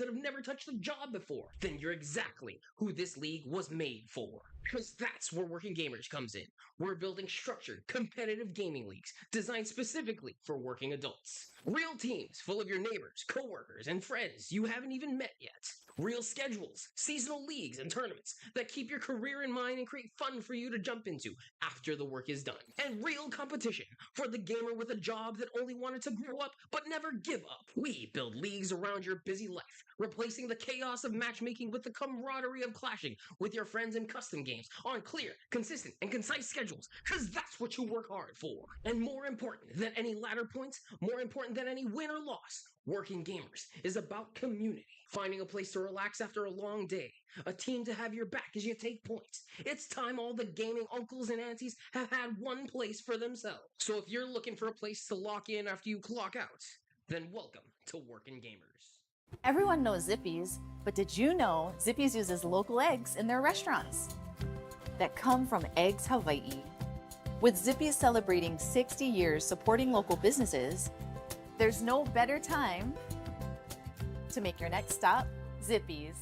that have never touched a job before, then you're exactly who this league was made for. Because that's where Workin Gamerz comes in. We're building structured, competitive gaming leagues designed specifically for working adults. Real teams full of your neighbors, coworkers, and friends you haven't even met yet. Real schedules, seasonal leagues, and tournaments that keep your career in mind and create fun for you to jump into after the work is done. And real competition for the gamer with a job that only wanted to grow up but never give up. We build leagues around your busy life, replacing the chaos of matchmaking with the camaraderie of clashing with your friends in custom games on clear, consistent, and concise schedules, because that's what you work hard for. And more important than any ladder points, more important than any win or loss, Workin Gamerz is about community. Finding a place to relax after a long day, a team to have your back as you take points. It's time all the gaming uncles and aunties have had one place for themselves. So if you're looking for a place to lock in after you clock out, then welcome to Workin Gamerz. Everyone knows Zippy's, but did you know Zippy's uses local eggs in their restaurants that come from Eggs Hawaii? With Zippy's celebrating 60 years supporting local businesses, there's no better time to make your next stop Zippy's.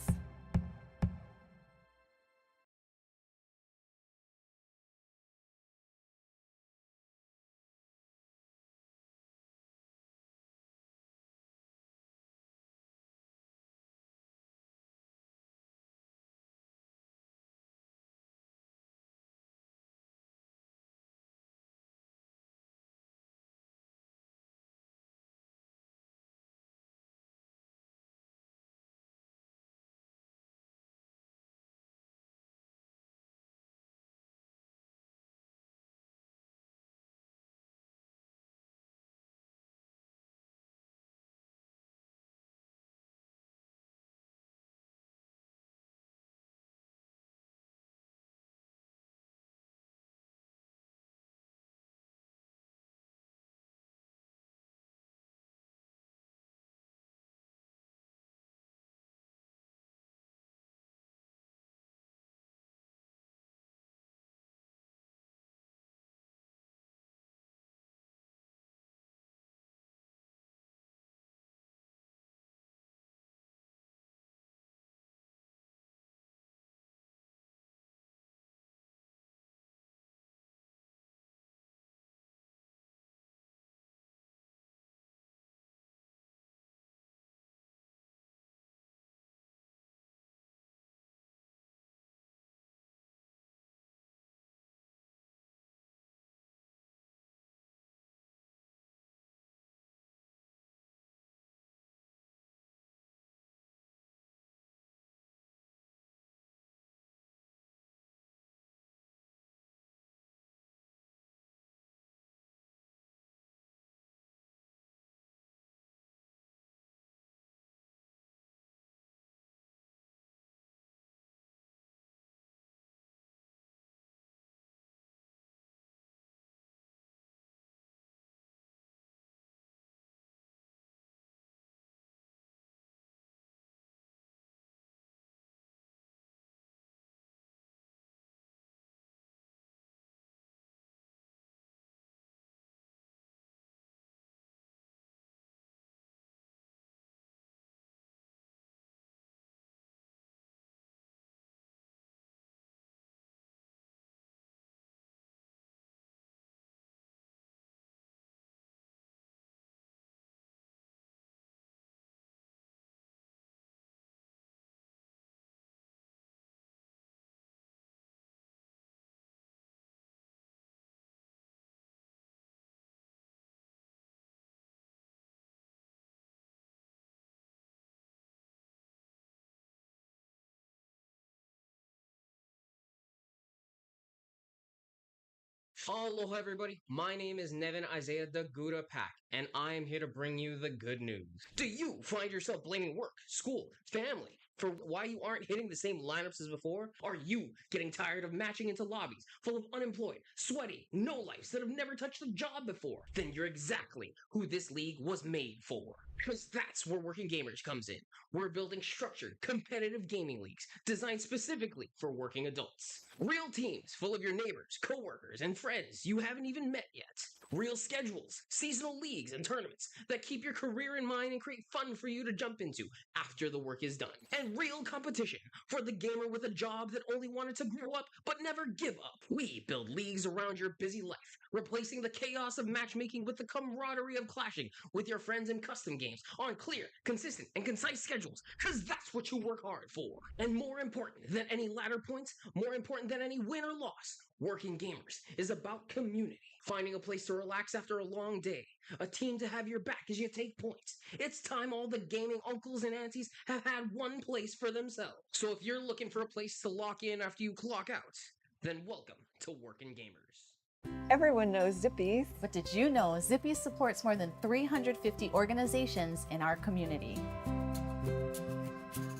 Aloha everybody, my name is Nevin Isaiah the Gouda Pack, and I am here to bring you the good news. Do you find yourself blaming work, school, family for why you aren't hitting the same lineups as before? Are you getting tired of matching into lobbies full of unemployed, sweaty, no-lifes that have never touched a job before? Then you're exactly who this league was made for. Because that's where Working Gamers comes in. We're building structured, competitive gaming leagues designed specifically for working adults. Real teams full of your neighbors, coworkers, and friends you haven't even met yet. Real schedules, seasonal leagues, and tournaments that keep your career in mind and create fun for you to jump into after the work is done. And real competition for the gamer with a job that only wanted to grow up but never give up. We build leagues around your busy life, replacing the chaos of matchmaking with the camaraderie of clashing with your friends in custom games on clear, consistent, and concise schedules, because that's what you work hard for. And more important than any ladder points, more important than any win or loss, Working Gamers is about community. Finding a place to relax after a long day, a team to have your back as you take points. It's time all the gaming uncles and aunties have had one place for themselves. So if you're looking for a place to lock in after you clock out, then welcome to Working Gamers. Everyone knows Zippies. But did you know Zippies supports more than 350 organizations in our community?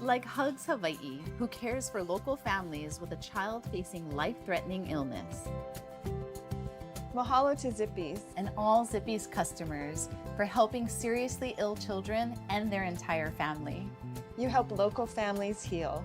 Like Hugs Hawaii, who cares for local families with a child facing life-threatening illness. Mahalo to Zippies. And all Zippies customers for helping seriously ill children and their entire family. You help local families heal.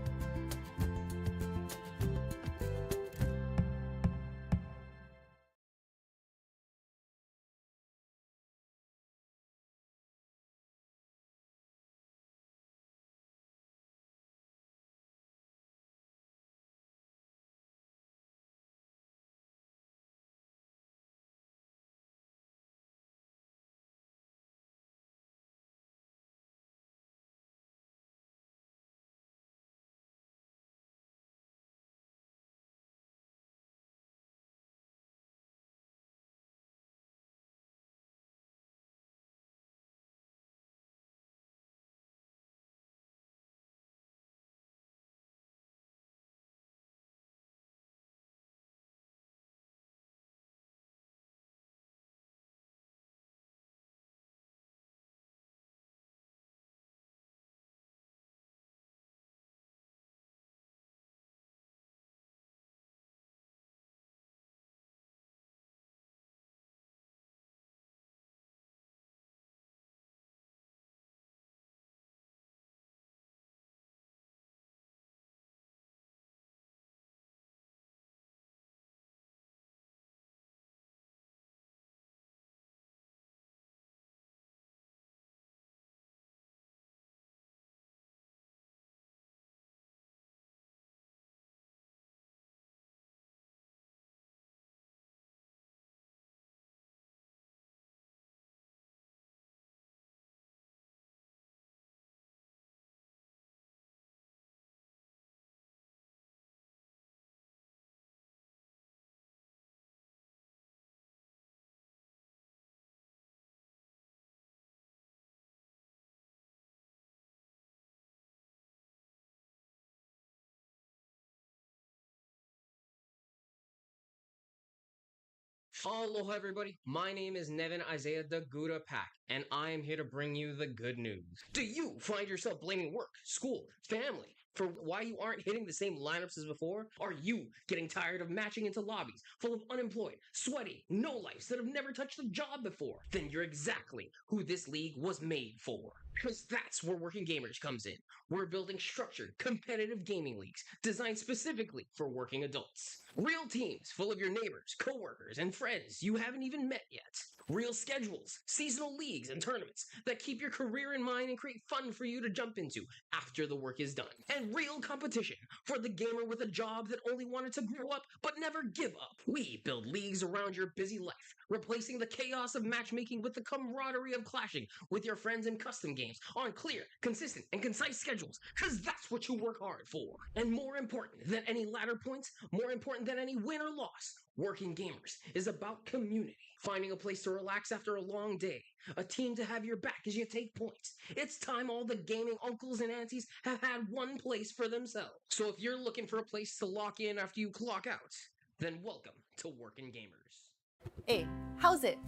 Aloha everybody, my name is Nevin Isaiah the Gouda Pack, and I am here to bring you the good news. Do you find yourself blaming work, school, family for why you aren't hitting the same lineups as before? Are you getting tired of matching into lobbies full of unemployed, sweaty, no-lifes that have never touched a job before? Then you're exactly who this league was made for. Because that's where Working Gamers comes in. We're building structured, competitive gaming leagues designed specifically for working adults. Real teams full of your neighbors, coworkers, and friends you haven't even met yet. Real schedules, seasonal leagues, and tournaments that keep your career in mind and create fun for you to jump into after the work is done. And real competition for the gamer with a job that only wanted to grow up but never give up. We build leagues around your busy life, replacing the chaos of matchmaking with the camaraderie of clashing with your friends in custom games on clear, consistent, and concise schedules, because that's what you work hard for. And more important than any ladder points, more important than any win or loss, Working Gamers is about community. Finding a place to relax after a long day, a team to have your back as you take points. It's time all the gaming uncles and aunties have had one place for themselves. So if you're looking for a place to lock in after you clock out, then welcome to Working Gamers. Hey, how's it?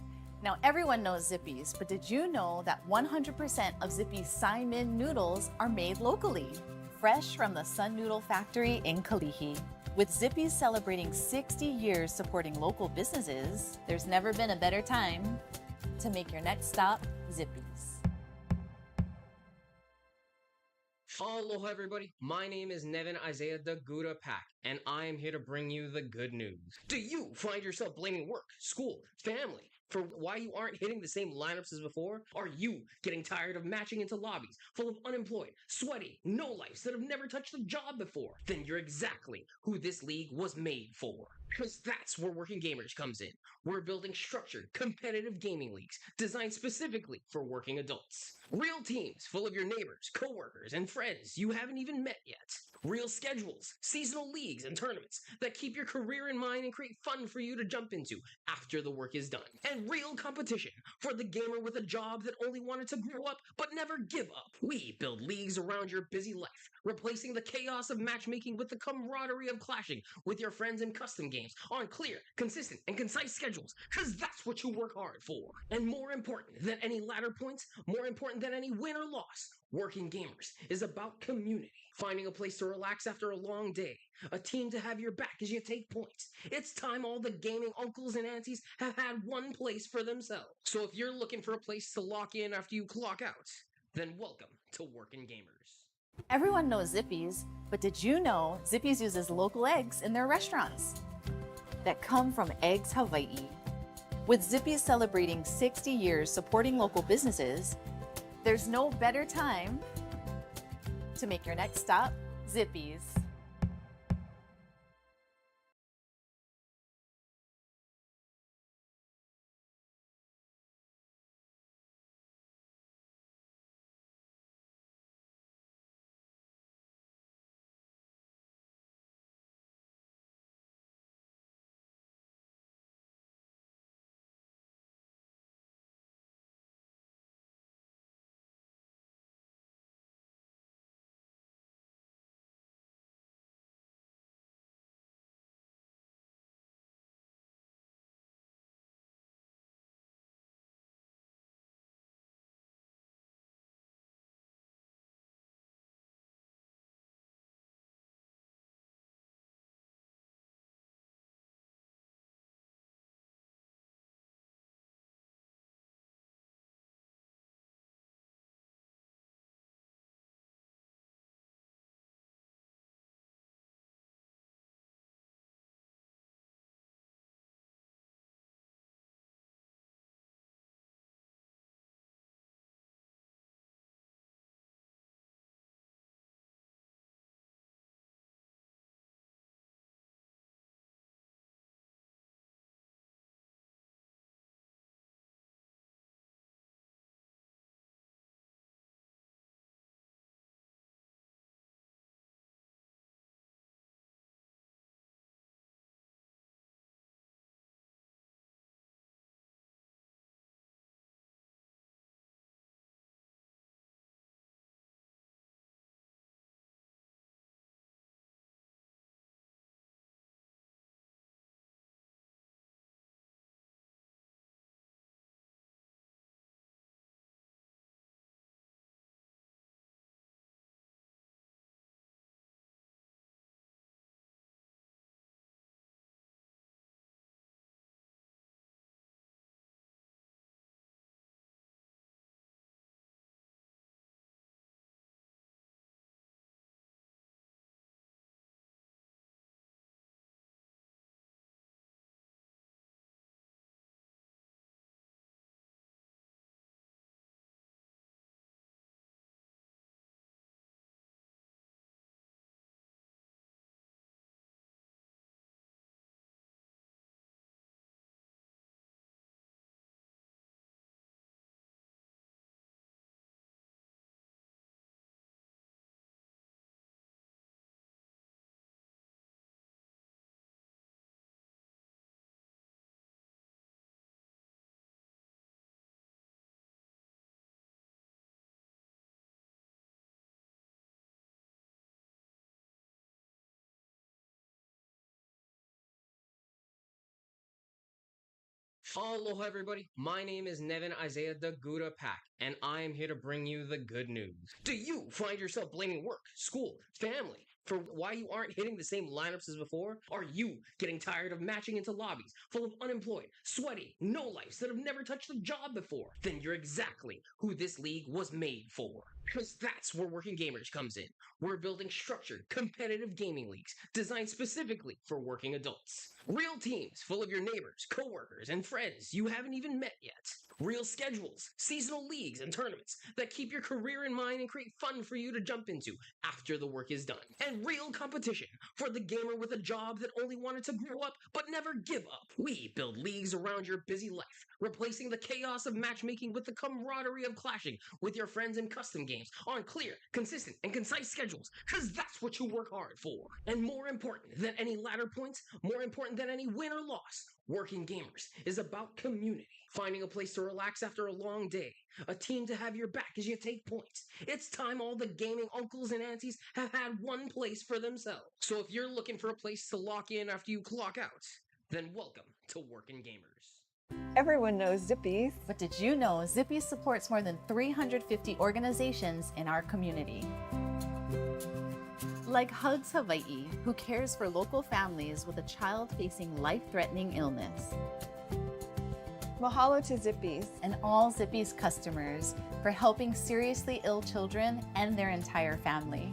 Now everyone knows Zippies, but did you know that 100% of Zippy's Simon noodles are made locally? Fresh from the Sun Noodle Factory in Kalihi. With Zippy's celebrating 60 years supporting local businesses, there's never been a better time to make your next stop Zippy's. Aloha everybody, my name is Nevin Isaiah the Gouda Pack, and I am here to bring you the good news. Do you find yourself blaming work, school, family for why you aren't hitting the same lineups as before? Are you getting tired of matching into lobbies full of unemployed, sweaty, no-lifes that have never touched a job before? Then you're exactly who this league was made for. Because that's where Working Gamers comes in. We're building structured, competitive gaming leagues designed specifically for working adults. Real teams full of your neighbors, coworkers, and friends you haven't even met yet. Real schedules, seasonal leagues, and tournaments that keep your career in mind and create fun for you to jump into after the work is done. And real competition for the gamer with a job that only wanted to grow up but never give up. We build leagues around your busy life, replacing the chaos of matchmaking with the camaraderie of clashing with your friends in custom games on clear, consistent, and concise schedules, because that's what you work hard for. And more important than any ladder points, more important than any win or loss, Working Gamers is about community. Finding a place to relax after a long day, a team to have your back as you take points. It's time all the gaming uncles and aunties have had one place for themselves. So if you're looking for a place to lock in after you clock out, then welcome to Working Gamers. Everyone knows Zippy's, but did you know Zippy's uses local eggs in their restaurants that come from Eggs Hawaii? With Zippy's celebrating 60 years supporting local businesses, there's no better time to make your next stop Zippy's. Aloha everybody, my name is Nevin Isaiah the Gouda Pack, and I am here to bring you the good news. Do you find yourself blaming work, school, family for why you aren't hitting the same lineups as before? Are you getting tired of matching into lobbies full of unemployed, sweaty, no-lifes that have never touched a job before? Then you're exactly who this league was made for. Because that's where Working Gamers comes in. We're building structured, competitive gaming leagues designed specifically for working adults. Real teams full of your neighbors, coworkers, and friends you haven't even met yet. Real schedules, seasonal leagues, and tournaments that keep your career in mind and create fun for you to jump into after the work is done. And real competition for the gamer with a job that only wanted to grow up but never give up. We build leagues around your busy life, replacing the chaos of matchmaking with the camaraderie of clashing with your friends in custom games on clear, consistent, and concise schedules, because that's what you work hard for. And more important than any ladder points, more important than any win or loss, Working Gamers is about community. Finding a place to relax after a long day, a team to have your back as you take points. It's time all the gaming uncles and aunties have had one place for themselves. So if you're looking for a place to lock in after you clock out, then welcome to Working Gamers. Everyone knows Zippies. But did you know Zippy supports more than 350 organizations in our community? Like Hugs Hawaii, who cares for local families with a child facing life-threatening illness. Mahalo to Zippies. And all Zippy's customers for helping seriously ill children and their entire family.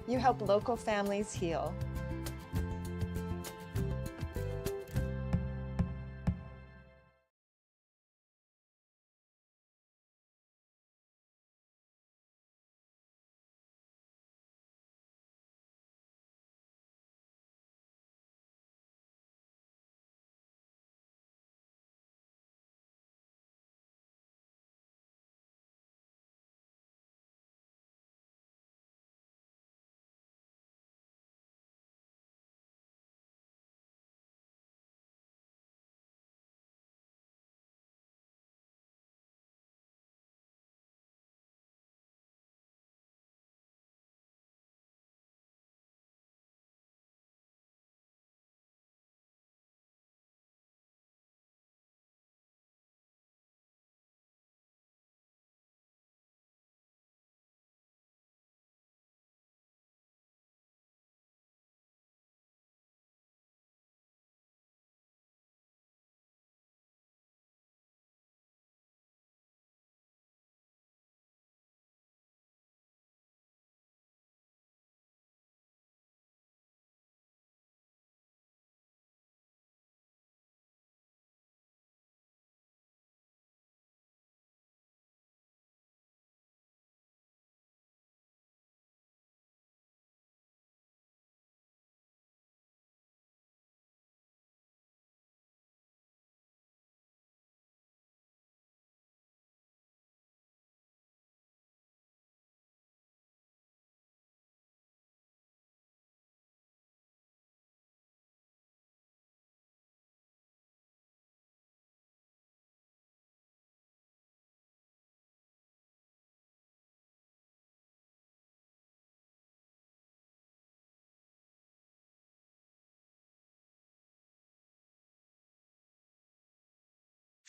You help local families heal.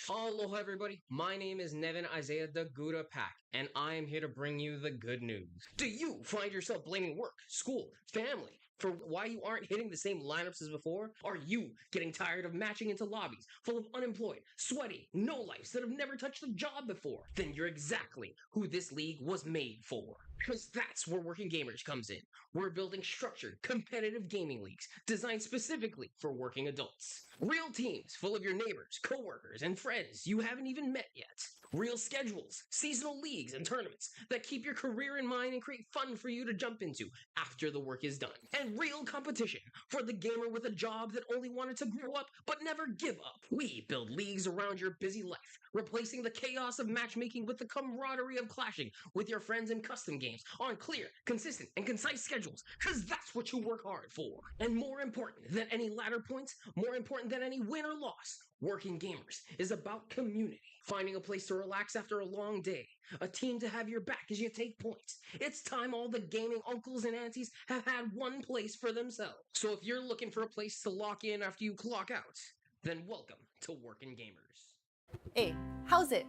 Aloha everybody, my name is Nevin Isaiah Daguda Pack, and I am here to bring you the good news. Do you find yourself blaming work, school, family for why you aren't hitting the same lineups as before? Are you getting tired of matching into lobbies full of unemployed, sweaty, no-lifes that have never touched a job before? Then you're exactly who this league was made for. Because that's where Working Gamers comes in. We're building structured, competitive gaming leagues designed specifically for working adults. Real teams full of your neighbors, coworkers, and friends you haven't even met yet. Real schedules, seasonal leagues, and tournaments that keep your career in mind and create fun for you to jump into after the work is done. And real competition for the gamer with a job that only wanted to grow up but never give up. We build leagues around your busy life, replacing the chaos of matchmaking with the camaraderie of clashing with your friends in custom games on clear, consistent, and concise schedules, because that's what you work hard for. And more important than any ladder points, more important than any win or loss, Working Gamers is about community. Finding a place to relax after a long day, a team to have your back as you take points. It's time all the gaming uncles and aunties have had one place for themselves. So if you're looking for a place to lock in after you clock out, then welcome to Working Gamers. Hey, how's it?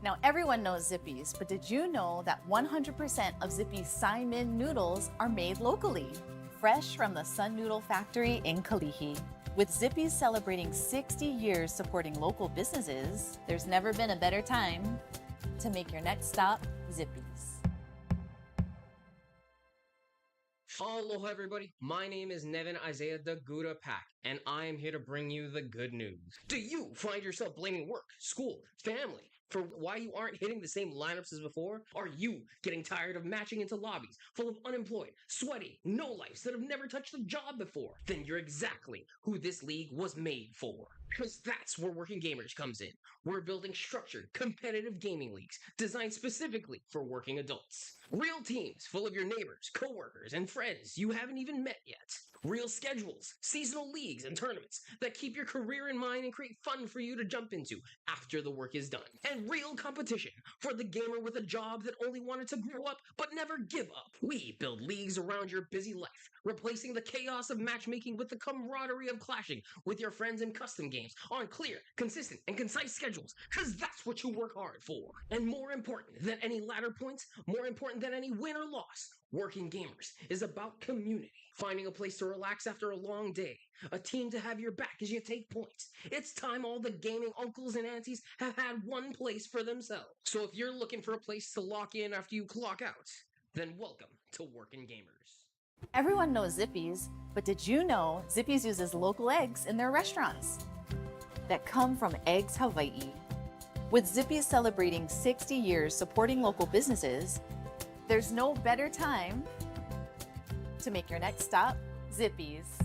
Now everyone knows Zippies, but did you know that 100% of Zippy's Simon noodles are made locally? fresh from the Sun Noodle Factory in Kalihi. With Zippy's celebrating 60 years supporting local businesses, there's never been a better time to make your next stop Zippy's. Aloha, everybody. My name is Nevin Isaiah the Gouda Pack, and I am here to bring you the good news. Do you find yourself blaming work, school, family for why you aren't hitting the same lineups as before? Are you getting tired of matching into lobbies full of unemployed, sweaty, no-lifes that have never touched a job before? Then you're exactly who this league was made for. Because that's where Workin Gamers comes in. We're building structured, competitive gaming leagues designed specifically for working adults. Real teams full of your neighbors, coworkers, and friends you haven't even met yet. Real schedules, seasonal leagues, and tournaments that keep your career in mind and create fun for you to jump into after the work is done. And real competition for the gamer with a job that only wanted to grow up but never give up. We build leagues around your busy life, replacing the chaos of matchmaking with the camaraderie of clashing with your friends in custom games on clear, consistent, and concise schedules, because that's what you work hard for. And more important than any ladder points, more important than any win or loss, Workin Gamers is about community. Finding a place to relax after a long day, a team to have your back as you take points. It's time all the gaming uncles and aunties have had one place for themselves. So if you're looking for a place to lock in after you clock out, then welcome to Workin Gamers. Everyone knows Zippy's, but did you know Zippy's uses local eggs in their restaurants that come from Eggs Hawaii? With Zippy's celebrating 60 years supporting local businesses, there's no better time to make your next stop Zippy's.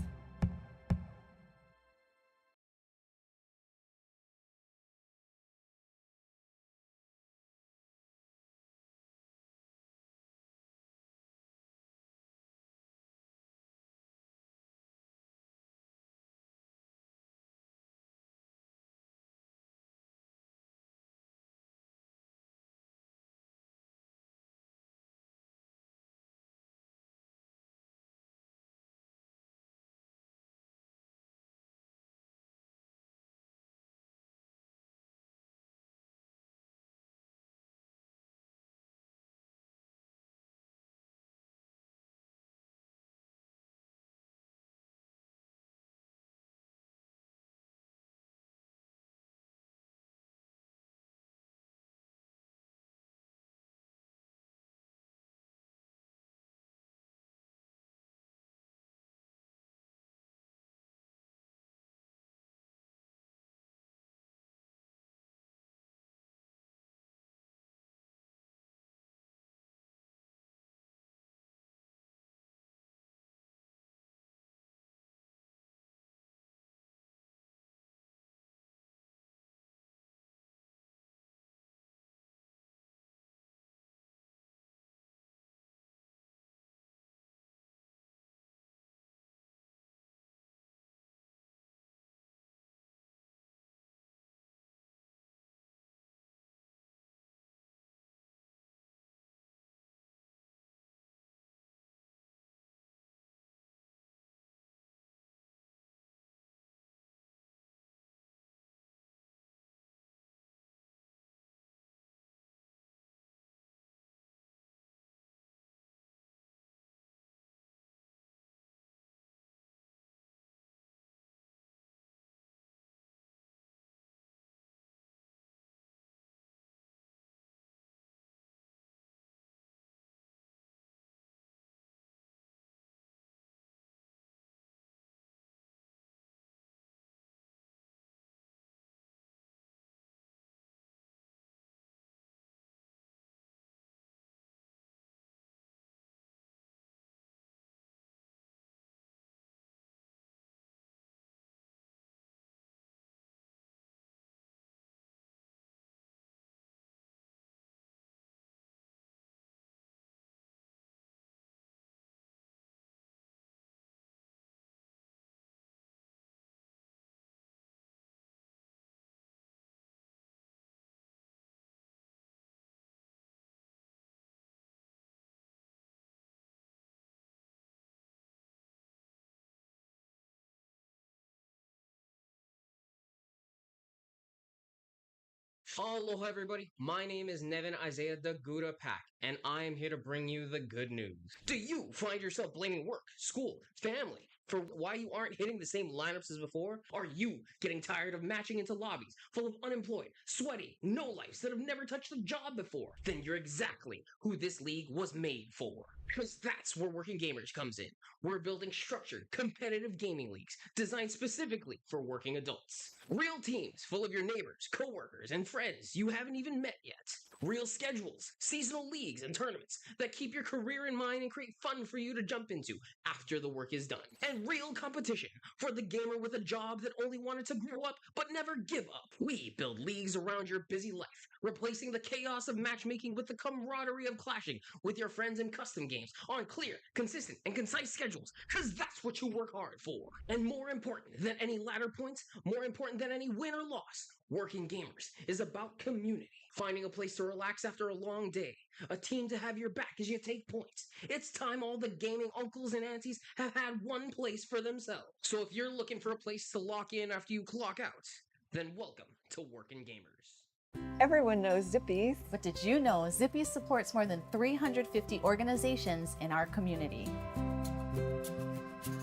Aloha, everybody. My name is Nevin Isaiah the Gouda Pack, and I am here to bring you the good news. Do you find yourself blaming work, school, family for why you aren't hitting the same lineups as before? Are you getting tired of matching into lobbies full of unemployed, sweaty, no-lifes that have never touched a job before? Then you're exactly who this league was made for. Because that's where Working Gamers comes in. We're building structured, competitive gaming leagues designed specifically for working adults. Real teams full of your neighbors, coworkers, and friends you haven't even met yet. Real schedules, seasonal leagues, and tournaments that keep your career in mind and create fun for you to jump into after the work is done. And real competition for the gamer with a job that only wanted to grow up but never give up. We build leagues around your busy life, replacing the chaos of matchmaking with the camaraderie of clashing with your friends in custom games on clear, consistent, and concise schedules, because that's what you work hard for. And more important than any ladder points, more important than any win or loss, Working Gamers is about community. Finding a place to relax after a long day, a team to have your back as you take points. It's time all the gaming uncles and aunties have had one place for themselves. So if you're looking for a place to lock in after you clock out, then welcome to Working Gamers. Everyone knows Zippies. But did you know Zippy supports more than 350 organizations in our community?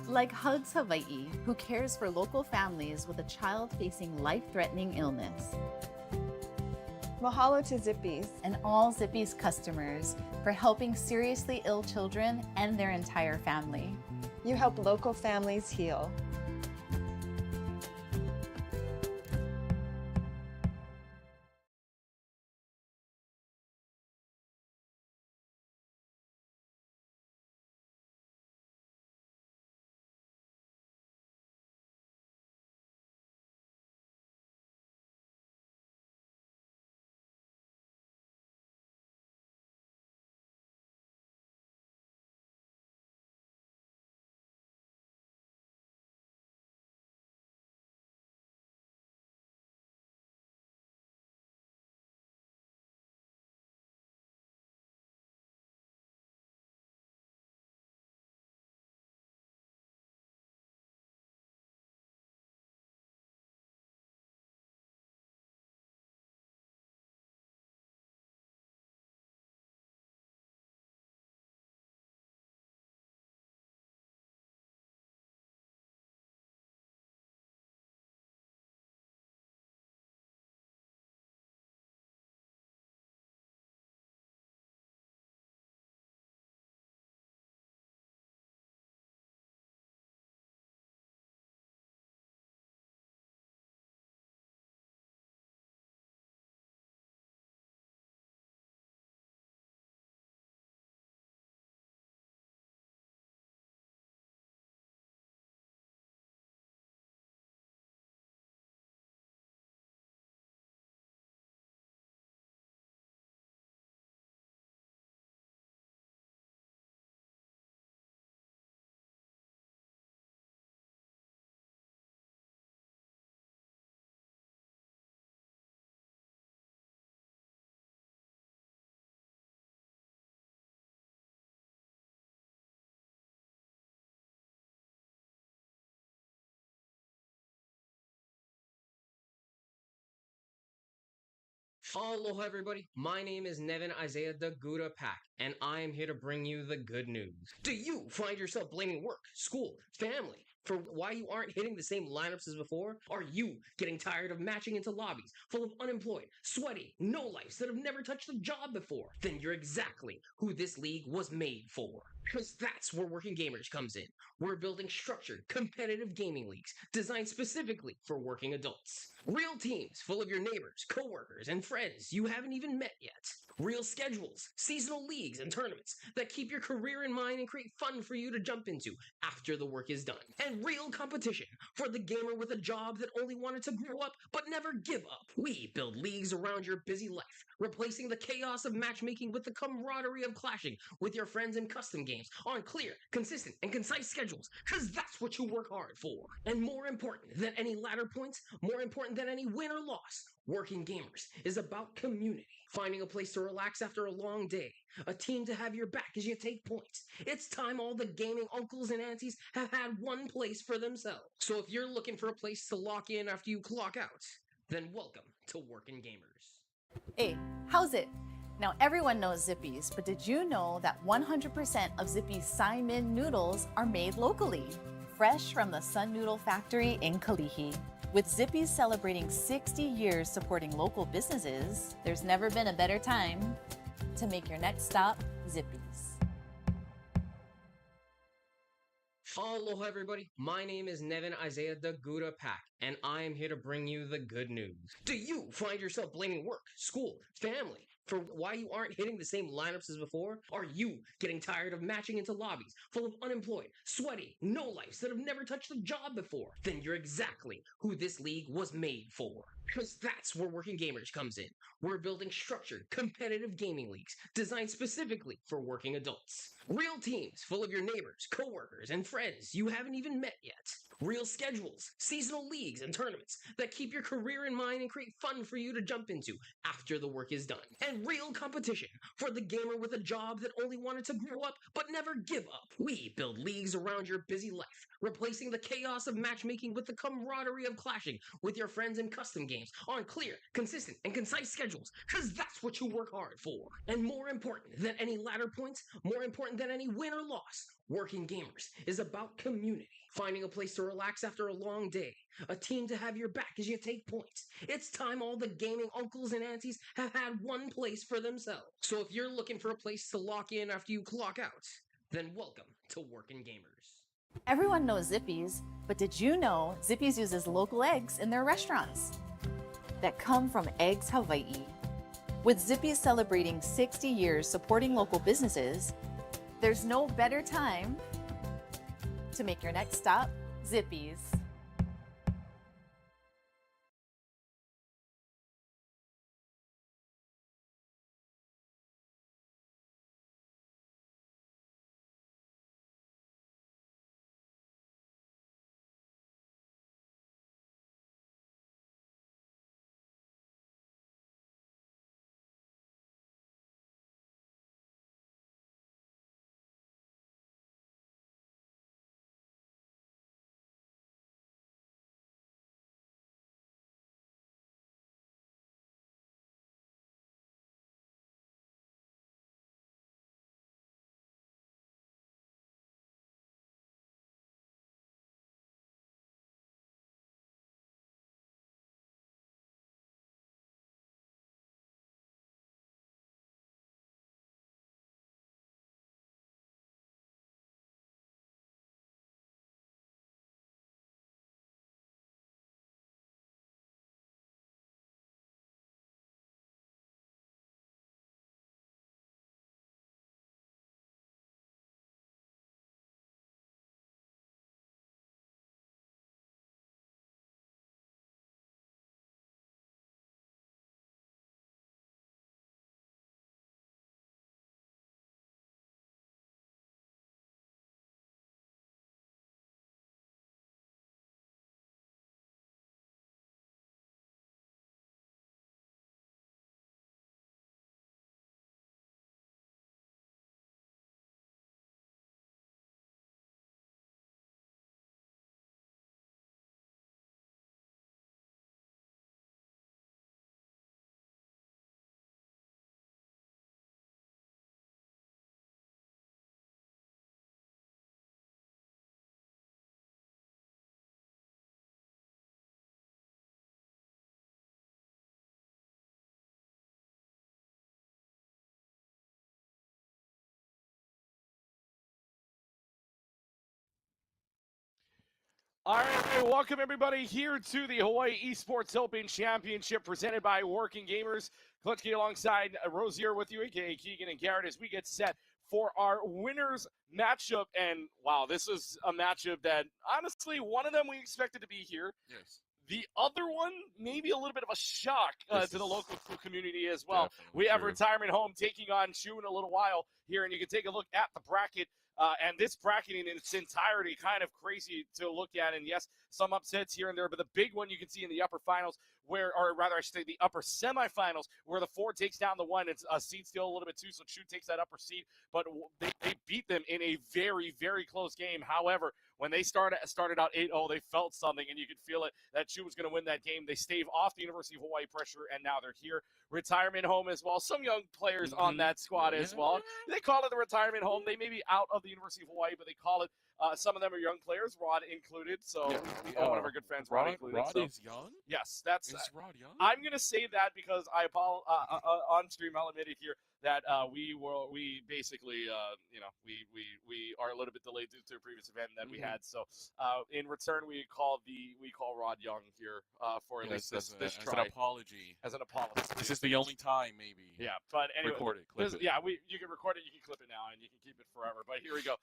Like Hugs Hawaii, who cares for local families with a child facing life-threatening illness. Mahalo to Zippies. And all Zippy's customers for helping seriously ill children and their entire family. You help local families heal. Aloha, everybody. My name is Nevin Isaiah the Gouda Pack, and I am here to bring you the good news. Do you find yourself blaming work, school, family for why you aren't hitting the same lineups as before? Are you getting tired of matching into lobbies full of unemployed, sweaty, no-lifes that have never touched a job before? Then you're exactly who this league was made for. Because that's where Working Gamers comes in. We're building structured, competitive gaming leagues designed specifically for working adults. Real teams full of your neighbors, coworkers, and friends you haven't even met yet. Real schedules, seasonal leagues, and tournaments that keep your career in mind and create fun for you to jump into after the work is done. And real competition for the gamer with a job that only wanted to grow up but never give up. We build leagues around your busy life, replacing the chaos of matchmaking with the camaraderie of clashing with your friends in custom games on clear, consistent, and concise schedules, because that's what you work hard for. And more important than any ladder points, more important than any win or loss, Working Gamers is about community. Finding a place to relax after a long day, a team to have your back as you take points. It's time all the gaming uncles and aunties have had one place for themselves. So if you're looking for a place to lock in after you clock out, then welcome to Working Gamers. Hey, how's it? Now everyone knows Zippy's, but did you know that 100% of Zippy's Simon noodles are made locally? Fresh from the Sun Noodle Factory in Kalihi. With Zippy's celebrating 60 years supporting local businesses, there's never been a better time to make your next stop Zippy's. Aloha, everybody. My name is Nevin Isaiah Daguda Pack, and I am here to bring you the good news. Do you find yourself blaming work, school, family for why you aren't hitting the same lineups as before? Are you getting tired of matching into lobbies full of unemployed, sweaty, no-lifes that have never touched a job before? Then you're exactly who this league was made for. Because that's where Workin Gamers comes in. We're building structured, competitive gaming leagues designed specifically for working adults. Real teams full of your neighbors, coworkers, and friends you haven't even met yet. Real schedules, seasonal leagues, and tournaments that keep your career in mind and create fun for you to jump into after the work is done. And real competition for the gamer with a job that only wanted to grow up but never give up. We build leagues around your busy life, replacing the chaos of matchmaking with the camaraderie of clashing with your friends in custom games on clear, consistent, and concise schedules, because that's what you work hard for. And more important than any ladder points, more important than any win or loss, Working Gamers is about community. Finding a place to relax after a long day, a team to have your back as you take points. It's time all the gaming uncles and aunties have had one place for themselves. So if you're looking for a place to lock in after you clock out, then welcome to Working Gamers. Everyone knows Zippy's, but did you know Zippy's uses local eggs in their restaurants that come from Eggs Hawaii? With Zippy's celebrating 60 years supporting local businesses, there's no better time to make your next stop Zippy's. All right, welcome everybody here to the Hawaii Esports Open Championship presented by Working Gamers. Klutski alongside Rosier with you, aka Keegan and Garrett, as we get set for our winners matchup. And wow, this is a matchup that honestly, one of them we expected to be here. Yes. The other one, maybe a little bit of a shock to the local community as well. Definitely We have true. Retirement Home taking on Shu in a little while here, and you can take a look at the bracket. And this bracketing in its entirety, kind of crazy to look at. And yes, some upsets here and there, but the big one you can see in the upper finals or rather I should say the upper semifinals, where the 4 takes down the 1. It's a seed steal a little bit too, so Chu takes that upper seed, but they beat them in a very, very close game. However, when they started out 8-0, they felt something, and you could feel it that Chu was going to win that game. They stave off the University of Hawaii pressure, and now they're here. Retirement home as well. Some young players on that squad as well. They call it the retirement home. They may be out of the University of Hawaii, but they call it. Some of them are young players, Rod included. So one of our good friends, Rod included. Rod so. is young? Yes, Is Rod young? I'm going to say that because on stream, I'll admit it here, that we basically, we are a little bit delayed due to a previous event that we had. So in return, we call Rod young here for at least this try. As an apology. As an apology. This is the only time, maybe. Yeah, but anyway. Record it, clip it. Yeah, you can record it, you can clip it now, and you can keep it forever. But here we go.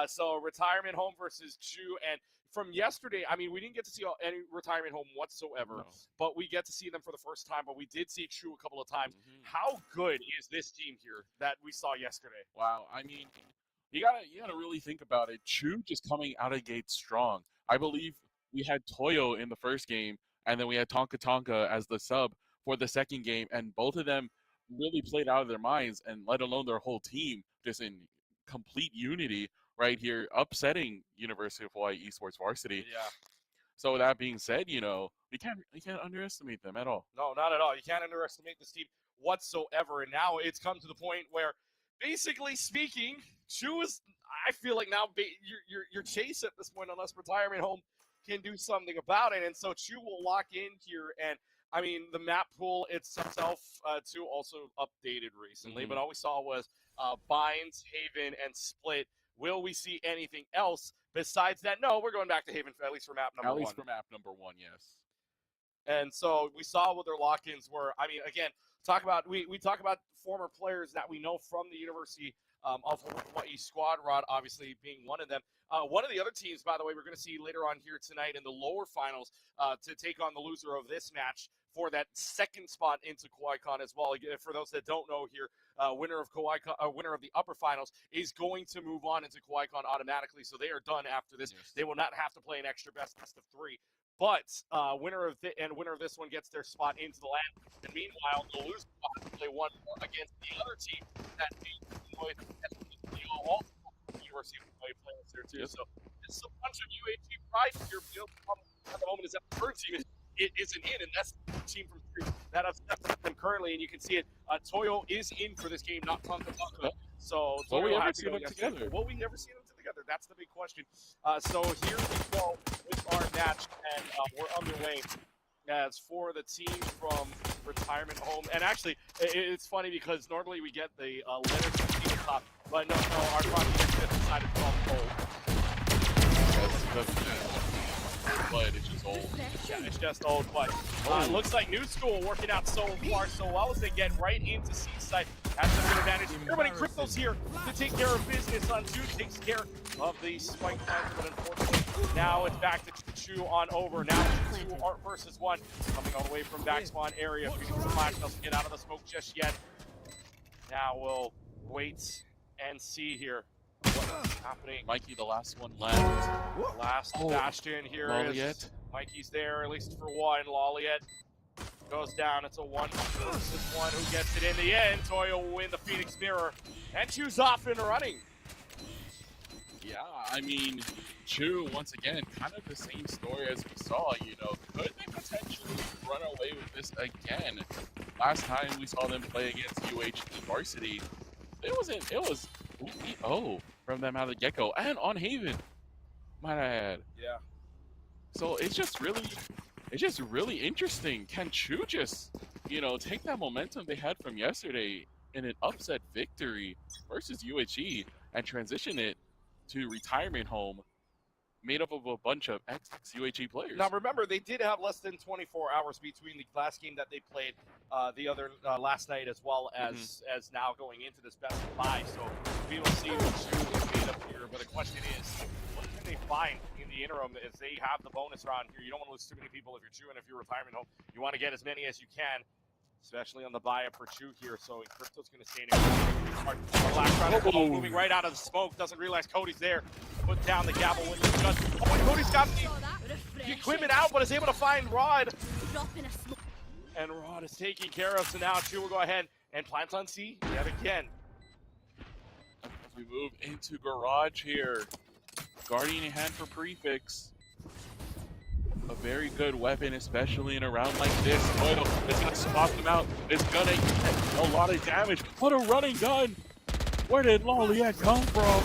So retirement home versus Chu, and from yesterday, I mean, we didn't get to see any retirement home whatsoever, but we get to see them for the first time. But we did see Chu a couple of times. How good is this team here that we saw yesterday? Wow, I mean, you gotta really think about it. Chu just coming out of gate strong. I believe we had Toyo in the first game, and then we had Tonka Tonka as the sub for the second game, and both of them really played out of their minds, and let alone their whole team, just in complete unity right here, upsetting University of Hawaii Esports Varsity. Yeah. So that being said, we can't underestimate them at all. No, not at all. You can't underestimate this team whatsoever. And now it's come to the point where, basically speaking, Chu is. I feel like now you're chase at this point, unless retirement home can do something about it. And so Chu will lock in here, and I mean the map pool itself too also updated recently, but all we saw was Binds, Haven, and Split. Will we see anything else besides that? No, we're going back to Haven, at least for map number 1. At least for map number 1, yes. And so we saw what their lock-ins were. I mean, again, we talk about former players that we know from the University of Hawaii squad, Rod obviously being one of them. One of the other teams, by the way, we're going to see later on here tonight in the lower finals to take on the loser of this match for that second spot into Kawaii Kon as well. For those that don't know here, winner of the upper finals is going to move on into Kawaii Kon automatically, so they are done after this. Yes. They will not have to play an extra best of 3. But winner of this one gets their spot into the land. And meanwhile, the loser spot play one against the other team that beat all the University of Hawaii players there too. Yep. So it's a bunch of UAT pride here. At the moment is that the third team isn't in, and that's the team from 3 that have stepped them currently, and you can see it. Toyo is in for this game, not Tonka Tonka. So will we ever see them together? Will we never see them together? That's the big question. So here we go with our match, and we're underway. As for the team from retirement home, and actually, it's funny because normally we get the letters from the team top, but no, our project just decided to call old. But it's just old. Yeah, it's just old, but it looks like New School working out so far so well as they get right into Seaside. Has a good advantage. Everybody, Crypto's here to take care of business on Chu, takes care of the spike planter, but unfortunately, now it's back to Chu on over. Now it's 2 versus 1, coming all the way from back spawn area. Phoenix Flash doesn't get out of the smoke just yet. Now we'll wait and see here what's happening. Mikey, the last one left. The last bastion here is Mikey's there, at least for one. Loliet goes down. It's a 1 versus 1. Who gets it in the end? Toyo will win the Phoenix Mirror and Chu's off and running. Yeah, I mean, Chu, once again, kind of the same story as we saw, could they potentially run away with this again? Last time we saw them play against UHD Varsity, it was 3-0 from them out of the get-go, and on Haven, might I add. Yeah. So it's just really interesting. Can Chu just, take that momentum they had from yesterday in an upset victory versus UHE and transition it to retirement home made up of a bunch of ex-UHE players? Now remember, they did have less than 24 hours between the last game that they played the other last night, as well as now going into this best of 5. So we will see what Chu is made up here. But the question is, what can they find in the interim as they have the bonus round here? You don't want to lose too many people if you're Chu, and if you're retirement home, you want to get as many as you can, especially on the buy-up for Chu here. So Crypto's going to stay in it. Black Crown moving right out of the smoke. Doesn't realize Cody's there. Put down the gavel with the gun. Oh, and Cody's got the equipment out, but is able to find Rod. And Rod is taking care of, so now Chu will go ahead and plant on C yet again. As we move into Garage here. Guardian in hand for Prefix. A very good weapon, especially in a round like this. Toyo is going to spot them out. It's going to get a lot of damage. What a running gun! Where did Loliette come from?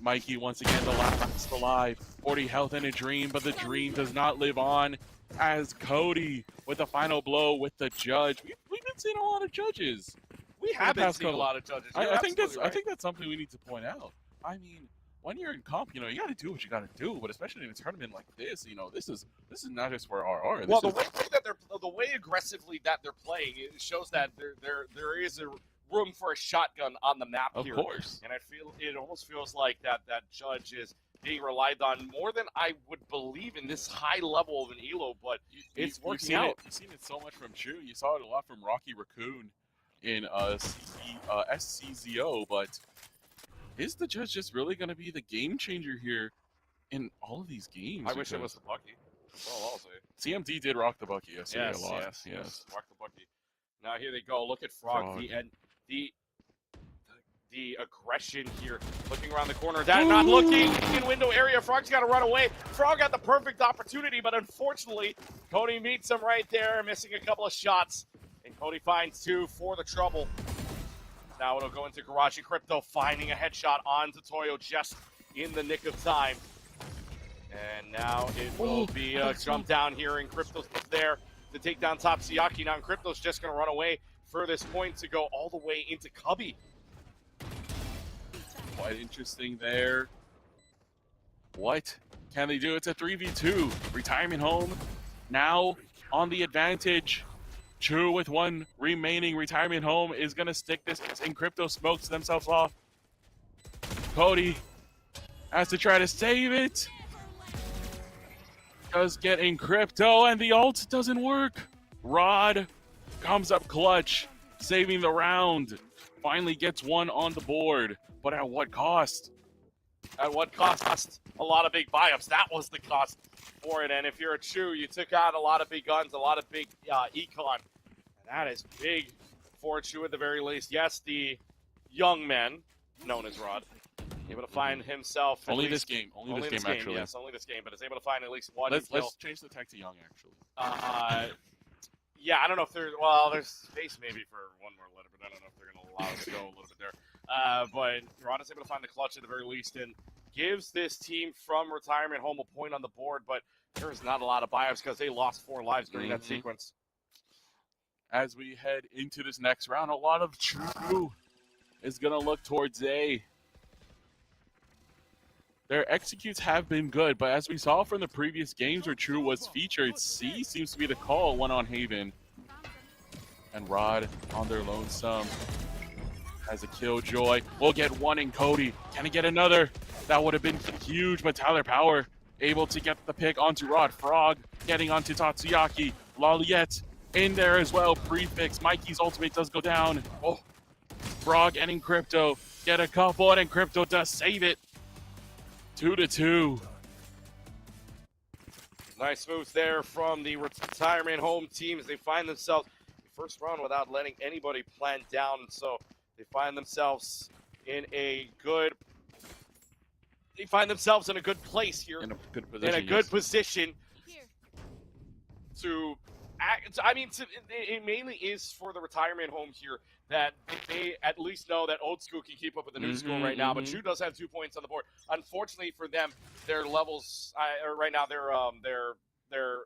Mikey once again the last alive. 40 health and a dream, but the dream does not live on as Cody with the final blow with the judge. We've been seeing a lot of judges. We have been seeing a lot of judges. I think that's something we need to point out. I mean, when you're in comp, you got to do what you got to do, but especially in a tournament like this, this is not just for RR. Well, the way aggressively that they're playing, it shows that there is a room for a shotgun on the map here. Of course. And it almost feels like that judge is being relied on more than I would believe in this high level of an elo, but it's working out. You've seen it so much from Chu. You saw it a lot from Rocky Raccoon in SCZO, but is the judge just really going to be the game changer here in all of these games? I wish it was the Bucky. That's all I'll say. CMD did rock the Bucky yesterday a lot. Yes. Rock the Bucky. Now here they go. Look at Frog. The aggression here. Looking around the corner. That not looking in window area. Frog's got to run away. Frog had the perfect opportunity, but unfortunately, Cody meets him right there, missing a couple of shots. And Cody finds 2 for the trouble. Now it'll go into Garage and Crypto, finding a headshot onto Toyo just in the nick of time. And now it will be a jump down here, and Crypto's there to take down Tatsuyaki. Now Crypto's just going to run away for this point to go all the way into Cubby. Quite interesting there. What can they do? It's a 3v2. Retirement home now on the advantage. Chu with 1 remaining. Retirement home is going to stick this, and Crypto smokes themselves off. Cody has to try to save it. Does get in Crypto, and the ult doesn't work. Rod comes up clutch, saving the round. Finally gets 1 on the board, but at what cost? At what cost? A lot of big buy-ups. That was the cost for it. And if you're a Chu, you took out a lot of big guns, a lot of big econ. And that is big for a Chu at the very least. Yes, the young man, known as Rod, able to find himself. Only this game. Only this game, actually. Yes, only this game, but is able to find at least 1 kill. Let's change the tag to young, actually. Yeah, I don't know if there's space maybe for 1 more letter, but I don't know if they're going to allow us to go a little bit there. But Rod is able to find the clutch at the very least and gives this team from retirement home a point on the board, but there is not a lot of buy-ups because they lost 4 lives during that sequence. As we head into this next round, a lot of Chu is going to look towards A. Their executes have been good, but as we saw from the previous games where Chu was featured, C seems to be the call. 1 on Haven. And Rod on their lonesome has a killjoy. We'll get 1 in Cody. Can he get another? That would have been huge, but Tyler Power able to get the pick onto Rod. Frog getting onto Tatsuyaki. Loliette in there as well. Prefix. Mikey's ultimate does go down. Oh, Frog and Crypto get a couple, and Crypto does save it. 2-2. Nice moves there from the retirement home teams. They find themselves first round without letting anybody plant down, so they find themselves in a good. They find themselves in a good place here. In a good position. In a good position to act. I mean, it mainly is for the retirement home here that they at least know that old school can keep up with the new school right now. But Chu does have 2 points on the board. Unfortunately for them, their levels right now they're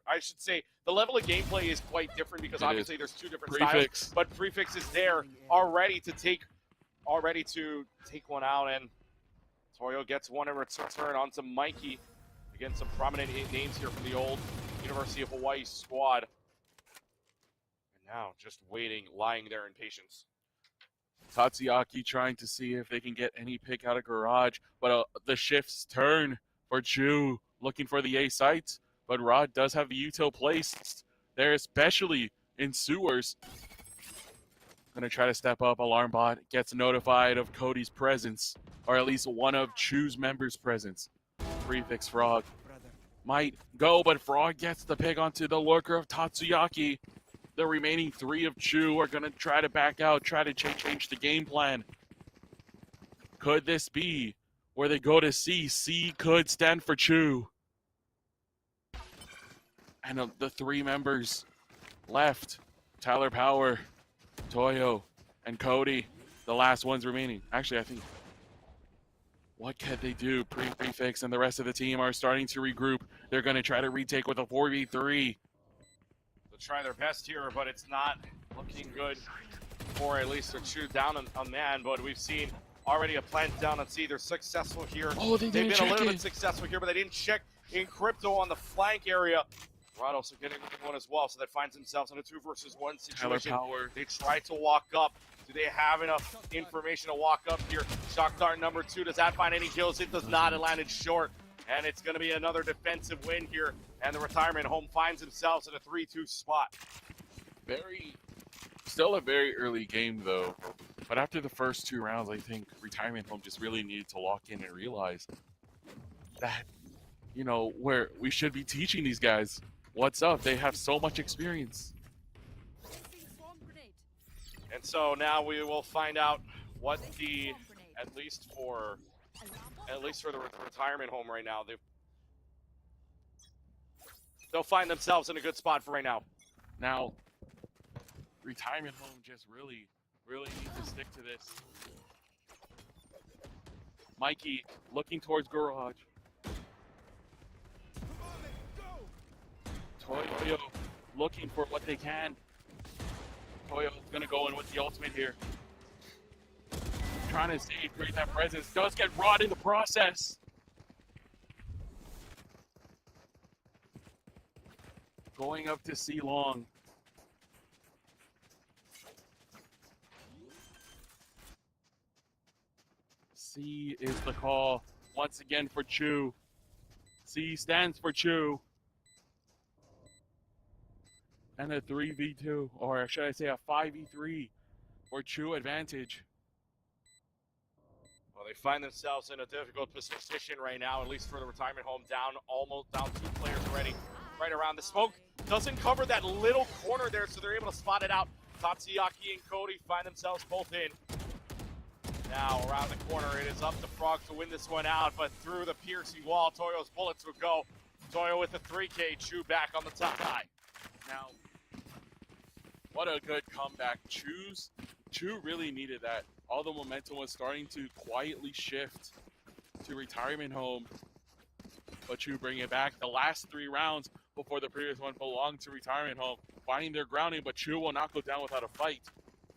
I should say the level of gameplay is quite different because obviously there's 2 different styles. But Prefix is there already to take 1 out, and Toyo gets 1 in return onto Mikey. Again, some prominent names here from the old University of Hawaii squad. And now just waiting, lying there in patience. Tatsuyaki trying to see if they can get any pick out of Garage, but the shifts turn for Chu, looking for the A site, but Rod does have the util placed there, especially in sewers. Gonna try to step up. Alarm bot gets notified of Cody's presence, or at least one of Chu's members' presence. Prefix Frog might go, but Frog gets the pick onto the lurker of Tatsuyaki. The remaining 3 of Chu are going to try to back out, try to change the game plan. Could this be where they go to C? C could stand for Chu. And the 3 members left, Tyler Power, Toyo, and Cody, the last ones remaining. Actually, I think, what can they do? Prefix and the rest of the team are starting to regroup. They're going to try to retake with a 4v3. They'll try their best here, but it's not looking good for at least a shoot down on man, but we've seen already a plant down on C. They're successful here. Oh, they've been a little bit successful here, but they didn't check in crypto on the flank area. Rod also getting one as well, so that finds themselves in a 2 versus 1 situation. Tyler Power. They try to walk up. Do they have enough information to walk up here? Shock dart number 2, does that find any kills? It does not. It landed short, and it's going to be another defensive win here, and the retirement home finds themselves in a 3-2 spot. Still a very early game though, but after the first 2 rounds, I think retirement home just really needed to lock in and realize that, you know, where we should be teaching these guys what's up. They have so much experience. And so now we will find out what the, at least for the retirement home right now, they'll find themselves in a good spot for right now. Now, retirement home just really needs to stick to this. Mikey looking towards garage. Toyo looking for what they can. Toyo's gonna go in with the ultimate here. Trying to save, create that presence. Does get Rod in the process. Going up to C long. C is the call once again for Chu. C stands for Chu. And a 3v2, or should I say a 5v3 for Chu advantage. Well, they find themselves in a difficult position right now, at least for the retirement home, almost down 2 players already. Right around the smoke doesn't cover that little corner there, so they're able to spot it out. Tatsuyaki and Cody find themselves both in. Now around the corner, it is up to Frog to win this one out, but through the piercing wall, Toyo's bullets will go. Toyo with the 3K, Chu back on the top high. Now, what a good comeback. Chu really needed that. All the momentum was starting to quietly shift to retirement home, but Chu bring it back. The last 3 rounds before the previous one belonged to retirement home, finding their grounding, but Chu will not go down without a fight.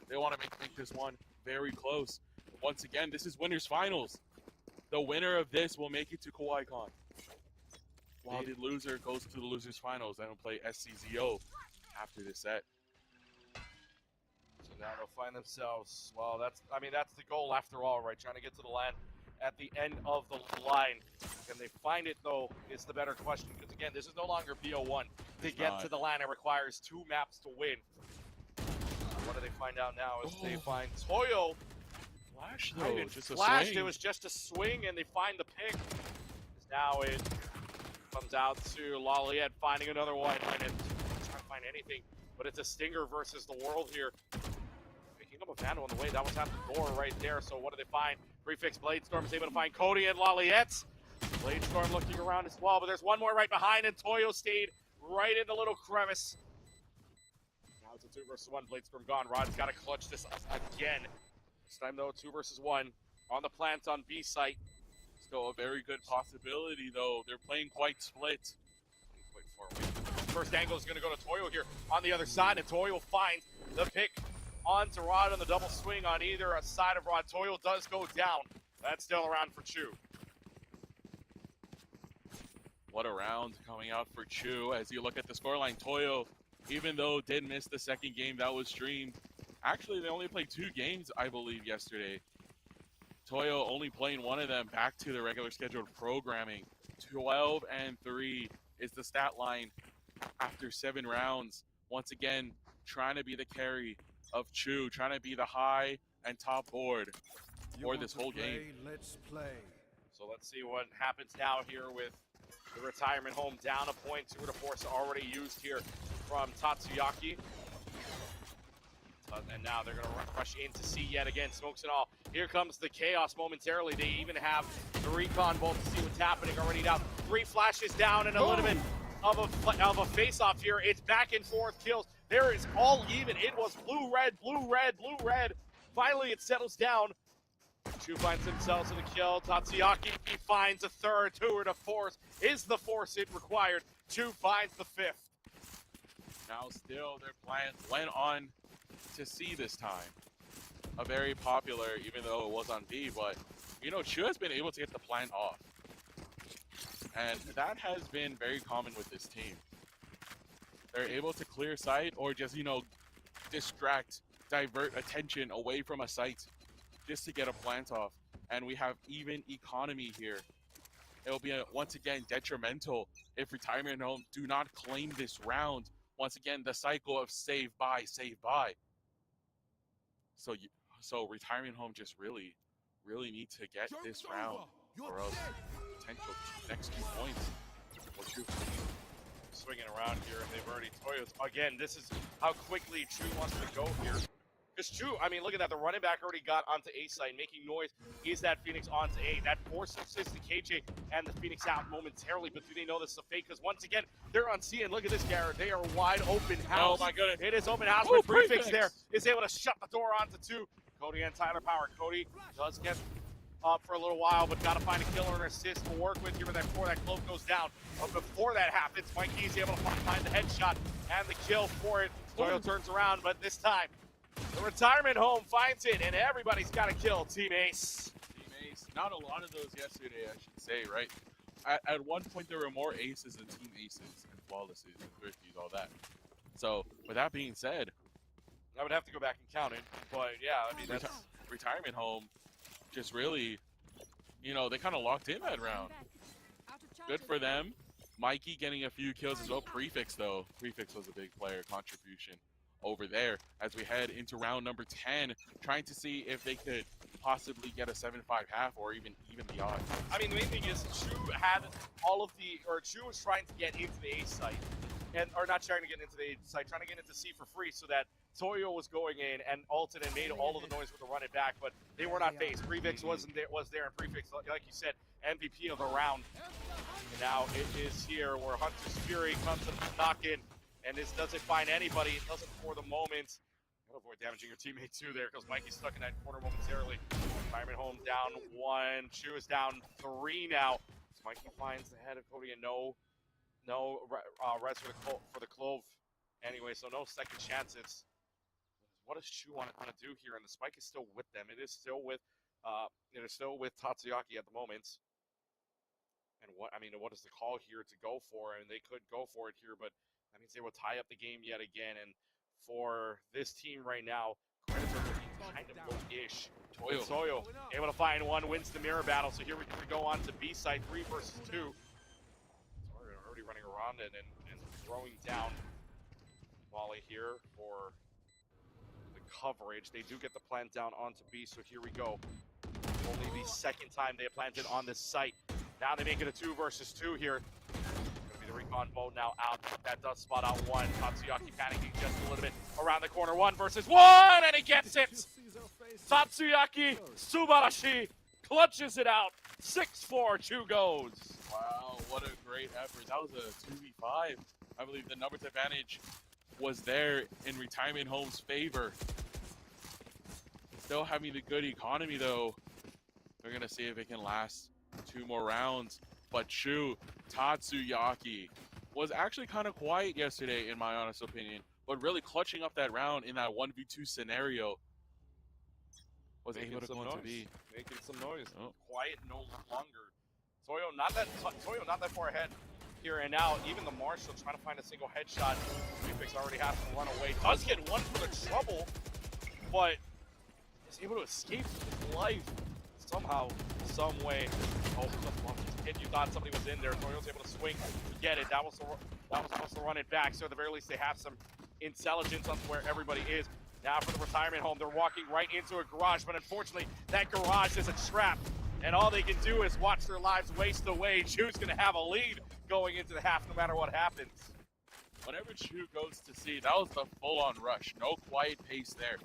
They want to make this one very close. Once again, this is winners finals. The winner of this will make it to Kawaii Kon, while the loser goes to the losers finals and will play SCZO after this set. So now they'll find themselves, well, that's the goal after all, right? Trying to get to the land at the end of the line. Can they find it, though, is the better question. Because, again, this is no longer BO1. To get to the land, it requires 2 maps to win. What do they find out now is they find Toyo. Flash, though, just flashed. a swing. It was just a swing, and they find the pick. Now it comes out to Laliette finding another one, and trying to find anything, but it's a Stinger versus the world here. Picking up a Vandal on the way, that was at the door right there, so what do they find? Prefix Bladestorm is able to find Cody and Laliette. Bladestorm looking around as well, but there's one more right behind, and Toyo stayed right in the little crevice. Now it's a 2 versus 1, Bladestorm gone. Rod's got to clutch this again. This time, though, 2 versus 1 on the plant on B site. Still a very good possibility, though. They're playing quite split. Quite far away. First angle is going to go to Toyo here on the other side, and Toyo finds the pick onto Rod on the double swing on either side of Rod. Toyo does go down. That's still around for Chu. What a round coming out for Chu. As you look at the scoreline, Toyo, even though did miss the second game that was streamed, actually they only played 2 games, I believe, yesterday. Toyo only playing 1 of them back to the regular scheduled programming. 12-3 is the stat line after 7 rounds. Once again, trying to be the carry of Chu, trying to be the high and top board for this whole game. Let's play. So let's see what happens now here with The retirement home down a point. 2 to force already used here from Tatsuyaki. And now they're going to rush in to see yet again. Smokes and all. Here comes the chaos momentarily. They even have the recon bolt to see what's happening already now. 3 flashes down and a little bit of a face-off here. It's back and forth kills. There is all even. It was blue, red, blue, red, blue, red. Finally, it settles down. Chu finds themselves in a kill. Tatsuyaki finds a third. 2 to force is the force it required. Chu finds the 5th. Now still their plans went on to C this time. A very popular, even though it was on B, but you know, Chu has been able to get the plant off. And that has been very common with this team. They're able to clear sight or just, you know, distract, divert attention away from a site just to get a plant off. And we have even economy here. It'll be once again detrimental if Retirement Home do not claim this round. Once again, the cycle of save, buy, save, buy. So Retirement Home just really need to get this round, or else potential next 2 points. Or Chu swinging around here, and they've already Toyo's again. This is how quickly Chu wants to go here. Because Chu, I mean, look at that. The running back already got onto A side, making noise. Is that Phoenix onto A? That forces the KJ and the Phoenix out momentarily. But do they know this is a fake? Because once again, they're on C. And look at this, Garrett. They are wide open house. Oh my goodness. It is open house, but Prefix there is able to shut the door onto 2. Cody and Tyler Power. Cody does get up for a little while, but got to find a killer and assist to work with here before that cloak goes down. But before that happens, Mikey's able to find the headshot and the kill for it. Toyo turns around, but this time, the Retirement Home finds it, and everybody's got to kill Team Ace. Team Ace. Not a lot of those yesterday, I should say, right? At one point, there were more aces than Team Aces and flawlesses and thrifties, all that. So, with that being said, I would have to go back and count it, but yeah, I mean, that's... Retirement Home just really, you know, they kind of locked in that round. Good for them. Mikey getting a few kills as well. Prefix, though. Prefix was a big player contribution over there as we head into round number 10, trying to see if they could possibly get a 7-5 half or even the odds. I mean, the main thing is Chu had Chu was trying to get into the A site, or not trying to get into the A site, trying to get into C for free so that Toyo was going in and ulted and made all of the noise with the run it back, but they were not faced. Prefix was there, and Prefix, like you said, MVP of the round. And now it is here where Hunter's Fury comes to knock in. And this doesn't find anybody. It doesn't for the moment. Gotta avoid damaging your teammate too there because Mikey's stuck in that corner momentarily. Retirement Home down 1. Chu is down 3 now. So Mikey finds the head of Cody and no rest for the Clove. Anyway, so no second chances. What does Chu want to do here? And the spike is still with them. It is still with Tatsuyaki at the moment. And what is the call here to go for? I mean, they could go for it here, but that means they will tie up the game yet again. And for this team right now, credits are looking kind of low-ish. Toyo able to find one, wins the mirror battle. So here we go on to B side 3 versus 2. Already running around and throwing down volley here for the coverage. They do get the plant down onto B, so here we go. Only the second time they have planted on this site. Now they make it a 2 versus 2 here. The recon bow now out. That does spot out 1. Tatsuyaki panicking just a little bit around the corner. 1 versus 1, and he gets it. Tatsuyaki Subarashi clutches it out. 6-4, Chu goes. Wow, what a great effort. That was a 2v5. I believe the numbers advantage was there in Retirement Home's favor. Still having the good economy though. They're gonna see if it can last 2 more rounds. But Chu, Tatsuyaki was actually kind of quiet yesterday, in my honest opinion. But really clutching up that round in that 1v2 scenario was able to go into B. Making some noise. Oh. Quiet no longer. Toyo not that far ahead here and now. Even the Marshal trying to find a single headshot. Prefix already has to run away. Does get 1 for the trouble, but is able to escape with his life somehow, some way. Oh, you thought somebody was in there. Toyo's able to swing to get it. That was supposed to run it back. So at the very least, they have some intelligence on where everybody is. Now for the Retirement Home, they're walking right into a garage, but unfortunately, that garage is a trap. And all they can do is watch their lives waste away. Chu's going to have a lead going into the half no matter what happens. Whenever Chu goes to C, that was the full-on rush. No quiet pace there.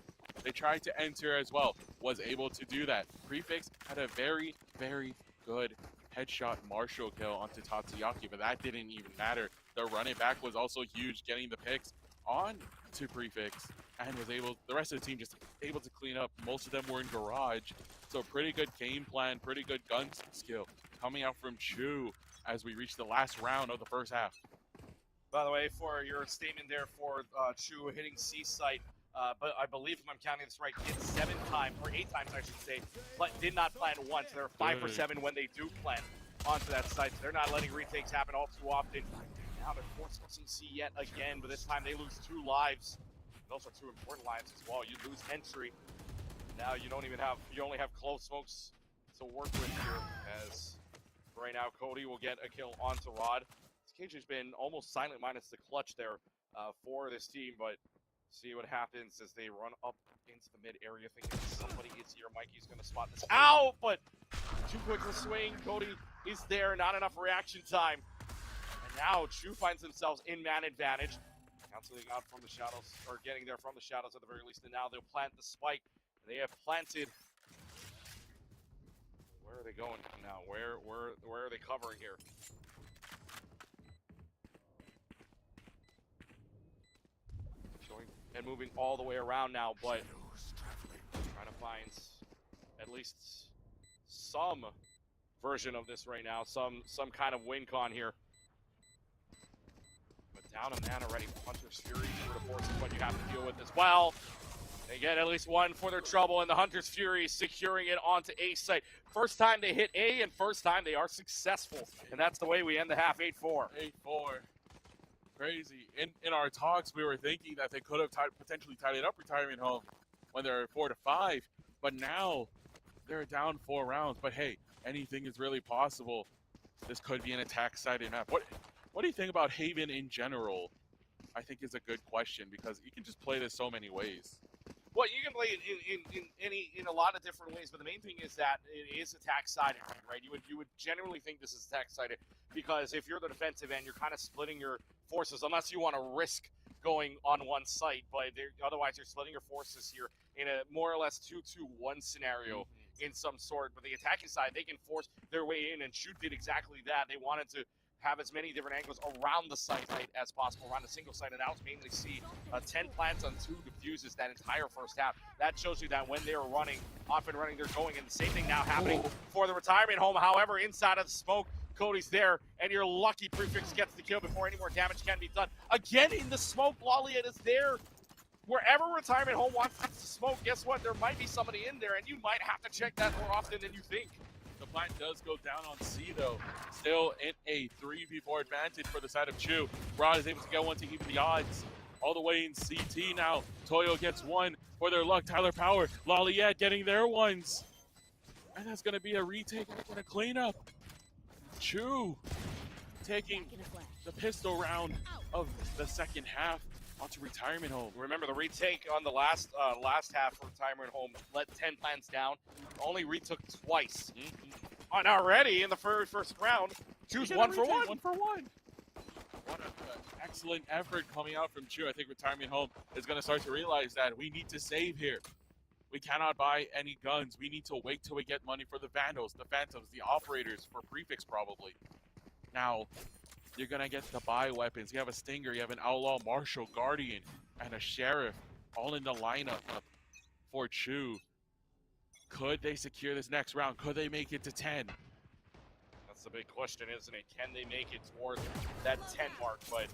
They tried to enter as well, was able to do that. Prefix had a very, very good headshot Marshall kill onto Tatsuyaki, but that didn't even matter. The running back was also huge, getting the picks on to Prefix, and was able, the rest of the team just able to clean up. Most of them were in garage, so pretty good game plan, pretty good gun skill coming out from Chu as we reach the last round of the first half. By the way, for your statement there for Chu hitting C site, but I believe if I'm counting this right, hit 7 times, or 8 times I should say, but did not plan once. They're 5 for 7 when they do plan onto that site. So they're not letting retakes happen all too often. Now they're forcing C yet again, but this time they lose 2 lives. Those are 2 important lives as well. You lose entry. Now you don't even have, you only have close smokes to work with here, as right now Cody will get a kill onto Rod. Cage has been almost silent minus the clutch there for this team, but see what happens as they run up into the mid area thinking somebody is here. Mikey's going to spot this out, but too quick of a swing. Cody is there, not enough reaction time. And now Chu finds themselves in man advantage. Canceling out from the shadows, or getting there from the shadows at the very least, and now they'll plant the spike. They have planted. Where are they going now? Where are they covering here? And moving all the way around now, but trying to find at least some version of this right now, some kind of win con here. But down a man already. Hunter's Fury for the force is what you have to deal with as well. They get at least one for their trouble, and the Hunter's Fury securing it onto A site. First time they hit A, and first time they are successful. And that's the way we end the half, 8-4. 8-4. Crazy. In our talks, we were thinking that they could have potentially tied it up retirement home when they're 4-5, but now they're down 4 rounds. But hey, anything is really possible. This could be an attack-sided map. What do you think about Haven in general? I think is a good question, because you can just play this so many ways. Well, you can play it in a lot of different ways, but the main thing is that it is attack-sided, right? You would generally think this is attack-sided, because if you're the defensive end, you're kind of splitting your forces, unless you want to risk going on one site, but otherwise you're splitting your forces here in a more or less 2-2-1 scenario in some sort. But the attacking side, they can force their way in, and Shoot did exactly that. They wanted to have as many different angles around the site as possible, around a single site, and that was mainly see 10 plants on 2 diffuses that entire first half. That shows you that when they're running, off and running, they're going, and the same thing now happening for the retirement home. However, inside of the smoke, Cody's there, and your lucky Prefix gets the kill before any more damage can be done. Again, in the smoke, Lolliet is there. Wherever retirement home wants to smoke, guess what? There might be somebody in there, and you might have to check that more often than you think. The plant does go down on C, though. Still in a 3v4 advantage for the side of Chu. Rod is able to get one to even the odds. All the way in CT now. Toyo gets one for their luck. Tyler Power, Lolliet getting their ones. And that's going to be a retake and a cleanup. Chu taking the pistol round of the second half onto retirement home. Remember the retake on the last half for retirement home let 10 plants down. Only retook twice. And already in the very first round, Chu's 1 for 1. 1 for 1. What an excellent effort coming out from Chu. I think retirement home is going to start to realize that we need to save here. We cannot buy any guns. We need to wait till we get money for the Vandals, the Phantoms, the Operators, for Prefix probably. Now, you're going to get the buy weapons. You have a Stinger, you have an Outlaw, Marshal, Guardian, and a Sheriff all in the lineup for Chu. Could they secure this next round? Could they make it to 10? That's the big question, isn't it? Can they make it towards that 10 mark? But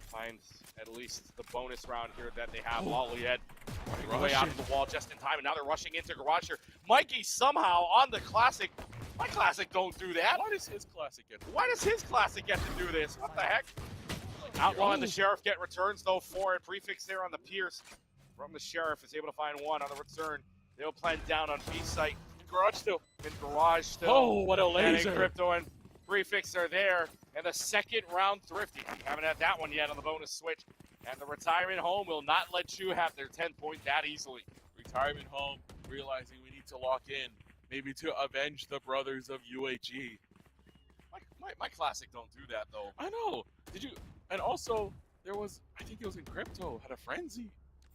find at least the bonus round here that they have. Lolliet running way out of the wall just in time, and now they're rushing into Garage here. Mikey somehow on the Classic. My Classic don't do that. Why does his Classic get to do Why does his Classic get to do this? What the heck? Outlaw and the Sheriff get returns, though, for it. Prefix there on the Pierce from the Sheriff is able to find one on the return. They'll plant down on B site. Garage still. In Garage still. Oh, what a laser. And Crypto and Prefix are there. And the second round Thrifty. Haven't had that one yet on the bonus switch. And the retirement home will not let you have their 10 point that easily. Retirement home realizing we need to lock in. maybe to avenge the brothers of UAG. My classic don't do that though. I know. Did you? And also, there was, I think it was in Crypto, had a frenzy.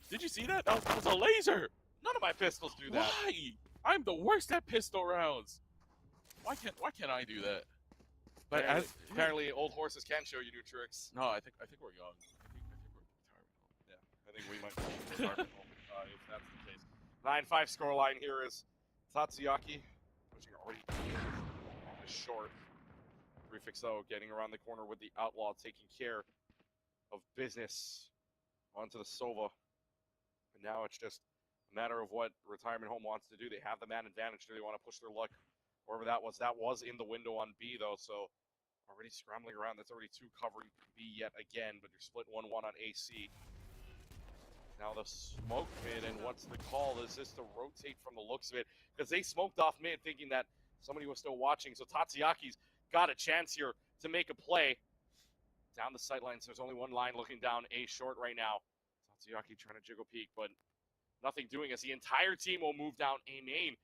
Did you see that? That was a laser. None of my pistols do that. Why? I'm the worst at pistol rounds. Why can't I do that? But apparently old horses can show you new tricks. No, I think we're young. I think we might be retirement home, if that's the case. 9-5 scoreline here is Tatsuyaki pushing already short. Prefix though getting around the corner with the Outlaw taking care of business onto the Sova. But now it's just a matter of what Retirement Home wants to do. They have the man advantage. Do they want to push their luck? Wherever that was in the window on B though, so already scrambling around. That's already 2 covering B yet again, but you're split 1-1 on AC. Now the smoke mid, and what's the call? Is this to rotate from the looks of it? Because they smoked off mid thinking that somebody was still watching, so Tatsuyaki's got a chance here to make a play. Down the sightlines, there's only one line looking down A short right now. Tatsuyaki trying to jiggle peek, but nothing doing as the entire team will move down A main.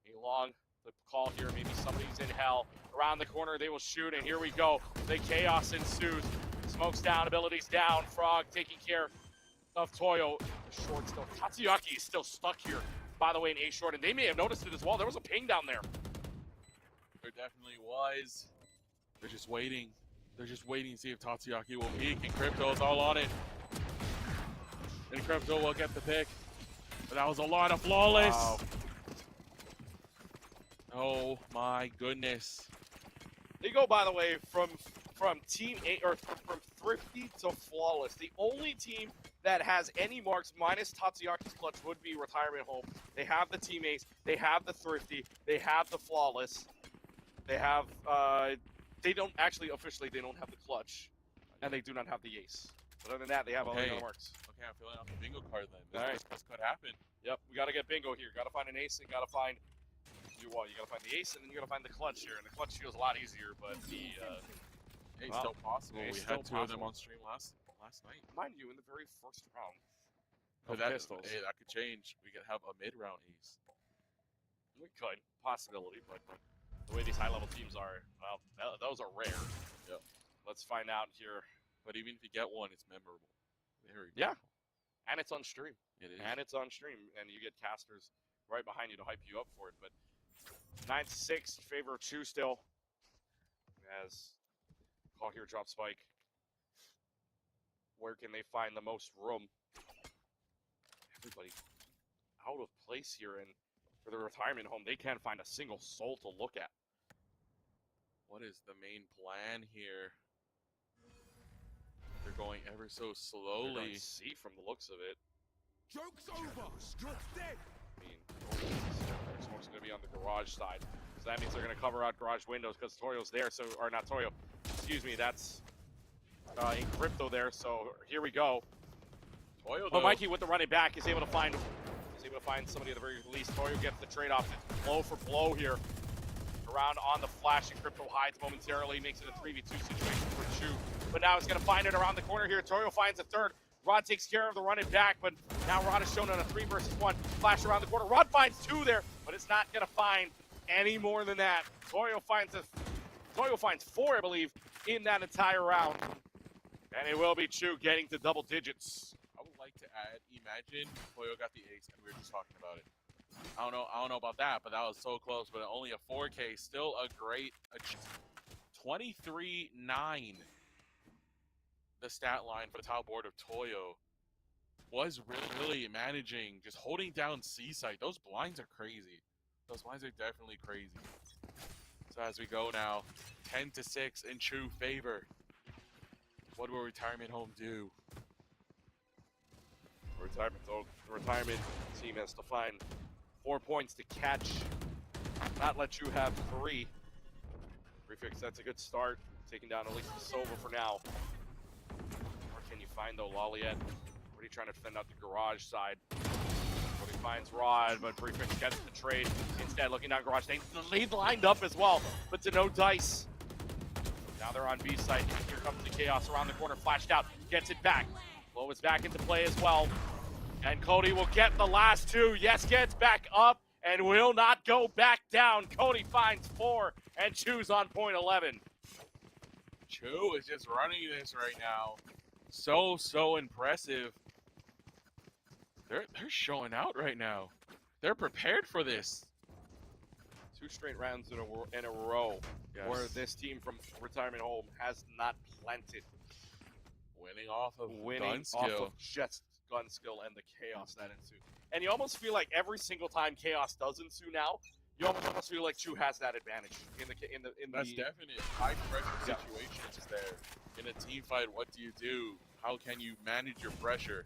A long the call here, maybe somebody's in hell. Around the corner, they will shoot, and here we go. The chaos ensues. Smokes down, abilities down. Frog taking care of Toyo. The short still. Tatsuyaki is still stuck here, by the way, in A short, and they may have noticed it as well. There was a ping down there. There definitely was. They're just waiting. They're just waiting to see if Tatsuyaki will peek, and Crypto's all on it. And Crypto will get the pick. But that was a lot of flawless. Wow. Oh my goodness. They go, by the way, from team A or from thrifty to flawless. The only team that has any marks minus Tatsuyaki's clutch would be Retirement Home. They have the team ace, they have the thrifty, they have the flawless. They have they don't actually officially they don't have the clutch, and they do not have the ace. But other than that, they have all the other marks. Okay, I'm filling out the bingo card then. This could happen. Yep, we gotta get bingo here. Gotta find an ace and gotta find you gotta find the ace and then you gotta find the clutch here. And the clutch feels a lot easier, but the It's still possible. We had 2 of them on stream last night. Mind you, in the very first round. That could change. We could have a mid-round ace. We could, possibility, but the way these high-level teams are, well, those are rare. Yep. Let's find out here. But even if you get one, it's memorable. Very yeah, and it's on stream. It is. And it's on stream, and you get casters right behind you to hype you up for it. But 9-6, favor 2 still. As call here, drop spike. Where can they find the most room? Everybody out of place here, and for the Retirement Home, they can't find a single soul to look at. What is the main plan here? They're going ever so slowly. See from the looks of it. Joke's over. Struck's dead. I mean, smoke's going to be on the garage side. So that means they're going to cover out garage windows because Toyo's there. So, or not Toyo. Excuse me. That's in Crypto there. So here we go. Toyo, but Mikey with the running back is able to find somebody at the very least. Toyo gets the trade-off. It's blow for blow here. Around on the flash, and Crypto hides momentarily, makes it a 3v2 situation for Chu. But now he's going to find it around the corner here. Toyo finds a third. Rod takes care of the running back, but now Rod is shown on a 3 versus 1. Flash around the corner. Rod finds 2 there, but it's not going to find any more than that. Toyo finds 4, I believe, in that entire round. And it will be Chu getting to double digits. I would like to add, imagine Toyo got the ace and we were just talking about it. I don't know about that, but that was so close. But only a 4K, still a great 23-9. The stat line for the top board of Toyo was really managing, just holding down C-site. Those blinds are crazy. Those blinds are definitely crazy. So as we go now, 10-6 in Chu favor. What will Retirement Home do? The retirement team has to find 4 points to catch, not let you have 3. Prefix, that's a good start. Taking down at least the Sova for now. Where can you find though, Laliet? Already trying to defend out the garage side. But he finds Rod, but Prefix gets the trade. Instead, looking down garage, they lead lined up as well, but to no dice. Now they're on B side. Here comes the chaos around the corner, flashed out, gets it back. Blow is back into play as well. And Cody will get the last 2. Yes, gets back up and will not go back down. Cody finds 4 and Chu's on point 11. Chu is just running this right now. So impressive. They're showing out right now. They're prepared for this. 2 straight rounds in a row where this team from Retirement Home has not planted. Winning off of Winning gun off skill. of just gun skill and the chaos that ensued. And you almost feel like every single time chaos does ensue now, you almost feel like Chu has that advantage in the That's definite. High pressure situations is there. In a team fight, what do you do? How can you manage your pressure?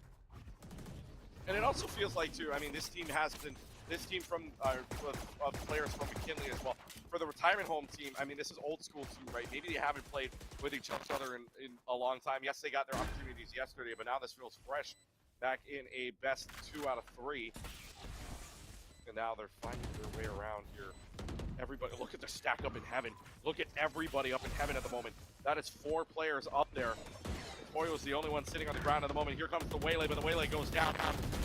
And it also feels like, too, I mean, this team from players from McKinley as well. For the Retirement Home team, I mean, this is old school too, right? Maybe they haven't played with each other in a long time. Yes, they got their opportunities yesterday, but now this feels fresh. Back in a best 2 out of 3. And now they're finding their way around here. Everybody, look at the stack up in heaven. Look at everybody up in heaven at the moment. That is 4 players up there. Toyo's the only one sitting on the ground at the moment. Here comes the Waylay, but the Waylay goes down.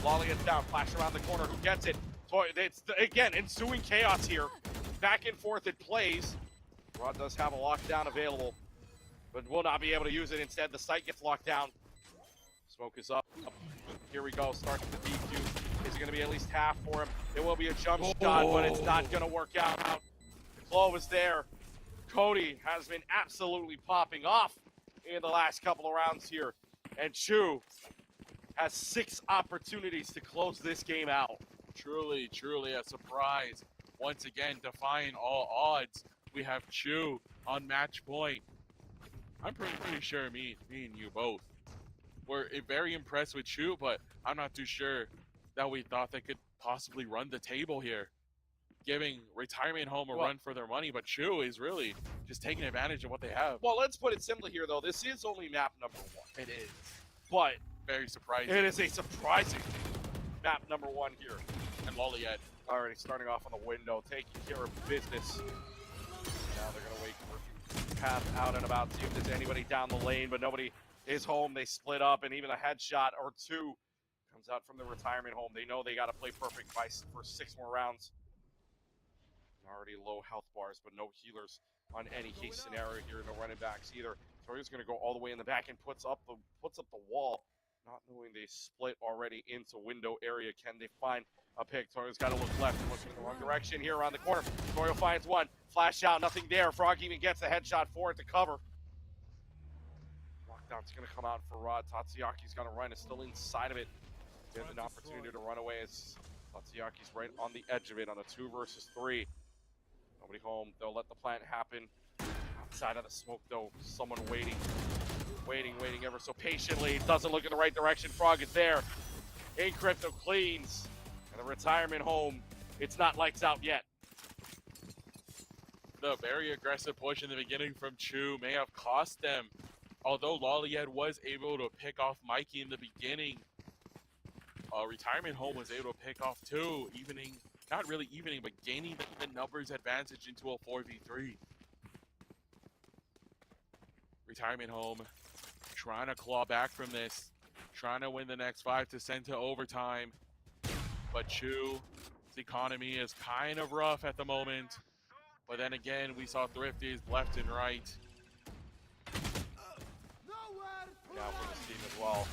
Lolly is down. Flash around the corner. Who gets it? Toyo, it's, again, ensuing chaos here. Back and forth it plays. Rod does have a lockdown available, but will not be able to use it. Instead, the site gets locked down. Smoke is up. Here we go. Starts with the DQ. Is it going to be at least half for him? It will be a jump shot, but it's not going to work out. The claw was there. Cody has been absolutely popping off in the last couple of rounds here. And Chu has 6 opportunities to close this game out. Truly a surprise. Once again, defying all odds. We have Chu on match point. I'm pretty sure me and you both were very impressed with Chu, but I'm not too sure that we thought they could possibly run the table here, giving Retirement Home a run for their money. But Chu is really just taking advantage of what they have. Well, let's put it simply here, though. This is only map number 1. It is. But Very surprising. it is a surprising map number 1 here. And Lolliet Already starting off on the window, taking care of business. Now they're going to wait for path out and about, see if there's anybody down the lane, but nobody is home. They split up, and even a headshot or 2 comes out from the Retirement Home. They know they got to play perfect for 6 more rounds. Already low health bars, but no healers on any case scenario here. No running backs either. Toyo's going to go all the way in the back and puts up the wall. Not knowing they split already into window area. Can they find a pick? Toyo's got to look left and looking in the wrong direction here around the corner. Toyo finds one. Flash out, nothing there. Frog even gets the headshot for it to cover. Lockdown's going to come out for Rod. Tatsuyaki's going to run. It's still inside of it. Get an opportunity to run away as Tatsuyaki's right on the edge of it on a 2 versus 3. Nobody home. They'll let the plant happen. Outside of the smoke, though, someone waiting ever so patiently. Doesn't look in the right direction. Frog is there. Encrypto cleans. And the Retirement Home, it's not lights out yet. The very aggressive push in the beginning from Chu may have cost them. Although Lolliet was able to pick off Mikey in the beginning, Retirement Home was able to pick off 2, evening, not really evening, but gaining the numbers advantage into a 4v3. Retirement Home trying to claw back from this, trying to win the next 5 to send to overtime. But Chu's economy is kind of rough at the moment. But then again, we saw Thrifties left and right. Now for this team as well.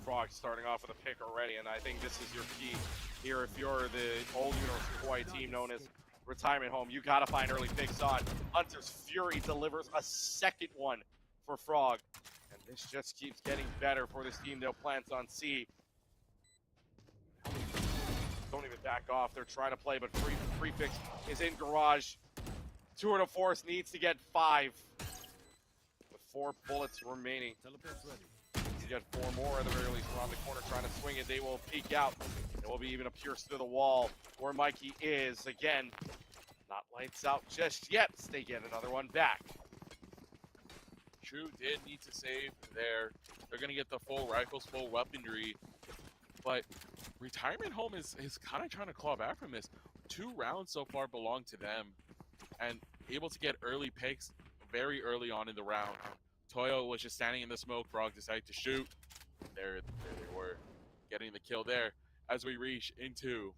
Frog starting off with a pick already, and I think this is your key here. If you're the old University of Hawaii team known as Retirement Home, you gotta find early picks on. Hunter's Fury delivers a second one for Frog. And this just keeps getting better for this team. They'll plant on C. Don't even back off. They're trying to play, but Prefix is in garage. 2 and a force needs to get 5. With 4 bullets remaining. To get 4 more at the very least around the corner trying to swing it. They will peek out. It will be even a pierce through the wall where Mikey is. Again, not lights out just yet. They get another one back. Chu did need to save there. They're going to get the full rifles, full weaponry. But Retirement Home is kind of trying to claw back from this. 2 rounds so far belong to them. And able to get early picks very early on in the round. Toyo was just standing in the smoke. Frog decided to shoot. There they were, getting the kill there. As we reach into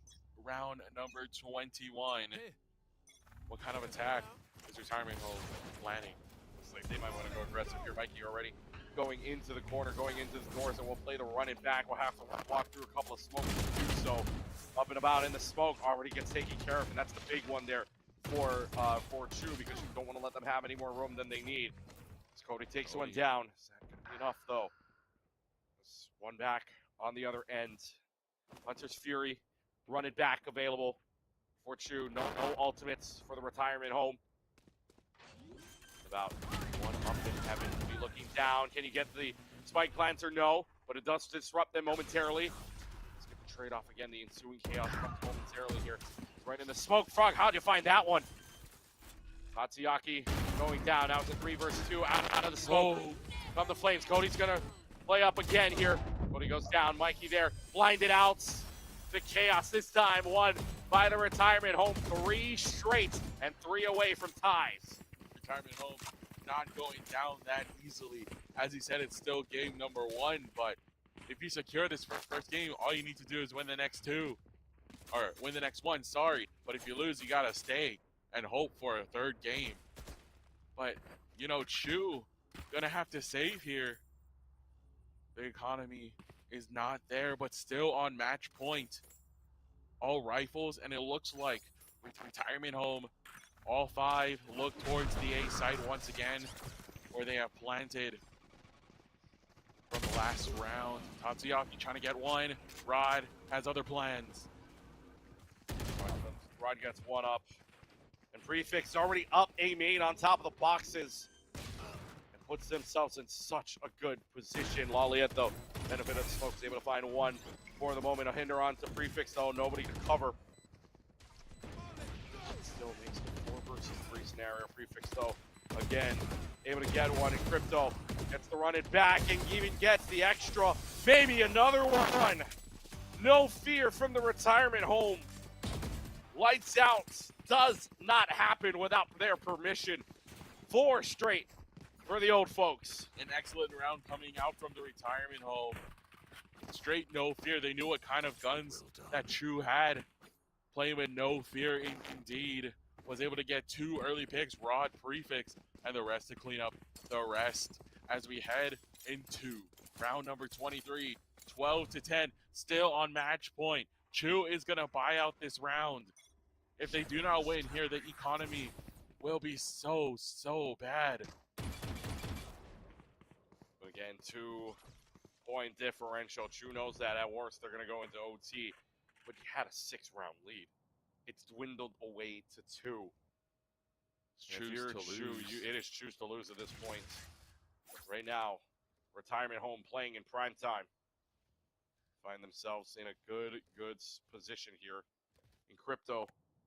round number 21. What kind of attack is Retirement Home planning? Looks like they might want to go aggressive here. Mikey already going into the corner, going into the doors, and we'll play the run it back. We'll have to walk through a couple of smokes to do so. Up and about in the smoke already gets taken care of, and that's the big one there for Chu, because you don't want to let them have any more room than they need. As Cody takes one down. Is that going to be enough, though? There's one back on the other end. Hunter's Fury, run it back available for Chu. No ultimates for the Retirement Home. About one up in heaven. Be looking down. Can you get the spike planter? No, but it does disrupt them momentarily. Let's get the trade off again. The ensuing chaos comes momentarily here. Right in the smoke. Frog, how'd you find that one? Tatsuyaki going down. Now it's a 3 versus 2 out of the smoke. From the flames. Cody's gonna play up again here. Cody goes down. Mikey there. Blinded out. The chaos this time won by the Retirement Home. 3 straight and 3 away from ties. Retirement Home not going down that easily. As he said, it's still game number 1, but if you secure this first game, all you need to do is win the next 2. Or win the next 1, sorry. But if you lose, you gotta stay and hope for a 3rd game. But, you know, Chu gonna have to save here. The economy is not there, but still on match point. All rifles, and it looks like with Retirement Home, all 5 look towards the A side once again, where they have planted from the last round. Tatsuyaki trying to get one. Rod has other plans. Rod gets one up. And Prefix already up A main on top of the boxes. And puts themselves in such a good position. Laliet, though, benefit of the smoke, is able to find one for the moment. A hinder on to Prefix, though. Nobody to cover. Still makes it 4 versus 3 scenario. Prefix, though, again, able to get one. And Crypto gets the run it back and even gets the extra. Maybe another one. No fear from the Retirement Home. Lights out does not happen without their permission. 4 straight for the old folks. An excellent round coming out from the Retirement Home. Straight no fear. They knew what kind of guns that Chu had. Playing with no fear indeed. Was able to get 2 early picks, Rod, Prefix, and the rest to clean up the rest. As we head into round number 23, 12-10, still on match point. Chu is going to buy out this round. If they do not win here, the economy will be so bad. But again, 2-point differential. Chu knows that at worst they're going to go into OT. But he had a 6-round lead. It's dwindled away to 2. Choose to lose. It is choose to lose at this point. Right now, Retirement Home playing in prime time. Find themselves in a good position here. In Crypto,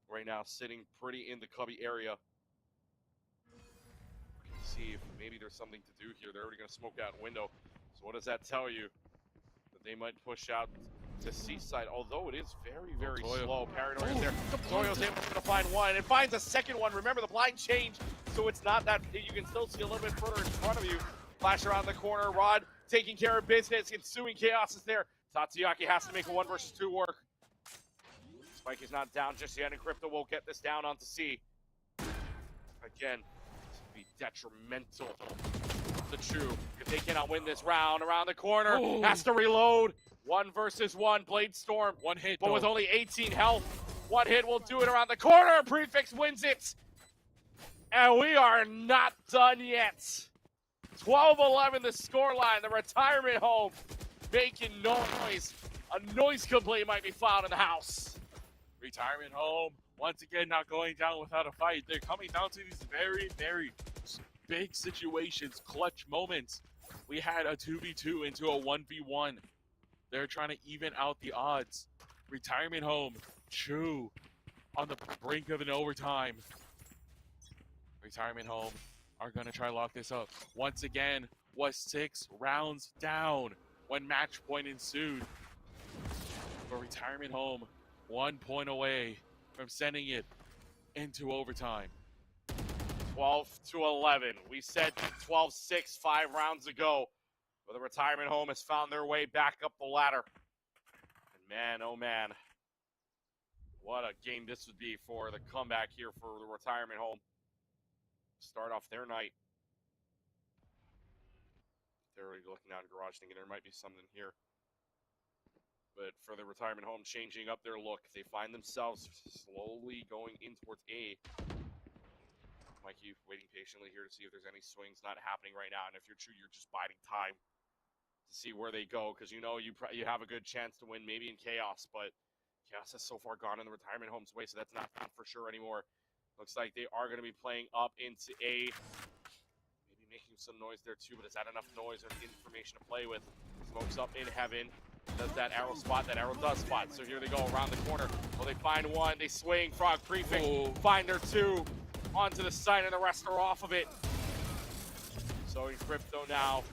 right now, sitting pretty in the cubby area. We can see if maybe there's something to do here. They're already going to smoke out window. So what does that tell you? That they might push out to Seaside, although it is very slow. Paranoia is there. Toyo's able to find one and finds a second one. Remember, the blind change, so it's not that you can still see a little bit further in front of you. Flash around the corner. Rod taking care of business. Ensuing chaos is there. Tatsuyaki has to make a 1 versus 2 work. Spike is not down just yet, and Crypto will get this down onto C. Again, this will be detrimental to Chu if they cannot win this round. Around the corner, has to reload. 1 versus 1, Blade Storm. 1 hit, but with only 18 health. 1 hit will do it around the corner. Prefix wins it. And we are not done yet. 12-11 the scoreline. The Retirement Home making noise. A noise complaint might be filed in the house. Retirement Home, once again, not going down without a fight. They're coming down to these very big situations, clutch moments. We had a 2v2 into a 1v1. They're trying to even out the odds. Retirement Home, Chu, on the brink of an overtime. Retirement Home are going to try to lock this up. Once again, was 6 rounds down when match point ensued. But Retirement Home, 1 point away from sending it into overtime. 12-11. We said 12-6 5 rounds ago. But the Retirement Home has found their way back up the ladder. And man, oh man, What a game this would be for the comeback here for the retirement home. Start off their night. They're already looking out in garage thinking there might be something here. But for the retirement home, changing up their look, they find themselves slowly going in towards A. Mikey waiting patiently here to see if there's any swings. Not happening right now. And if you're true, you're just biding time to see where they go, because you know you have a good chance to win, maybe in Chaos, but Chaos has so far gone in the retirement home's way, so that's not for sure anymore. Looks like they are going to be playing up into A. Maybe making some noise there too, but is that enough noise or information to play with? Smokes up in heaven. Does that arrow spot? That arrow does spot. So here they go around the corner. Well, they find one. They swing. Frog Prefect. Find their two. Onto the side, and the rest are off of it. So in Crypto now.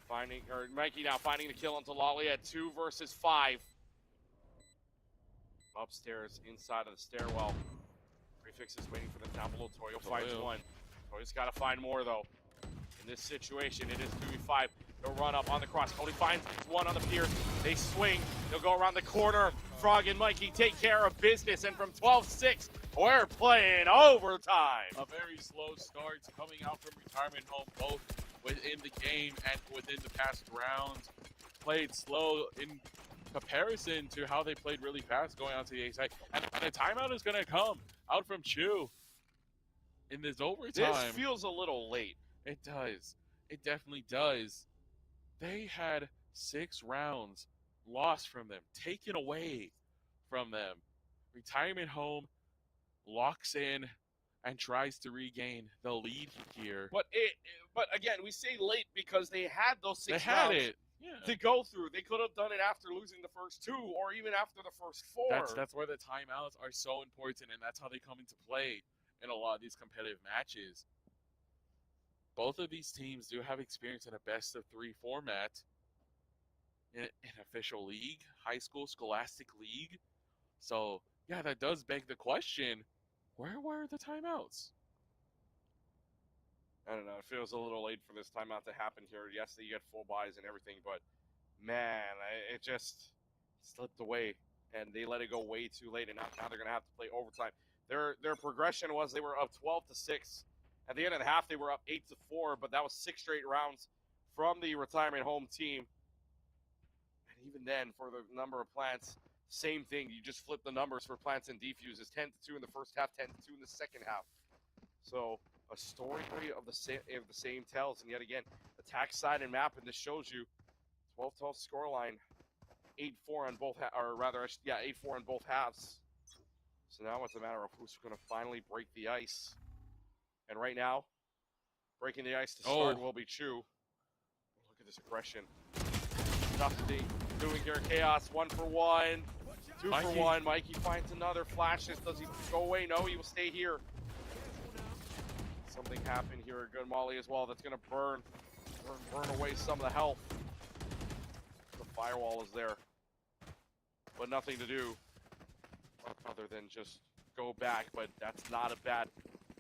Mikey now finding the kill onto Lolly at 2 versus 5. Upstairs, inside of the stairwell. Prefix is waiting for them down below. Toyo finds one. Toyo's got to find more, though. In this situation, it is 2v5. They'll run up on the cross. Cody finds one on the pier. They swing. They'll go around the corner. Frog and Mikey take care of business. And from 12-6, we're playing overtime. A very slow start coming out from retirement home, both within the game and within the past rounds. Played slow in comparison to how they played really fast going out to the A side. And a timeout is going to come out from Chu in this overtime. This feels a little late. It does. It definitely does. They had 6 rounds lost from them, taken away from them. Retirement home locks in and tries to regain the lead here. But again, we say late because they had those 6 They rounds had it. Yeah. to go through. They could have done it after losing the first 2 or even after the first 4. That's where the timeouts are so important, and that's how they come into play in a lot of these competitive matches. Both of these teams do have experience in a best-of-3 format in official league, high school, scholastic league. So, yeah, that does beg the question, where were the timeouts? I don't know. It feels a little late for this timeout to happen here. Yes, you get full buys and everything, but man, it just slipped away, and they let it go way too late, and now they're going to have to play overtime. Their progression was they were up 12-6. At the end of the half, they were up 8-4, but that was 6 straight rounds from the retirement home team. And even then, for the number of plants, same thing. You just flip the numbers for plants and defuses. 10-2 in the first half, 10-2 in the second half. So a story of the same tells. And yet again, attack side and map, and this shows you 12-12 scoreline, 8-4 on both, 8-4 on both halves. So now it's a matter of who's going to finally break the ice. And right now, breaking the ice to start will be Chu. Look at this aggression. Nothing doing here in Chaos. 1 for 1. 2 for 1. Mikey finds another. Flashes. Does he go away? No, he will stay here. Something happened here. A good molly as well. That's going to burn away some of the health. The firewall is there. But nothing to do other than just go back. But that's not a bad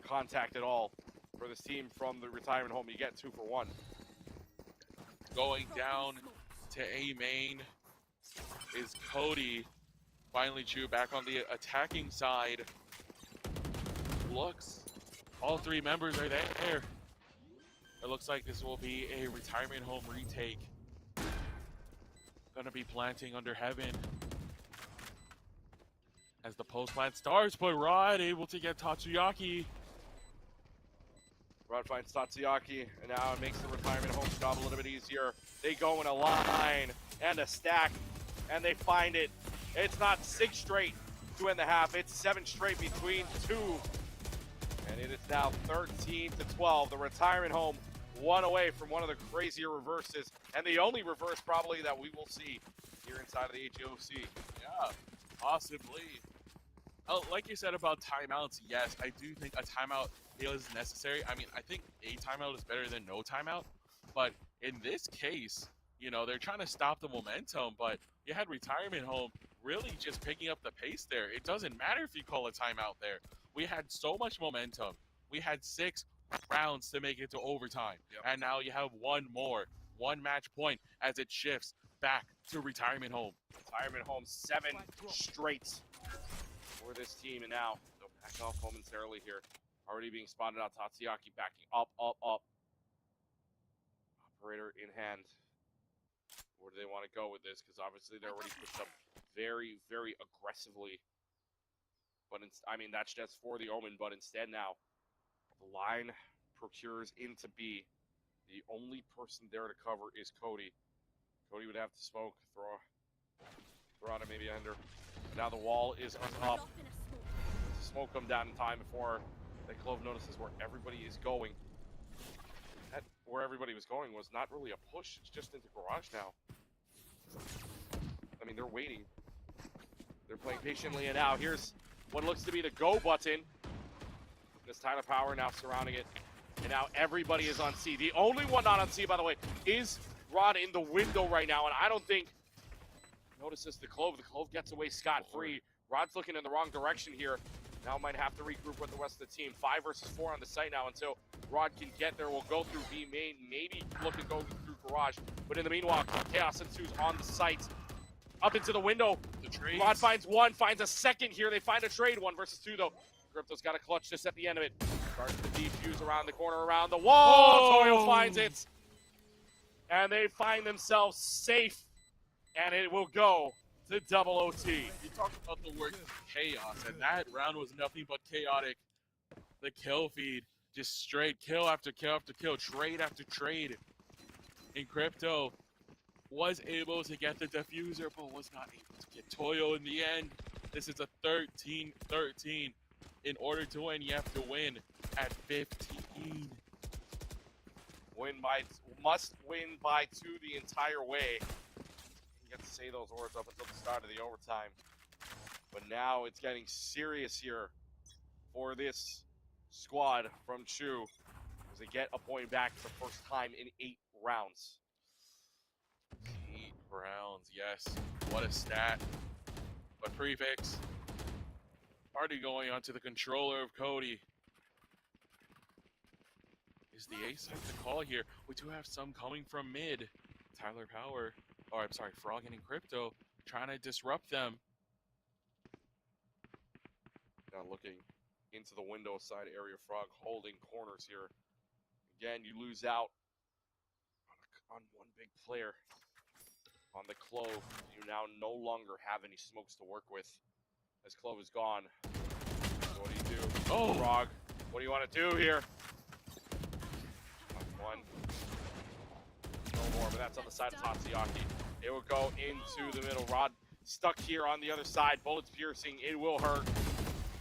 contact at all for this team from the retirement home. You get 2 for 1. Going down to A main is Cody. Finally, Chu back on the attacking side. Looks, all 3 members are there. It looks like this will be a retirement home retake. Gonna be planting under heaven as the post plant starts, but Rod able to get Tatsuyaki. Rod finds Tatsuyaki, and now it makes the retirement home job a little bit easier. They go in a line and a stack, and they find it. It's not 6 straight to end the half. It's 7 straight between 2. And it is now 13-12. The retirement home 1 away from one of the crazier reverses, and the only reverse probably that we will see here inside of the HOC. Yeah, possibly. Oh, like you said about timeouts, yes, I do think a timeout is necessary. I mean, I think a timeout is better than no timeout. But in this case, you know, they're trying to stop the momentum, but you had retirement home really just picking up the pace there. It doesn't matter if you call a timeout there. We had so much momentum. We had 6 rounds to make it to overtime. Yep. And now you have 1 more, 1 match point as it shifts back to retirement home. Retirement home, 7 straight for this team, and now they'll back off momentarily here. Already being spotted out. Tatsuyaki backing up. Operator in hand. Where do they want to go with this? Because obviously they're already pushed up very, very aggressively. But I mean, that's just for the Omen. But instead now, the line procures into B. The only person there to cover is Cody. Cody would have to smoke, throw out it maybe under. Now the wall is up. Smoke come down in time before the Clove notices where everybody is going. Where everybody was going was not really a push. It's just into garage now. I mean, they're waiting. They're playing patiently, and now here's what looks to be the go button. This Tyler Power now surrounding it. And now everybody is on C. The only one not on C, by the way, is Rod in the window right now. And I don't think, notices the Clove. The Clove gets away scot-free. Rod's looking in the wrong direction here. Now might have to regroup with the rest of the team. 5 versus 4 on the site now until Rod can get there. We'll go through B main, maybe look at going through garage. But in the meanwhile, Chaos and 2's on the site. Up into the window. Rod finds one, finds a second here. They find a trade. 1 versus 2 though. Crypto's got to clutch this at the end of it. Starts to defuse around the corner, around the wall. Toyo finds it. And they find themselves safe. And it will go to double OT. You talk about the word chaos, and that round was nothing but chaotic. The kill feed, just straight kill after kill after kill, trade after trade. And Crypto was able to get the diffuser, but was not able to get Toyo in the end. This is a 13-13. In order to win, you have to win at 15. Must win by 2 the entire way. You get to say those words up until the start of the overtime. But now it's getting serious here for this squad from Chu as they get a point back for the first time in 8 rounds. 8 rounds, yes. What a stat. But Prefix already going onto the controller of Cody. Is the ace have to call here? We do have some coming from mid. Tyler Power, or I'm sorry, Froggen and Crypto trying to disrupt them. Now looking into the window side area, Frog holding corners here. Again, you lose out on one big player. On the Clove, you now no longer have any smokes to work with. As Clove is gone. So what do you do? Oh, Frog, what do you want to do here? One. No more, but that's on the side of Tatsuyaki. It will go into the middle. Rod stuck here on the other side. Bullets piercing. It will hurt.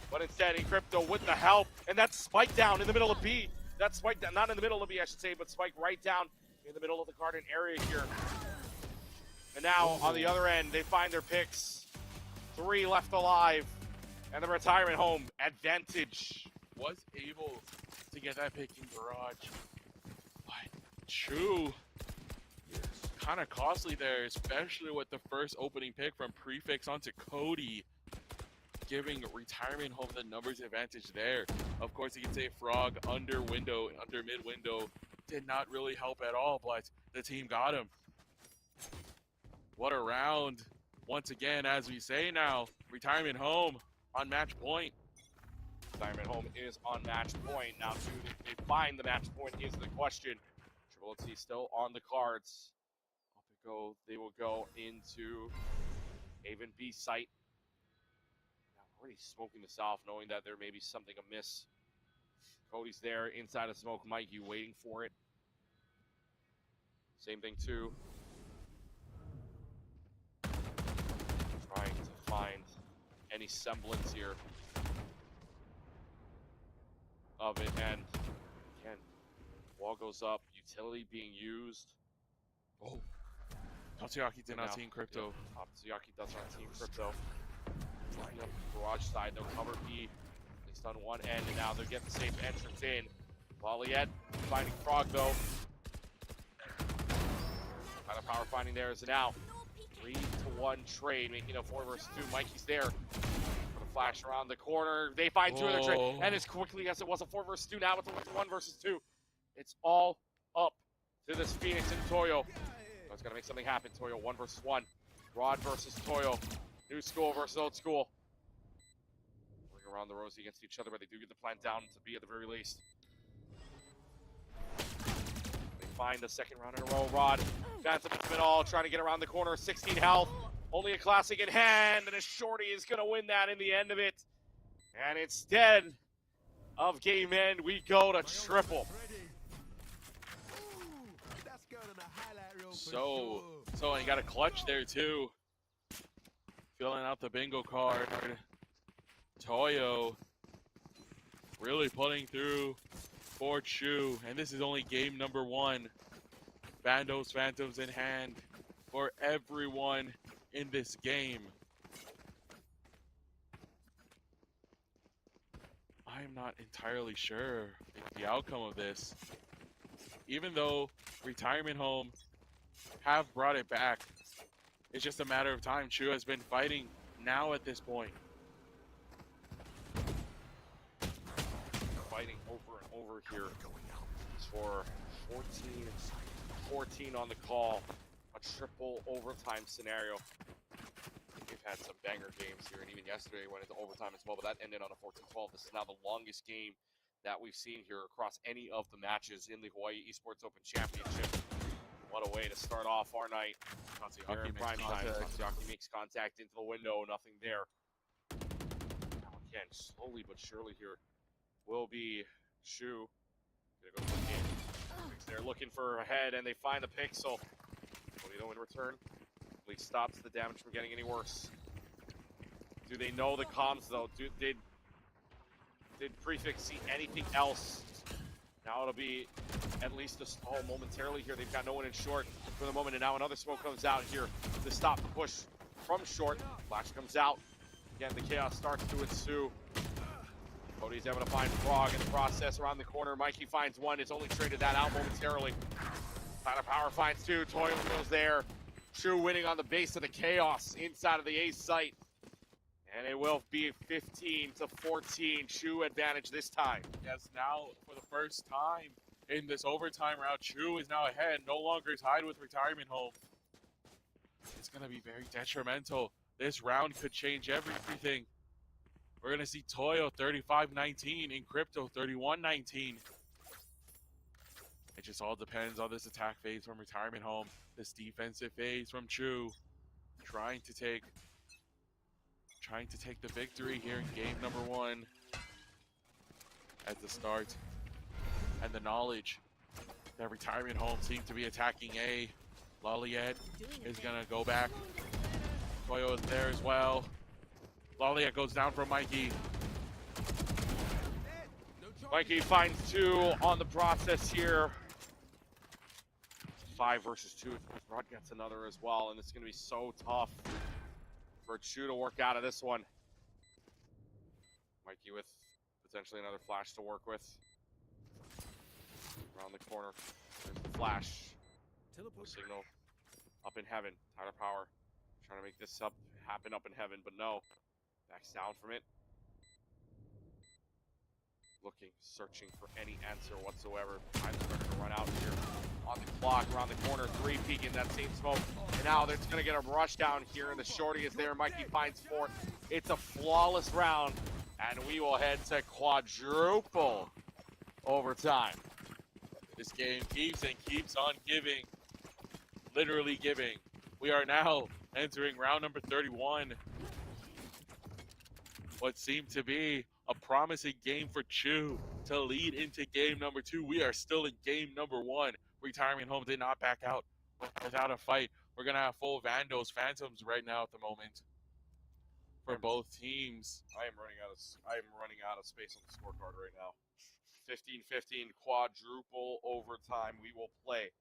But instead, Crypto with the help. And that's Spike down in the middle of B. That's Spike down, not in the middle of B, I should say, but Spike right down in the middle of the garden area here. And now, on the other end, they find their picks. 3 left alive. And the retirement home advantage. Was able to get that pick in garage. But Chu, kind of costly there, especially with the first opening pick from Prefix onto Cody, giving retirement home the numbers advantage there. Of course, you can say Frog under window, under mid window, did not really help at all, but the team got him. What a round. Once again, as we say now, retirement home on match point. Retirement home is on match point. Now, do they find the match point is the question. Triple T still on the cards. Off it go. They will go into Haven B site. Now, already smoking this off, knowing that there may be something amiss. Cody's there inside of smoke. Mikey waiting for it. Same thing, too. Trying to find any semblance here of it, and again, wall goes up, utility being used. Oh, Tatsuyaki did not team Crypto. Tatsuyaki does not team Crypto. Lining up the garage side, no cover B, at least on one end, and now they're getting the safe entrance in. Valiet finding Frog though. Kind of power finding there is now 3-to-1 trade, making a 4 versus 2. Mikey's there. Flash around the corner. They find 2 of their trade. And as quickly as it was a 4 versus 2, now it's a 1 versus 2. It's all up to this Phoenix and Toyo. It's gonna make something happen. Toyo 1 versus 1. Rod versus Toyo. New school versus old school. Ring around the rosy against each other, but they do get the plan down to be at the very least. They find the second round in a row. Rod, Phantom Spinall trying to get around the corner. 16 health. Only a classic in hand, and a shorty is gonna win that in the end of it. And instead of game end, we go to triple. So you got a clutch there too. Filling out the bingo card. Toyo really putting through for Chu, and this is only game number 1. Bandos Phantoms in hand for everyone in this game. I'm not entirely sure the outcome of this. Even though Retirement Home have brought it back, it's just a matter of time. Chu has been fighting now at this point. Fighting over and over here for 14 on the call. A triple overtime scenario. We've had some banger games here, and even yesterday went into overtime as well, but that ended on a 14-12. This is now the longest game that we've seen here across any of the matches in the Hawaii Esports Open Championship. What a way to start off our night. Here in prime time. Tatsuyaki makes contact into the window, nothing there. Now again, slowly but surely here will be Shu. Gonna go for the game. They're looking for a head, and they find the pixel. Polito in return. Please stops the damage from getting any worse. Do they know the comms though? Did Prefix see anything else? Now it'll be at least a stall momentarily here. They've got no one in short for the moment, and now another smoke comes out here to stop the push from short. Flash comes out. Again, the chaos starts to ensue. Cody's able to find Frog in the process around the corner. Mikey finds one. It's only traded that out momentarily. Tyler Power finds 2. Toyo goes there. True winning on the base of the chaos inside of the ace site. And it will be 15-14. Chu advantage this time. Yes, now for the first time in this overtime round, Chu is now ahead, no longer tied with Retirement Home. It's going to be very detrimental. This round could change everything. We're going to see Toyo 35-19 and Crypto 31-19. It just all depends on this attack phase from Retirement Home, this defensive phase from Chu, trying to take the victory here in game number 1 at the start. And the knowledge that Retirement Home seems to be attacking A. Laliet is gonna go back. Toyo is there as well. Laliet goes down from Mikey. Mikey finds 2 on the process here. 5 versus 2. Rod gets another as well, and it's gonna be so tough for Chu to work out of this one. Mikey with potentially another flash to work with. Around the corner, there's the flash. Signal up in heaven. Tyler Power trying to make this happen up in heaven, but no. Backs down from it. Looking, searching for any answer whatsoever. Time's starting to run out here. On the clock, around the corner, 3 peeking that same smoke. And now they're going to get a rush down here, and the shorty is there. Mikey finds 4. It's a flawless round, and we will head to quadruple overtime. This game keeps and keeps on giving, literally giving. We are now entering round number 31. What seemed to be a promising game for Chu to lead into game number 2. We are still in game number 1. Retirement Home did not back out without a fight. We're going to have full Vandos Phantoms right now at the moment for both teams. I am running out of space on the scorecard right now. 15-15 quadruple overtime. We will play.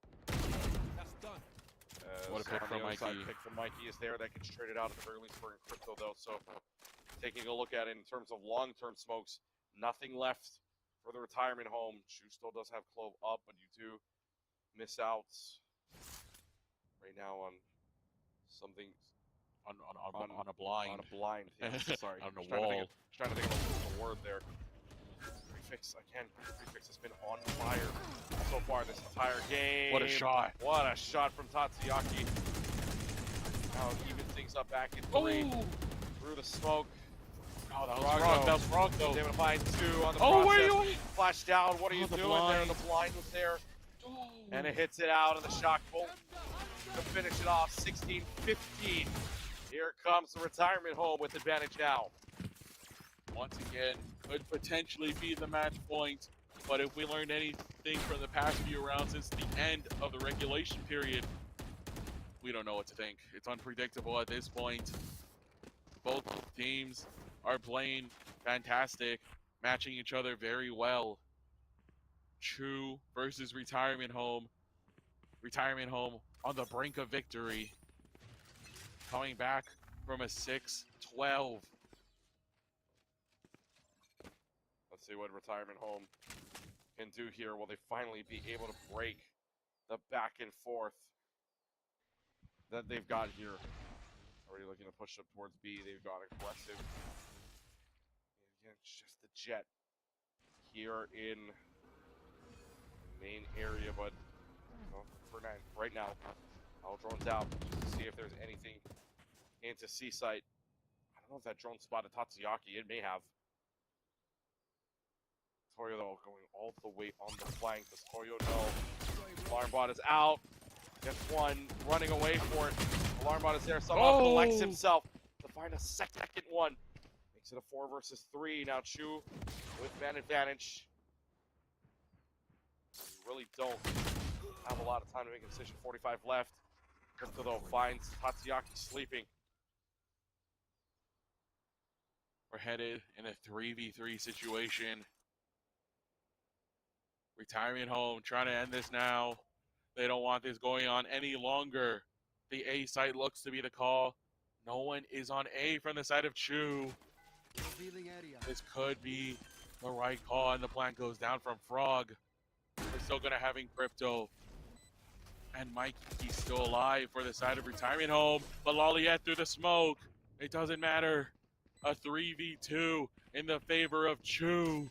That's done. What a pick from Mikey. Pick from Mikey is there. That gets traded out at the very least for Crypto though. So taking a look at it in terms of long-term smokes, nothing left for the Retirement Home. Chu still does have Clove up, but you do miss out right now on something on a blind. On a blind. Yeah, sorry. On a Trying to wall. think of a word there. Prefix again. Prefix has been on fire so far this entire game. What a shot. What a shot from Tatsuyaki. Now even things up back in 3. Oh, Through the smoke. oh that was Frog, wrong. though. That was wrong, though. Able to find 2 on the Oh, process. where are you? Flash down. What are you the doing there? blind. The blind was there. Oh. And it hits it out of the shock bolt to finish it off 16-15. Here comes the retirement home with advantage now. Once again, could potentially be the match point, but if we learned anything from the past few rounds since the end of the regulation period, we don't know what to think. It's unpredictable at this point. Both teams are playing fantastic, matching each other very well. Chu versus Retirement Home. Retirement Home on the brink of victory. Coming back from a 6-12. Let's see what retirement home can do here. Will they finally be able to break the back and forth that they've got here? Already looking to push up towards B. They've got aggressive. And again, it's just the jet here in the main area, but for now, right now, all drones out just to see if there's anything into C site. I don't know if that drone spotted Tatsuyaki. It may have. Toyo though going all the way on the flank. Does Toyo know? Alarm bot is out. Gets one running away for it. Alarm bot is there. Somehow collects himself to find a second one. Makes it a 4 versus 3. Now Chu with man advantage. You really don't have a lot of time to make a decision. 45 left. Crypto though finds Tatsuyaki sleeping. We're headed in a 3v3 situation. Retirement Home trying to end this now. They don't want this going on any longer. The A site looks to be the call. No one is on A from the side of Chu. This could be the right call, and the plan goes down from Frog. We're still gonna have Crypto. And Mikey, he's still alive for the side of Retirement Home. But Loliet through the smoke. It doesn't matter. A 3v2 in the favor of Chu.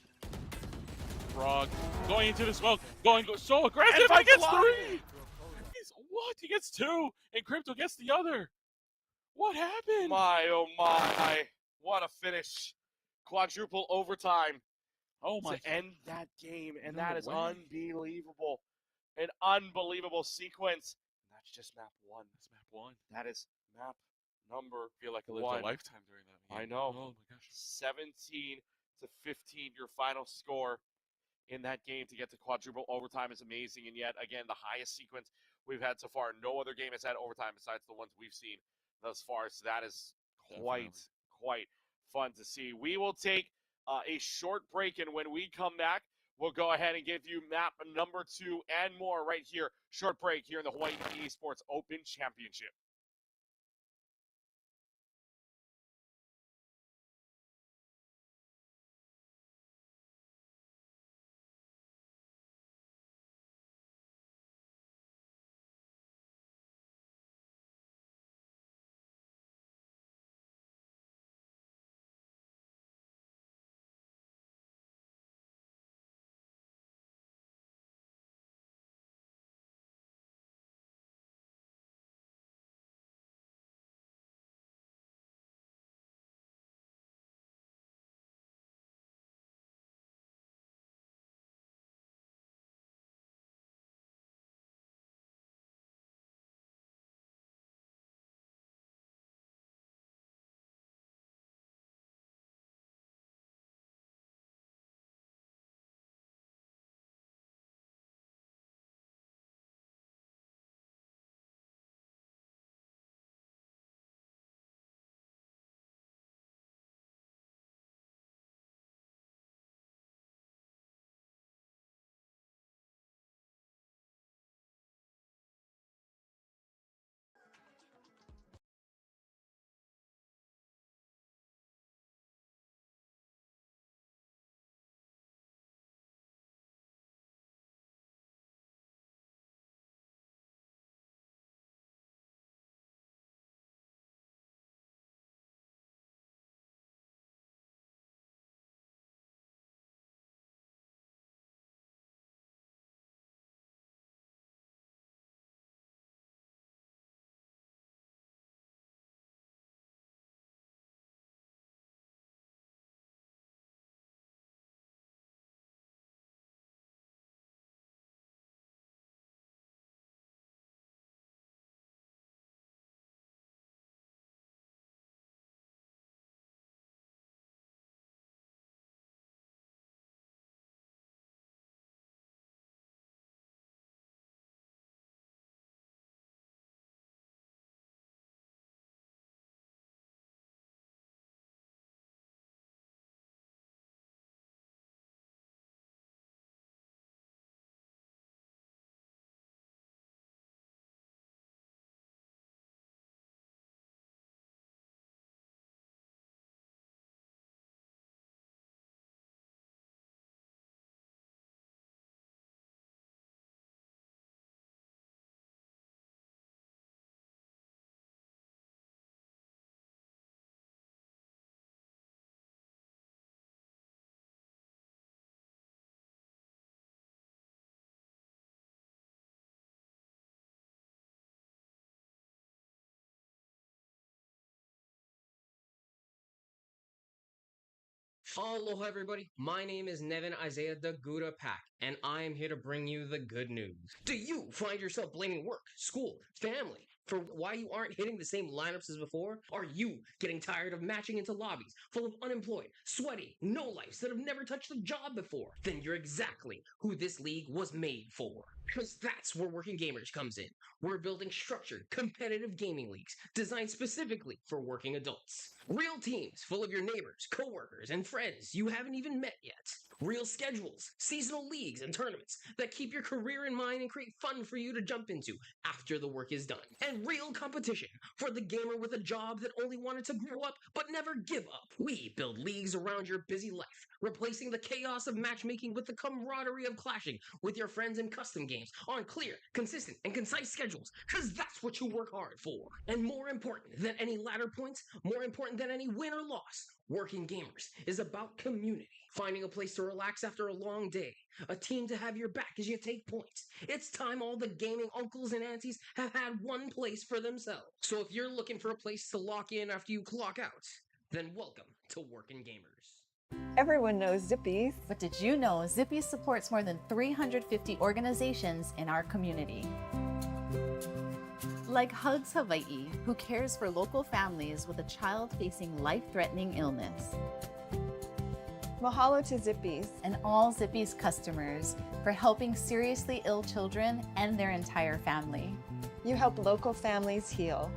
Frog going into the smoke, going so aggressive, and he gets 3! What? He gets 2, and Crypto gets the other. What happened? My, oh my. What a finish. Quadruple overtime. Oh my. To end that game, and No that is way. unbelievable. An unbelievable sequence. And that's just map 1. That's map 1. That is map number I feel like I lived 1. a lifetime during that game. I know. Oh my gosh. 17-15, your final score in that game to get to quadruple overtime is amazing. And yet, again, the highest sequence we've had so far. No other game has had overtime besides the ones we've seen thus far. So that is quite fun to see. We will take a short break, and when we come back, we'll go ahead and give you map number 2 and more right here. Short break here in the Hawaii Esports Open Championship. Aloha everybody, my name is Nevin Isaiah the Gouda Pack, and I am here to bring you the good news. Do you find yourself blaming work, school, family for why you aren't hitting the same lineups as before? Are you getting tired of matching into lobbies full of unemployed, sweaty, no-lifes that have never touched a job before? Then you're exactly who this league was made for. Because that's where Working Gamers comes in. We're building structured, competitive gaming leagues designed specifically for working adults. Real teams full of your neighbors, coworkers, and friends you haven't even met yet. Real schedules, seasonal leagues, and tournaments that keep your career in mind and create fun for you to jump into after the work is done. And real competition for the gamer with a job that only wanted to grow up but never give up. We build leagues around your busy life, replacing the chaos of matchmaking with the camaraderie of clashing with your friends in custom games on clear, consistent, and concise schedules, because that's what you work hard for. And more important than any ladder points, more important than any win or loss, Working Gamers is about community. Finding a place to relax after a long day, a team to have your back as you take points. It's time all the gaming uncles and aunties have had one place for themselves. So if you're looking for a place to lock in after you clock out, then welcome to Working Gamers. Everyone knows Zippies. But did you know Zippy supports more than 350 organizations in our community? Like Hugs Hawaii, who cares for local families with a child facing life-threatening illness. Mahalo to Zippies. And all Zippy's customers for helping seriously ill children and their entire family. You help local families heal.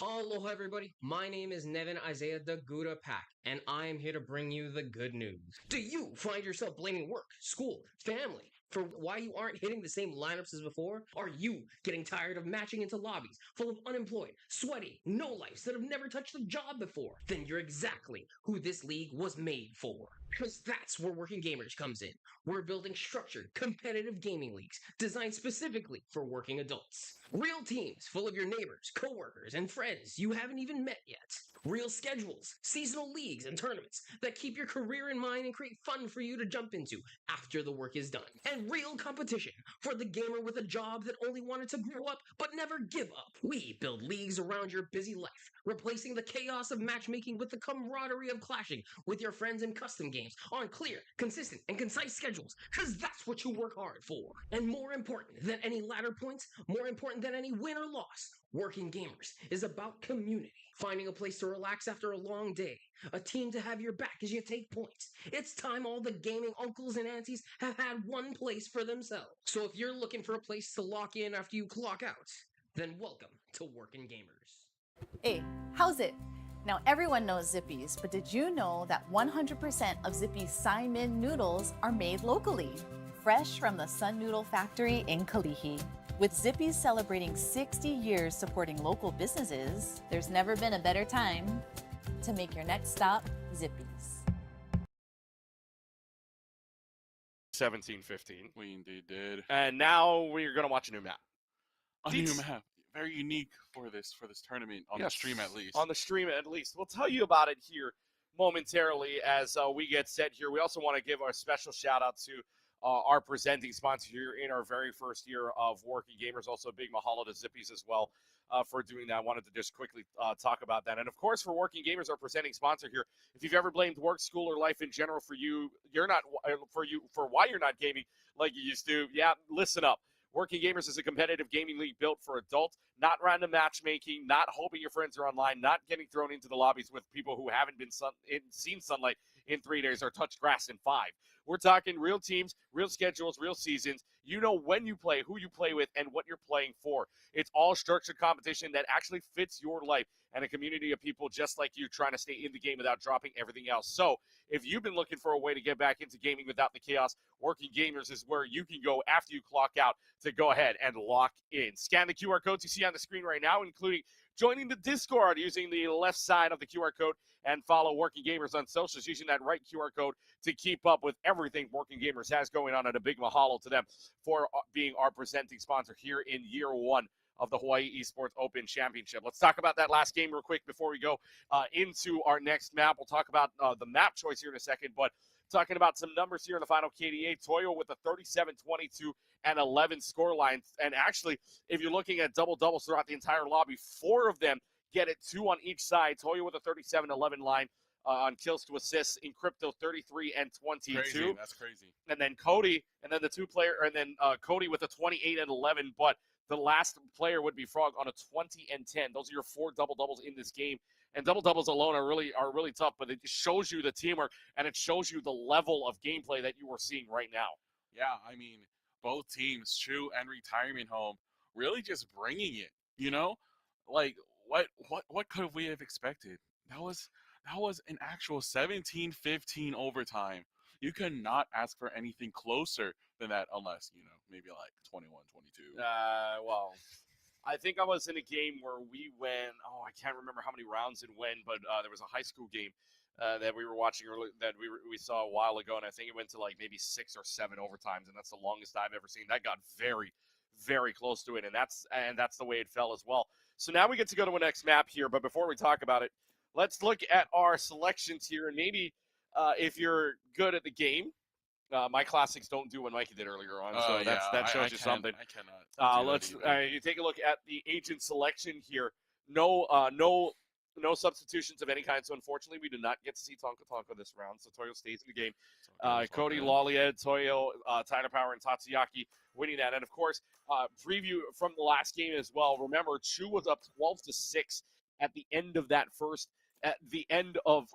Aloha everybody, my name is Nevin Isaiah the Gouda Pack, and I am here to bring you the good news. Do you find yourself blaming work, school, family for why you aren't hitting the same lineups as before? Are you getting tired of matching into lobbies full of unemployed, sweaty, no-lifes that have never touched a job before? Then you're exactly who this league was made for. Because that's where Working Gamers comes in. We're building structured, competitive gaming leagues designed specifically for working adults. Real teams full of your neighbors, coworkers, and friends you haven't even met yet. Real schedules, seasonal leagues, and tournaments that keep your career in mind and create fun for you to jump into after the work is done. And real competition for the gamer with a job that only wanted to grow up but never give up. We build leagues around your busy life, replacing the chaos of matchmaking with the camaraderie of clashing with your friends in custom games on clear, consistent, and concise schedules, because that's what you work hard for. And more important than any ladder points, more important than any win or loss, Working Gamers is about community. Finding a place to relax after a long day, a team to have your back as you take points. It's time all the gaming uncles and aunties have had one place for themselves. So if you're looking for a place to lock in after you clock out, then welcome to Working Gamers. Hey, how's it? Now everyone knows Zippy's, but did you know that 100% of Zippy's Saimin noodles are made locally? Fresh from the Sun Noodle Factory in Kalihi. With Zippy's celebrating 60 years supporting local businesses, there's never been a better time to make your next stop Zippy's. 17-15. We indeed did. And now we're going to watch a new map. A new map. Very unique for this tournament, on the stream at least. On the stream at least. We'll tell you about it here momentarily as we get set here. We also want to give our special shout out to our presenting sponsor here in our very first year of Working Gamers. Also a big mahalo to Zippy's as well for doing that. I wanted to just quickly talk about that. And of course, for Working Gamers, our presenting sponsor here, if you've ever blamed work, school, or life in general for why you're not gaming like you used to, yeah, listen up. Working Gamers is a competitive gaming league built for adults, not random matchmaking, not hoping your friends are online, not getting thrown into the lobbies with people who haven't seen sunlight in 3 days or touched grass in 5. We're talking real teams, real schedules, real seasons. You know when you play, who you play with, and what you're playing for. It's all structured competition that actually fits your life and a community of people just like you trying to stay in the game without dropping everything else. So if you've been looking for a way to get back into gaming without the chaos, Working Gamers is where you can go after you clock out to go ahead and lock in. Scan the QR codes you see on the screen right now, including joining the Discord using the left side of the QR code, and follow Working Gamers on socials using that right QR code to keep up with everything Working Gamers has going on. And a big mahalo to them for being our presenting sponsor here in year 1 of the Hawaii Esports Open Championship. Let's talk about that last game real quick before we go into our next map. We'll talk about the map choice here in a second, but talking about some numbers here in the final KDA. Toyo with a 37, 22, and 11 score line. And actually, if you're looking at double-doubles throughout the entire lobby, 4 of them get it, 2 on each side. Toyo with a 37-11 line on kills to assists. In Crypto, 33 and 22. Crazy. That's crazy. And then Cody, and then Cody with a 28 and 11. But the last player would be Frog on a 20 and 10. Those are your 4 double-doubles in this game. And double-doubles alone are really tough, but it shows you the teamwork, and it shows you the level of gameplay that you are seeing right now. Yeah, I mean, both teams, True and Retirement Home, really just bringing it, you know? Like, what could we have expected? That was an actual 17-15 overtime. You could not ask for anything closer than that unless, maybe like 21-22. Well, I think I was in a game where we went, I can't remember how many rounds it went, but there was a high school game that we were watching that we saw a while ago, and I think it went to like maybe 6 or 7 overtimes, and that's the longest I've ever seen. That got very, very close to it, and that's the way it fell as well. So now we get to go to a next map here, but before we talk about it, let's look at our selections here, and maybe if you're good at the game, my classics don't do what Mikey did earlier on, so that shows you something. I cannot. Let's you take a look at the agent selection here. No substitutions of any kind. So unfortunately, we do not get to see Tonka this round. So Toyo stays in the game. Cody, Loliad, Toyo, Tyler Power, and Tatsuyaki winning that. And of course, preview from the last game as well. Remember, Chu was up 12-6 at the end of that first. At the end of,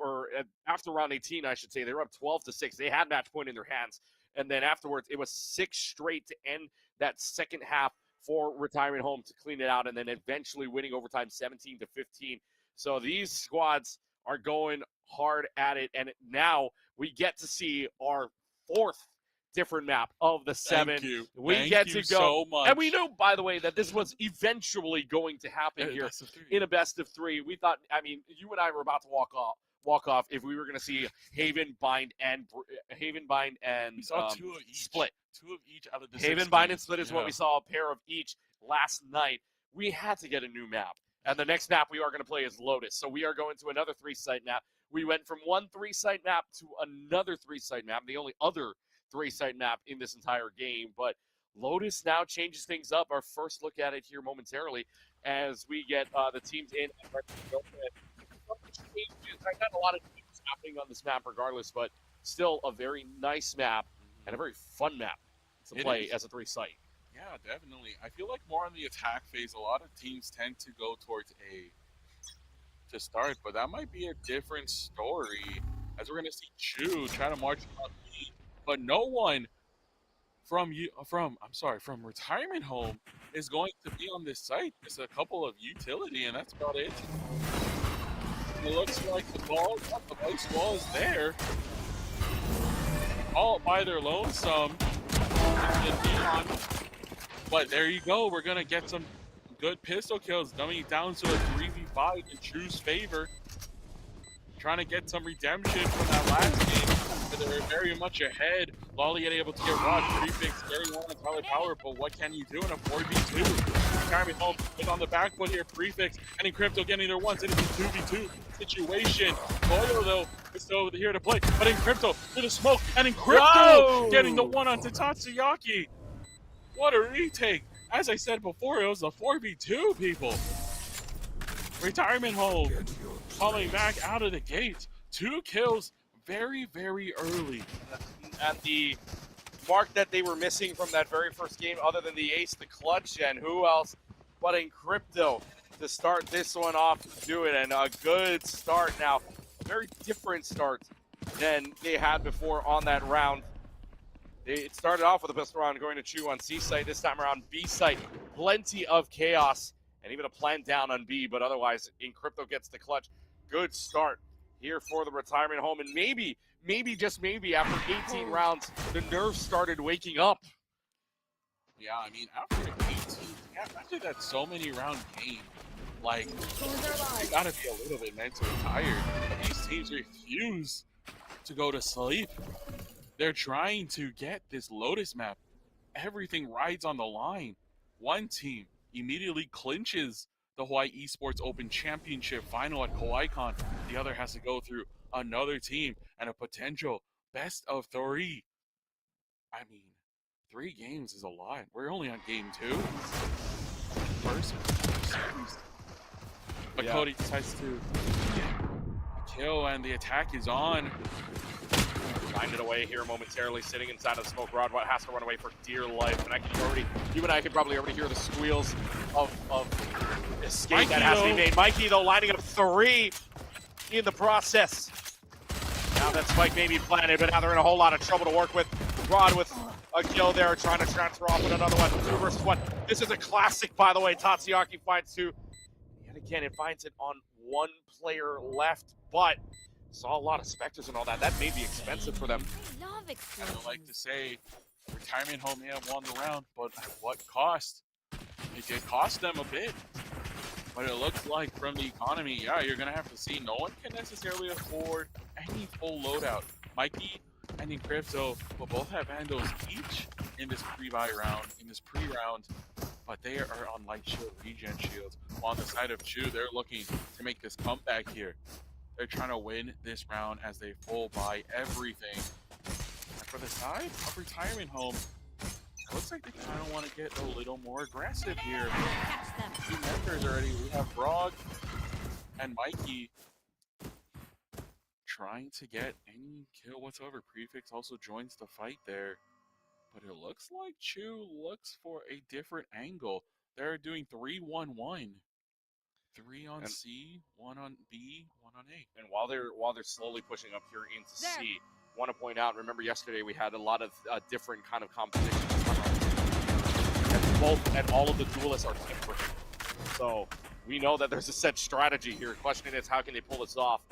after round 18, I should say, they were up 12-6. They had match point in their hands. And then afterwards, it was 6 straight to end that second half for Retirement Home to clean it out, and then eventually winning overtime 17-15. So these squads are going hard at it, and now we get to see our 4th different map of the 7. Thank you. We get to go. So much. And we knew, by the way, that this was eventually going to happen here in a best of 3. We thought, you and I were about to walk off if we were going to see Haven, Bind, and we saw 2 of each. Split. 2 of each out of the 6 Haven, games. Bind, and Split is what we saw, a pair of each last night. We had to get a new map. And the next map we are going to play is Lotus. So we are going to another 3-site map. We went from one 3-site map to another 3-site map, the only other 3-site map in this entire game. But Lotus now changes things up. Our first look at it here momentarily as we get the teams in. I got a lot of things happening on this map regardless, but still a very nice map and a very fun map to play as a 3-site. Yeah, definitely. I feel like more on the attack phase, a lot of teams tend to go towards A to start, but that might be a different story as we're going to see Chu try to march up B, but no one from Retirement Home is going to be on this site. Just a couple of utility, and that's about it. It looks like the ice wall is there. All by their lonesome. But there you go. We're going to get some good pistol kills, dumbing it down to a 3v5 in True's favor. Trying to get some redemption from that last game. They were very much ahead. Lolly getting able to get Rod, Prefix getting one on Tyler Power, but what can you do in a 4v2? Retirement Home is on the back foot here. Prefix and Encrypto getting their ones. It is a 2v2 situation. Toyo, though, is still here to play, but Encrypto through the smoke, and Encrypto getting the one onto Tatsuyaki. What a retake. As I said before, it was a 4v2, people. Retirement Home coming back out of the gate. 2 kills very, very early. At the mark that they were missing from that very first game, other than the ace, the clutch, and who else but Encrypto to start this one off to do it, and a good start now. A very different start than they had before on that round. It started off with a pistol round going to Chu on C site. This time around B site, plenty of chaos and even a plant down on B, but otherwise Encrypto gets the clutch. Good start here for the Retirement Home, and maybe, just maybe, after 18 rounds, the nerves started waking up. Yeah, I mean, after 18, after that so many round game, like, you gotta be a little bit mentally tired. These teams refuse to go to sleep. They're trying to get this Lotus map. Everything rides on the line. One team immediately clinches the Hawaii Esports Open Championship final at Kawaii Kon. The other has to go through another team and a potential best of 3. I mean, 3 games is a lot. We're only on game 2. First series. But yeah. Cody decides to get a kill, and the attack is on. Find it away here momentarily, sitting inside of the smoke. Rod has to run away for dear life, and you and I could probably already hear the squeals of escape Mikey, that has to be made. Mikey, though, lining up 3 in the process. Now that spike may be planted, but now they're in a whole lot of trouble to work with. Rod with a kill there, trying to transfer off with another one. 2 versus 1. This is a classic, by the way. Tatsuyaki finds 2. Yet again, it finds it on 1 player left, but saw a lot of Spectres and all that. That may be expensive for them. I would like to say Retirement Home may have won the round, but at what cost? It did cost them a bit. But it looks like from the economy, yeah, you're going to have to see no one can necessarily afford any full loadout. Mikey and Encrypto will both have Vandos each in this pre-buy round, but they are on light shield, regen shields. While on the side of Chu, they're looking to make this comeback here. They're trying to win this round as they full buy everything. And for the side of Retirement Home, it looks like they kind of want to get a little more aggressive here. 2 members already. We have Brog and Mikey trying to get any kill whatsoever. Prefix also joins the fight there. But it looks like Chu looks for a different angle. They're doing 3-1-1. 3 on C, 1 on B, 1 on A. And while they're slowly pushing up here into C, want to point out, remember yesterday we had a lot of different kind of competitions. And all of the duelists are different. So we know that there's a set strategy here. The question is, how can they pull this off?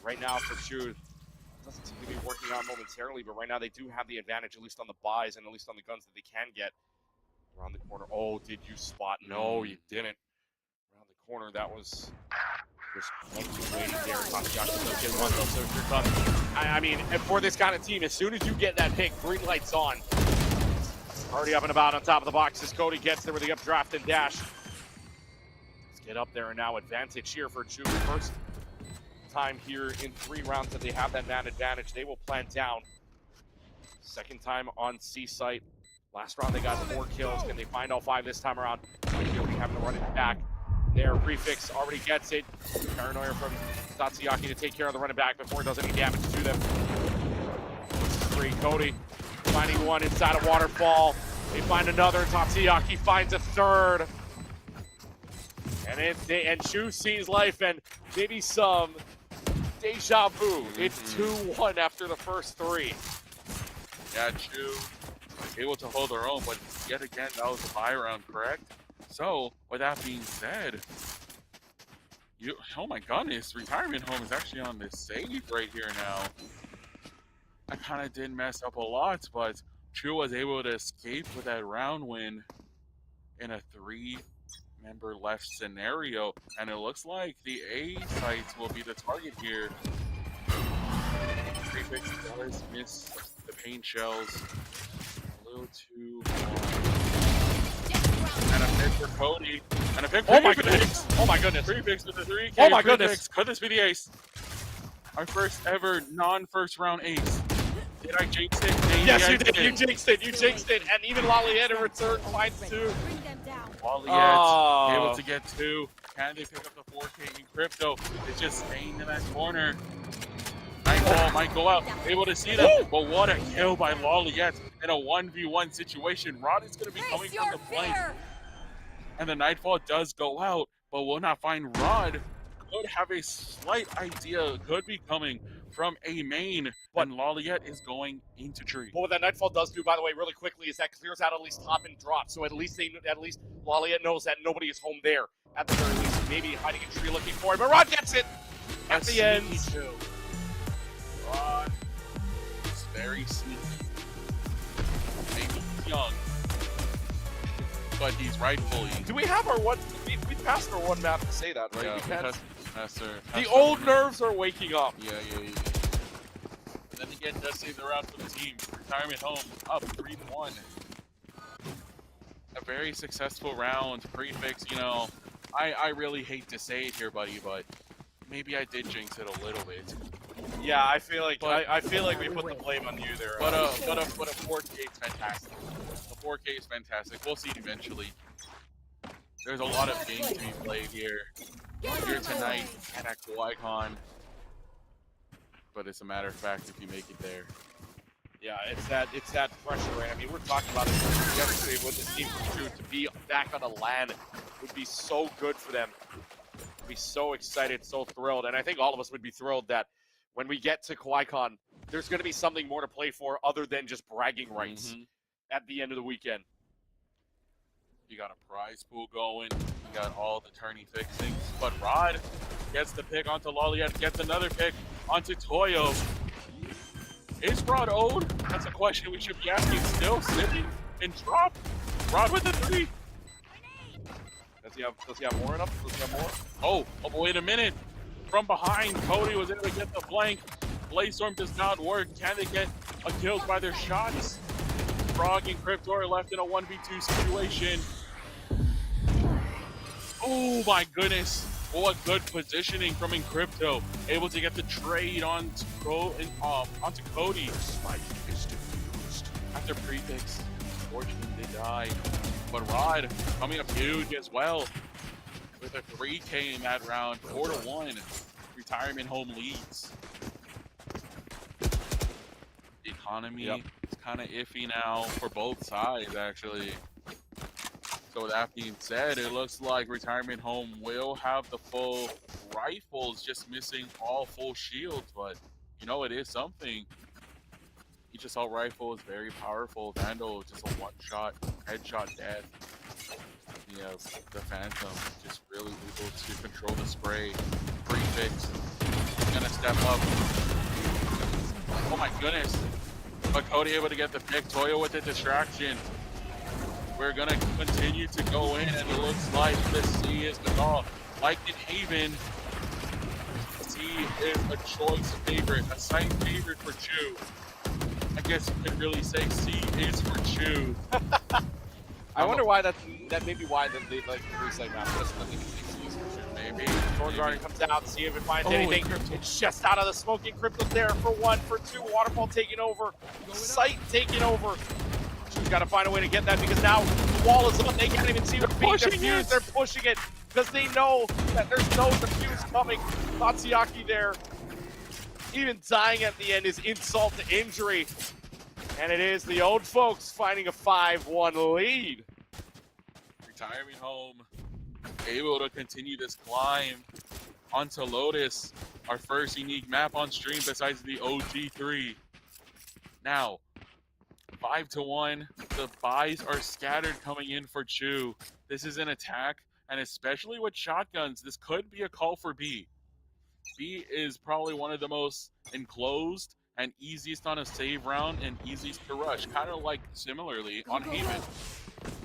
Right now for Chu, it doesn't seem to be working out momentarily, but right now they do have the advantage, at least on the buys and at least on the guns that they can get. Around the corner. Oh, did you spot? No, you didn't. Corner, that was just waiting there. Tatsuyaki does get one though, so here comes. I mean, for this kind of team, as soon as you get that pick, green light's on. Already up and about on top of the boxes. Cody gets there with the updraft and dash. Let's get up there, and now advantage here for Chu. First time here in 3 rounds that they have that man advantage. They will plant down. Second time on C site. Last round they got 4 kills. Can they find all 5 this time around? Might be having to run it back. There, Prefix already gets it. Paranoia from Tatsuyaki to take care of the running back before it does any damage to them. 3, Cody finding 1 inside a waterfall. They find another. Tatsuyaki finds a 3rd. And Chu sees life and maybe some deja vu. It's 2-1 after the first 3. Yeah, Chu able to hold their own, but yet again, that was a buy round, correct? So, with that being said, oh my goodness, Retirement Home is actually on this save right here now. I kind of did mess up a lot, but True was able to escape with that round win in a 3-member left scenario, and it looks like the A sites will be the target here. Prefix does miss the paint shells a little too and a pick for Cody. And a pick for Prefix. Oh my goodness. Prefix with the 3K. Oh my Prefix. goodness. Could this be the ace? Our first ever non-first round ace. Did I jinx it? Maybe Yes, I you did. You jinxed it. You jinxed it. And even Laliette in return finds 2. Laliette able to get 2. Can they pick up the 4K in crypto? It's just staying in that corner. Nightfall might go out. Able to see them. But what a kill by Laliette in a 1v1 situation. Rod is going to be coming from the flank. And the Nightfall does go out, but will not find Rod. Could have a slight idea. Could be coming from a main. But Laliette is going into tree. But what that Nightfall does do, by the way, really quickly, is that clears out at least top and drop. So at least Laliette knows that nobody is home there. At the very least, maybe hiding a tree looking for it. But Rod gets it at the end. Rod is very sneaky. Maybe he's young, but he's rightfully. Do we have our one? We passed our one map to say that, right? Yeah, the old nerves are waking up. Yeah. Then again, does save the round for the team. Retirement Home up 3-1. A very successful round. Prefix, I really hate to say it here, buddy, but maybe I did jinx it a little bit. Yeah, I feel like we put the blame on you there. But a 4K is fantastic. The 4K is fantastic. We'll see eventually. There's a lot of games to be played here tonight and at Kawaii Kon. But it's a matter of fact if you make it there. Yeah, it's that pressure, right? I mean, we're talking about it yesterday with this team from True to be back on the LAN would be so good for them. Be so excited, so thrilled, and I think all of us would be thrilled that when we get to Kawaii Kon, there's going to be something more to play for other than just bragging rights at the end of the weekend. You got a prize pool going. You got all the tourney fixings. But Rod gets the pick onto Laliette, gets another pick onto Toyo. Is Rod owed? That's a question we should be asking still. Snippy and drop. Rod with the 3. Does he have more enough? Does he have more? Oh, wait a minute. From behind, Cody was able to get the flank. Blaze-Storm does not work. Can they get a kill by their shots? Frog and Crypto are left in a 1v2 situation. Oh my goodness. What good positioning from Encrypto. Able to get the trade onto Cody. After Prefix, unfortunately they died. But Rod coming up huge as well. With a 3K in that round, 4-1. Retirement Home leads. The economy is kind of iffy now for both sides, actually. So with that being said, it looks like Retirement Home will have the full rifles, just missing all full shields. But it is something. Each assault rifle is very powerful. Vandal just a one-shot, headshot death. The Phantom just really able to control the spray. Prefix gonna step up. Oh my goodness. But Cody able to get the pick. Toyo with the distraction. We're gonna continue to go in, and it looks like the C is the call. Like in Haven, C is a choice favorite, a site favorite for Chew. I guess you could really say C is for Chew. I wonder why that may be why they like the 3-site map. Maybe. Thorn Guardian comes out, see if it finds anything. It's just out of the smoking Crypto there for 1, for 2. Waterfall taking over. Sight taking over. Chew's got to find a way to get that because now the wall is up. They can't even see what's being defused. They're pushing it because they know that there's no defuse coming. Tatsuyaki there. Even dying at the end is insult to injury. And it is the old folks finding a 5-1 lead. Retirement Home able to continue this climb onto Lotus, our first unique map on stream besides the OG3. Now, 5-1. The buys are scattered coming in for Chu. This is an attack, and especially with shotguns, this could be a call for B. B is probably one of the most enclosed and easiest on a save round and easiest to rush, kind of like similarly on Haven.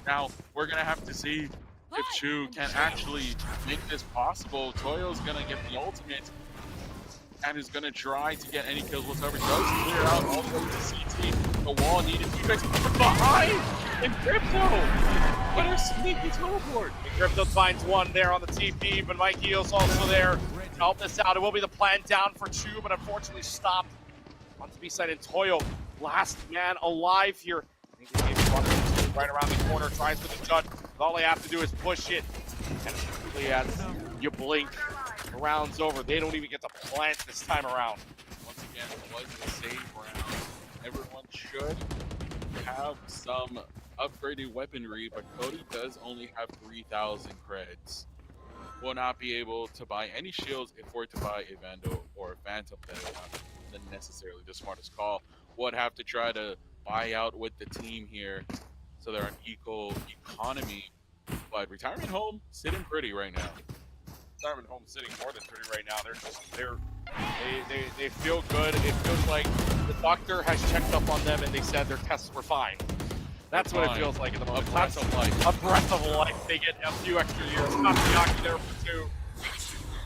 Now, we're going to have to see if Chu can actually make this possible. Toyo's going to get the ultimate and is going to try to get any kills whatsoever. Does clear out all the way to CT. The wall needed to be fixed from behind. And Crypto, what a sneaky teleport. And Crypto finds one there on the TP, but Mikey is also there to help this out. It will be the plan down for Chu, but unfortunately stopped on the B side. And Toyo, last man alive here. I think they gave him right around the corner, tries with the jut. All they have to do is push it. And as quickly as you blink, the round's over. They don't even get to plant this time around. Once again, it was a save round. Everyone should have some upgraded weaponry, but Cody does only have 3,000 creds. Will not be able to buy any shields if we're to buy a Vandal or a Phantom. That is not necessarily the smartest call. Would have to try to buy out with the team here so they're an equal economy. But Retirement Home sitting pretty right now. Retirement Home sitting more than pretty right now. They feel good. It feels like the doctor has checked up on them and they said their tests were fine. That's what it feels like at the moment. A breath of life. A breath of life. They get a few extra years. Pokkake there for 2.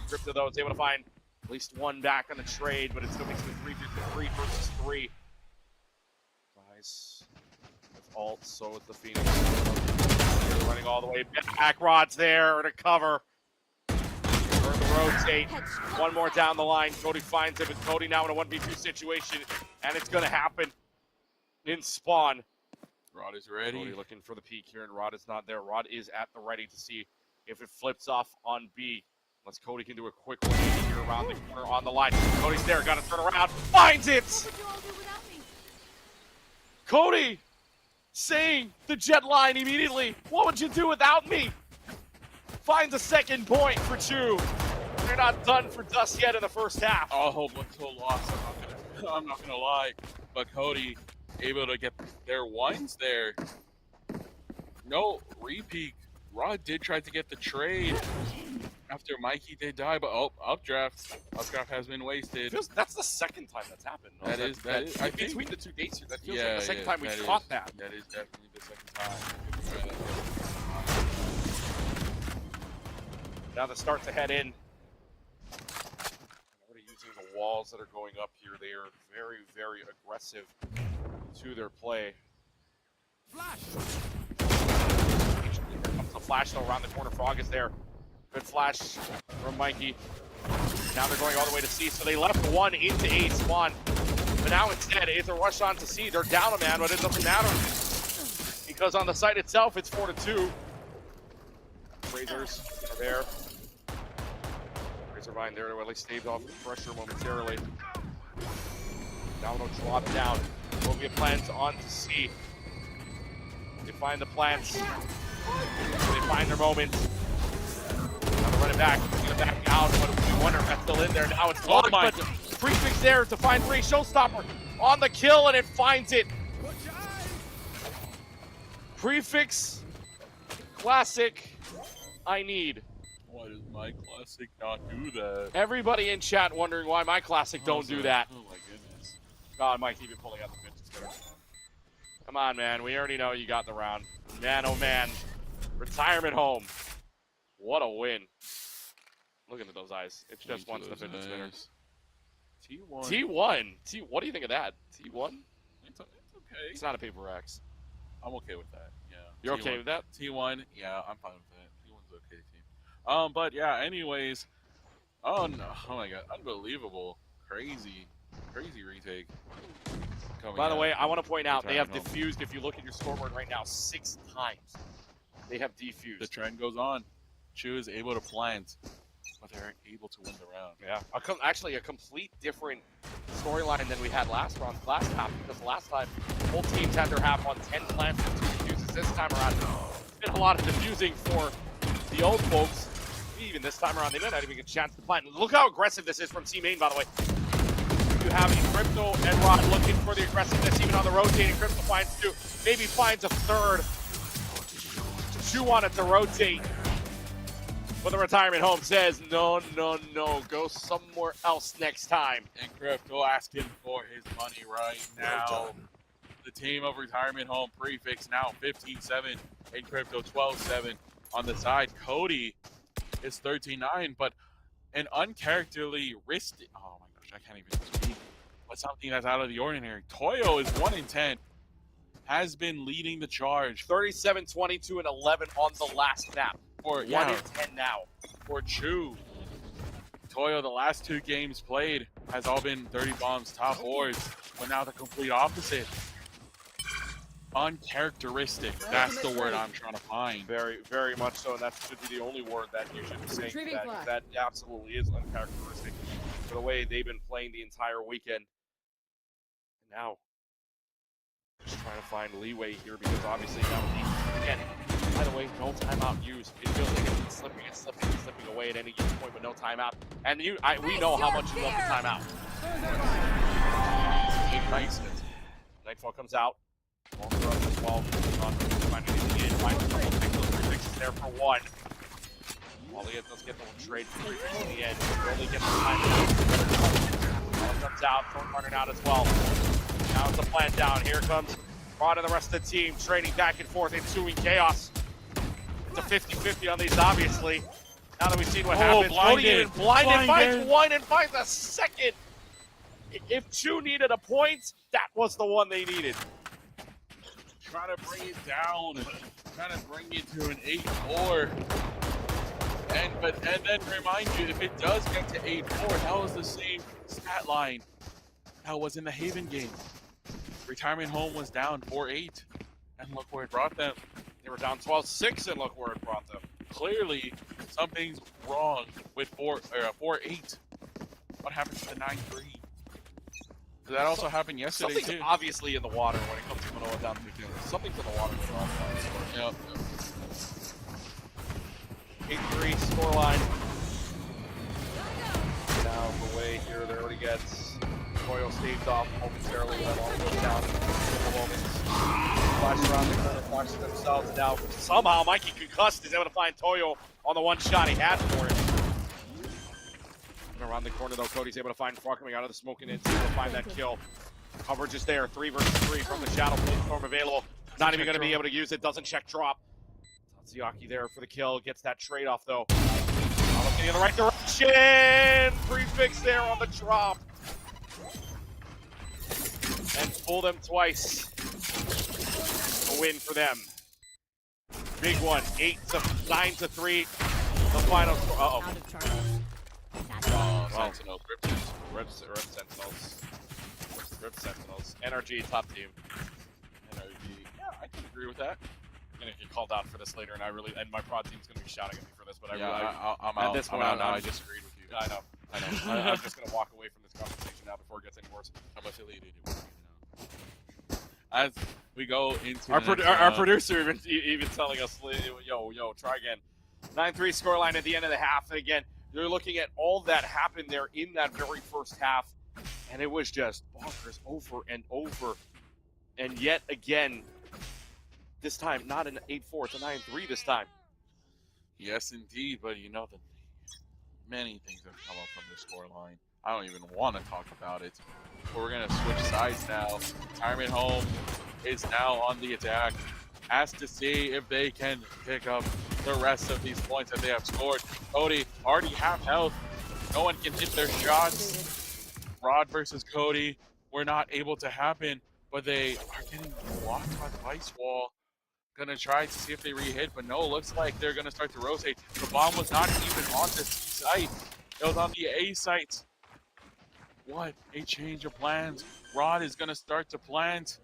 Crypto though is able to find at least one back on the trade, but it still makes it 3 versus 3. Guys, with ult, so with the Phoenix. They're running all the way back. Rod's there to cover. Rotate. One more down the line. Cody finds it, but Cody now in a 1v2 situation, and it's going to happen in spawn. Rod is ready. Cody looking for the peak here, and Rod is not there. Rod is at the ready to see if it flips off on B. Unless Cody can do a quick 180 here around the corner on the line. Cody's there, got to turn around, finds it! Cody saying the jet line immediately. What would you do without me? Finds a second point for Chu. They're not done for Dust yet in the first half. Oh, but so lost. I'm not gonna lie. But Cody able to get their ones there. No repeat. Rod did try to get the trade after Mikey did die, but updraft. Updraft has been wasted. That's the second time that's happened. That is. I think between the 2 dates here, that feels like the second time we've caught that. That is definitely the second time. Now the start to head in. Already using the walls that are going up here. They are very, very aggressive to their play. Flash. Here comes the flash though around the corner. Frog is there. Good flash from Mikey. Now they're going all the way to C. So they left one into A spawn. But now instead, it's a rush on to C. They're down a man, but it doesn't matter. Because on the site itself, it's 4-2. Razors are there. Razorvine there to at least stave off the pressure momentarily. Now it'll drop down. Will be a plants on to C. They find the plants. They find their moment. Now they're running back. They're gonna back out, but we wonder if that's still in there. Now it's locked, but Prefix there to find 3. Showstopper on the kill, and it finds it. Prefix Classic. I need. Why does my classic not do that? Everybody in chat wondering why my classic don't do that. Oh my goodness. God, Mike even pulling out the fidget spinner. Come on, man. We already know you got the round. Man, oh man. Retirement Home. What a win. Look into those eyes. It just wants the fidget spinner. T1. T1. What do you think of that? T1? It's okay. It's not a paper X. I'm okay with that. Yeah. You're T1. okay with that? T1. Yeah, I'm fine with that. T1's okay team. But yeah. Anyways. Oh no. Oh my god. Unbelievable. Crazy retake. By the way, I want to point out they have Home. defused. If you look at your scoreboard right now, 6 times they have defused. The trend goes on. Chu is able to plant, but they're able to win the round. Yeah, actually a complete different storyline than we had last half, because last time both teams had their half on 10 plants and 2 defuses. This time around, it's been a lot of defusing for the old folks. Even this time around, they might not even get a chance to plant. Look how aggressive this is from Team Main, by the way. you have Crypto and Rod looking for the aggressiveness, even on the rotating. Crypto finds two, maybe finds a third. Chu wanted to rotate. But the retirement home says, no, no, no, go somewhere else next time. And Crypto asking for his money right now. The team of retirement home prefix now 15-7 and Crypto 12-7 on the side. Cody is 13-9, but an uncharacterly risky. Oh my gosh, I can't even speak. But something that's out of the ordinary. Toyo is 1-10. Has been leading the charge. 37, 22, and 11 on the last map. For 1-10 now. For Chu. Toyo, the last 2 games played, has all been 30 bombs, top boards, but now the complete opposite. Uncharacteristic. That's the word I'm trying to find. Very, very much so, and that should be the only word that you should be saying. That absolutely is uncharacteristic for the way they've been playing the entire weekend. And now, just trying to find leeway here because obviously now, again, by the way, no timeout used. It feels like it's slipping away at any given point, but no timeout. And we know how much you love the timeout. Nightfall comes out. Long throw as well. Finds a couple of those 3 fixes there for 1. Wally does get the one trade for 3 fixes in the end. Only gets the timeout. Ball comes out. Thorn running out as well. Now it's a plant down. Here comes Rod and the rest of the team trading back and forth, ensuing chaos. It's a 50-50 on these, obviously. Now that we've seen what happens, blinded finds 1 and finds a second. If Chu needed a point, that was the one they needed. Trying to bring it down, trying to bring it to an 8-4. And then remind you, if it does get to 8-4, that was the same stat line that was in the Haven game. Retirement home was down 4-8, and look where it brought them. They were down 12-6, and look where it brought them. Clearly, something's wrong with 4-8. What happened to the 9-3? That also happened yesterday, something's too. Obviously in the water when it comes to Manoa down the field. Something's in the water with all that. Yep. 8-3 scoreline. Now the way here, there already gets Toyo staved off momentarily. That all goes down in a couple moments. Flash around the corner, flashes themselves now. Somehow Mikey concussed is able to find Toyo on the one shot he had for him. Around the corner though, Cody's able to find Frog coming out of the smoke and it's able to find that kill. Coverage is there, 3 versus 3 from the Shadow Storm available. Not even going to be able to use it, doesn't check drop. Tatsuyaki there for the kill, gets that trade off though. Looking in the right direction! Prefix there on the drop. And pull them twice. A win for them. Big one, 9-3. The final score. Uh-oh. Sentinels, Red Sentinels. NRG, top team. NRG. Yeah, I can agree with that. I'm gonna get called out for this later, and my prod team's gonna be shouting at me for this. But I'm out. At this point, I disagreed with you. I know. I'm just gonna walk away from this conversation now before it gets any worse. How much affiliated you know? As we go into our producer even telling us, yo, try again. 9-3 scoreline at the end of the half, and again. You're looking at all that happened there in that very first half, and it was just bonkers over and over. And yet again, this time, not an 8-4, it's a 9-3 this time. Yes, indeed, but you know, many things have come up from this scoreline. I don't even want to talk about it. But we're going to switch sides now. Retirement home is now on the attack. Asked to see if they can pick up the rest of these points that they have scored. Cody already half health. No one can hit their shots. Rod versus Cody were not able to happen, but they are getting blocked by the ice wall. Gonna try to see if they re-hit, but no, looks like they're gonna start to rotate. The bomb was not even on this site. It was on the A site. What a change of plans. Rod is gonna start to plant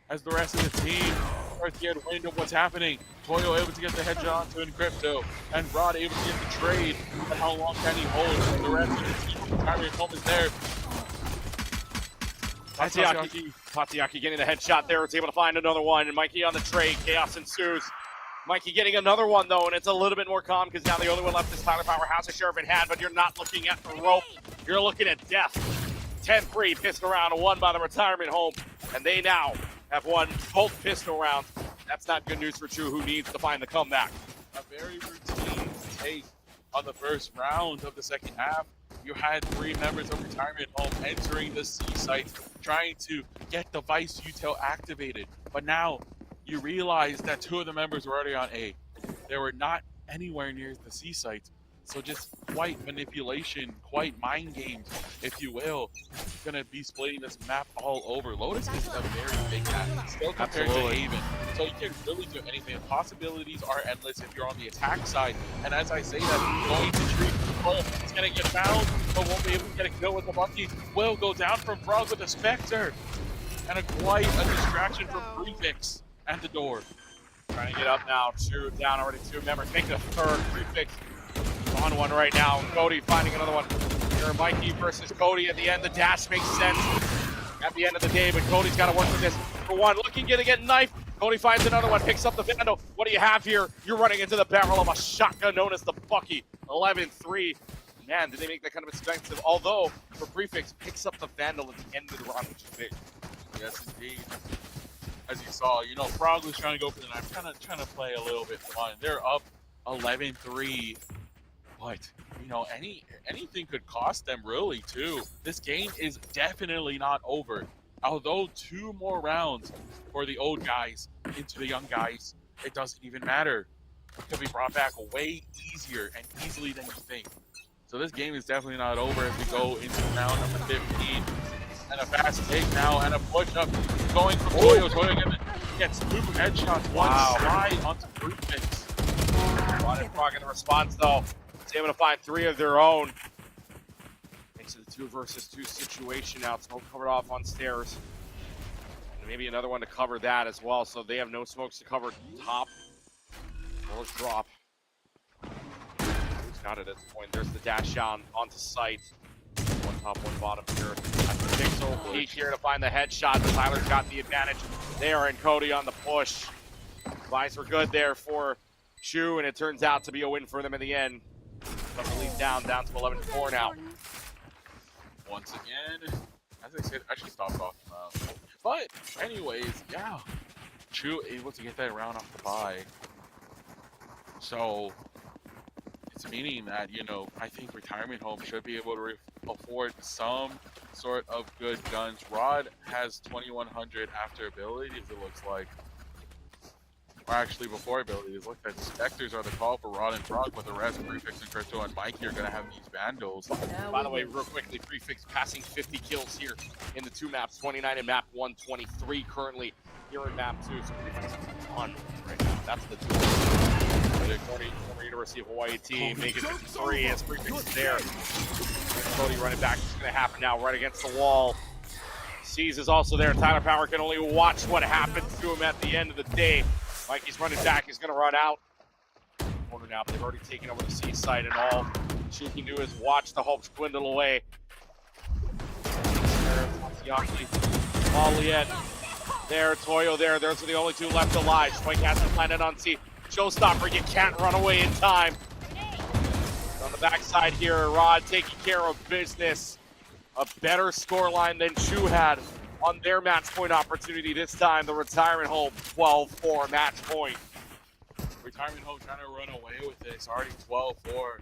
as the rest of the team starts to get wind of what's happening. Toyo able to get the headshot to Encrypto, and Rod able to get the trade. But how long can he hold? The rest of the team, Retirement home is there. Tatsuyaki getting the headshot there. It's able to find another one, and Mikey on the trade. Chaos ensues. Mikey getting another one, though, and it's a little bit more calm because now the only one left is Tyler Powerhouse, a share of it had, but you're not looking at the rope. You're looking at death. 10-3 pistol round won by the retirement home, and they now have won both pistol rounds. That's not good news for Chu, who needs to find the comeback. A very routine take on the first round of the second half. You had 3 members of retirement home entering the C site, trying to get the Vice Util activated. But now you realize that 2 of the members were already on A. They were not anywhere near the C site. So just quite manipulation, quite mind games, if you will. Gonna be splitting this map all over. Lotus is a very big map, still compared to Haven. So you can really do anything. The possibilities are endless if you're on the attack side. And as I say that, going to treat it's gonna get found, but won't be able to get a kill with the Bucky. Will go down from Frog with a Spectre. And quite a distraction from Prefix at the door. Trying to get up now. 2 down already. 2 members. Make the third. Prefix on one right now. Cody finding another one. Here, Mikey versus Cody at the end. The dash makes sense at the end of the day, but Cody's got to work with this. For one, looking to get knifed. Cody finds another one, picks up the Vandal. What do you have here? You're running into the barrel of a shotgun known as the Bucky. 11-3. Man, did they make that kind of expensive? Although, for Prefix, picks up the Vandal at the end of the round, which is big. Yes, indeed. As you saw, you know, Frog was trying to go for the knife, trying to play a little bit fun. They're up 11-3. But, you know, anything could cost them really, too. This game is definitely not over. Although 2 more rounds for the old guys into the young guys, it doesn't even matter. It could be brought back way easier and easily than you think. So this game is definitely not over as we go into round number 15. And a fast take now and a push up going from Toyo. Toyo gets 2 headshots, 1 slide onto Prefix. Frog in the response, though. He's able to find 3 of their own. Makes it a 2 versus 2 situation now. Smoke covered off on stairs. And maybe another one to cover that as well. So they have no smokes to cover top. Or drop. Who's got it at this point? There's the dash down onto site. 1 top, 1 bottom here. That's the Pixel peek here to find the headshot. Tyler's got the advantage there, and Cody on the push. Vibes were good there for Chu, and it turns out to be a win for them in the end. But the lead down to 11-4 now. Once again, as I said, I should stop talking about. But anyways, yeah, Chu able to get that round off the bye. So it's meaning that, you know, I think retirement home should be able to afford some sort of good guns. Rod has 2100 after abilities, it looks like. Or actually before abilities. Look, that Spectres are the call for Rod and Frog, but the rest, Prefix and Crypto and Mikey are going to have these Vandals. By the way, real quickly, Prefix passing 50 kills here in the 2 maps, 29 in map 1, 23 currently here in map 2. So Prefix has a ton right now. That's the 2. The former University of Hawaii team making 53 as Prefix is there. Cody running back. It's going to happen now right against the wall. SCZO is also there. Tyler Power can only watch what happens to him at the end of the day. Mikey's running back. He's going to run out. Corner now. They've already taken over the C side, and all she can do is watch the hopes dwindle away. Maliet there. Toyo there. Those are the only 2 left alive. Spike hasn't landed on C. Showstopper, you can't run away in time. On the backside here, Rod taking care of business. A better scoreline than Chu had on their match point opportunity this time. The retirement home, 12-4 match point. Retirement home trying to run away with this. Already 12-4.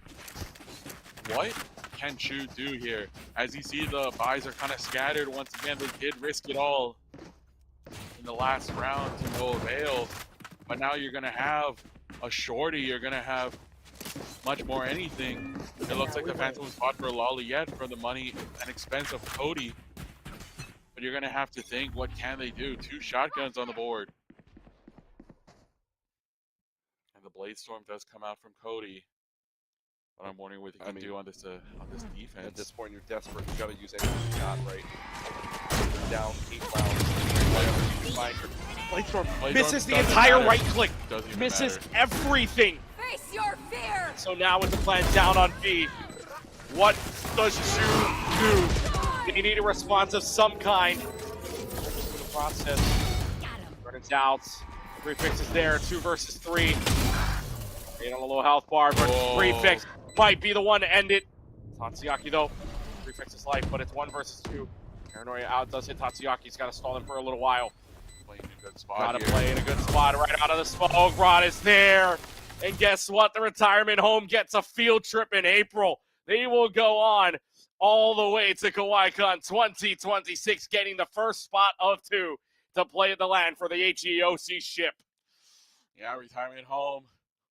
What can Chu do here? As you see, the buys are kind of scattered once again. They did risk it all in the last round to no avail. But now you're going to have a shorty. You're going to have much more anything. It looks like the Phantom was bought for Laliet for the money and expense of Cody. But you're going to have to think, what can they do? 2 shotguns on the board. And the Blade Storm does come out from Cody. But I'm wondering what he can do on this defense. At this point, you're desperate. You got to use anything you got, right? Down 8 rounds. Whatever you can find. Blade Storm misses the entire right click. Misses everything. Face your fear. So now with the plan down on B, what does Chu do? They need a response of some kind. In the process, Running's out. Prefix is there. 2 versus 3. 8 on a low health bar, but Prefix might be the one to end it. Tatsuyaki though. Prefix his life, but it's 1 versus 2. Paranoia out, does hit Tatsuyaki. He's got to stall him for a little while. Playing in a good spot Gotta here. play in a good spot right out of the smoke. Rod is there. And guess what? The retirement home gets a field trip in April. They will go on all the way to Kawaii Kon 2026, getting the first spot of 2 to play at the LAN for the HEOC ship. Yeah, retirement home.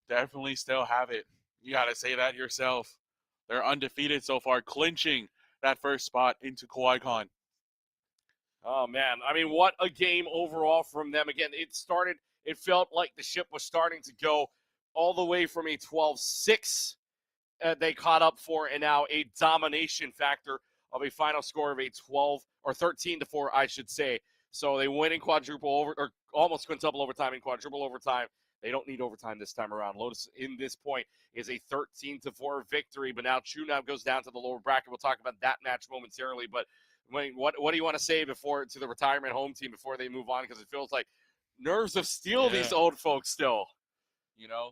Definitely still have it. You got to say that yourself. They're undefeated so far, clinching that first spot into Kawaii Kon. Oh, man. I mean, what a game overall from them. Again, it felt like the ship was starting to go all the way from a 12-6. They caught up for, and now a domination factor of a final score of a 12 or 13-4, I should say. So they win in quadruple over, or almost quintuple overtime in quadruple overtime. They don't need overtime this time around. Lotus, in this point, is a 13-4 victory, but now Chunam goes down to the lower bracket. We'll talk about that match momentarily, but what do you want to say to the retirement home team before they move on? Because it feels like nerves of steel, these old folks still. You know,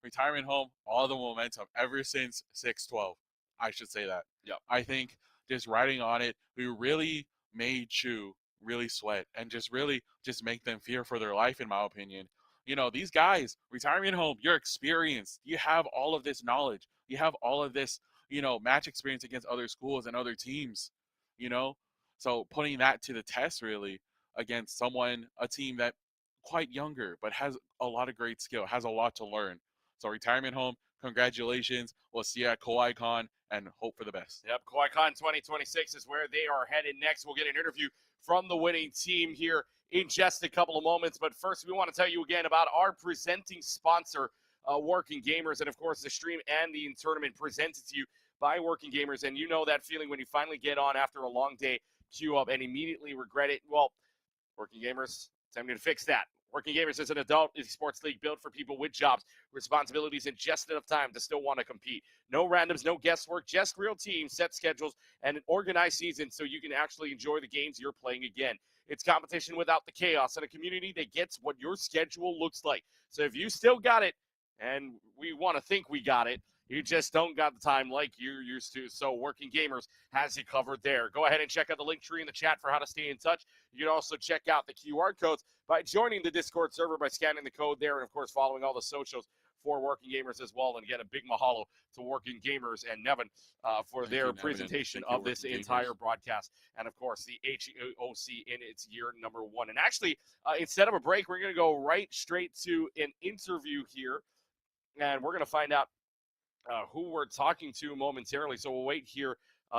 retirement home, all the momentum ever since 6-12. I should say that. Yep. I think just riding on it, we really made Chu really sweat and just make them fear for their life, in my opinion. You know, these guys, retirement home, you're experienced. You have all of this knowledge. You have all of this, match experience against other schools and other teams, So putting that to the test, really, against a team that quite younger, but has a lot of great skill, has a lot to learn. So retirement home, congratulations. We'll see you at Kawaii Kon and hope for the best. Yep, Kawaii Kon 2026 is where they are headed next. We'll get an interview from the winning team here in just a couple of moments. But first, we want to tell you again about our presenting sponsor, Workin Gamerz, and of course the stream and the tournament presented to you by Workin Gamerz. And you know that feeling when you finally get on after a long day, queue up, and immediately regret it. Well, Workin Gamerz, time to fix that. Workin Gamerz is an adult esports league built for people with jobs, responsibilities, and just enough time to still want to compete. No randoms, no guesswork, just real teams, set schedules, and an organized season so you can actually enjoy the games you're playing again. It's competition without the chaos and a community that gets what your schedule looks like. So if you still got it, and we want to think we got it, you just don't got the time like you're used to. So Workin Gamerz has you covered there. Go ahead and check out the link tree in the chat for how to stay in touch. You can also check out the QR codes by joining the Discord server by scanning the code there, and of course following all the socials for Workin Gamerz as well. And again, a big mahalo to Workin Gamerz and Nevin for their presentation of this entire broadcast. And of course, the HEOC in its year number 1. And actually, instead of a break, we're going to go right straight to an interview here, and we're going to find out who we're talking to momentarily. So we'll wait here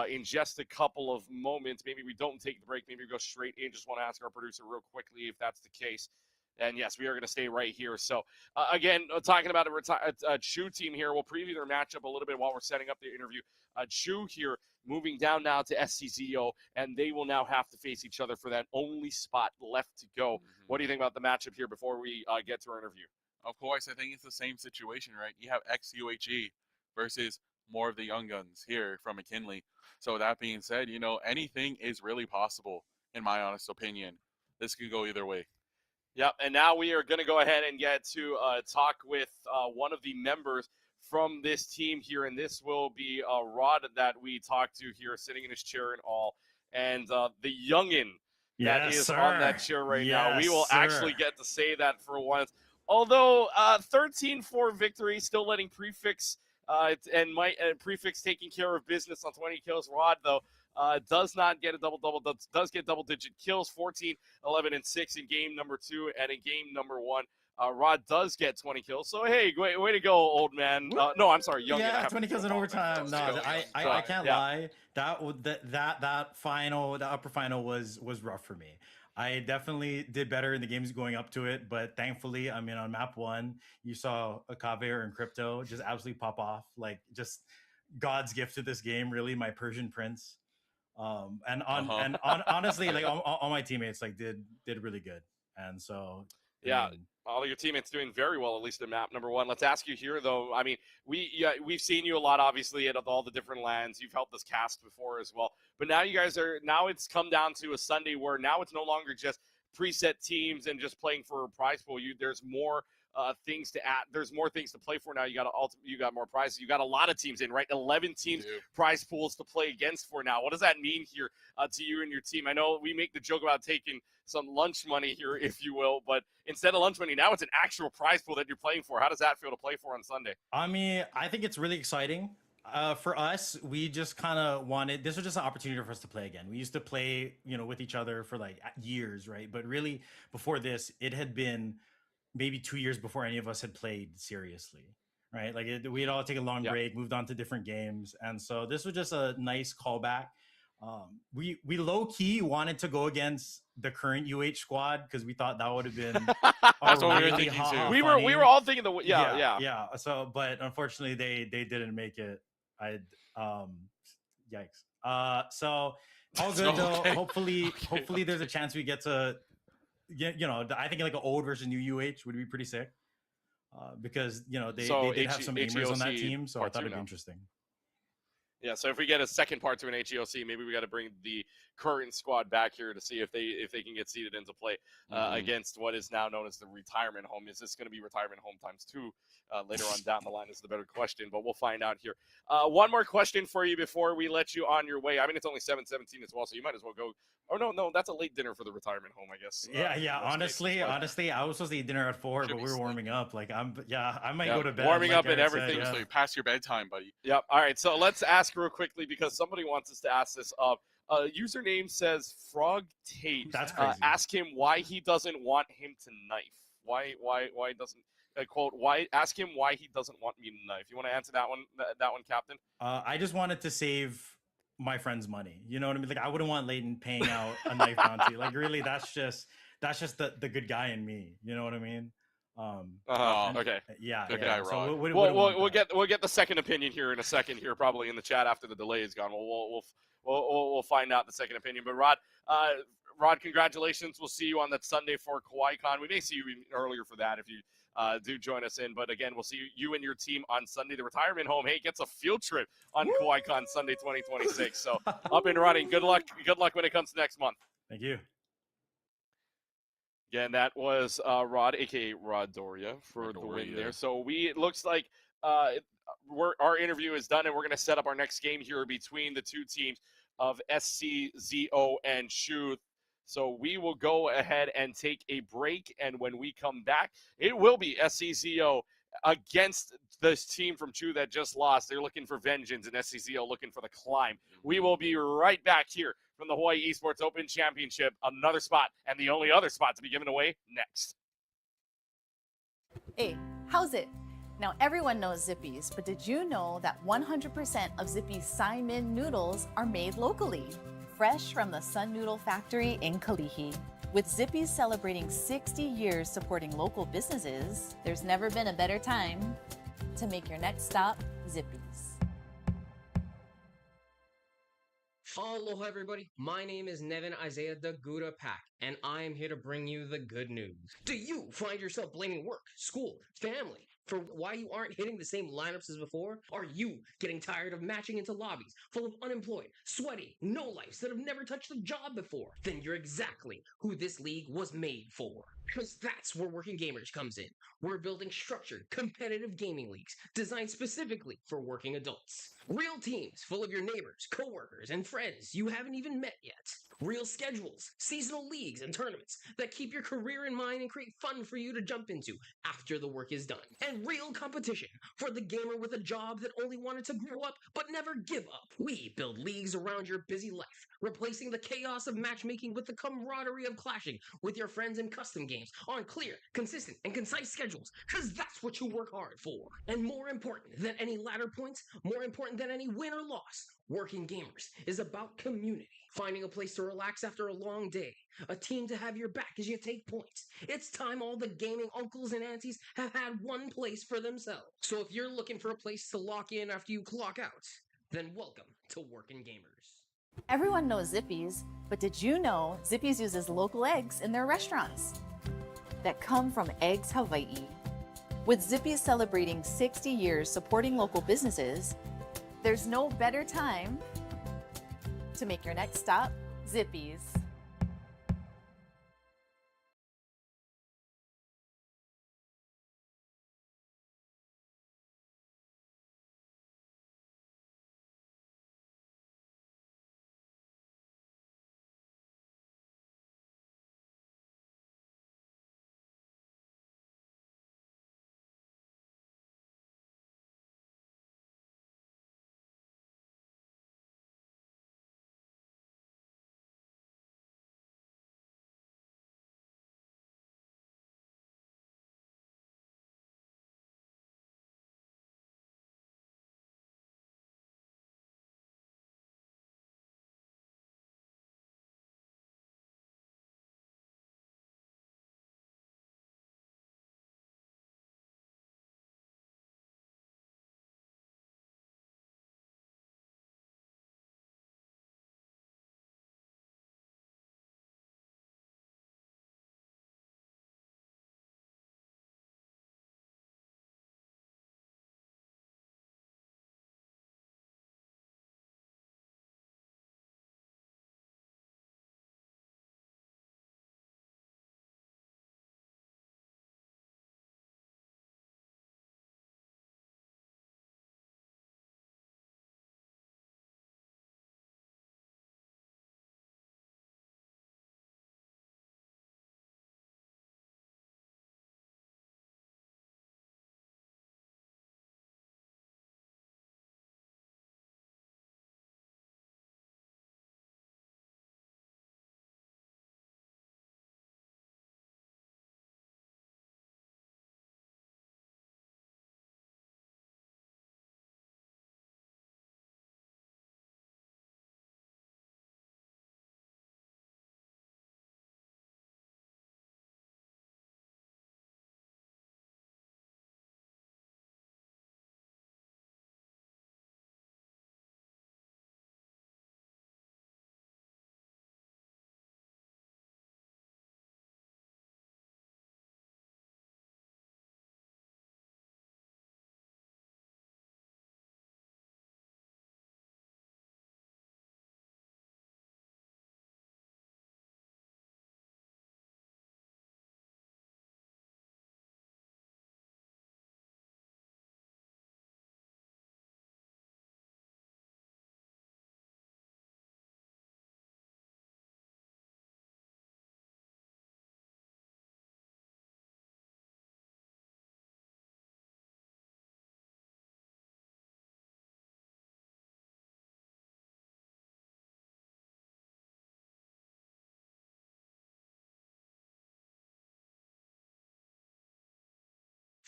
in just a couple of moments. Maybe we don't take the break. Maybe we go straight in. Just want to ask our producer real quickly if that's the case. And yes, we are going to stay right here. So again, talking about a Chu team here. We'll preview their matchup a little bit while we're setting up the interview. Chu here moving down now to SCZO, and they will now have to face each other for that only spot left to go. Mm-hmm. What do you think about the matchup here before we get to our interview? Of course, I think it's the same situation, right? You have XUHE versus more of the young guns here from McKinley. So that being said, anything is really possible, in my honest opinion. This could go either way. Yep, and now we are going to go ahead and get to talk with one of the members from this team here, and this will be Rod that we talked to here, sitting in his chair and all, and the youngin' that is on that chair right now. We will actually get to say that for once. Although 13-4 victory, still letting Prefix Prefix taking care of business on 20 kills. Rod, though, does not get a double-double, does get double-digit kills, 14, 11, and 6 in game number 2, and in game number 1. Rod does get 20 kills. So, hey, way to go, old man. No, I'm sorry, young. Yeah, 20 kills in overtime. No, I can't lie. That upper final was rough for me. I definitely did better in the games going up to it, but thankfully, on map 1, you saw a Kawaii and Crypto just absolutely pop off, like just God's gift to this game, really, my Persian prince. Honestly, like all my teammates did really good, and so yeah. All of your teammates doing very well, at least in map number 1. Let's ask you here, though. I mean, we've seen you a lot, obviously, at all the different lands. You've helped us cast before as well. But now now it's come down to a Sunday where now it's no longer just preset teams and just playing for a prize pool. There's more things to add. There's more things to play for now. You got more prizes. You got a lot of teams in, right? 11 teams prize pools to play against for now. What does that mean here to you and your team? I know we make the joke about taking some lunch money here, if you will, but instead of lunch money, now it's an actual prize pool that you're playing for. How does that feel to play for on Sunday? I mean, I think it's really exciting. For us, we just kind of wanted, this was just an opportunity for us to play again. We used to play, with each other for like years, right? But really, before this, it had been maybe 2 years before any of us had played seriously, right? Like we'd all take a long break, moved on to different games. And so this was just a nice callback. We low key wanted to go against the current UH squad because we thought that would have been that's what we were thinking too. We were all thinking yeah. So, but unfortunately, they didn't make it. Yikes. So all good though. Okay. Hopefully, there's a chance we get to. I think like an old version new UH would be pretty sick. Because they did have some aimers on that team, so I thought it'd be interesting. Yeah, so if we get a second part to an HEOC, maybe we got to bring the current squad back here to see if they can get seeded into play against what is now known as the retirement home. Is this going to be retirement home ×2 later on down the line is the better question, but we'll find out here. One more question for you before we let you on your way. I mean, it's only 7:17 as well, so you might as well go. Oh, no, that's a late dinner for the retirement home, I guess. Honestly, I was supposed to eat dinner at 4, but we were warming up. Like, I might go to bed. Warming up and everything. So you pass your bedtime, buddy. Yep. All right, so let's ask real quickly because somebody wants us to ask this of. Username says Frog Tate. That's crazy. Ask him why he doesn't want him to knife. Why doesn't quote? Why ask him why he doesn't want me to knife? You want to answer that one, Captain? I just wanted to save my friend's money. You know what I mean? Like I wouldn't want Leighton paying out a knife bounty. Like really, that's just the good guy in me. You know what I mean? Okay. Yeah. Good guy, So Rod. we'll get the second opinion here in a second here, probably in the chat after the delay is gone. We'll find out the second opinion. But Rod, congratulations. We'll see you on that Sunday for Kawaii Kon. We may see you earlier for that if you do join us in. But again, we'll see you and your team on Sunday. The retirement home, hey, gets a field trip on Kawaii Kon Sunday 2026. So up and running. Good luck when it comes next month. Thank you. Again, that was Rod, a.k.a. Rod Doria, for the win there. So it looks like our interview is done, and we're going to set up our next game here between the two teams of SCZO and Shu. So we will go ahead and take a break, and when we come back, it will be SCZO against this team from Chu that just lost. They're looking for vengeance, and SCZO looking for the climb. We will be right back here from the Hawaii Esports Open Championship, another spot, and the only other spot to be given away next. Hey, how's it? Now everyone knows Zippy's, but did you know that 100% of Zippy's Sai-Min noodles are made locally? Fresh from the Sun Noodle Factory in Kalihi. With Zippy's celebrating 60 years supporting local businesses, there's never been a better time to make your next stop Zippy's. Aloha, everybody. My name is Nevin Isaiah Daguda Pack, and I am here to bring you the good news. Do you find yourself blaming work, school, family for why you aren't hitting the same lineups as before? Are you getting tired of matching into lobbies full of unemployed, sweaty, no-lifes that have never touched a job before? Then you're exactly who this league was made for. Because that's where Workin Gamers comes in. We're building structured, competitive gaming leagues designed specifically for working adults. Real teams full of your neighbors, coworkers, and friends you haven't even met yet. Real schedules, seasonal leagues, and tournaments that keep your career in mind and create fun for you to jump into after the work is done. And real competition for the gamer with a job that only wanted to grow up but never give up. We build leagues around your busy life, replacing the chaos of matchmaking with the camaraderie of clashing with your friends in custom games on clear, consistent, and concise schedules, because that's what you work hard for. And more important than any ladder points, more important than any win or loss, Workin Gamers is about community. Finding a place to relax after a long day. A team to have your back as you take points. It's time all the gaming uncles and aunties have had one place for themselves. So if you're looking for a place to lock in after you clock out, then welcome to Workin Gamers. Everyone knows Zippy's, but did you know Zippy's uses local eggs in their restaurants that come from Eggs Hawaii? With Zippy's celebrating 60 years supporting local businesses, there's no better time to make your next stop Zippy's.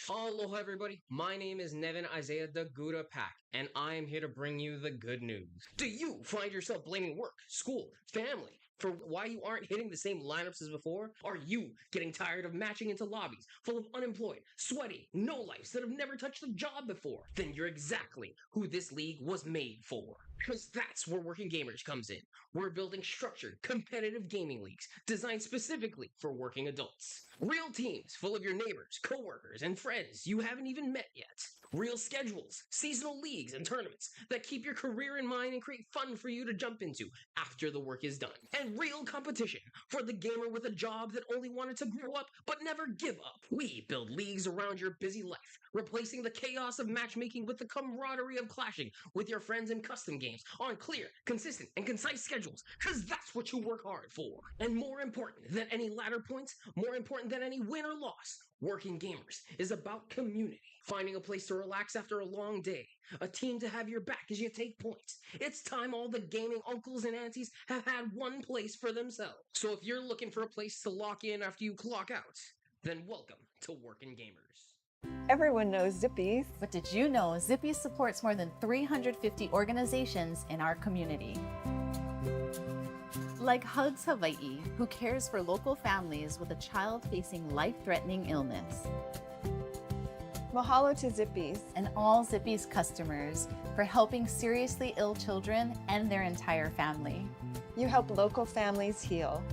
Aloha, everybody. My name is Nevin Isaiah the Gouda Pack, and I am here to bring you the good news. Do you find yourself blaming work, school, family for why you aren't hitting the same lineups as before? Are you getting tired of matching into lobbies full of unemployed, sweaty, no-lifes that have never touched a job before? Then you're exactly who this league was made for. Because that's where Working Gamers comes in. We're building structured, competitive gaming leagues designed specifically for working adults. Real teams full of your neighbors, coworkers, and friends you haven't even met yet. Real schedules, seasonal leagues, and tournaments that keep your career in mind and create fun for you to jump into after the work is done. And real competition for the gamer with a job that only wanted to grow up but never give up. We build leagues around your busy life, replacing the chaos of matchmaking with the camaraderie of clashing with your friends in custom games on clear, consistent, and concise schedules, because that's what you work hard for. And more important than any ladder points, more important than any win or loss, Working Gamers is about community. Finding a place to relax after a long day, a team to have your back as you take points. It's time all the gaming uncles and aunties have had one place for themselves. So if you're looking for a place to lock in after you clock out, then welcome to Working Gamers. Everyone knows Zippies. But did you know Zippy supports more than 350 organizations in our community? Like Hugs Hawaii, who cares for local families with a child facing life-threatening illness. Mahalo to Zippies. And all Zippy's customers for helping seriously ill children and their entire family. You help local families heal.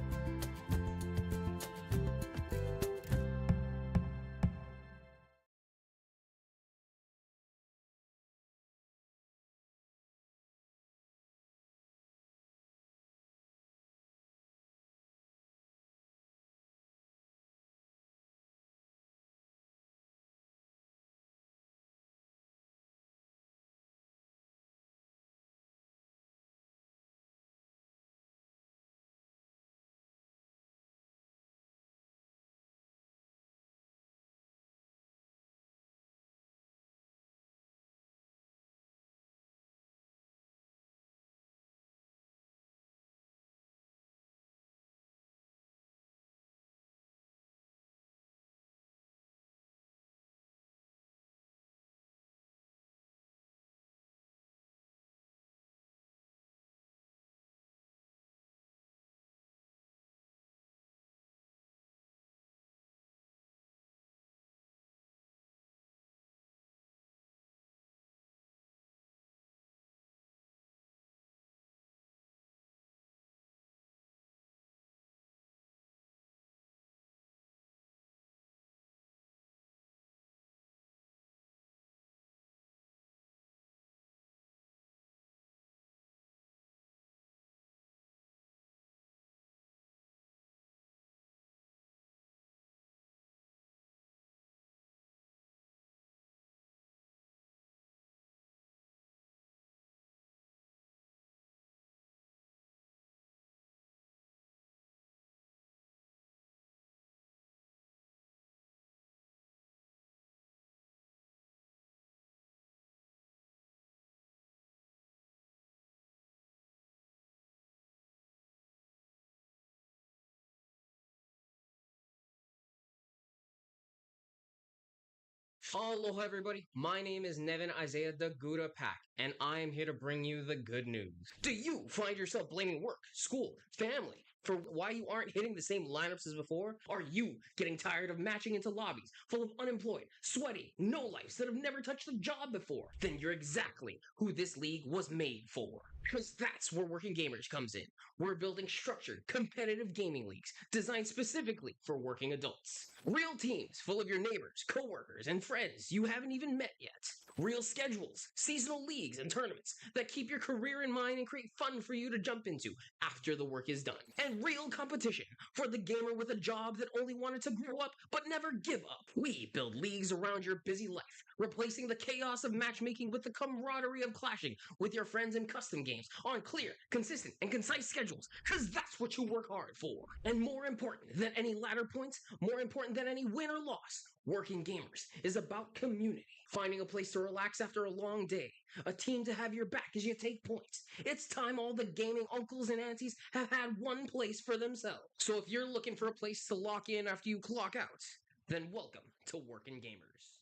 Aloha, everybody. My name is Nevin Isaiah the Gouda Pack, and I am here to bring you the good news. Do you find yourself blaming work, school, family for why you aren't hitting the same lineups as before? Are you getting tired of matching into lobbies full of unemployed, sweaty, no-lifes that have never touched a job before? Then you're exactly who this league was made for. Because that's where Working Gamers comes in. We're building structured, competitive gaming leagues designed specifically for working adults. Real teams full of your neighbors, coworkers, and friends you haven't even met yet. Real schedules, seasonal leagues, and tournaments that keep your career in mind and create fun for you to jump into after the work is done. And real competition for the gamer with a job that only wanted to grow up but never give up. We build leagues around your busy life, replacing the chaos of matchmaking with the camaraderie of clashing with your friends in custom games on clear, consistent, and concise schedules, because that's what you work hard for. And more important than any ladder points, more important than any win or loss, Working Gamers is about community. Finding a place to relax after a long day, a team to have your back as you take points. It's time all the gaming uncles and aunties have had one place for themselves. So if you're looking for a place to lock in after you clock out, then welcome to Working Gamers.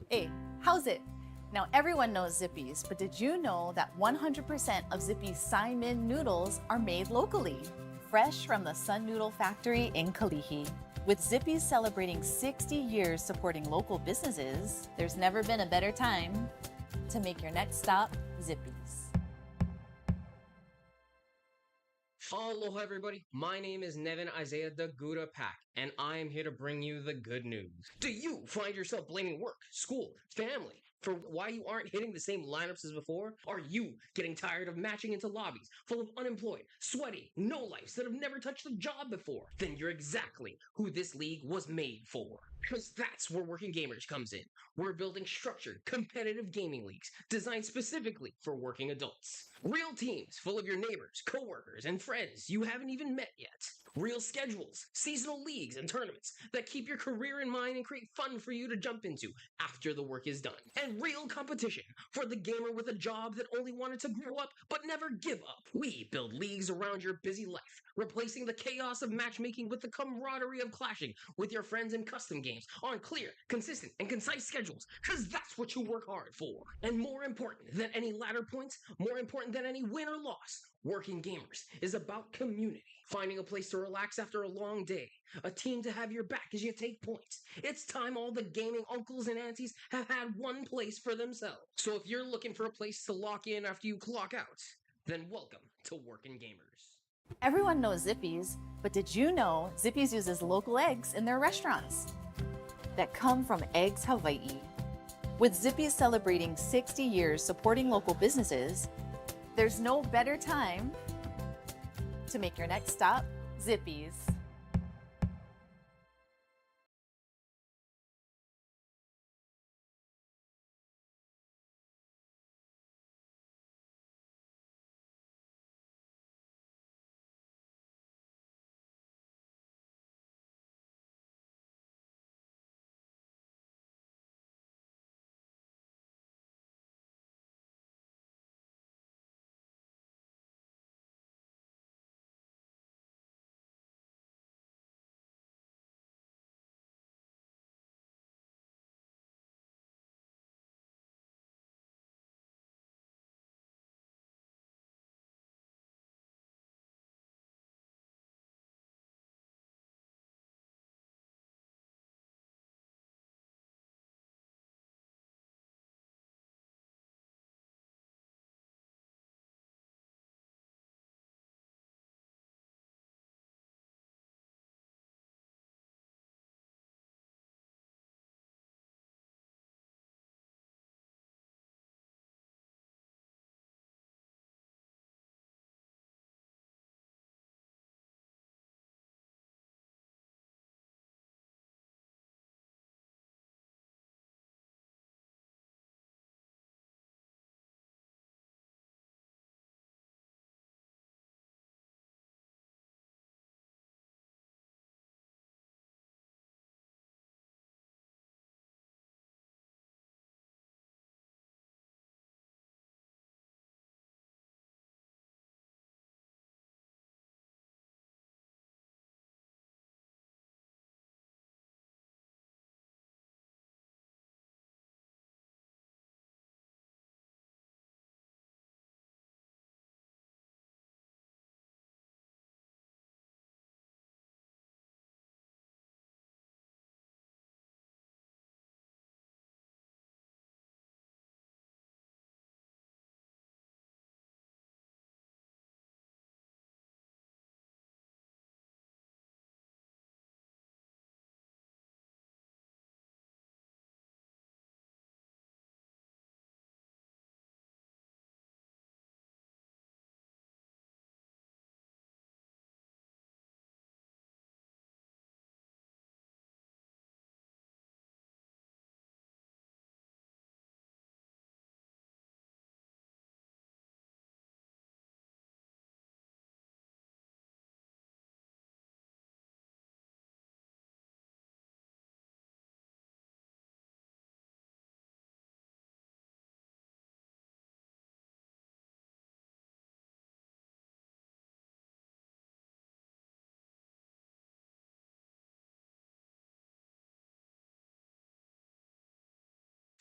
Hey, how's it? Now everyone knows Zippy's, but did you know that 100% of Zippy's Simon noodles are made locally? Fresh from the Sun Noodle Factory in Kalihi. With Zippy's celebrating 60 years supporting local businesses, there's never been a better time to make your next stop Zippy's. Aloha, everybody. My name is Nevin Isaiah the Gouda Pack, and I am here to bring you the good news. Do you find yourself blaming work, school, family for why you aren't hitting the same lineups as before? Are you getting tired of matching into lobbies full of unemployed, sweaty, no-lifes that have never touched a job before? Then you're exactly who this league was made for. Because that's where Working Gamers comes in. We're building structured, competitive gaming leagues designed specifically for working adults. Real teams full of your neighbors, coworkers, and friends you haven't even met yet. Real schedules, seasonal leagues, and tournaments that keep your career in mind and create fun for you to jump into after the work is done. And real competition for the gamer with a job that only wanted to grow up but never give up. We build leagues around your busy life, replacing the chaos of matchmaking with the camaraderie of clashing with your friends in custom games on clear, consistent, and concise schedules, because that's what you work hard for. And more important than any ladder points, more important than any win or loss, Working Gamers is about community. Finding a place to relax after a long day, a team to have your back as you take points. It's time all the gaming uncles and aunties have had one place for themselves. So if you're looking for a place to lock in after you clock out, then welcome to Working Gamers. Everyone knows Zippy's, but did you know Zippy's uses local eggs in their restaurants that come from Eggs Hawaii? With Zippy's celebrating 60 years supporting local businesses, there's no better time to make your next stop Zippy's.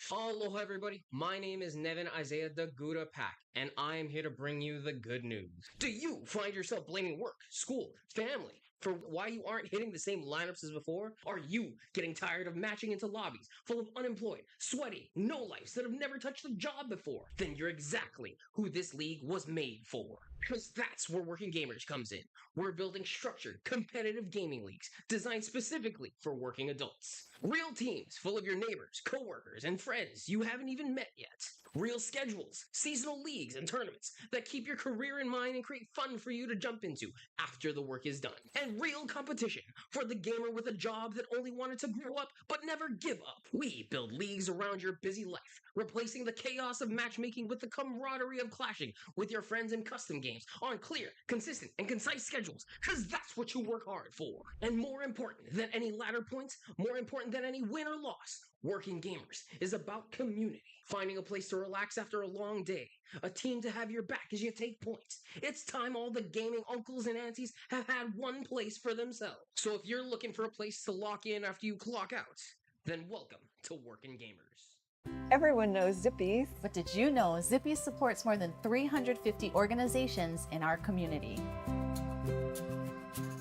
Aloha, everybody. My name is Nevin Isaiah the Gouda Pack, and I am here to bring you the good news. Do you find yourself blaming work, school, family for why you aren't hitting the same lineups as before? Are you getting tired of matching into lobbies full of unemployed, sweaty, no-lifes that have never touched a job before? Then you're exactly who this league was made for. Because that's where Working Gamers comes in. We're building structured, competitive gaming leagues designed specifically for working adults. Real teams full of your neighbors, coworkers, and friends you haven't even met yet. Real schedules, seasonal leagues, and tournaments that keep your career in mind and create fun for you to jump into after the work is done. And real competition for the gamer with a job that only wanted to grow up but never give up. We build leagues around your busy life, replacing the chaos of matchmaking with the camaraderie of clashing with your friends in custom games on clear, consistent, and concise schedules, because that's what you work hard for. And more important than any ladder points, more important than any win or loss, Working Gamers is about community. Finding a place to relax after a long day, a team to have your back as you take points. It's time all the gaming uncles and aunties have had one place for themselves. So if you're looking for a place to lock in after you clock out, then welcome to Working Gamers. Everyone knows Zippies. But did you know Zippy supports more than 350 organizations in our community?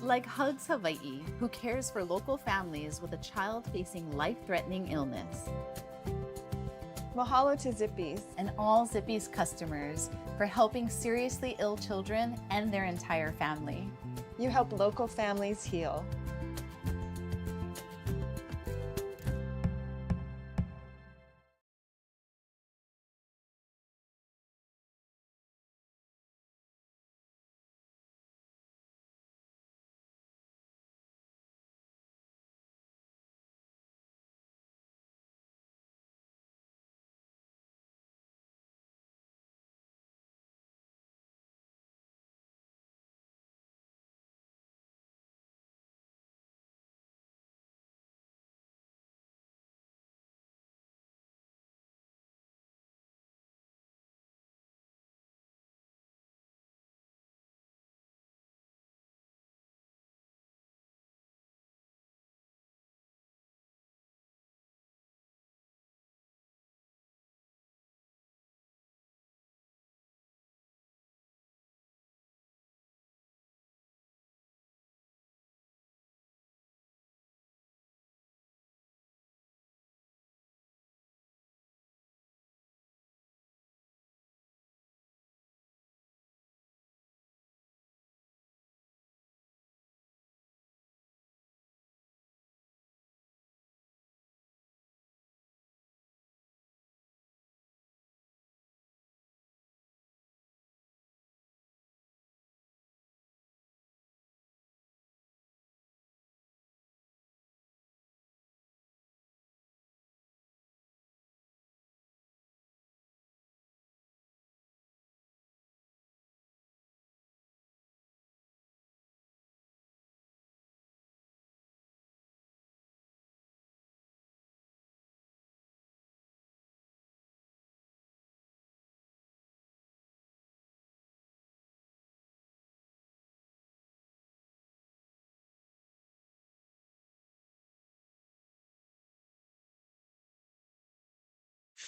Like Hugs Hawaii, who cares for local families with a child facing life-threatening illness. Mahalo to Zippies. And all Zippy's customers for helping seriously ill children and their entire family. You help local families heal.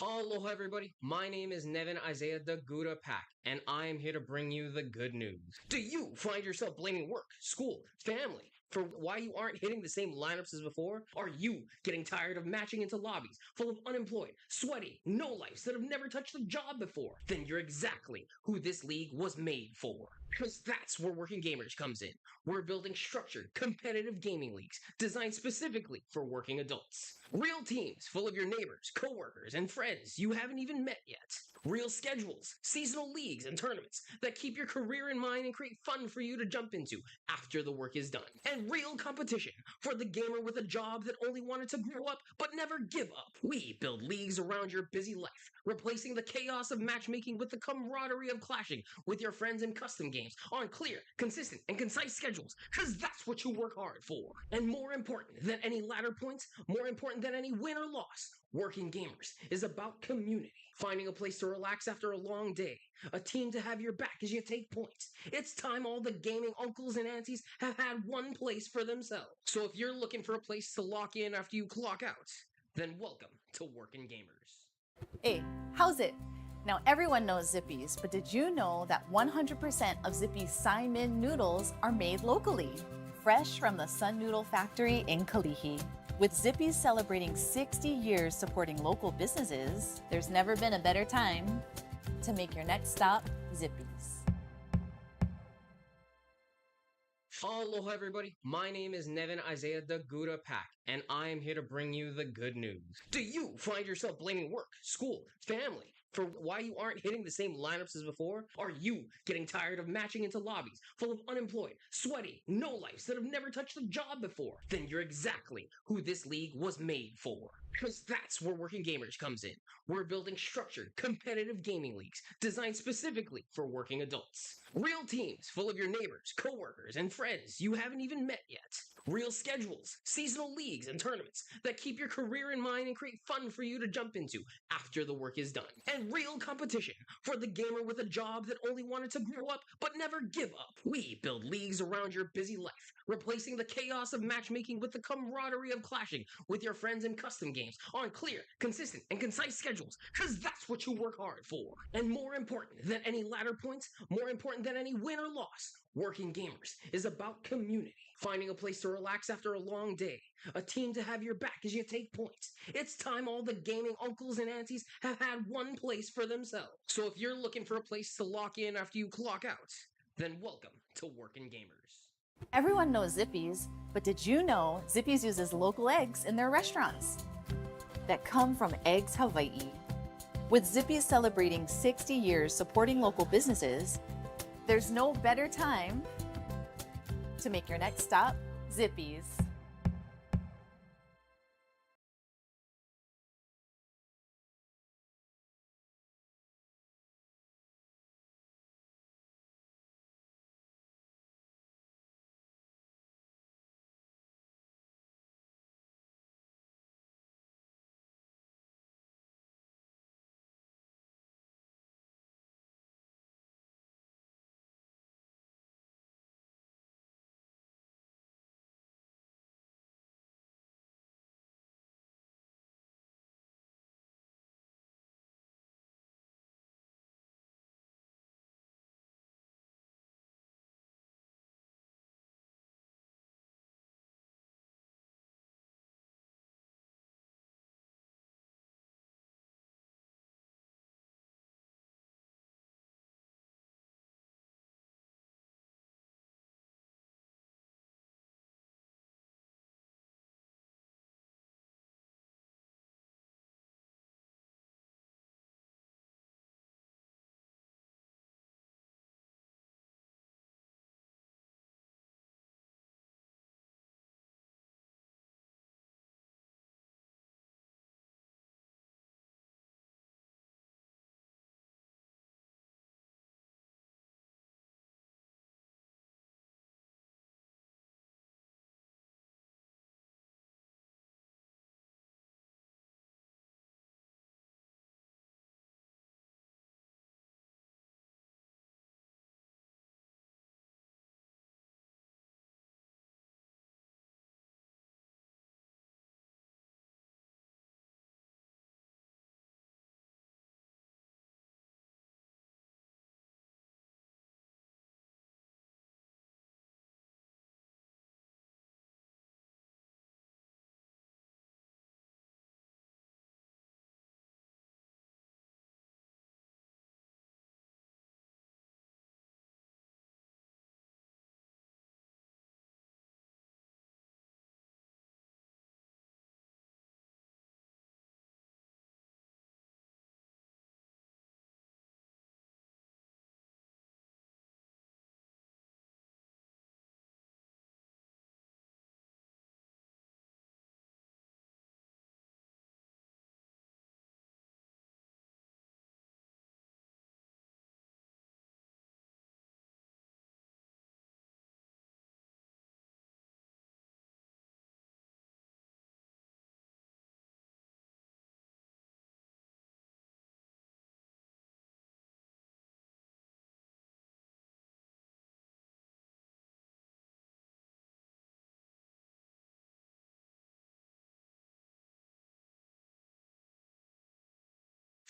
Aloha, everybody. My name is Nevin Isaiah the Gouda Pack, and I am here to bring you the good news. Do you find yourself blaming work, school, family for why you aren't hitting the same lineups as before? Are you getting tired of matching into lobbies full of unemployed, sweaty, no-lifes that have never touched a job before? Then you're exactly who this league was made for. Because that's where Working Gamers comes in. We're building structured, competitive gaming leagues designed specifically for working adults. Real teams full of your neighbors, coworkers, and friends you haven't even met yet. Real schedules, seasonal leagues, and tournaments that keep your career in mind and create fun for you to jump into after the work is done. And real competition for the gamer with a job that only wanted to grow up but never give up. We build leagues around your busy life, replacing the chaos of matchmaking with the camaraderie of clashing with your friends in custom games on clear, consistent, and concise schedules, because that's what you work hard for. And more important than any ladder points, more important than any win or loss, Working Gamers is about community. Finding a place to relax after a long day, a team to have your back as you take points. It's time all the gaming uncles and aunties have had one place for themselves. So if you're looking for a place to lock in after you clock out, then welcome to Working Gamers. Hey, how's it? Now everyone knows Zippy's, but did you know that 100% of Zippy's Saimin noodles are made locally? Fresh from the Sun Noodle Factory in Kalihi. With Zippy's celebrating 60 years supporting local businesses, there's never been a better time to make your next stop Zippy's. Aloha, everybody. My name is Nevin Isaiah the Gouda Pack, and I am here to bring you the good news. Do you find yourself blaming work, school, family for why you aren't hitting the same lineups as before? Are you getting tired of matching into lobbies full of unemployed, sweaty, no-lifes that have never touched a job before? Then you're exactly who this league was made for. Because that's where Working Gamers comes in. We're building structured, competitive gaming leagues designed specifically for working adults. Real teams full of your neighbors, coworkers, and friends you haven't even met yet. Real schedules, seasonal leagues, and tournaments that keep your career in mind and create fun for you to jump into after the work is done. And real competition for the gamer with a job that only wanted to grow up but never give up. We build leagues around your busy life, replacing the chaos of matchmaking with the camaraderie of clashing with your friends in custom games on clear, consistent, and concise schedules, because that's what you work hard for. And more important than any ladder points, more important than any win or loss, Working Gamers is about community. Finding a place to relax after a long day, a team to have your back as you take points. It's time all the gaming uncles and aunties have had one place for themselves. So if you're looking for a place to lock in after you clock out, then welcome to Working Gamers. Everyone knows Zippy's, but did you know Zippy's uses local eggs in their restaurants that come from Eggs Hawaii? With Zippy's celebrating 60 years supporting local businesses, there's no better time to make your next stop Zippy's.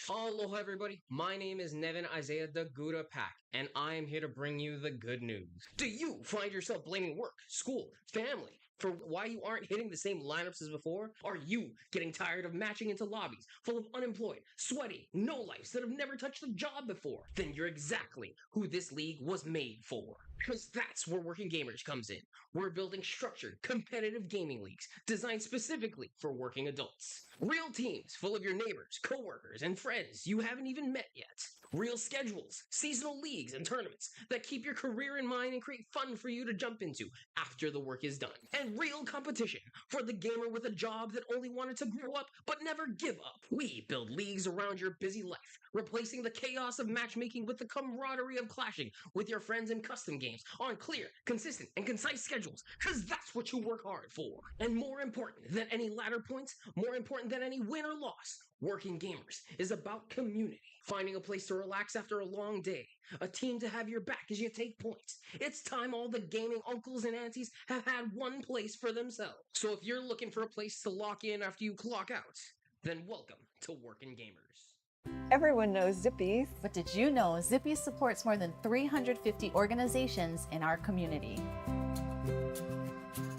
Aloha, everybody. My name is Nevin Isaiah the Gouda Pack, and I am here to bring you the good news. Do you find yourself blaming work, school, family for why you aren't hitting the same lineups as before? Are you getting tired of matching into lobbies full of unemployed, sweaty, no-lifes that have never touched a job before? Then you're exactly who this league was made for. Because that's where Working Gamers comes in. We're building structured, competitive gaming leagues designed specifically for working adults. Real teams full of your neighbors, coworkers, and friends you haven't even met yet. Real schedules, seasonal leagues, and tournaments that keep your career in mind and create fun for you to jump into after the work is done. And real competition for the gamer with a job that only wanted to grow up but never give up. We build leagues around your busy life, replacing the chaos of matchmaking with the camaraderie of clashing with your friends in custom games on clear, consistent, and concise schedules, because that's what you work hard for. And more important than any ladder points, more important than any win or loss, Working Gamers is about community. Finding a place to relax after a long day, a team to have your back as you take points. It's time all the gaming uncles and aunties have had one place for themselves. So if you're looking for a place to lock in after you clock out, then welcome to Working Gamers. Everyone knows Zippies. But did you know Zippy supports more than 350 organizations in our community?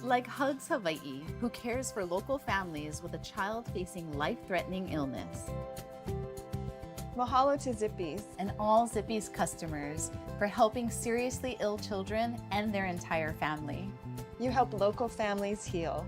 Like Hugs Hawaii, who cares for local families with a child facing life-threatening illness. Mahalo to Zippies. And all Zippy's customers for helping seriously ill children and their entire family. You help local families heal.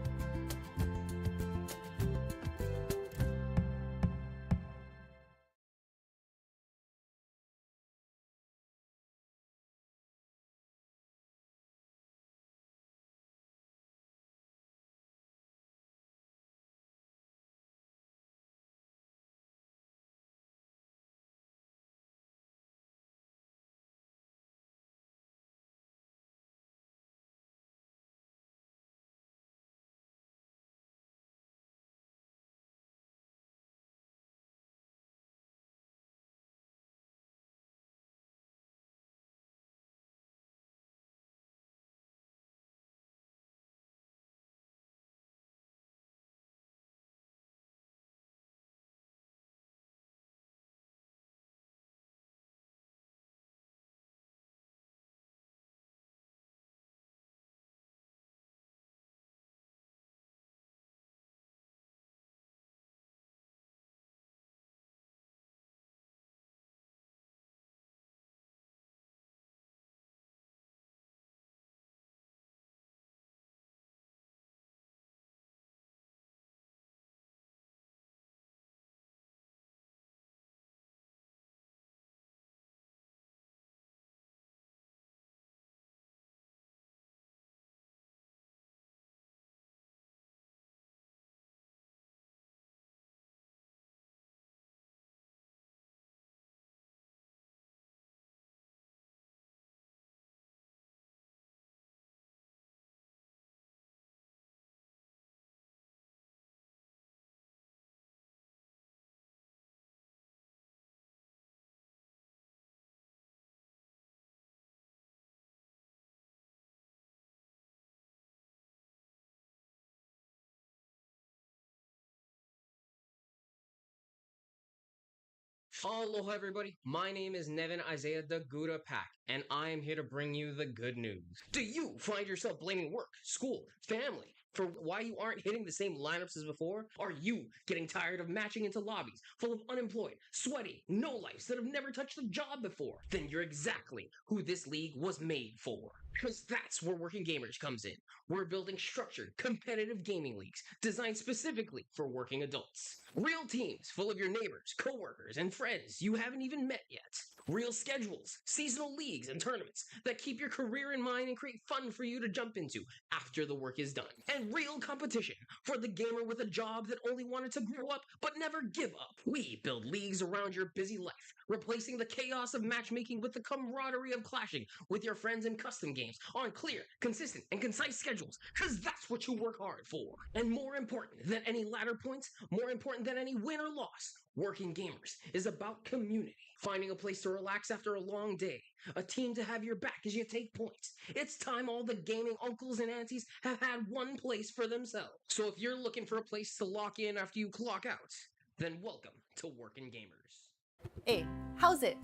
Aloha, everybody. My name is Nevin Isaiah the Gouda Pack, and I am here to bring you the good news. Do you find yourself blaming work, school, family for why you aren't hitting the same lineups as before? Are you getting tired of matching into lobbies full of unemployed, sweaty, no-lifes that have never touched a job before? Then you're exactly who this league was made for. Because that's where Working Gamers comes in. We're building structured, competitive gaming leagues designed specifically for working adults. Real teams full of your neighbors, coworkers, and friends you haven't even met yet. Real schedules, seasonal leagues, and tournaments that keep your career in mind and create fun for you to jump into after the work is done. And real competition for the gamer with a job that only wanted to grow up but never give up. We build leagues around your busy life, replacing the chaos of matchmaking with the camaraderie of clashing with your friends in custom games on clear, consistent, and concise schedules, because that's what you work hard for. And more important than any ladder points, more important than any win or loss, Working Gamers is about community. Finding a place to relax after a long day, a team to have your back as you take points. It's time all the gaming uncles and aunties have had one place for themselves. So if you're looking for a place to lock in after you clock out, then welcome to Working Gamers. Hey, how's it?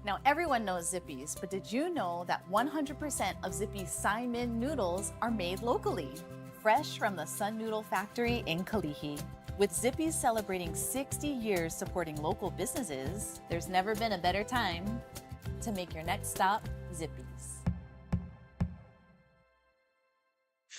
Now everyone knows Zippy's, but did you know that 100% of Zippy's Saimin noodles are made locally? Fresh from the Sun Noodle Factory in Kalihi. With Zippy's celebrating 60 years supporting local businesses, there's never been a better time to make your next stop Zippy's.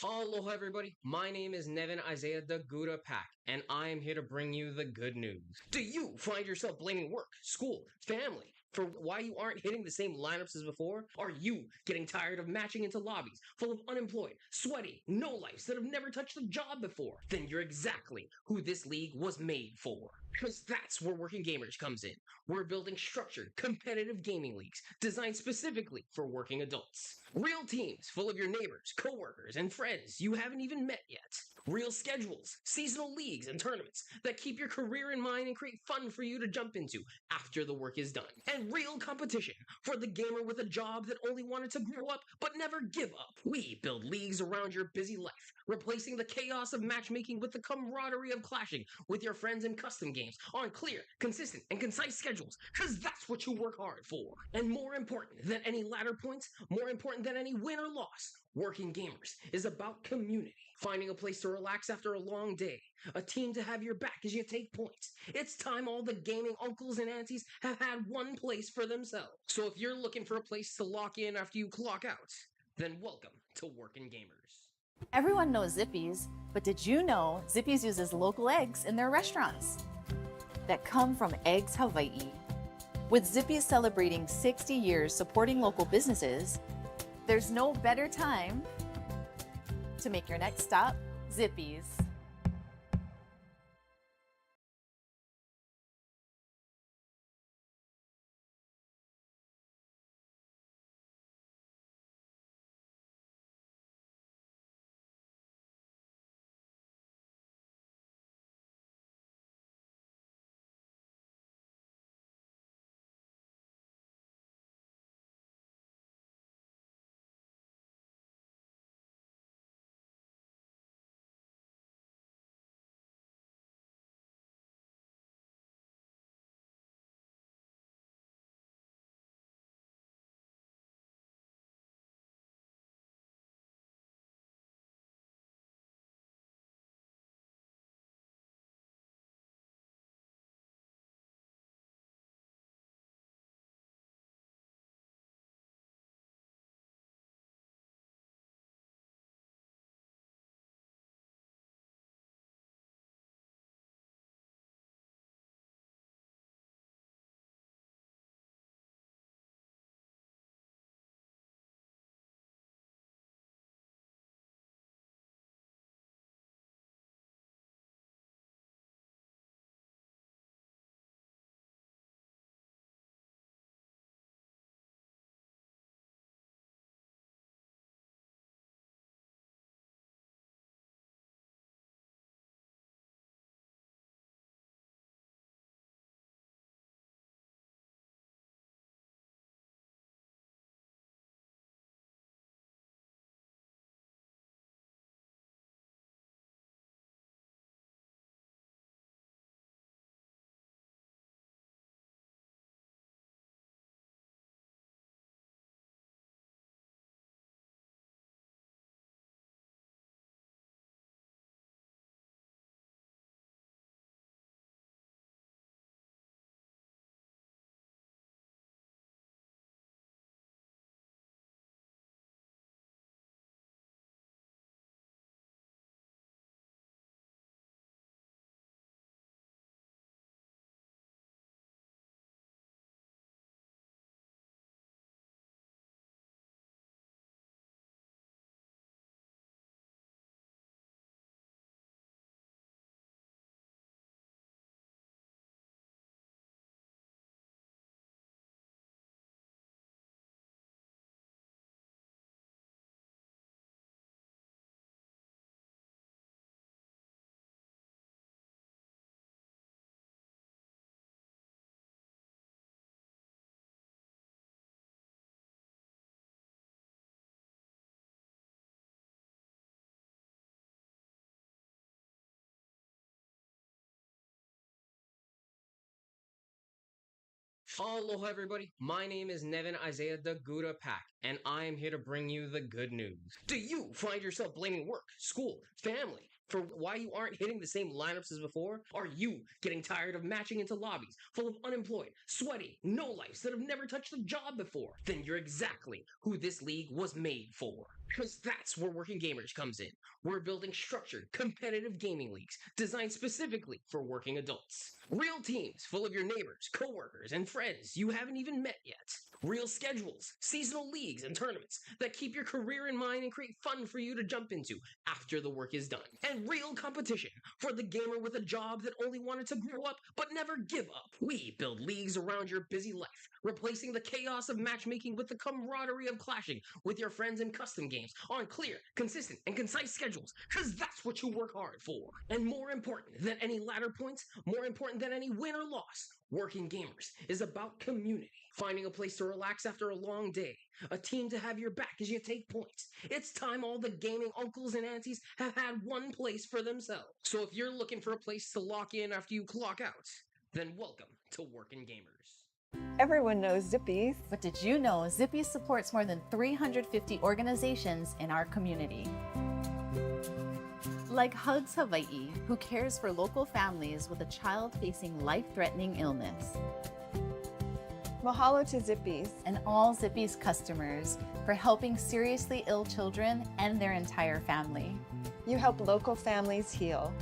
Aloha, everybody. My name is Nevin Isaiah the Gouda Pack, and I am here to bring you the good news. Do you find yourself blaming work, school, family for why you aren't hitting the same lineups as before? Are you getting tired of matching into lobbies full of unemployed, sweaty, no-lifes that have never touched a job before? Then you're exactly who this league was made for. Because that's where Working Gamers comes in. We're building structured, competitive gaming leagues designed specifically for working adults. Real teams full of your neighbors, coworkers, and friends you haven't even met yet. Real schedules, seasonal leagues, and tournaments that keep your career in mind and create fun for you to jump into after the work is done. And real competition for the gamer with a job that only wanted to grow up but never give up. We build leagues around your busy life, replacing the chaos of matchmaking with the camaraderie of clashing with your friends in custom games on clear, consistent, and concise schedules, because that's what you work hard for. And more important than any ladder points, more important than any win or loss, Working Gamers is about community. Finding a place to relax after a long day, a team to have your back as you take points. It's time all the gaming uncles and aunties have had one place for themselves. So if you're looking for a place to lock in after you clock out, then welcome to Working Gamers. Everyone knows Zippy's, but did you know Zippy's uses local eggs in their restaurants that come from Eggs Hawaii? With Zippy's celebrating 60 years supporting local businesses, there's no better time to make your next stop Zippy's. Aloha, everybody. My name is Nevin Isaiah the Gouda Pack, and I am here to bring you the good news. Do you find yourself blaming work, school, family for why you aren't hitting the same lineups as before? Are you getting tired of matching into lobbies full of unemployed, sweaty, no-lifes that have never touched a job before? Then you're exactly who this league was made for. Because that's where Working Gamers comes in. We're building structured, competitive gaming leagues designed specifically for working adults. Real teams full of your neighbors, coworkers, and friends you haven't even met yet. Real schedules, seasonal leagues, and tournaments that keep your career in mind and create fun for you to jump into after the work is done. And real competition for the gamer with a job that only wanted to grow up but never give up. We build leagues around your busy life, replacing the chaos of matchmaking with the camaraderie of clashing with your friends in custom games on clear, consistent, and concise schedules, because that's what you work hard for. And more important than any ladder points, more important than any win or loss, Working Gamers is about community. Finding a place to relax after a long day, a team to have your back as you take points. It's time all the gaming uncles and aunties have had one place for themselves. So if you're looking for a place to lock in after you clock out, then welcome to Working Gamers. Everyone knows Zippies. But did you know Zippy supports more than 350 organizations in our community? Like Hugs Hawaii, who cares for local families with a child facing life-threatening illness. Mahalo to Zippies. And all Zippy's customers for helping seriously ill children and their entire family. You help local families heal.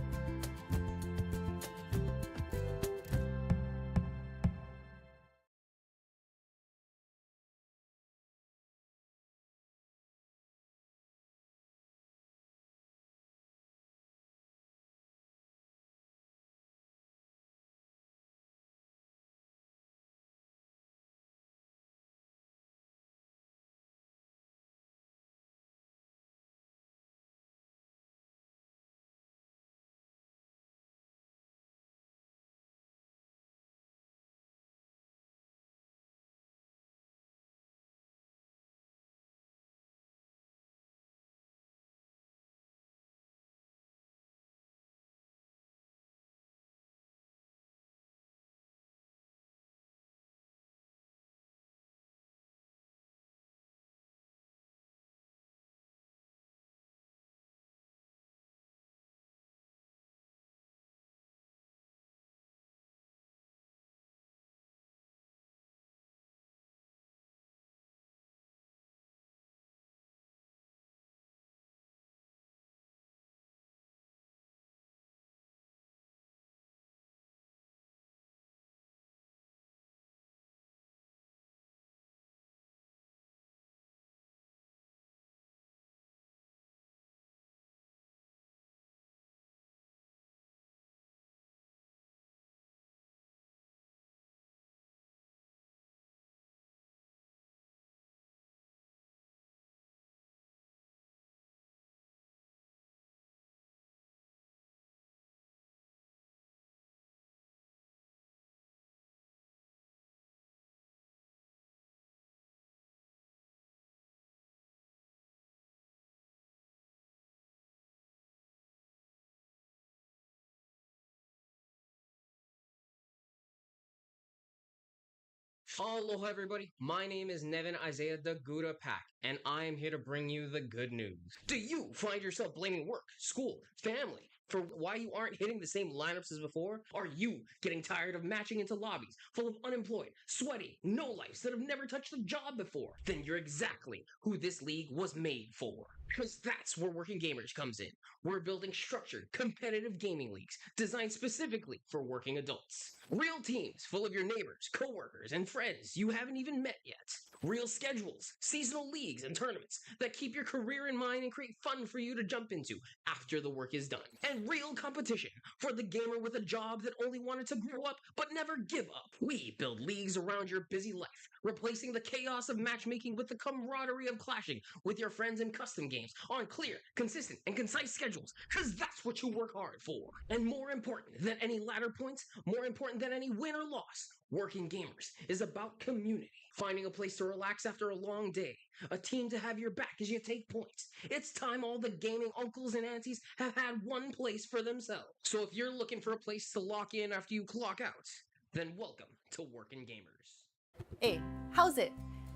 Aloha, everybody. My name is Nevin Isaiah the Gouda Pack, and I am here to bring you the good news. Do you find yourself blaming work, school, family for why you aren't hitting the same lineups as before? Are you getting tired of matching into lobbies full of unemployed, sweaty, no-lifes that have never touched a job before? Then you're exactly who this league was made for. Because that's where Working Gamers comes in. We're building structured, competitive gaming leagues designed specifically for working adults. Real teams full of your neighbors, coworkers, and friends you haven't even met yet. Real schedules, seasonal leagues, and tournaments that keep your career in mind and create fun for you to jump into after the work is done. And real competition for the gamer with a job that only wanted to grow up but never give up. We build leagues around your busy life, replacing the chaos of matchmaking with the camaraderie of clashing with your friends in custom games on clear, consistent, and concise schedules, because that's what you work hard for. And more important than any ladder points, more important than any win or loss, Working Gamers is about community. Finding a place to relax after a long day, a team to have your back as you take points. It's time all the gaming uncles and aunties have had one place for themselves. So if you're looking for a place to lock in after you clock out, then welcome to Working Gamers. Hey, how's it?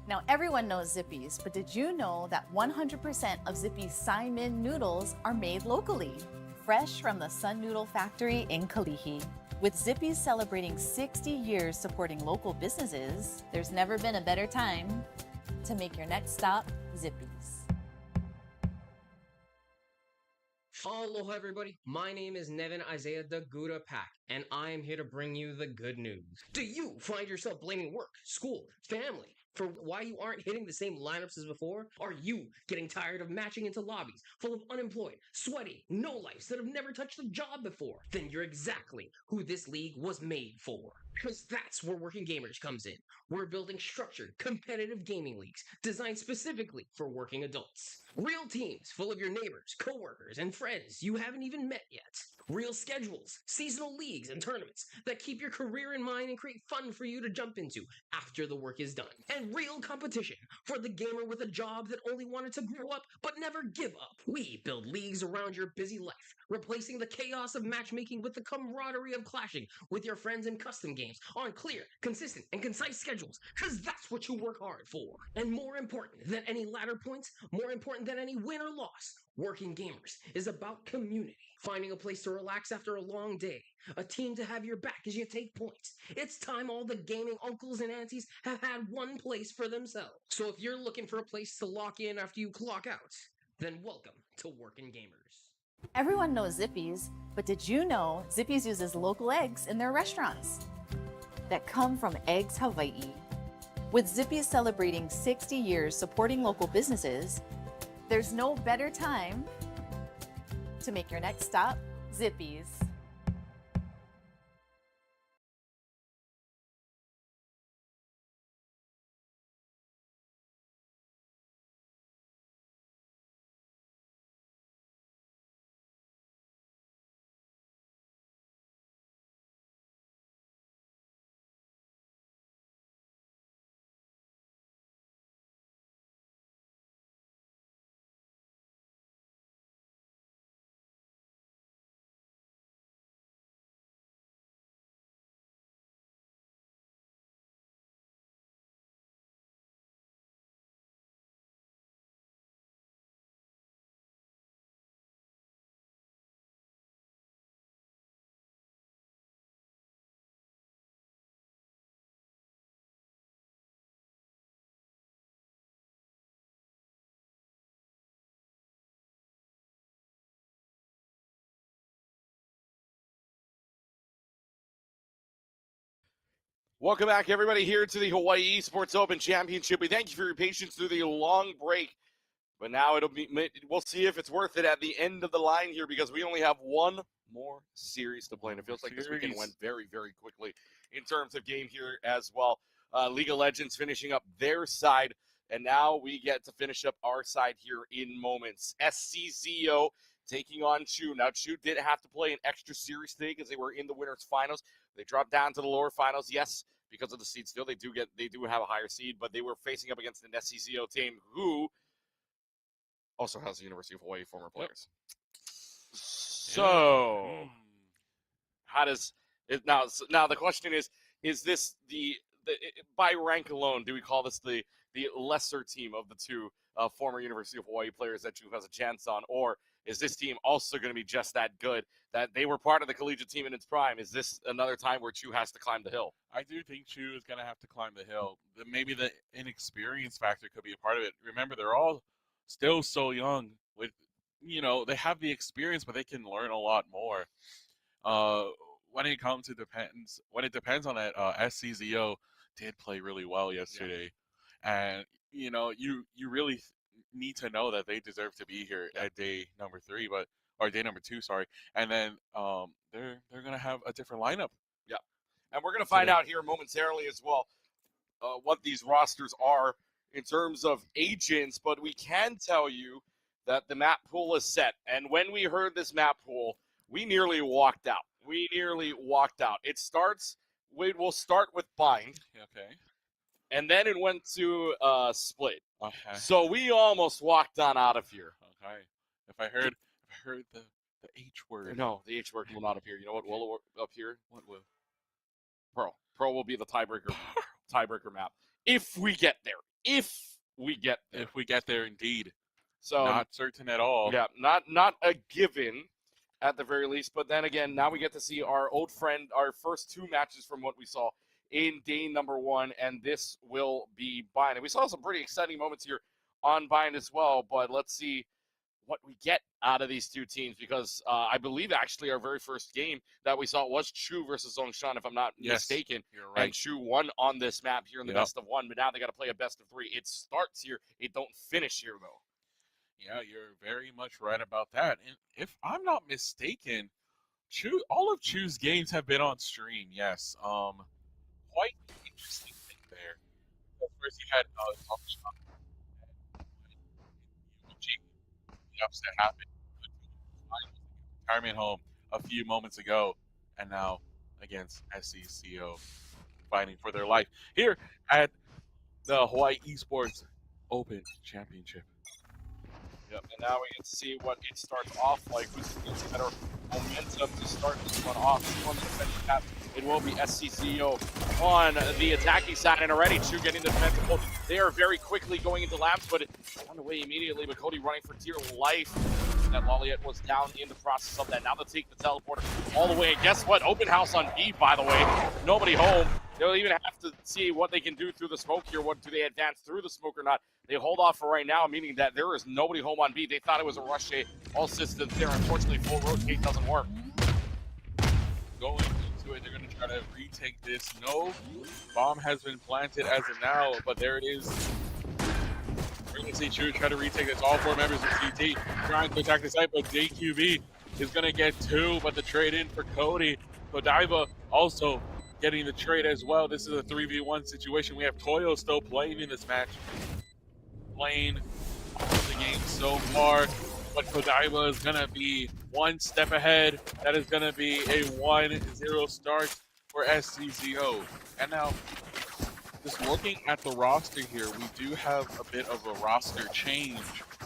Now everyone knows Zippy's, but did you know that 100% of Zippy's Saimin noodles are made locally? Fresh from the Sun Noodle Factory in Kalihi. With Zippy's celebrating 60 years supporting local businesses, there's never been a better time to make your next stop Zippy's. Aloha, everybody. My name is Nevin Isaiah the Gouda Pack, and I am here to bring you the good news. Do you find yourself blaming work, school, family for why you aren't hitting the same lineups as before? Are you getting tired of matching into lobbies full of unemployed, sweaty, no-lifes that have never touched a job before? Then you're exactly who this league was made for. Because that's where Working Gamers comes in. We're building structured, competitive gaming leagues designed specifically for working adults. Real teams full of your neighbors, coworkers, and friends you haven't even met yet. Real schedules, seasonal leagues, and tournaments that keep your career in mind and create fun for you to jump into after the work is done. And real competition for the gamer with a job that only wanted to grow up but never give up. We build leagues around your busy life, replacing the chaos of matchmaking with the camaraderie of clashing with your friends in custom games on clear, consistent, and concise schedules, because that's what you work hard for. And more important than any ladder points, more important than any win or loss, Working Gamers is about community. Finding a place to relax after a long day, a team to have your back as you take points. It's time all the gaming uncles and aunties have had one place for themselves. So if you're looking for a place to lock in after you clock out, then welcome to Working Gamers. Everyone knows Zippy's, but did you know Zippy's uses local eggs in their restaurants that come from Eggs Hawaii? With Zippy's celebrating 60 years supporting local businesses, there's no better time to make your next stop Zippy's. Welcome back, everybody, here to the Hawaii Esports Open Championship. We thank you for your patience through the long break, but now we'll see if it's worth it at the end of the line here, because we only have one more series to play, and it feels like this weekend went very, very quickly in terms of game here as well. League of Legends finishing up their side, and now we get to finish up our side here in moments. SCZO taking on Chu. Now, Chu did have to play an extra series today because they were in the winners finals. They dropped down to the lower finals, yes, because of the seed still. They do have a higher seed, but they were facing up against an SCZO team who also has the University of Hawaii former players. So, how does it now the question is this the by rank alone, do we call this the lesser team of the two former University of Hawaii players that Chu has a chance on, or is this team also going to be just that good, that they were part of the collegiate team in its prime? Is this another time where Chu has to climb the hill? I do think Chu is going to have to climb the hill. Maybe the inexperience factor could be a part of it. Remember, they're all still so young. With they have the experience, but they can learn a lot more. When it depends on that, SCZO did play really well yesterday, and you really need to know that they deserve to be here at day number 3, or day number 2, sorry, and then they're gonna have a different lineup. Yeah, and we're gonna find out here momentarily as well what these rosters are in terms of agents, but we can tell you that the map pool is set, and when we heard this map pool, we nearly walked out. We'll start with Bind. Okay. And then it went to Split. Okay. So we almost walked on out of here. Okay. If I heard the H word. No, the H word will not appear. You know what will appear? What will? Pearl. Pearl will be the tiebreaker. tiebreaker map. If we get there. If we get there. If we get there, indeed. So Not certain at all. yeah, not a given at the very least. But then again, now we get to see our old friend, our first 2 matches from what we saw in day number 1, and this will be Bind. And we saw some pretty exciting moments here on Bind as well, but let's see what we get out of these 2 teams, because I believe actually our very first game that we saw was Chu versus Zongshan, if I'm not mistaken. You're right. And Chu won on this map here in the best of 1, but now they got to play a best of 3. It starts here. It don't finish here, though. Yeah, you're very much right about that. And if I'm not mistaken, all of Chu's games have been on stream, yes. Quite interesting thing there. First you had the upset happened. Retirement home a few moments ago, and now against SCZO fighting for their life here at the Hawaii Esports Open Championship. Yep, and now we get to see what it starts off like. Who's going to get better momentum to start this one off? On the defensive cap, it will be SCZO on the attacking side, and already Chu getting the defensive hold. They are very quickly going into labs, but on the way immediately. But Cody running for dear life. That Loliet was down in the process of that. Now they'll take the teleporter all the way. And guess what? Open house on B, by the way. Nobody home. They'll even have to see what they can do through the smoke here. What do they advance through the smoke or not? They hold off for right now, meaning that there is nobody home on B. They thought it was a rush A. All systems there. Unfortunately, full rotate doesn't work. Going into it, they're going to try to retake this. No bomb has been planted as of now, but there it is. We're going to see Chu try to retake this. All 4 members of CT trying to attack the site, but JQB is going to get 2, but the trade in for Cody. Godiva also getting the trade as well. This is a 3v1 situation. We have Toyo still playing in this match. Playing the game so far, but Godiva is going to be 1 step ahead. That is going to be a 1-0 start for SCZO. And now, just looking at the roster here, we do have a bit of a roster change.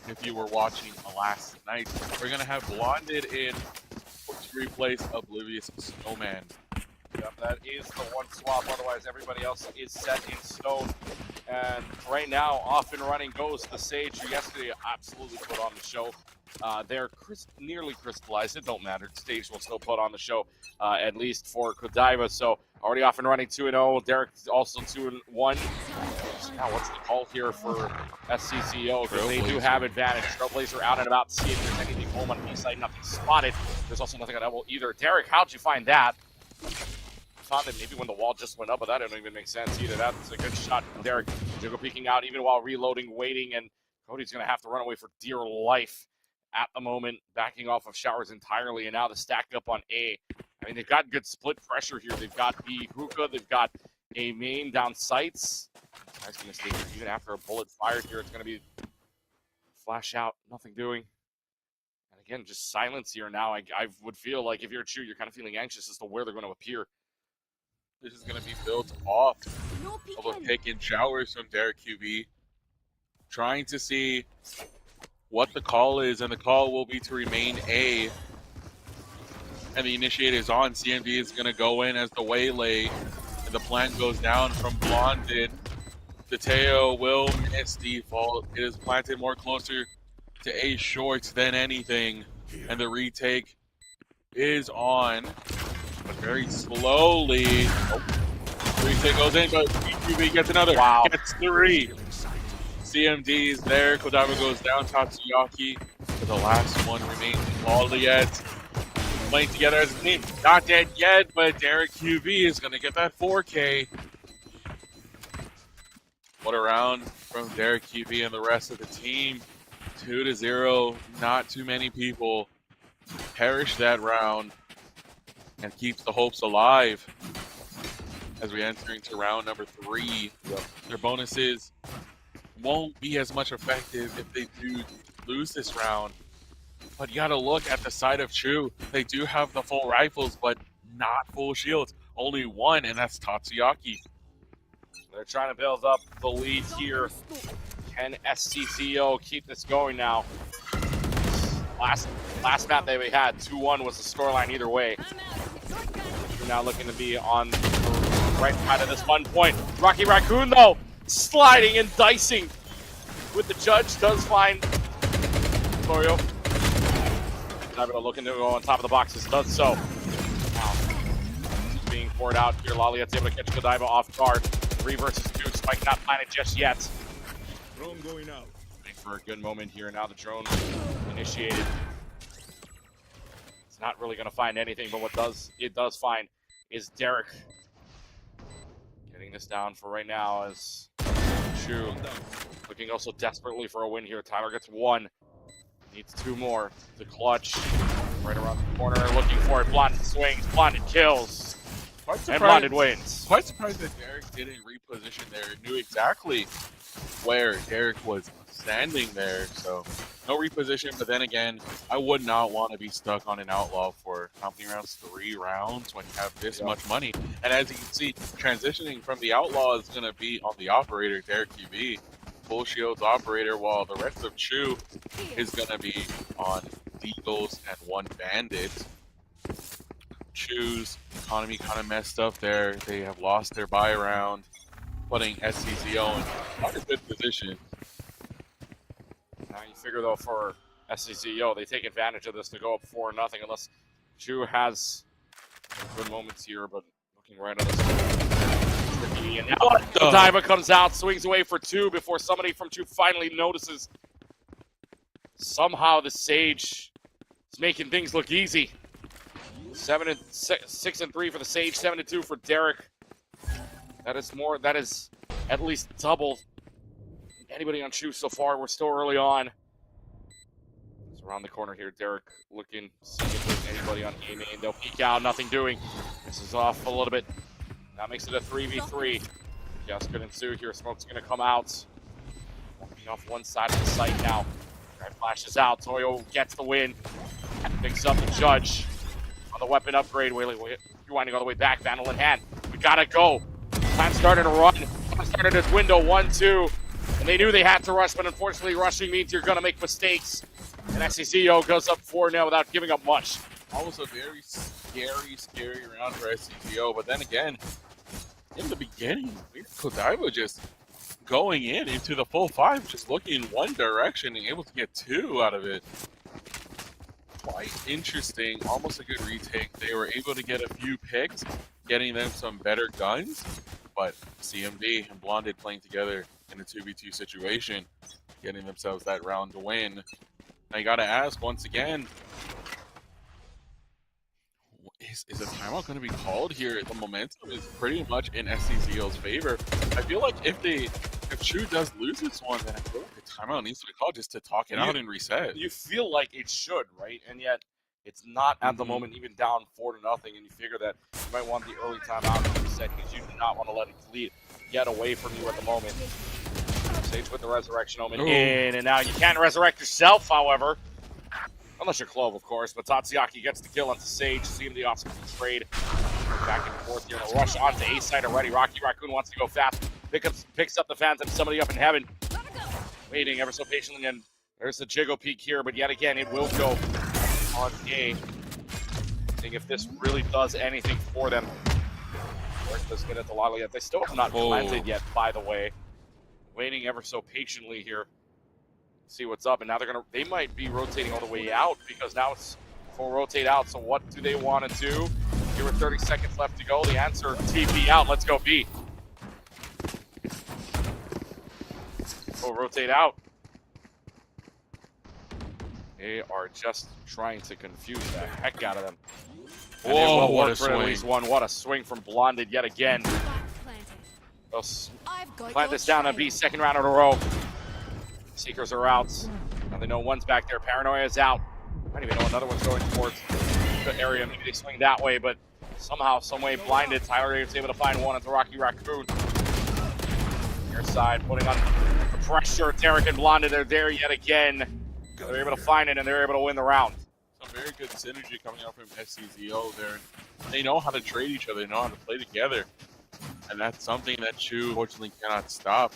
If you were watching last night, we're going to have Blonded in to replace Oblivious Snowman. Yep, that is the 1 swap. Otherwise, everybody else is set in stone. And right now, off and running goes the Sage, who yesterday absolutely put on the show. They're nearly crystallized. It don't matter. Stage will still put on the show, at least for Godiva. So already off and running 2-0. Derek also 2-1. Now, what's the call here for SCZO? Because they do have advantage. Trailblazer out and about to see if there's anything home on the side. Nothing spotted. There's also nothing on Elbow either. Derek, how'd you find that? I thought that maybe when the wall just went up, but that didn't even make sense either. That's a good shot from Derek. Jiggle peeking out even while reloading, waiting, and Cody's going to have to run away for dear life at the moment, backing off of showers entirely, and now the stack up on A. I mean, they've got good split pressure here. They've got B hookah, they've got a main down sights. Guy's going to stay here even after a bullet fired here. It's going to be flash out, nothing doing. And again, just silence here now. I would feel like if you're Chu, you're kind of feeling anxious as to where they're going to appear. This is going to be built off of a pick and showers from Derek QB. Trying to see what the call is, and the call will be to remain A. And the initiate is on. CMD is going to go in as the waylay, and the plan goes down from Blonded. Tateo will miss default. It is planted more closer to A short than anything, and the retake is on. But very slowly. Oh, retake goes in, but QB gets another. Wow. Gets 3. CMD is there. Kodama goes down. Tatsuyaki for the last one remains. Loliet playing together as a team. Not dead yet, but Derek QB is going to get that 4K. What a round from Derek QB and the rest of the team. 2-0. Not too many people perish that round, and keeps the hopes alive as we enter into round number 3. Their bonuses won't be as much effective if they do lose this round. But you got to look at the side of Chu. They do have the full rifles, but not full shields. Only one, and that's Tatsuyaki. They're trying to build up the lead here. Can SCZO keep this going now? Last map that we had, 2-1 was the scoreline either way. We're now looking to be on the right side of this 1 point. Rocky Raccoon, though, sliding and dicing with the judge, does find Florio. Diva looking to go on top of the boxes, does so. Now, being poured out here. Laliet's able to catch Godiva off guard. 3 versus 2. Spike not planted just yet. Drone going out. Waiting for a good moment here. Now the drone initiated. It's not really going to find anything, but what it does find is Derek. Getting this down for right now as Chu looking also desperately for a win here. Tyler gets 1. Needs 2 more to clutch. Right around the corner, looking for it. Blonded swings, Blonded kills, and Blonded wins. Quite surprised that Derek didn't reposition there. Knew exactly where Derek was standing there, so no reposition. But then again, I would not want to be stuck on an outlaw for how many rounds? 3 rounds when you have this much money. And as you can see, transitioning from the outlaw is going to be on the operator, Derek QB. Full shields operator, while the rest of Chu is going to be on Deagles and 1 bandit. Chu's economy kind of messed up there. They have lost their buy round, putting SCZO in not a good position. Now you figure though for SCZO, they take advantage of this to go up 4-0 unless Chu has good moments here, but looking right at this. And now Godiva comes out, swings away for 2 before somebody from Chu finally notices. Somehow the Sage is making things look easy. 6-3 for the Sage, 7-2 for Derek. That is at least double anybody on Chu so far. We're still early on. It's around the corner here. Derek looking, seeing if there's anybody on A main. They'll peek out, nothing doing. This is off a little bit. That makes it a 3v3. Chaos could ensue here. Smoke's going to come out. Walking off one side of the site now. Guy flashes out. Toyo gets the win. Picks up the judge on the weapon upgrade. Whaley rewinding all the way back. Vandal in hand. We got to go. Time started to run. Time started its window. 1-2. And they knew they had to rush, but unfortunately rushing means you're going to make mistakes. And SCZO goes up 4-0 without giving up much. Almost a very scary round for SCZO, but then again, in the beginning, Godiva just going into the full 5, just looking in one direction and able to get 2 out of it. Quite interesting, almost a good retake. They were able to get a few picks, getting them some better guns, but CMD and Blonded playing together in a 2v2 situation, getting themselves that round to win. I gotta ask once again, is a timeout going to be called here? The momentum is pretty much in SCZO's favor. I feel like if Chu does lose this one, then I feel like a timeout needs to be called just to talk it out and reset. You feel like it should, right? And yet it's not at the moment, even down 4-0, and you figure that you might want the early timeout to reset because you do not want to let it get away from you at the moment. Sage with the Resurrection Omen in, and now you can't resurrect yourself, however. Unless you're Clove, of course, but Tatsuyaki gets the kill onto Sage. See him the offensive trade. Back and forth here. They'll rush onto A side already. Rocky Raccoon wants to go fast. Picks up the Phantom. Somebody up in heaven. Waiting ever so patiently, and there's the Jiggle peek here, but yet again, it will go on A. Seeing if this really does anything for them. Let's get at the Lala yet. They still have not planted yet, by the way. Waiting ever so patiently here. See what's up, and now they might be rotating all the way out because now it's full rotate out. So what do they want to do? Here with 30 seconds left to go. The answer, TP out. Let's go B. Full rotate out. They are just trying to confuse the heck out of them. And Whoa, what a for swing. At least one. What a swing from Blonded yet again. They'll plant this down on B, second round in a row. Seekers are out. Now they know one's back there. Paranoia is out. I don't even know another one's going towards the area. Maybe they swing that way, but somehow, some way blinded. Tyler is able to find one into Rocky Raccoon. Near side, putting on the pressure. Derek and Blonded are there yet again. They're able to find it, and they're able to win the round. Some very good synergy coming out from SCZO there. They know how to trade each other. They know how to play together. And that's something that Chu, unfortunately, cannot stop.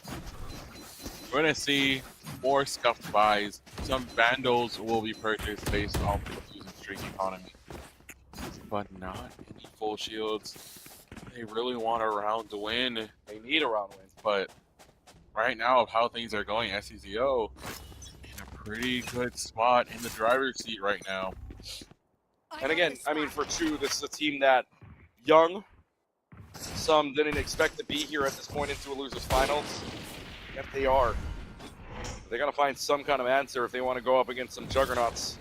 We're going to see more scuffed buys. Some vandals will be purchased based on people using streak economy. But not any full shields. They really want a round to win, They need a round win. but right now, of how things are going, SCZO in a pretty good spot in the driver's seat right now. And again, I mean, for Chu, this is a team that young, some didn't expect to be here at this point into a losers finals, yet they are. They got to find some kind of answer if they want to go up against some juggernauts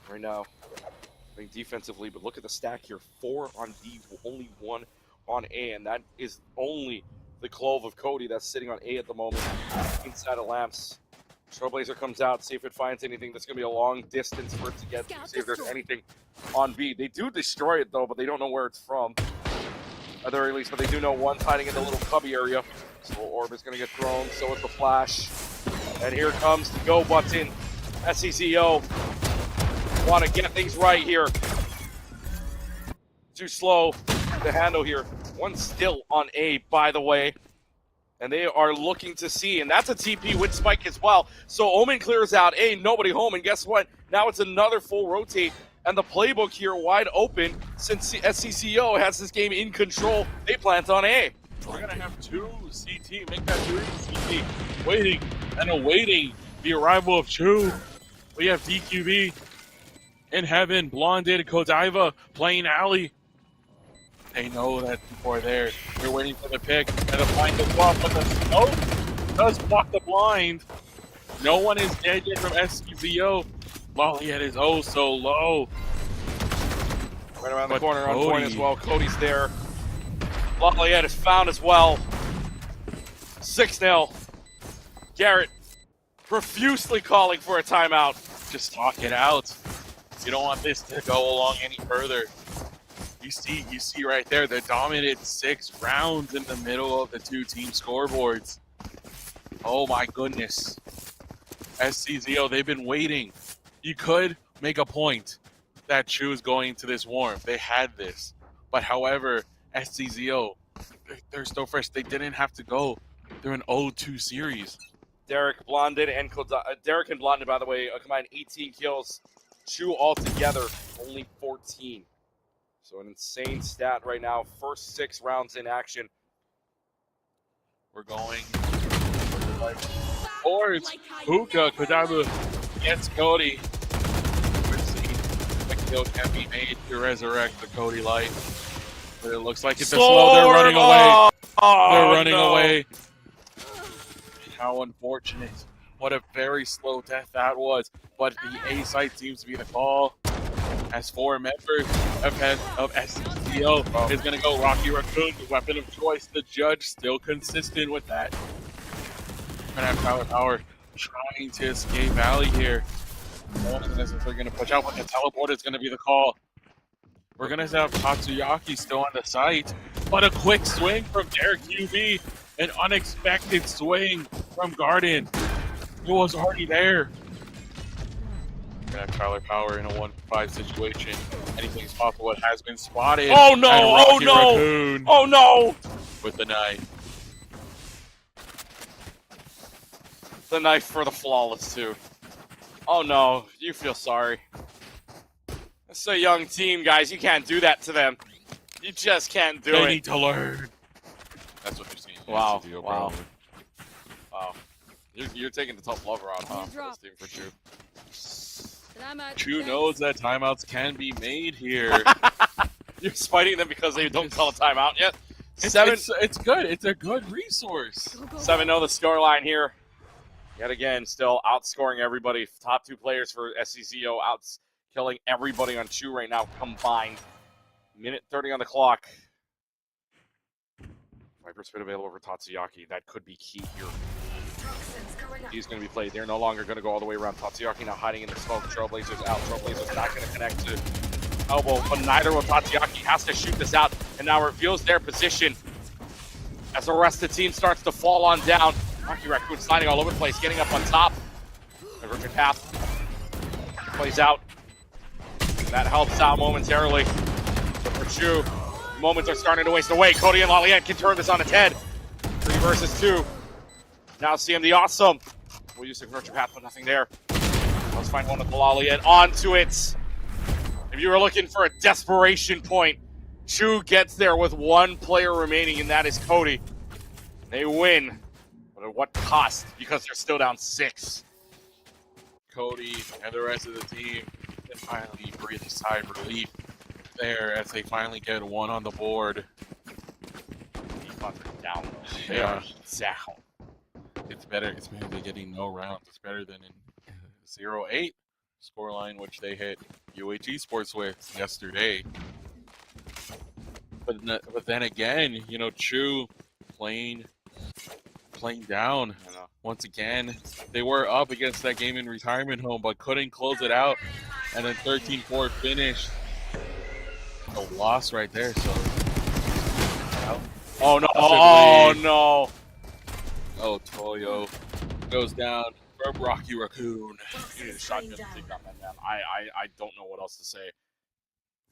right now. I think defensively, but look at the stack here: 4 on B, only 1 on A, and that is only the Clove of Cody that's sitting on A at the moment inside of Lamps. Trailblazer comes out, see if it finds anything. That's going to be a long distance for it to get to, see if there's anything on B. They do destroy it, though, but they don't know where it's from, at the very least. But they do know one's hiding in the little cubby area. So Orb is going to get thrown, so is the Flash. And here comes the go button. SCZO want to get things right here. Too slow to handle here. One still on A, by the way. And they are looking to see, and that's a TP with Spike as well. So Omen clears out A, nobody home, and guess what? Now it's another full rotate, and the playbook here wide open. Since SCZO has this game in control, they plant on A. We're going to have 2 CT, make that 3 CT, waiting and awaiting the arrival of Chu. We have DQB in heaven, Blonded, Godiva playing alley. They know that before they're waiting for the pick and the blind does block, but the smoke does block the blind. No one is dead yet from SCZO. Lollyhead is oh so low. Right around the corner on point as well. Cody's there. Lollyhead is found as well. 6-0. Garrett profusely calling for a timeout. Just talk it out. You don't want this to go along any further. You see right there the dominant 6 rounds in the middle of the 2 team scoreboards. Oh my goodness. SCZO, they've been waiting. You could make a point that Chu's going to this warm. They had this. But however, SCZO, they're still fresh. They didn't have to go through an 0-2 series. Derek and Blonded, by the way, a combined 18 kills. Chu altogether, only 14. So an insane stat right now. First 6 rounds in action. We're going towards Hookah. Kodabu gets Cody. We're seeing the kill can be made to resurrect the Cody light. But it looks like it's a slow. They're running away. They're running away. How unfortunate. What a very slow death that was. But the A site seems to be the call. As 4 members of SCZO is going to go Rocky Raccoon, the weapon of choice. The judge still consistent with that. We're going to have Power trying to escape Valley here. No one is necessarily going to push out, but the teleport is going to be the call. We're going to have Tatsuyaki still on the site, but a quick swing from Derek QB. An unexpected swing from Garden. It was already there. We're going to have Tyler Power in a 1-5 situation. Anything's possible. It has been spotted. Oh no! Oh no! Raccoon Oh no! with the knife. The knife for the flawless too. Oh no, you feel sorry. It's a young team, guys. You can't do that to them. You just can't do it. They need to learn. That's what you're seeing. Wow. SCZO, Wow. probably. Wow. You're taking the tough love route, huh? For this team, for Chu. Chu knows that timeouts can be made here. You're spiting them because they don't call a timeout yet. It's good. It's a good resource. 7-0 the scoreline here. Yet again, still outscoring everybody. Top 2 players for SCZO, killing everybody on Chu right now combined. Minute 30 on the clock. Viper Spit available for Tatsuyaki. That could be key here. He's going to be played. They're no longer going to go all the way around. Tatsuyaki now hiding in the smoke. Trailblazers out. Trailblazers not going to connect to elbow, but neither will Tatsuyaki. Has to shoot this out, and now reveals their position as the rest of the team starts to fall on down. Rocky Raccoon sliding all over the place, getting up on top. Divergent path plays out. That helps out momentarily. But for Chu, moments are starting to waste away. Cody and Lollyhead can turn this on its head. 3 versus 2. Now CM the Awesome. We'll use the conversion path, but nothing there. Let's find one with the Lollyhead onto it. If you were looking for a desperation point, Chu gets there with one player remaining, and that is Cody. They win, but at what cost? Because they're still down 6. Cody and the rest of the team can finally breathe a sigh of relief there as they finally get 1 on the board. Down. They Yeah. are down. It's better than getting no rounds. It's better than in 0-8 scoreline, which they hit UH Esports with yesterday. But then again, you know, Chu playing down. Once again, they were up against that game in retirement home, but couldn't close it out. And then 13-4 finish. A loss right there, so. Oh no! Oh no! Oh, Toyo goes down from Rocky Raccoon. You need a shotgun to take that man down. I don't know what else to say.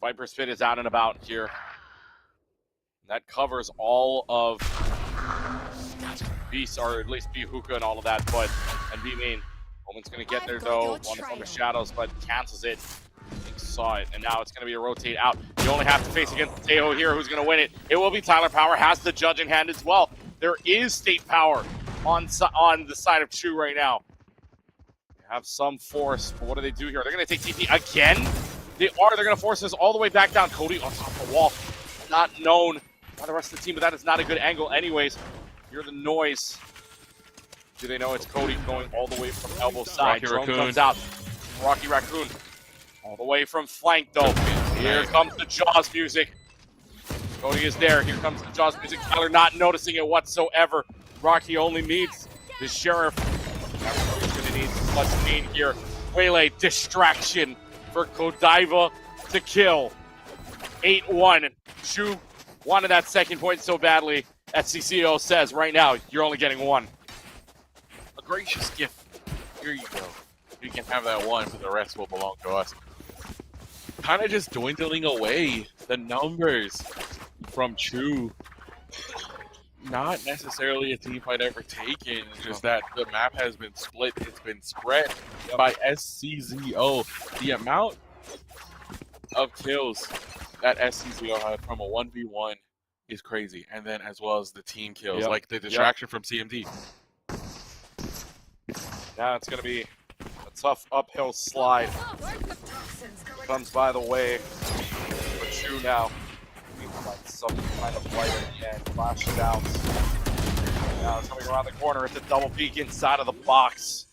Viper Spit is out and about here. That covers all of Beast, or at least B Hookah and all of that, but and B main. Omen's gonna get there though on the shadows, but cancels it. Saw it, and now it's going to be a rotate out. You only have to face against Teho here, who's going to win it. It will be Tyler Power, has the judge in hand as well. There is State Power on the side of Chu right now. They have some force, but what do they do here? They're going to take TP again? They're going to force this all the way back down. Cody on top of the wall. Not known by the rest of the team, but that is not a good angle anyways. Hear the noise. Do they know it's Cody going all the way from elbow side? Rocky Drone Raccoon comes out. Rocky Raccoon. All the way from flank, though. Here comes the Jaws music. Cody is there. Here comes the Jaws music. Tyler not noticing it whatsoever. Rocky only needs the Sheriff. He's going to need plus speed here. Waylay, distraction for Godiva to kill. 8-1. Chu wanted that second point so badly. SCZO says right now, you're only getting 1. A gracious gift. Here you go. You can have that 1, but the rest will belong to us. Kind of just dwindling away the numbers from Chu. Not necessarily a team fight ever taken, just that the map has been split, it's been spread by SCZO. The amount of kills that SCZO had from a 1v1 is crazy, and then as well as the team kills, like the distraction from CMD. Now it's going to be a tough uphill slide. Comes by the way for Chu now. Like some kind of light at the end. Flashes out. Now it's coming around the corner. It's a double peek inside of the box.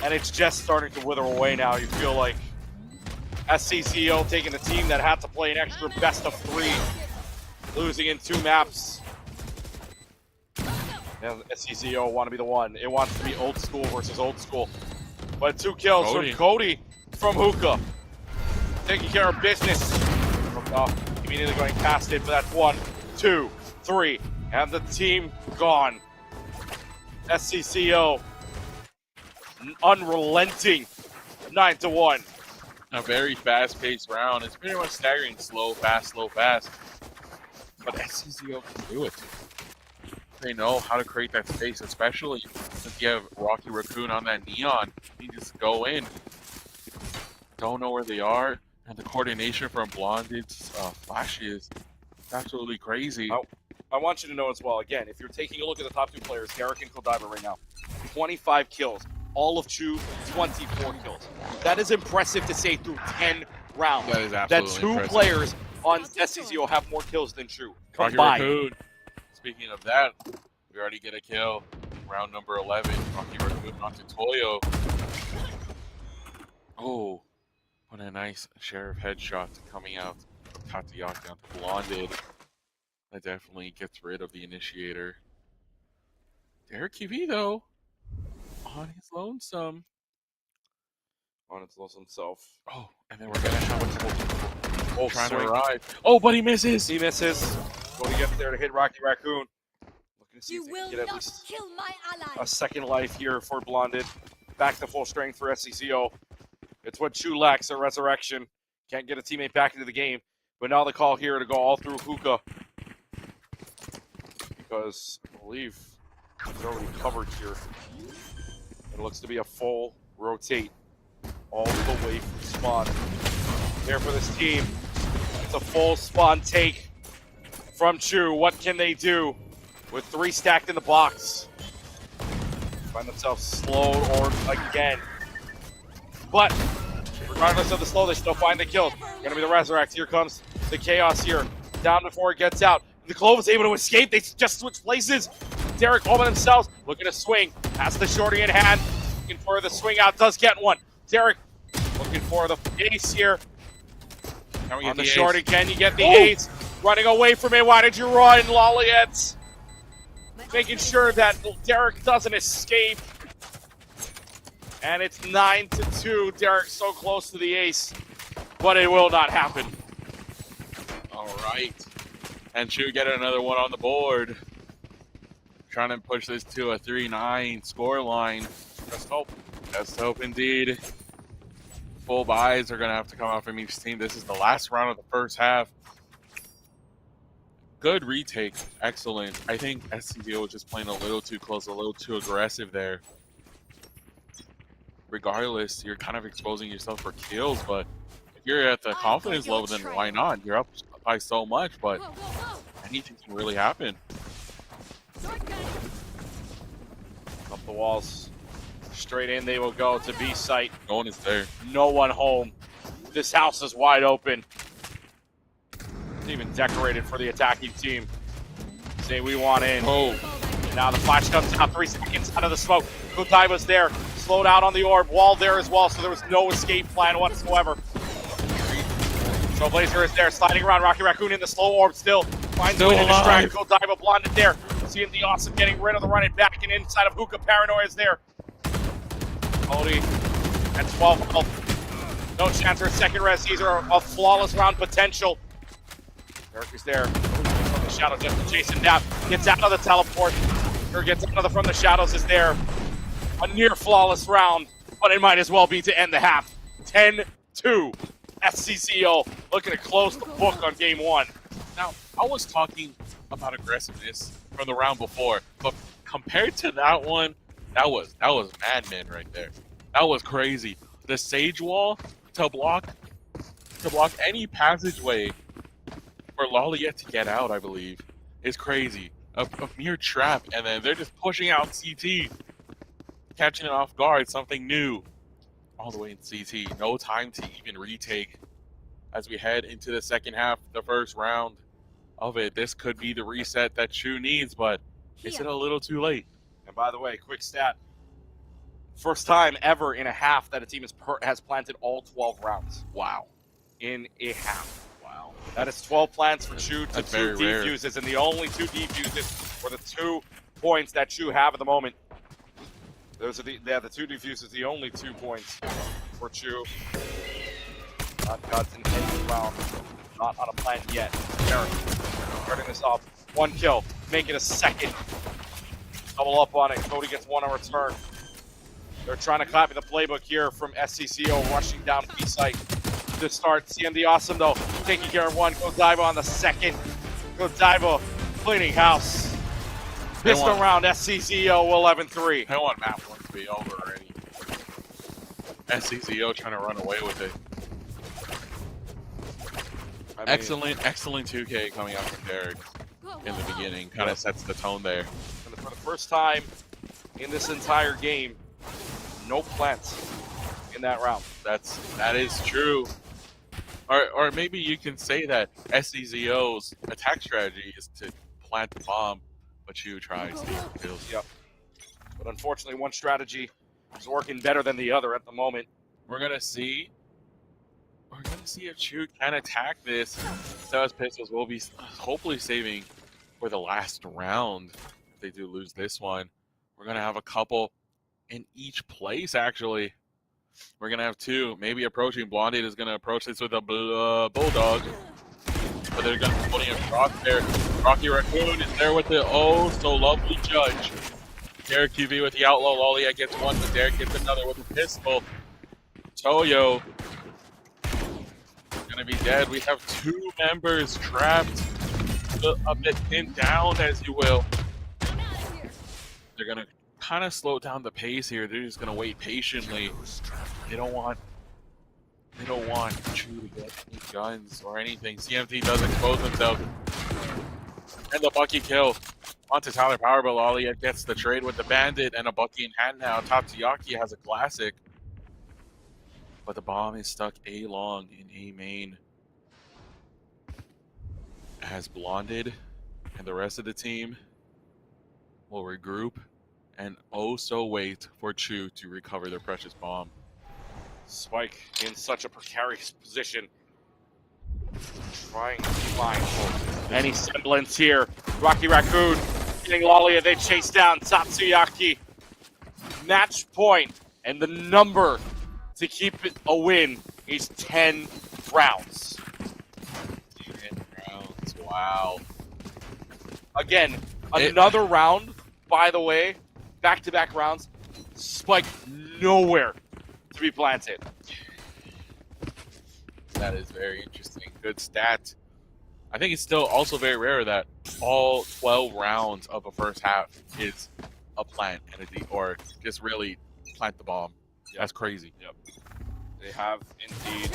And it's just starting to wither away now. You feel like SCZO taking the team that had to play an extra best of 3. Losing in 2 maps. And SCZO want to be the one. It wants to be old school versus old school. But 2 kills from Cody from Hookah. Taking care of business. Immediately going past it, but that's 1, 2, 3. And the team gone. SCZO unrelenting. 9-1. A very fast-paced round. It's pretty much staggering. Slow, fast, slow, fast. But SCZO can do it. They know how to create that space, especially if you have Rocky Raccoon on that neon. You just go in. Don't know where they are. And the coordination from Blonded's flashes, absolutely crazy. I want you to know as well, again, if you're taking a look at the top 2 players, Garrick and Godiva right now, 25 kills. All of Chu, 24 kills. That is impressive to say through 10 rounds. That is absolutely that 2 impressive. players on SCZO have more kills than Chu. Rocky Raccoon. Speaking of that, we already get a kill. Round number 11. Rocky Raccoon onto Toyo. Oh. What a nice Sheriff headshot coming out from Tatiak down to Blonded. That definitely gets rid of the initiator. Derek QV, though, on his lonesome. On his lonesome self. Oh, and then we're going to have a trying swing. to arrive. Oh, but he misses. He misses. Going to get there to hit Rocky Raccoon. Looking to see You if they will can get at not least kill my ally. a second life here for Blonded. Back to full strength for SCZO. It's what Chu lacks, a resurrection. Can't get a teammate back into the game. But now the call here to go all through Hookah. Because I believe it's already covered here. It looks to be a full rotate all the way from spawn. There for this team. It's a full spawn take from Chu. What can they do with 3 stacked in the box? Find themselves slowed or again. But regardless of the slow, they still find the kills. Gonna be the Resurrect. Here comes the Chaos here. Down before it gets out. The Clove is able to escape. They just switch places. Derek all by themselves. Looking to swing. Has the shorty in hand. Looking for the swing out. Does get one. Derek looking for the ace here. On the shorty, can you get the ace? Running away from it. Why did you run, Lolliets? Making sure that Derek doesn't escape. And it's 9-2. Derek so close to the ace, but it will not happen. All right. And Chu get another one on the board. Trying to push this to a 3-9 score line. Just hope. Just hope indeed. Full buys are going to have to come out from each team. This is the last round of the first half. Good retake. Excellent. I think SCZO was just playing a little too close, a little too aggressive there. Regardless, you're kind of exposing yourself for kills, but if you're at the confidence level, then why not? You're up by so much, but anything can really happen. Up the walls. Straight in they will go to B site. No one is there. No one home. This house is wide open. It's even decorated for the attacking team. Say we want in. Oh. And now the flash comes out 3 seconds out of the smoke. Kutai was there. Slowed out on the orb. Wall there as well, so there was no escape plan whatsoever. Trailblazer is there, sliding around. Rocky Raccoon in the slow orb still. Finds a way to distract. Kutai blonded there. Seeing the awesome getting rid of the running back and inside of Hookah. Paranoia is there. Cody at 12 health. No chance for a second res. These are a flawless round potential. Eric is there. From the shadow just to chase him down. Gets out of the teleport. Or gets out of the from the shadows is there. A near flawless round, but it might as well be to end the half. 10-2. SCZO looking to close the book on game 1. Now, I was talking about aggressiveness from the round before, but compared to that one, that was madman right there. That was crazy. The Sage Wall to block any passageway for Lolliet to get out, I believe, is crazy. A mere trap, and then they're just pushing out CT, catching it off guard, something new. All the way in CT. No time to even retake as we head into the second half, the first round of it. This could be the reset that Chu needs, but is it a little too late? And by the way, quick stat. First time ever in a half that a team has planted all 12 rounds. Wow. In a half. Wow. That is 12 plants for Chu to 2 defuses, and the only 2 defuses were the 2 points that Chu have at the moment. Those are the 2 defuses, the only 2 points for Chu. Not cuts in any round. Not on a plant yet. Derek starting this off. 1 kill. Make it a second. Double up on it. Cody gets 1 in return. They're trying to copy the playbook here from SCZO, rushing down B site to start. CMD awesome though, taking care of 1. Godiva on the second. Godiva cleaning house. This round, SCZO 11-3. I want map 1 to be over already. SCZO trying to run away with it. Excellent 2K coming out from Derek in the beginning. Kind of sets the tone there. And for the first time in this entire game, no plants in that round. That is true. Or maybe you can say that SCZO's attack strategy is to plant the bomb, but Chu tries to get kills. Yep. But unfortunately, one strategy is working better than the other at the moment. We're gonna see if Chu can attack this. SCZO's pistols will be hopefully saving for the last round. If they do lose this one, we're gonna have a couple in each place. Actually, we're gonna have 2 maybe approaching. Blondie is gonna approach this with a bulldog, but they're gonna be putting a rock there. Rocky Raccoon is there with the oh so lovely judge. Derek QV with the outlaw. Lolliet gets 1, but Derek gets another with a pistol. Toyo gonna be dead. We have 2 members trapped, a bit pinned down, as you will. They're gonna kind of slow down the pace here. They're just gonna wait patiently. They don't want They don't want Chu to get any guns or anything. CMT does expose himself. And the Bucky kill onto Tyler Power, but Lalia gets the trade with the Bandit and a Bucky in hand now. Tatsuyaki has a classic. But the bomb is stuck A long in A main. As Blonded and the rest of the team will regroup and also wait for Chu to recover their precious bomb. Spike in such a precarious position. Trying to find any semblance here. Rocky Raccoon getting Lalia, they chase down Tatsuyaki. Match point, and the number to keep it a win is 10 rounds. 10 rounds, wow. Again, another round, by the way, back-to-back rounds. Spike nowhere to be planted. That is very interesting. Good stat. I think it's still also very rare that all 12 rounds of a first half is a plant and or just really plant the bomb. Yep. That's crazy. Yep. They have indeed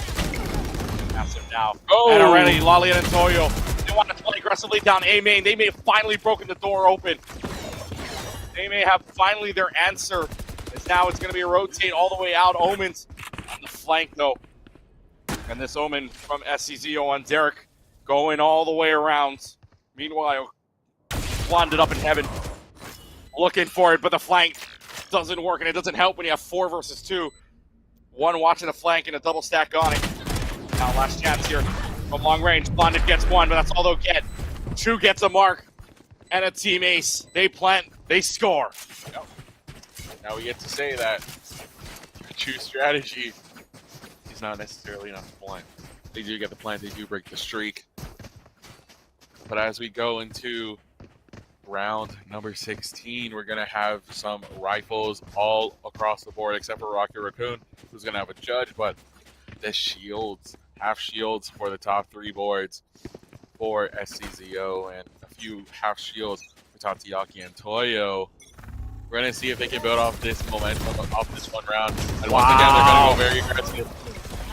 massive now. Oh! And already, Lalia and Toyo, they want to play aggressively down A main. They may have finally broken the door open. They may have finally their answer. As now it's going to be a rotate all the way out. Omens on the flank, though. And this Omen from SCZO on Derek going all the way around. Meanwhile, blonded up in heaven. Looking for it, but the flank doesn't work, and it doesn't help when you have 4 versus 2. One watching the flank and a double stack on it. Now last chance here from long range. Blonded gets one, but that's all they'll get. Chu gets a mark and a team ace. They plant, they score. Yep. Now we get to say that Chu's strategy is not necessarily enough to plant. They do get the plant, they do break the streak. But as we go into round number 16, we're going to have some rifles all across the board, except for Rocky Raccoon, who's going to have a judge, but the shields, half shields for the top 3 boards for SCZO, and a few half shields for Tatsuyaki and Toyo. We're going to see if they can build off this momentum, off this one round. And once again, they're going to go very aggressive.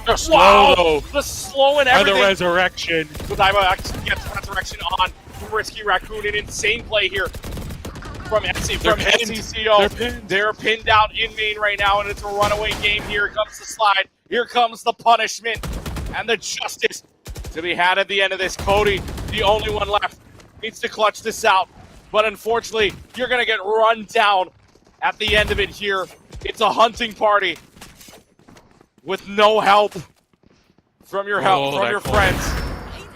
They're slow, though. The slow and everything. And the resurrection. Godiva actually gets resurrection on Risky Raccoon. An insane play here from SCZO. They're pinned out in main right now, and it's a runaway game. Here comes the slide. Here comes the punishment and the justice to be had at the end of this. Cody, the only one left, needs to clutch this out. But unfortunately, you're going to get run down at the end of it here. It's a hunting party with no help from your friends.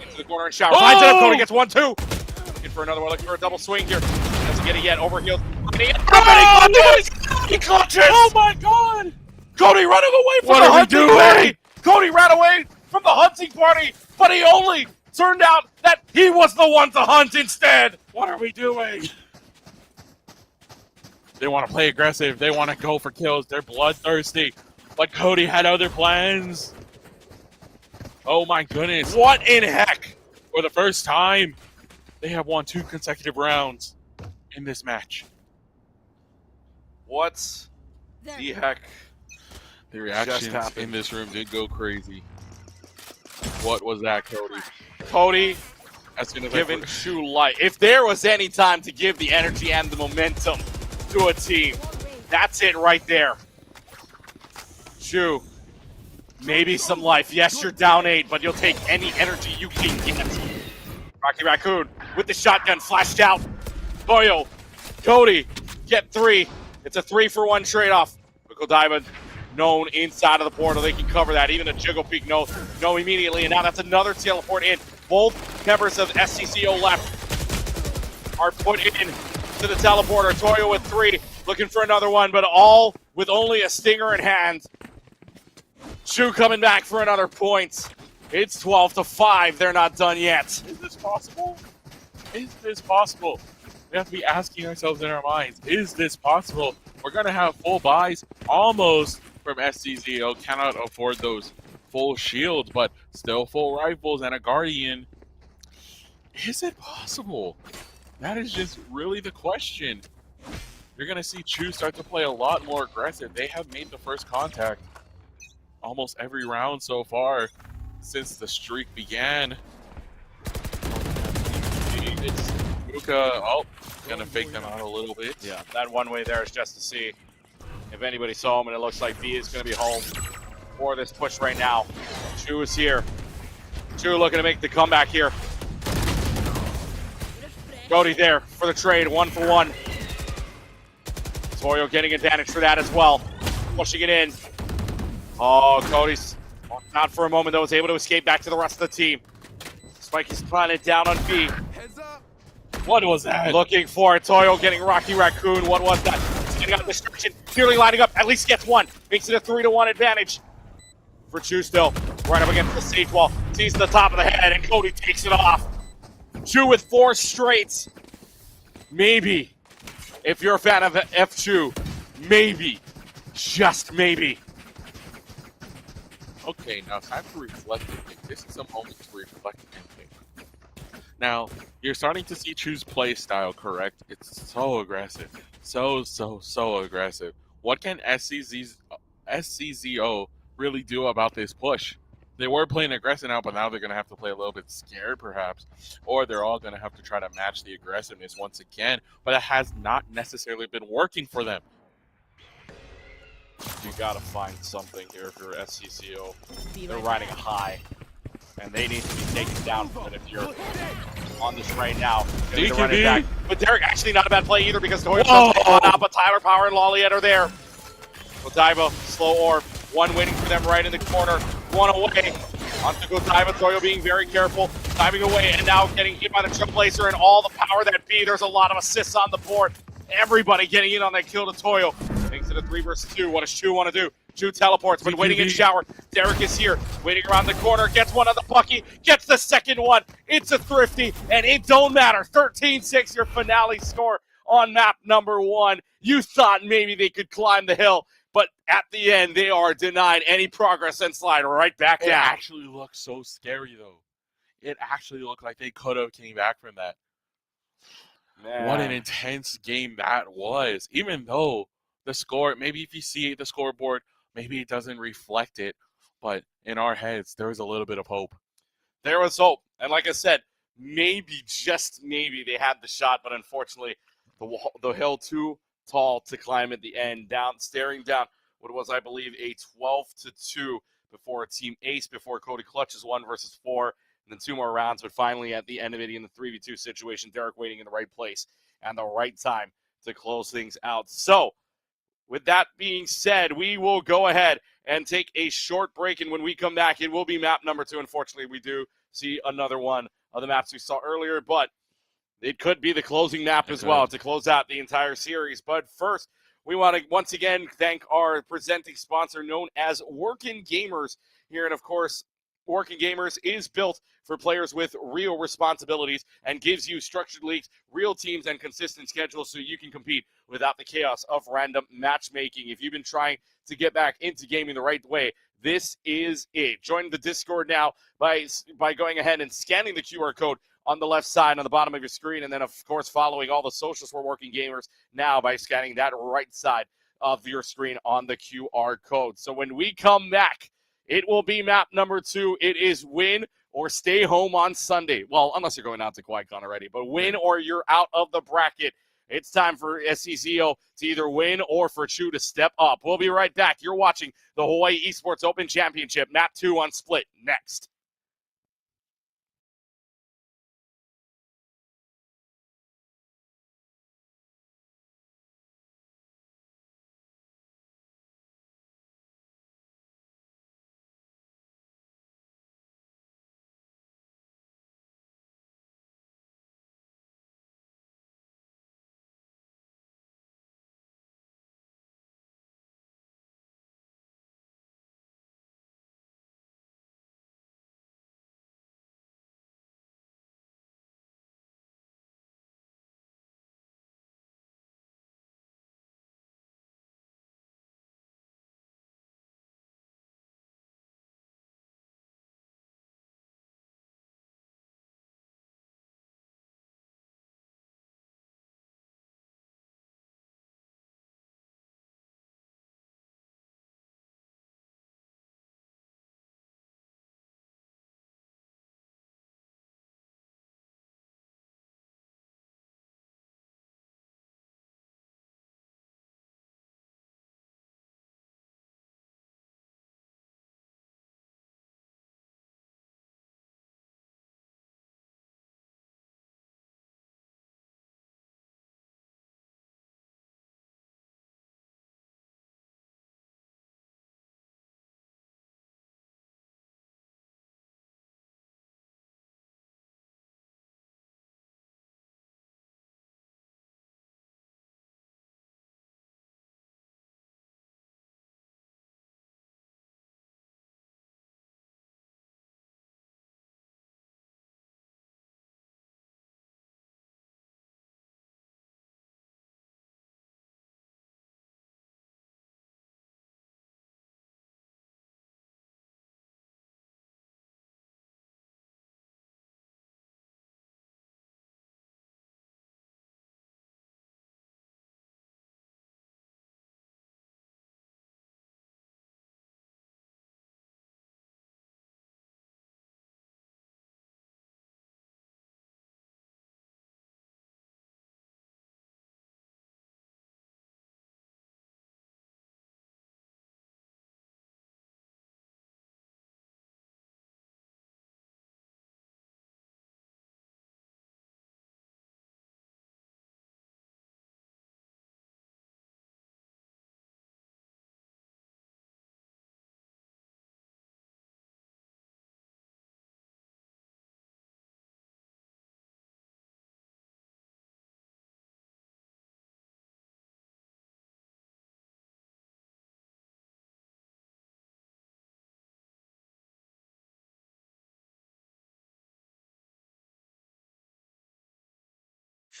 Into the corner and shower. Finds it up. Cody gets 1-2. Looking for another one. Looking for a double swing here. Doesn't get it yet. Overhealed. He clutches! Oh my god! Cody running away from the hunting party! Cody ran away from the hunting party, but he only turned out that he was the one to hunt instead. What are we doing? They want to play aggressive. They want to go for kills. They're bloodthirsty. But Cody had other plans. Oh my goodness. What in heck? For the first time, they have won 2 consecutive rounds in this match. What the heck? The reactions in this room did go crazy. What was that, Cody? Cody as soon as giving Chu light. If there was any time to give the energy and the momentum to a team, that's it right there. Chu, maybe some life. Yes, you're down 8, but you'll take any energy you can get. Rocky Raccoon with the shotgun flashed out. Toyo, Cody, get 3. It's a 3-for-1 trade-off. Michael Diamond, known inside of the portal. They can cover that. Even a Jiggle Peak know immediately. And now that's another teleport in. Both members of SCZO left are put in to the teleporter. Toyo with 3, looking for another one, but all with only a stinger in hand. Chu coming back for another point. It's 12-5. They're not done yet. Is this possible? Is this possible? We have to be asking ourselves in our minds, is this possible? We're going to have full buys almost from SCZO. Cannot afford those full shields, but still full rifles and a Guardian. Is it possible? That is just really the question. You're going to see Chu start to play a lot more aggressive. They have made the first contact almost every round so far since the streak began. It's Luka. Oh, gonna fake them out a little bit. Yeah, that one way there is just to see if anybody's home, and it looks like B is going to be home for this push right now. Chu is here. Chu looking to make the comeback here. Cody there for the trade, 1-for-1. Toyo getting advantage for that as well. Pushing it in. Oh, Cody's not for a moment, though, was able to escape back to the rest of the team. Spike is planted down on B. What was that? Looking for it. Toyo getting Rocky Raccoon. What was that? He's getting out of destruction. Nearly lining up. At least gets one. Makes it a 3-1 advantage for Chu still. Right up against the stage wall. Sees the top of the head, and Cody takes it off. Chu with 4 straights. Maybe, if you're a fan of F Chu, maybe, just maybe. Okay, now time to reflect and think. This is a moment to reflect and think. Now, you're starting to see Chu's play style, correct? It's so aggressive. So aggressive. What can SCZO really do about this push? They were playing aggressive now, but now they're going to have to play a little bit scared, perhaps. Or they're all going to have to try to match the aggressiveness once again. But it has not necessarily been working for them. You gotta find something here for SCZO. They're riding a high, and they need to be taken down. But if you're on this right now, you're gonna run it back. But Derek, actually not a bad play either, because Toyo out, but Tyler Power and Lolliet are there. Godiva, slow orb, one waiting for them right in the corner, one away. Onto Godiva, Toyo being very careful, diving away, and now getting hit by the Trailblazer and all the power that be. There's a lot of assists on the board. Everybody getting in on that kill to Toyo. Makes it a 3 versus 2. What does Chu want to do? Chu teleports, but waiting in shower. Derek is here, waiting around the corner, gets one on the Pucky, gets the second one. It's a thrifty, and it don't matter. 13-6, your finale score on map number 1. You thought maybe they could climb the hill, but at the end, they are denied any progress and slide right back down. It actually looked so scary, though. It actually looked like they could have came back from that. Man. What an intense game that was. Even though the score, maybe if you see the scoreboard, maybe it doesn't reflect it, but in our heads, there was a little bit of hope. There was hope, and like I said, maybe, just maybe, they had the shot, but unfortunately, the hill too tall to climb at the end, staring down what was, I believe, a 12-2 before Team Ace, before Cody clutches 1 versus 4, and then 2 more rounds, but finally at the end of it, in the 3v2 situation, Derek waiting in the right place and the right time to close things out. So, with that being said, we will go ahead and take a short break, and when we come back, it will be map number 2. Unfortunately, we do see another one of the maps we saw earlier, but it could be the closing map as well to close out the entire series. But first, we want to once again thank our presenting sponsor known as Workin Gamerz here. And of course, Workin Gamerz is built for players with real responsibilities and gives you structured leagues, real teams, and consistent schedules so you can compete without the chaos of random matchmaking. If you've been trying to get back into gaming the right way, this is it. Join the Discord now by going ahead and scanning the QR code on the left side on the bottom of your screen, and then, of course, following all the socials for Workin Gamerz now by scanning that right side of your screen on the QR code. So when we come back, it will be map number 2. It is win or stay home on Sunday. Well, unless you're going out to Kawaii Kon already, but win or you're out of the bracket. It's time for SCZO to either win or for Chu to step up. We'll be right back. You're watching the Hawaii Esports Open Championship, map 2 on Split, next.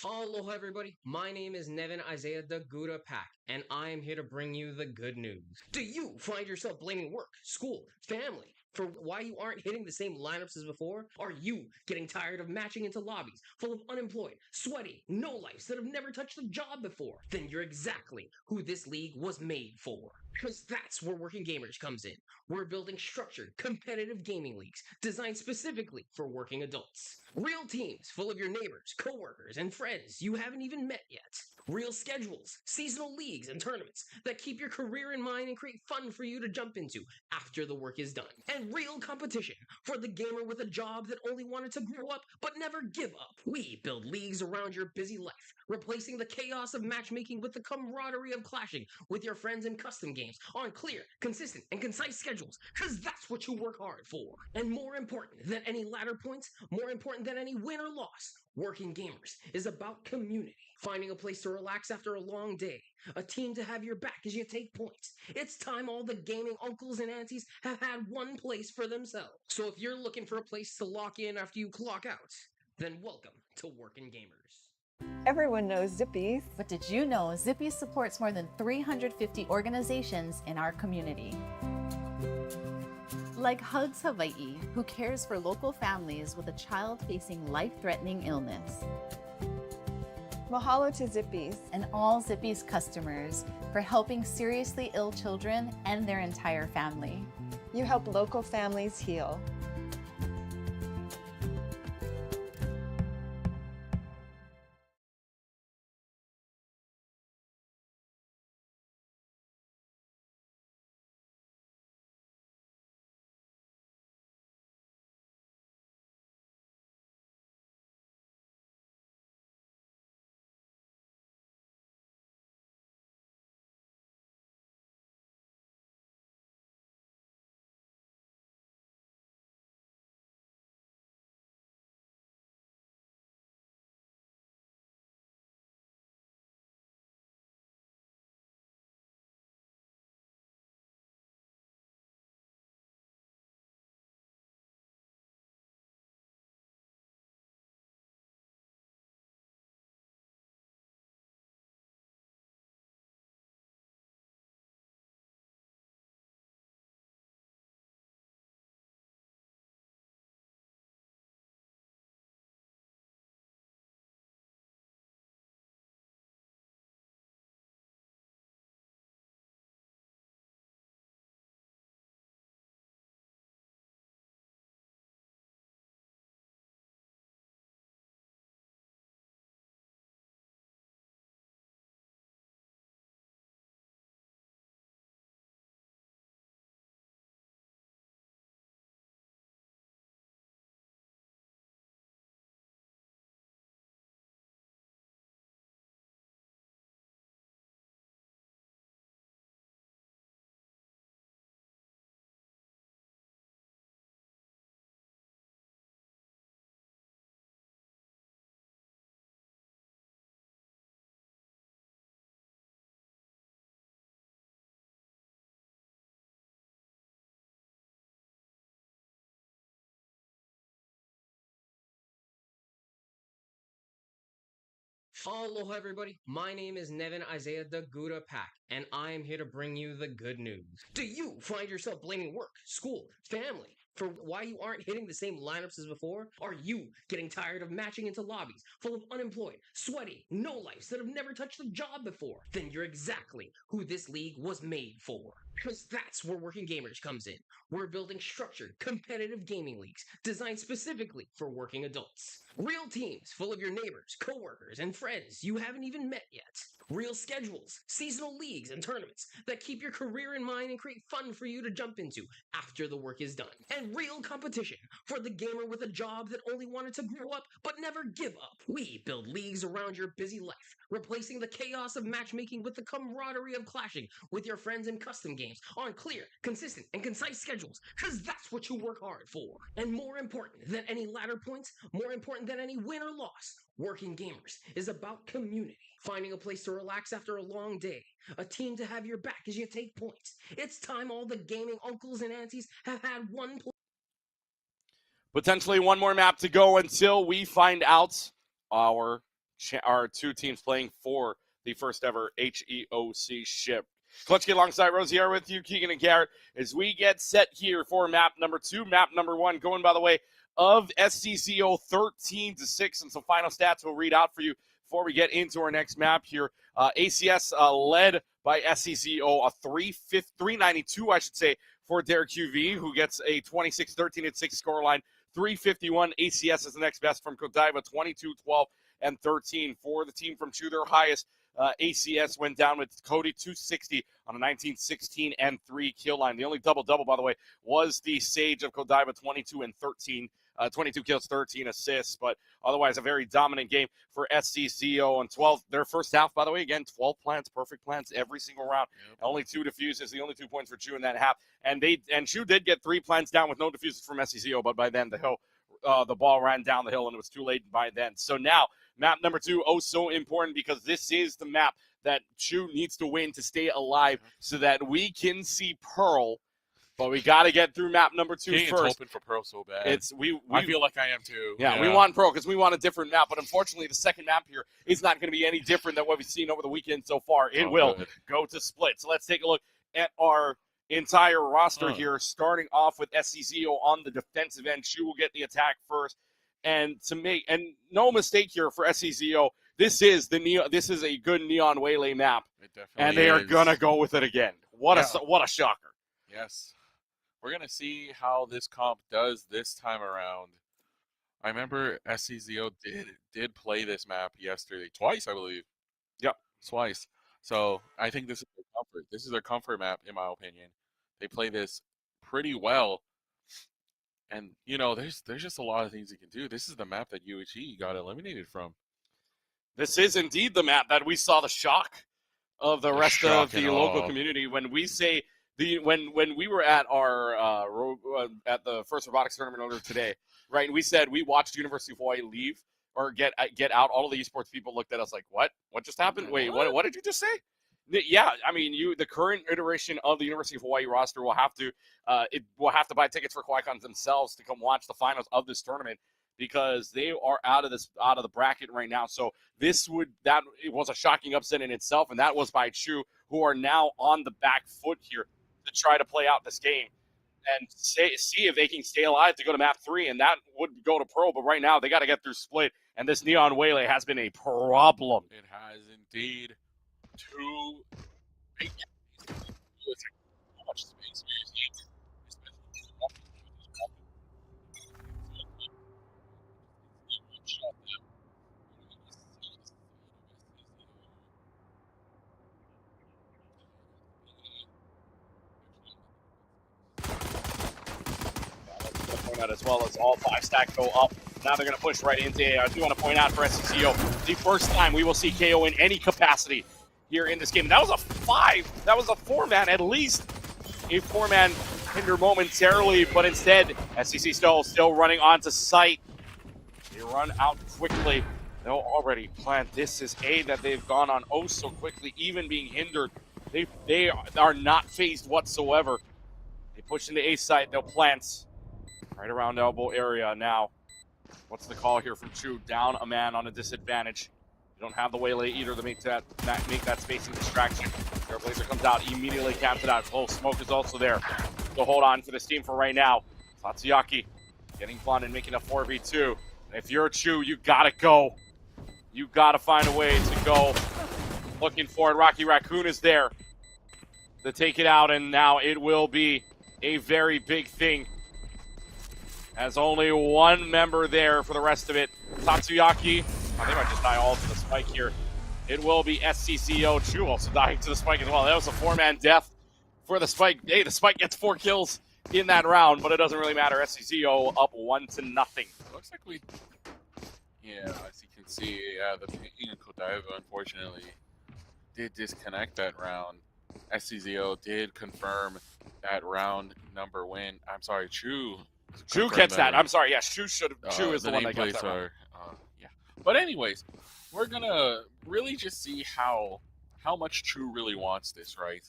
Aloha, everybody. My name is Nevin Isaiah Dagura Pack, and I am here to bring you the good news. Do you find yourself blaming work, school, family for why you aren't hitting the same lineups as before? Are you getting tired of matching into lobbies full of unemployed, sweaty, no-lifes that have never touched a job before? Then you're exactly who this league was made for. Because that's where Working Gamers comes in. We're building structured, competitive gaming leagues designed specifically for working adults. Real teams full of your neighbors, coworkers, and friends you haven't even met yet. Real schedules, seasonal leagues, and tournaments that keep your career in mind and create fun for you to jump into after the work is done. And real competition for the gamer with a job that only wanted to grow up but never give up. We build leagues around your busy life, replacing the chaos of matchmaking with the camaraderie of clashing with your friends in custom games on clear, consistent, and concise schedules, because that's what you work hard for. And more important than any ladder points, more important than any win or loss, Working Gamers is about community. Finding a place to relax after a long day, a team to have your back as you take points. It's time all the gaming uncles and aunties have had one place for themselves. So if you're looking for a place to lock in after you clock out, then welcome to Working Gamers. Everyone knows Zippies. But did you know Zippy supports more than 350 organizations in our community? Like Hugs Hawaii, who cares for local families with a child facing life-threatening illness. Mahalo to Zippies. And all Zippy's customers for helping seriously ill children and their entire family. You help local families heal. Aloha, everybody. My name is Nevin Isaiah Dagura Pack, and I am here to bring you the good news. Do you find yourself blaming work, school, family for why you aren't hitting the same lineups as before? Are you getting tired of matching into lobbies full of unemployed, sweaty, no-lifes that have never touched a job before? Then you're exactly who this league was made for. Because that's where Working Gamers comes in. We're building structured, competitive gaming leagues designed specifically for working adults. Real teams full of your neighbors, coworkers, and friends you haven't even met yet. Real schedules, seasonal leagues, and tournaments that keep your career in mind and create fun for you to jump into after the work is done. And real competition for the gamer with a job that only wanted to grow up but never give up. We build leagues around your busy life, replacing the chaos of matchmaking with the camaraderie of clashing with your friends in custom games on clear, consistent, and concise schedules, because that's what you work hard for. And more important than any ladder points, more important than any win or loss, Working Gamers is about community. Finding a place to relax after a long day, a team to have your back as you take points. It's time all the gaming uncles and aunties have had one place. Potentially one more map to go until we find out our our two teams playing for the first ever HEOC ship. Clutch alongside Rosier with you, Keegan and Garrett, as we get set here for map number 2. Map number 1 going by the way of SCZO 13-6, and some final stats we'll read out for you before we get into our next map here. ACS led by SCZO, a 392, I should say, for Derek QV, who gets a 26-13-6 scoreline. 351 ACS is the next best from Godiva, 22-12-13 for the team from Chu. Their highest ACS went down with Cody 260 on a 19-16-3 kill line. The only double-double, by the way, was the Sage of Godiva, 22-13. 22 kills, 13 assists, but otherwise a very dominant game for SCZO on 12. Their first half, by the way, again, 12 plants, perfect plants every single round. Yep. Only 2 defuses, the only 2 points for Chu in that half. And Chu did get 3 plants down with no defuses from SCZO, but by then the ball ran down the hill and it was too late by then. So now, map number 2, oh so important, because this is the map that Chu needs to win to stay alive so that we can see Pearl. But we got to get through map number 2 Keegan's first. hoping for Pearl so bad. I feel like I am too. Yeah, we want Pearl because we want a different map. But unfortunately, the second map here is not going to be any different than what we've seen over the weekend so far. It will go to split. So let's take a look at our entire roster here, starting off with SCZO on the defensive end. Chu will get the attack first. And no mistake here for SCZO, this is a good Neon Waylay map. It definitely and they are going to go with it again. What a shocker. Yes. We're going to see how this comp does this time around. I remember SCZO did play this map yesterday. Twice, I believe. Yep. Twice. So I think this is their comfort. This is their comfort map, in my opinion. They play this pretty well. And, there's just a lot of things you can do. This is the map that UHE got eliminated from. This is indeed the map that we saw the shock of the rest of the local community when we say when we were at our at the first robotics tournament earlier today, right? And we said we watched University of Hawaii leave or get out. All of the esports people looked at us like, "What? What just happened? Wait, what did you just say?" Yeah, I mean, the current iteration of the University of Hawaii roster will have to buy tickets for Kawaii Kon themselves to come watch the finals of this tournament, because they are out of the bracket right now. So it was a shocking upset in itself, and that was by Chu, who are now on the back foot here to try to play out this game and see if they can stay alive to go to map 3, and that would go to pro. But right now they got to get through split, and this Neon Waylay has been a problem. It has indeed. Too big. How much space we need. Point out as well as all 5 stacks go up. Now they're going to push right into it. I do want to point out for SCZO, the first time we will see KO in any capacity here in this game. That was a 5. That was a 4-man at least. A 4-man hinder momentarily, but instead, SCC still running onto site. They run out quickly. They'll already plant. This is A that they've gone on oh so quickly, even being hindered. They are not phased whatsoever. They push into A site. They'll plant right around elbow area now. What's the call here from Chu? Down a man on a disadvantage. You don't have the Waylay either to make that spacing distraction. Trailblazer comes out, immediately caps it out. Close smoke is also there. So hold on for this team for right now. Tatsuyaki getting fun and making a 4v2. And if you're a Chu, you gotta go. You gotta find a way to go. Looking for it. Rocky Raccoon is there to take it out, and now it will be a very big thing. As only one member there for the rest of it. Tatsuyaki. Oh, they might just die all to the spike here. It will be SCZO. Chu also dying to the spike as well. That was a 4-man death for the spike. Hey, the spike gets 4 kills in that round, but it doesn't really matter. SCZO up 1-0. Looks like as you can see, the ping in Godiva, unfortunately, did disconnect that round. SCZO did confirm that round number win. I'm sorry, Chu gets that. I'm sorry, yes, Chu is the one that gets that round. But anyways, we're gonna really just see how much Chu really wants this, right?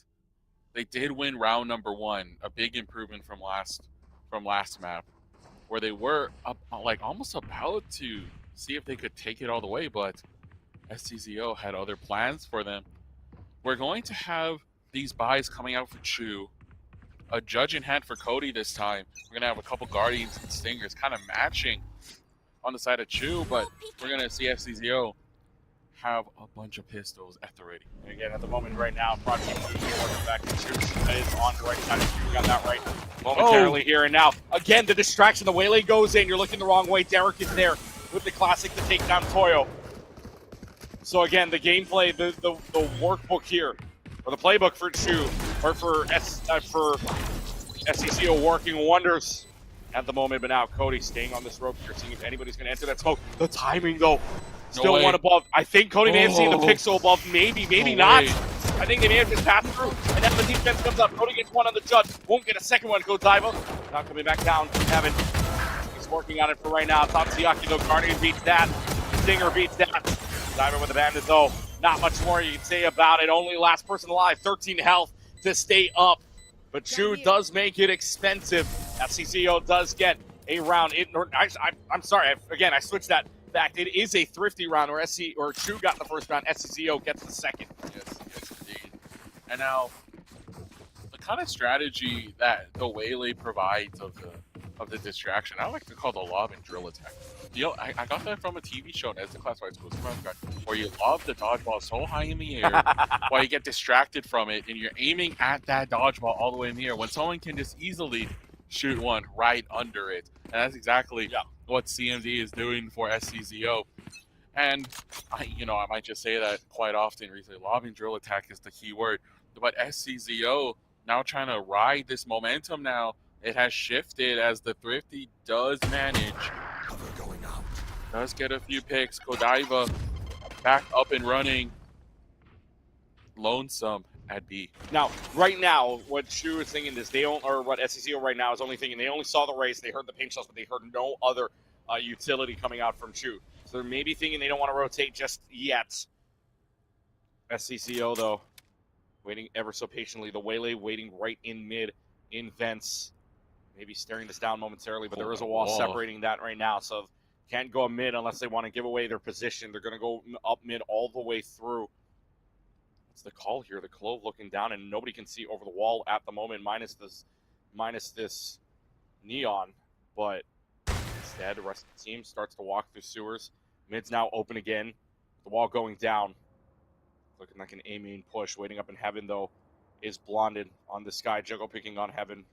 They did win round number 1, a big improvement from last map, where they were almost about to see if they could take it all the way, but SCZO had other plans for them. We're going to have these buys coming out for Chu. A Judge in hand for Cody this time. We're going to have a couple Guardians and Stingers kind of matching on the side of Chu, but we're going to see SCZO have a bunch of pistols at the ready. And again, at the moment right now, Project Chu working back to Chu is on the right side of Chu. We got that right momentarily here. And now, again, the distraction, the waylay goes in. You're looking the wrong way. Derek is there with the classic to take down Toyo. So again, the gameplay, the workbook here, or the playbook for Chu, or for SCZO working wonders at the moment. But now Cody staying on this rope here, seeing if anybody's going to enter that smoke. The timing, though, still one above. I think Cody may have seen the pixel above. Maybe not. I think they may have just passed through. And then the defense comes up. Cody gets one on the Judge. Won't get a second one. Godiva now coming back down. Heaven. He's working on it for right now. Tatsuyaki, though. Guardian beats that. Stinger beats that. Diver with the bandit, though. Not much more you can say about it. Only last person alive. 13 health to stay up. But Chu does make it expensive. SCZO does get a round. I'm sorry. Again, I switched that back. It is a thrifty round where Chu got the first round. SCZO gets the second. Yes, indeed. And now, the kind of strategy that the Waylay provides of the distraction, I like to call the lob and drill attack. You know, I got that from a TV show, as the Classified Schools, where you lob the dodgeball so high in the air, while you get distracted from it, and you're aiming at that dodgeball all the way in the air, when someone can just easily shoot one right under it. And that's exactly what CMD is doing for SCZO. And I might just say that quite often recently. Lob and drill attack is the key word. But SCZO now trying to ride this momentum now. It has shifted as the Thrifty does manage. Does get a few picks. Godiva back up and running. Lonesome at B. Now, right now, what Chu is thinking is what SCZO right now is only thinking, they only saw the race, they heard the paint shells, but they heard no other utility coming out from Chu. So they're maybe thinking they don't want to rotate just yet. SCZO, though, waiting ever so patiently. The Waylay waiting right in mid, in vents. Maybe staring this down momentarily, but there is a wall separating that right now. So can't go mid unless they want to give away their position. They're going to go up mid all the way through. What's the call here? The Clove looking down, and nobody can see over the wall at the moment, minus this neon. But instead, the rest of the team starts to walk through sewers. Mid's now open again. The wall going down. Looking like an A-main push. Waiting up in Heaven, though, is blonded on the sky. Juggle picking on Heaven.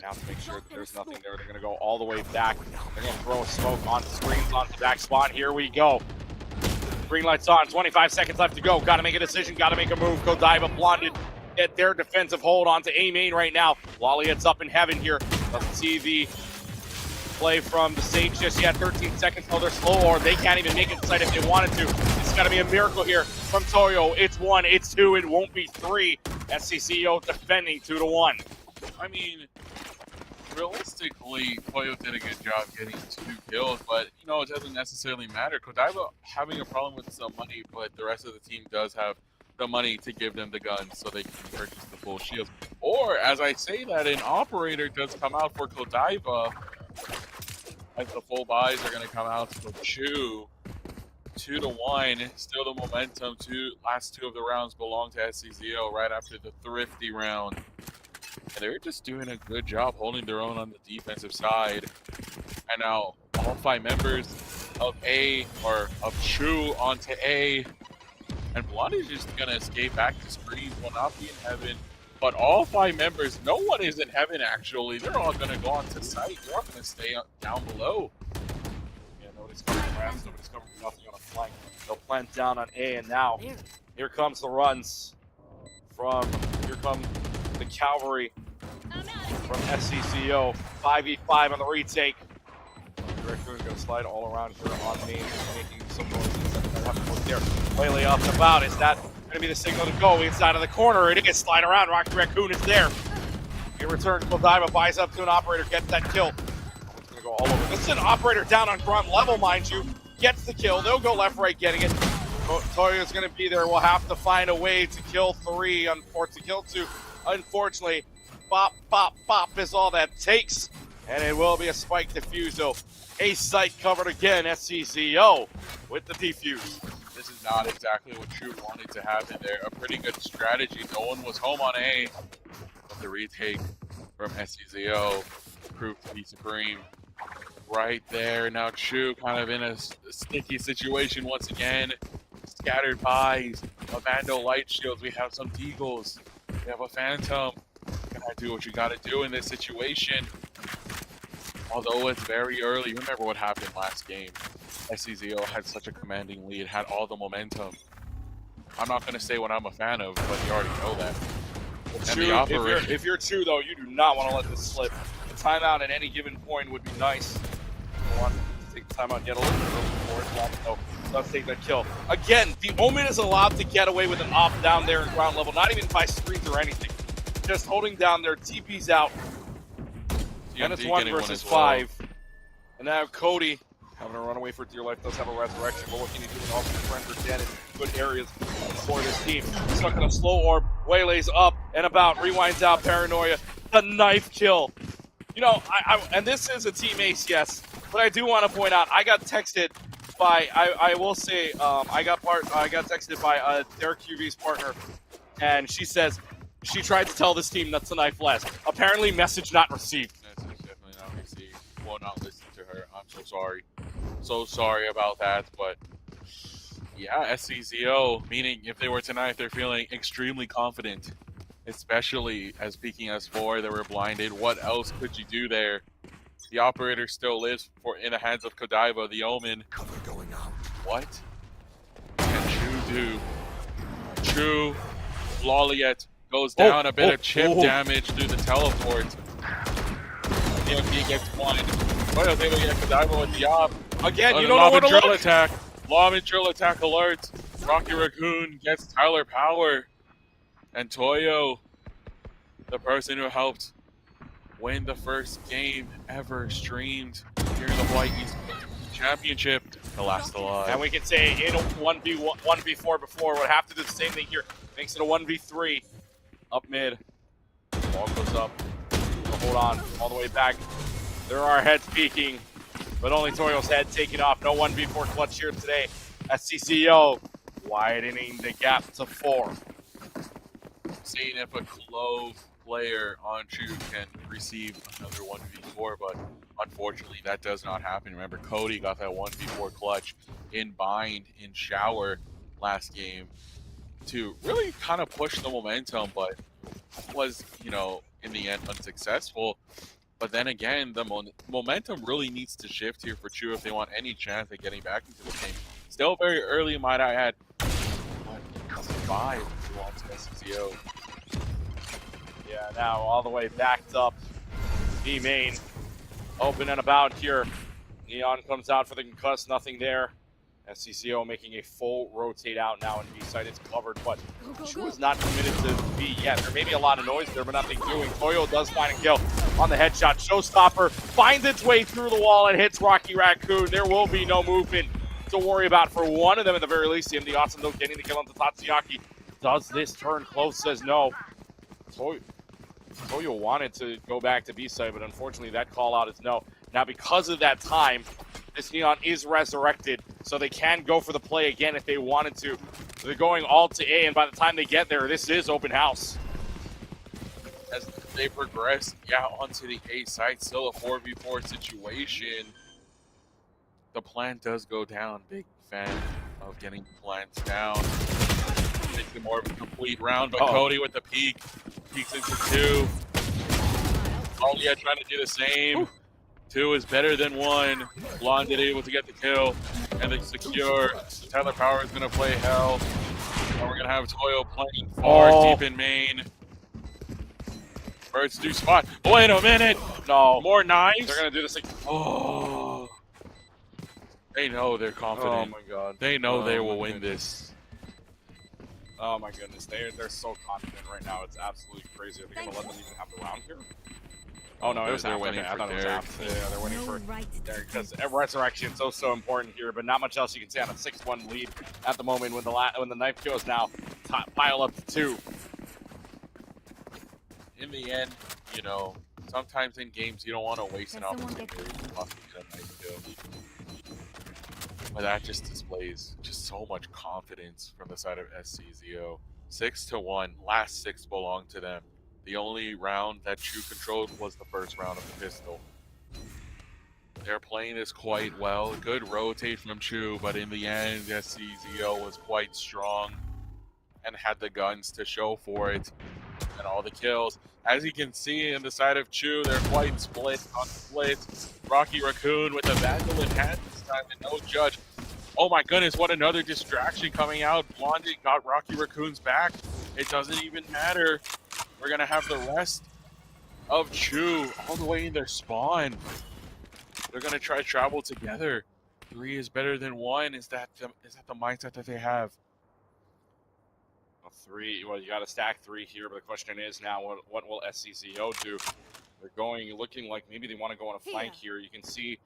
Now to make sure that there's nothing there. They're going to go all the way back. They're going to throw a smoke on screens onto the back spot. Here we go. Green light's on. 25 seconds left to go. Got to make a decision. Got to make a move. Godiva blonded at their defensive hold onto A-main right now. Lolly it's up in Heaven here. Doesn't see the play from the Sage just yet. 13 seconds. Oh, they're slow, or they can't even make it inside if they wanted to. It's got to be a miracle here from Toyo. It's 1. It's 2. It won't be 3. SCZO defending 2-1. I mean, realistically, Toyo did a good job getting 2 kills, but, it doesn't necessarily matter. Godiva having a problem with some money, but the rest of the team does have the money to give them the guns so they can purchase the full shields. Or, as I say that, an operator does come out for Godiva, as the full buys are going to come out for Chu. 2-1, still the momentum. Last 2 of the rounds belong to SCZO right after the Thrifty round. And they're just doing a good job holding their own on the defensive side. And now all 5 members of Chu onto A. And Blondie's just going to escape back to screens, will not be in Heaven. But all 5 members, no one is in Heaven actually. They're all going to go onto site. They're all going to stay down below. Yeah, nobody's covering rams, nobody's covering nothing on a flank. They'll plant down on A, and now here comes the runs here come the cavalry from SCZO. 5v5 on the retake. Raccoon's going to slide all around here on main, making some noises. There. Waylay up and about. Is that going to be the signal to go inside of the corner? It is. Slide around. Rocky Raccoon is there. He returns. Godiva buys up to an operator. Gets that kill. It's going to go all over. This is an operator down on grunt level, mind you. Gets the kill. They'll go left, right, getting it. Toyo's going to be there. We'll have to find a way to kill 3, to kill 2. Unfortunately, bop, bop, bop is all that takes. And it will be a spike defuse, though. A site covered again, SCZO with the defuse. This is not exactly what True wanted to happen there. A pretty good strategy. No one was home on A, but the retake from SCZO proved to be supreme. Right there. Now True kind of in a sticky situation once again. Scattered buys, a Vandal Light Shields. We have some Deagles. We have a Phantom. You gotta do what you gotta do in this situation. Although it's very early, remember what happened last game. SCZO had such a commanding lead, had all the momentum. I'm not going to say what I'm a fan of, but you already know that. True, if you're True, though, you do not want to let this slip. The timeout at any given point would be nice. You want to take the timeout, get a little bit for it. So let's take that kill. Again, the Omen is allowed to get away with an op down there in ground level, not even by screens or anything. Just holding down their TP's out. And it's 1 versus 5. And now Cody, having a run away for dear life, does have a resurrection, but what can you do? And also friends are dead in good areas for this team. Stuck in a slow orb, waylays up and about, rewinds out, paranoia, the knife kill. You know, and this is a team ace, yes, but I do want to point out, I got texted by, I will say, I got texted by Derek QV's partner, and she says she tried to tell this team that's the knife less. Apparently, message not received. Message definitely not received. Will not listen to her. I'm so sorry. So sorry about that, but yeah, SCZO, meaning if they were tonight, they're feeling extremely confident, especially as peaking S4, they were blinded. What else could you do there? The operator still lives in the hands of Godiva, the Omen. Cover going out. What can True do? True, Loliet goes down, a bit of chip damage through the teleport. EMP gets one. Toyo's able to get Godiva with the op. Again, you don't know what to look. Attack. Lob and drill attack alert. Rocky Raccoon gets Tyler Power. And Toyo, the person who helped win the first game ever streamed here in the Hawaii Esports Championship, the last alive. And we can say in a 1v4 before, would have to do the same thing here. Makes it a 1v3. Up mid. Ball goes up. Hold on. All the way back. There are heads peeking, but only Toyo's head taking off. No 1v4 clutch here today. SCZO widening the gap to 4. Seeing if a Clove player on True can receive another 1v4, but unfortunately that does not happen. Remember, Cody got that 1v4 clutch in Bind, in Shower last game to really kind of push the momentum, but was, you know, in the end unsuccessful. But then again, the momentum really needs to shift here for True if they want any chance at getting back into the game. Still very early, might I add. But 5 belongs to SCZO. Yeah, now all the way backed up. B main. Open and about here. Neon comes out for the concuss, nothing there. SCZO making a full rotate out now, and B side is covered, but True is not committed to B yet. There may be a lot of noise there, but nothing doing. Toyo does find a kill on the headshot. Showstopper finds its way through the wall and hits Rocky Raccoon. There will be no movement to worry about for one of them at the very least. The awesome though getting the kill on Tatsuyaki. Does this turn close? Says no. Toyo wanted to go back to B side, but unfortunately that call out is no. Now because of that time, this Neon is resurrected, so they can go for the play again if they wanted to. So they're going all to A, and by the time they get there, this is open house. As they progress, onto the A side, still a 4v4 situation. The plant does go down. Big fan of getting plants down. Makes it more of a complete round, but Cody with the peek. Peeks into 2. Alia trying to do the same. Ooh. 2 is better than 1. Blonded able to get the kill and the secure. Tyler Power is going to play hell. And we're going to have Toyo playing far deep in main. Birds do spot. Wait a minute. No. More knives. They're going to do this again. Oh. They know they're confident. Oh my god. They know they will win this. Oh my goodness. They're so confident right now. It's absolutely crazy. Are they going to let them even have the round here? Oh no, it was they're winning for Derek. Yeah, they're winning for Derek because resurrection is so important here, but not much else you can say on a 6-1 lead at the moment when the knife kills now pile up to 2. In the end, you know, sometimes in games you don't want to waste an opportunity to get a knife kill. But that just displays just so much confidence from the side of SCZO. 6-1, last 6 belonged to them. The only round that Chu controlled was the first round of the pistol. They're playing this quite well. Good rotate from Chu, but in the end, SCZO was quite strong and had the guns to show for it and all the kills. As you can see in the side of Chu, they're quite split on split. Rocky Raccoon with the Vandal in hand this time and no judge. Oh my goodness, what another distraction coming out. Blondie got Rocky Raccoon's back. It doesn't even matter. We're going to have the rest of Chu all the way in their spawn. They're going to try to travel together. 3 is better than 1. Is that the mindset that they have? Well, 3, well, you got to stack 3 here, but the question is now, what will SCZO do? They're looking like maybe they want to go on a flank here. You can see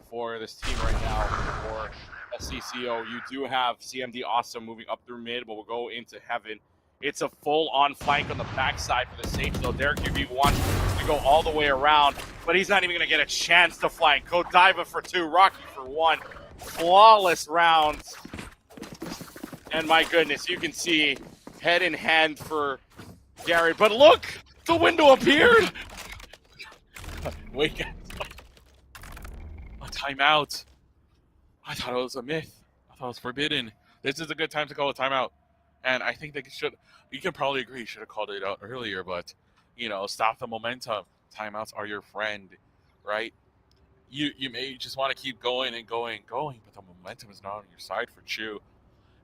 for this team right now, for SCZO, you do have CMD Awesome moving up through mid, but we'll go into heaven. It's a full-on flank on the backside for the safe zone. Derek UV wants to go all the way around, but he's not even going to get a chance to flank. Godiva for 2, Rocky for 1. Flawless rounds. And my goodness, you can see head in hand for Garrett. But look, the window appeared. Wake up. A timeout. I thought it was a myth. I thought it was forbidden. This is a good time to call a timeout. And I think they should, you can probably agree, should have called it out earlier, but, you know, stop the momentum. Timeouts are your friend, right? You may just want to keep going and going, but the momentum is not on your side for Chu.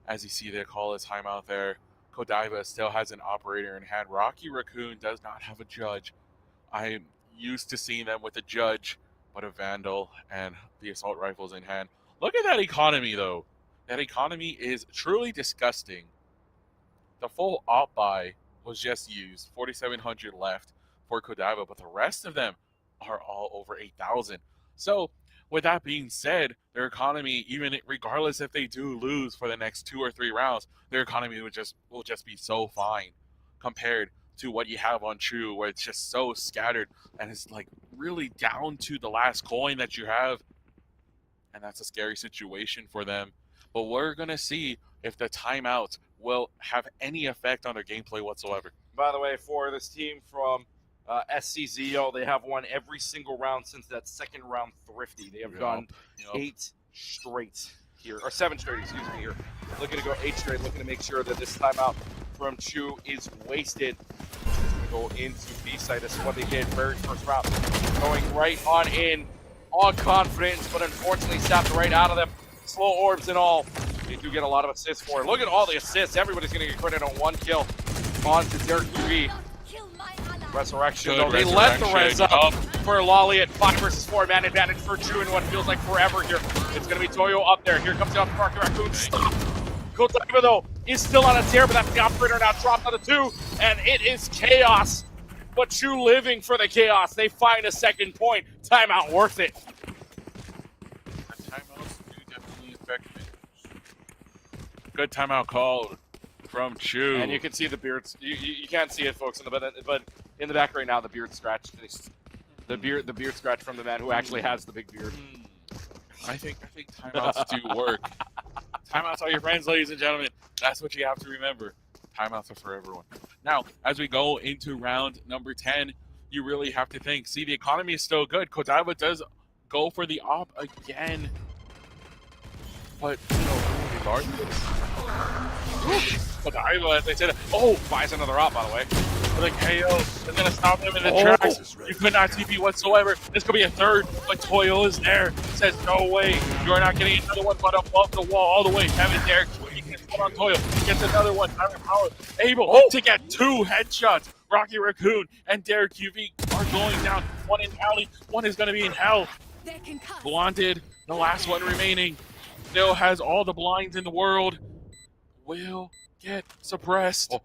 As you see, they call a timeout there. Godiva still has an operator in hand. Rocky Raccoon does not have a judge. I'm used to seeing them with a judge, but a Vandal and the assault rifles in hand. Look at that economy, though. That economy is truly disgusting. The full op buy was just used, 4,700 left for Godiva, but the rest of them are all over 8,000. So, with that being said, their economy, even regardless if they do lose for the next 2 or 3 rounds, their economy will just be so fine compared to what you have on Chu, where it's just so scattered and it's like really down to the last coin that you have, and that's a scary situation for them. But we're gonna see if the timeout will have any effect on their gameplay whatsoever. By the way, for this team from SCZO, they have won every single round since that second round Thrifty. They have gone 8 straight here, or 7 straight, excuse me, here. Looking to go 8 straight, looking to make sure that this timeout from Chu is wasted. Go into B side. This is what they did very first round. Going right on in, all confidence, but unfortunately sapped right out of them. Slow orbs and all. They do get a lot of assists for it. Look at all the assists. Everybody's going to get credit on 1 kill. On to Derek UV. Resurrection, though. They let the res up for Lolly at 5 versus 4. Man advantage for Chu in what feels like forever here. It's going to be Toyo up there. Here comes the Rocky Raccoon. Stop. Godiva, though, is still on a tear, but that's the operator now dropped on the 2. And it is chaos. But Chu living for the chaos. They find a second point. Timeout worth it. Timeouts do definitely affect me. Good timeout called from Chu. And you can see the beards. You can't see it, folks, but in the back right now, the beard scratch. The beard scratch from the man who actually has the big beard. I think timeouts do work. Timeouts are your friends, ladies and gentlemen. That's what you have to remember. Timeouts are for everyone. Now, as we go into round number 10, you really have to think. See, the economy is still good. Godiva does go for the op again. But, you know, regardless. Godiva, as I said, buys another op, by the way. Like, hey, yo, they're going to stop them in the tracks. You could not TP whatsoever. This could be a third, but Toyo is there. Says, no way. You're not getting another one, but above the wall all the way. Kevin there. He can put on Toyo. Gets another one. Tyler Power able to get 2 headshots. Rocky Raccoon and Derek UV are going down. One in alley. One is going to be in hell. Blonded, the last one remaining. Still has all the blinds in the world. Will get suppressed.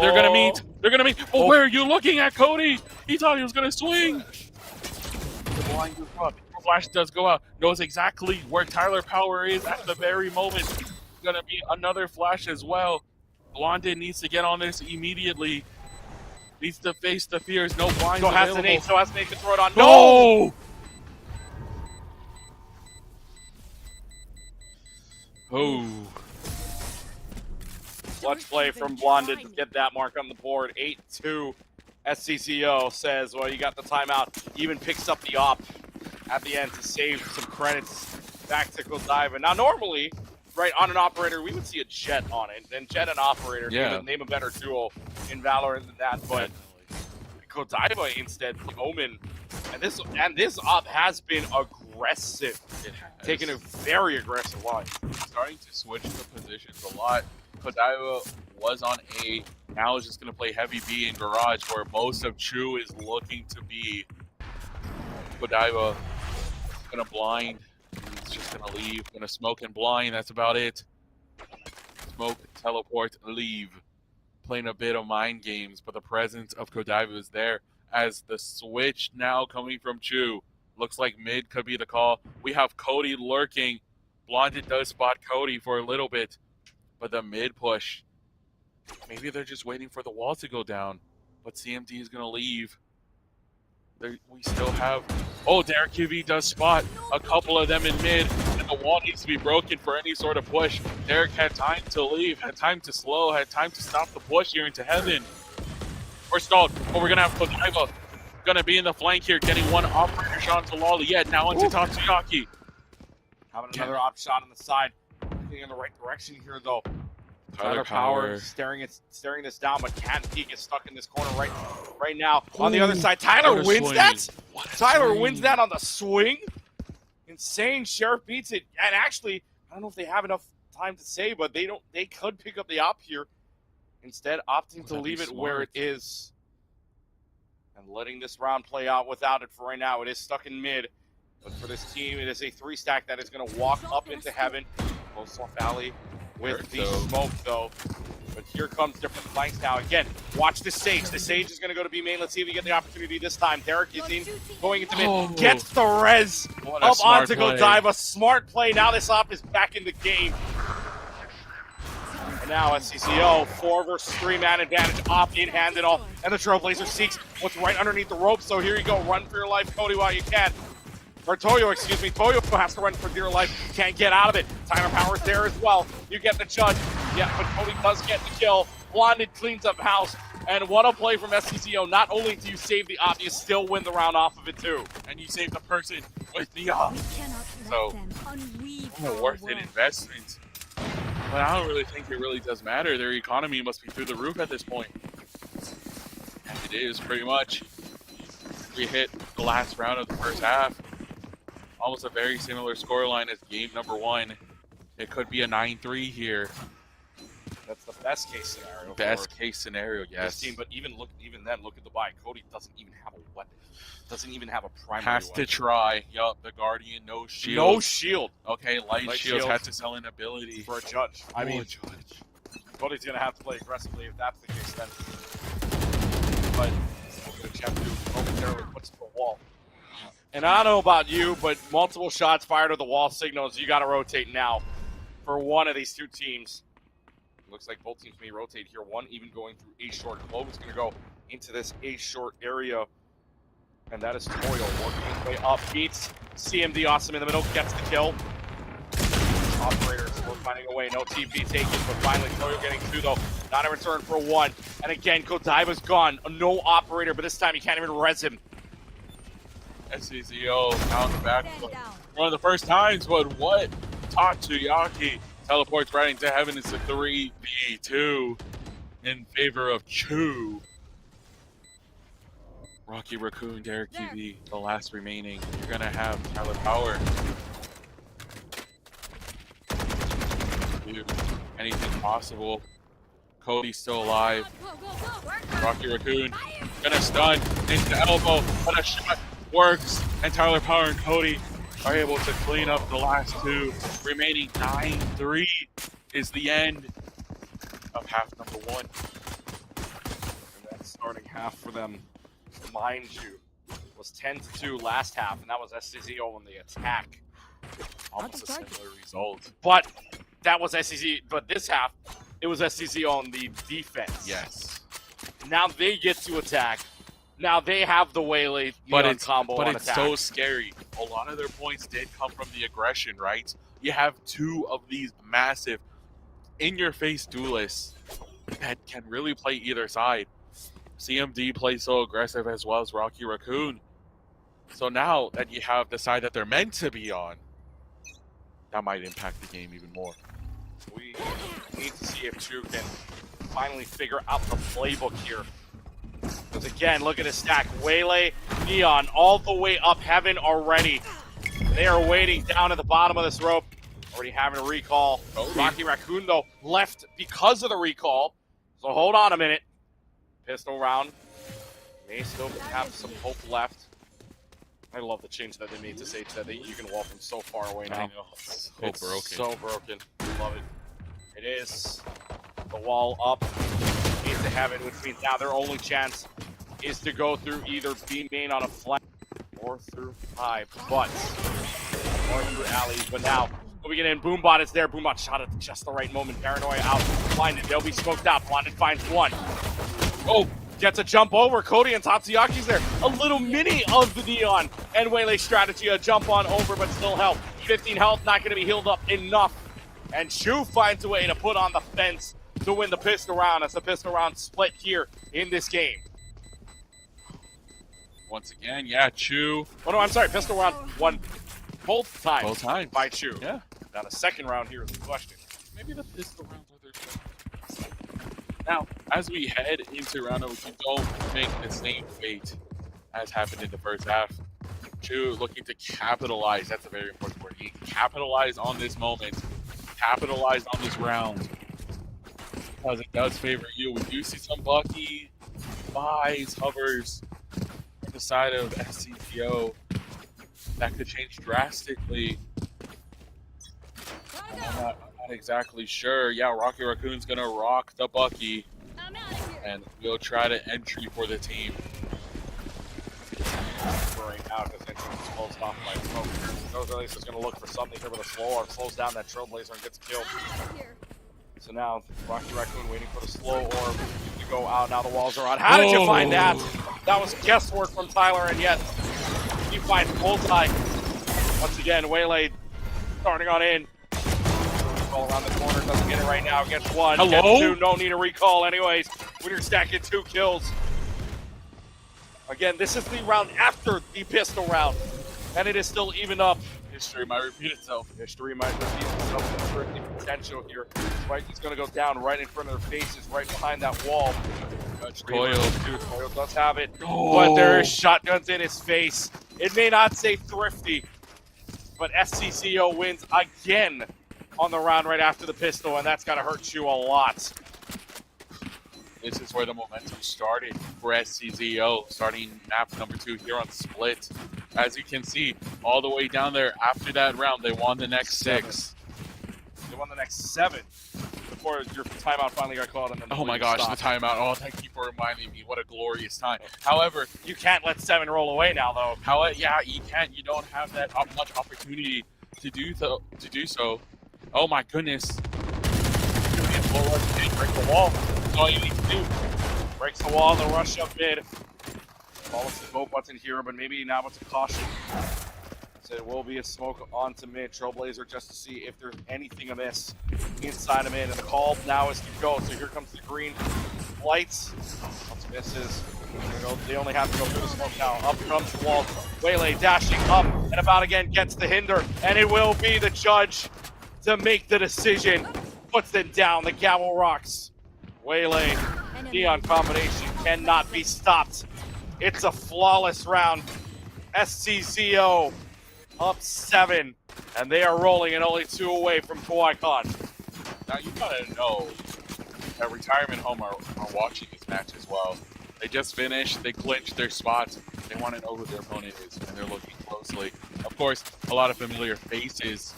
They're gonna meet. But where are you looking at, Cody? He thought he was gonna swing. The blind goes up. The flash does go out. Knows exactly where Tyler Power is at the very moment. Gonna be another flash as well. Blondin needs to get on this immediately. Needs to face the fears. No blinds available. So has to make the throw it on. No! Oh, Clutch play from Blonded to get that mark on the board. 8-2. SCZO says, well, you got the timeout. Even picks up the op at the end to save some credits back to Godiva. Now, normally, right, on an operator, we would see a Jet on it. And Jet and operator, name a better duo in Valorant than that. But Godiva instead, the Omen. And this op has been aggressive. it has. Taking a very aggressive line. Starting to switch the positions a lot. Godiva was on A. Now is just going to play heavy B in garage, where most of Chu is looking to be. Godiva going to blind. He's just going to leave. Going to smoke and blind. That's about it. Smoke, teleport, leave. Playing a bit of mind games, but the presence of Godiva is there. As the switch now coming from Chu. Looks like mid could be the call. We have Cody lurking. Blonded does spot Cody for a little bit. But the mid push, maybe they're just waiting for the wall to go down. But CMD is going to leave. We still have... Oh, Derek QB does spot a couple of them in mid. And the wall needs to be broken for any sort of push. Derek had time to leave, had time to slow, had time to stop the push here into heaven. We're stalled, but we're going to have Godiva going to be in the flank here, getting one operator shot to Lolly. Yet now into Tatsuyaki. Having another op shot on the side. In the right direction here, though. Tyler Power staring this down, but can't peek. Is stuck in this corner right now. On the other side, Tyler wins that. Tyler wins that on the swing. Insane. Sheriff beats it, and actually, I don't know if they have enough time to say, but they don't. They could pick up the op here. Instead, opting to leave it where it is, and letting this round play out without it for right now. It is stuck in mid, but for this team, it is a 3-stack that is going to walk up into heaven. Off Valley with the smoke, though. But here comes different flanks now. Again, watch the Sage. The Sage is going to go to B main. Let's see if we get the opportunity this time. Derek is in, going into mid. Gets the res up onto Godiva. Smart play. Now this op is back in the game. And now SCZO, 4 versus 3 man advantage. Op in hand and all. And the Trailblazer seeks what's right underneath the rope. So here you go. Run for your life, Cody, while you can. Or Toyo, excuse me. Toyo has to run for dear life. Can't get out of it. Tyler Power's there as well. You get the judge. Yeah, but Cody does get the kill. Blonded cleans up house. And what a play from SCZO. Not only do you save the op, you still win the round off of it too. And you save the person with the op. So, worth it investment. But I don't really think it really does matter. Their economy must be through the roof at this point. And it is, pretty much. We hit the last round of the first half. Almost a very similar scoreline as game number 1. It could be a 9-3 here. That's the best case scenario. Best case scenario, yes. This team, but even then, look at the buy. Cody doesn't even have a weapon. Doesn't even have a primary Has weapon. to try. Yup, the Guardian, no shield. No shield. Okay, light shields had to sell an ability. For a judge. I mean, Cody's going to have to play aggressively if that's the case then. But we're going to have to momentarily puts to the wall. And I don't know about you, but multiple shots fired at the wall signals. You got to rotate now for one of these two teams. Looks like both teams may rotate here. One even going through A short. Clove is going to go into this A short area. And that is Toyo working his way up. Beats CMD awesome in the middle. Gets the kill. Operators were finding a way. No TP taken, but finally Toyo getting 2 though. Not a return for 1. And again, Godiva's gone. No operator, but this time he can't even res him. SCZO down the back. One of the first times, but what? Tatsuyaki teleports right into heaven. It's a 3v2 in favor of Chu. Rocky Raccoon, Derek TV, the last remaining. You're gonna have Tyler Power. Dude, anything possible. Cody's still alive. Rocky Raccoon gonna stun into the elbow, but a shot works, and Tyler Power and Cody are able to clean up the last 2. Remaining 9-3 is the end of half number 1. And that's starting half for them, mind you, was 10-2 last half, and that was SCZO on the attack. Almost a similar result. But that was SCZ. But this half, it was SCZO on the defense. Yes. Now they get to attack. Now they have the waylay combo on attack. But it's so scary. A lot of their points did come from the aggression, right? you have two of these massive, in-your-face duelists that can really play either side. CMD plays so aggressive as well as Rocky Raccoon. So now that you have the side that they're meant to be on, that might impact the game even more. We need to see if Chu can finally figure out the playbook here. Because again, look at his stack. Waylay, Neon, all the way up heaven already. They are waiting down at the bottom of this rope. Already having a recall. Rocky Raccoon, though, left because of the recall. So hold on a minute. Pistol round. May still have some hope left. I love the change that they made to Sage that you can wall from so far away now. I know. It's broken. so broken. Love it. It is. The wall up into heaven, which means now their only chance is to go through either B main on a flank or through high butts. Or through alleys. But now, moving it in, Boombot is there. Boombot shot at just the right moment. Paranoia out. Blinded. They'll be smoked out. Blinded finds one. Oh, gets a jump over. Cody and Tatsuyaki's there. A little mini of the Neon and Waylay strategy. A jump on over, but still help. 15 health, not going to be healed up enough. And Chu finds a way to put on the fence to win the pistol round as the pistol round split here in this game. Once again, yeah, Chu. Oh no, I'm sorry. Pistol round won both times. Both times. By Chu. Yeah. Now the second round here is the question. Maybe the pistol rounds are their strength. Now, as we head into round number 2, don't make the same fate as happened in the first half. Chu looking to capitalize. That's a very important word. He capitalize on this moment. Capitalize on this round. Because it does favor you. We do see some Bucky, buys, hovers on the side of SCZO. That could change drastically. I'm not exactly sure. Yeah, Rocky Raccoon's gonna rock the Bucky, and we'll try to entry for the team. Right now, because entry is closed off by smoke. Trailblazer is gonna look for something here with a slow orb. Slows down that Trailblazer and gets killed. So now Rocky Raccoon waiting for the slow orb to go out. Now the walls are on. How did you find that? That was guesswork from Tyler, and yet he finds Bullseye. Once again, Waylay starting on in. Recall around the corner, doesn't get it right now. Gets one, Hello? gets two, no need a recall anyways. Winner stacking 2 kills. Again, this is the round after the pistol round, and it is still even up. History might repeat itself. History might repeat itself. There's certainly potential here. Viking's going to go down right in front of their faces, right behind that wall. Toyo. Toyo does have it, but there is shotguns in his face. It may not say thrifty, but SCZO wins again on the round right after the pistol, and that's going to hurt you a lot. This is where the momentum started for SCZO, starting map number 2 here on Split. As you can see, all the way down there after that round, they won the next 6. They won the next 7 before your timeout finally got called. And then Oh my gosh, the timeout. Oh, thank you for reminding me. What a glorious time. However, you can't let 7 roll away now, though. Yeah, you can't. You don't have that much opportunity to do so. Oh my goodness. Break the wall. That's all you need to do. Breaks the wall, the rush up mid. Follows the go button here, but maybe now it's a caution. So it will be a smoke onto mid. Trailblazer just to see if there's anything amiss inside of mid. And the call now is to go. So here comes the green lights. Once misses, they only have to go through the smoke now. Up comes the wall. Waylay dashing up and about again, gets the hinder. And it will be the judge to make the decision. Puts them down. The gavel rocks. Waylay, Neon combination cannot be stopped. It's a flawless round. SCZO up 7, and they are rolling and only 2 away from Kawaii Kon. Now you gotta know that Retirement Home are watching this match as well. They just finished, they clinched their spots, they want to know who their opponent is, and they're looking closely. Of course, a lot of familiar faces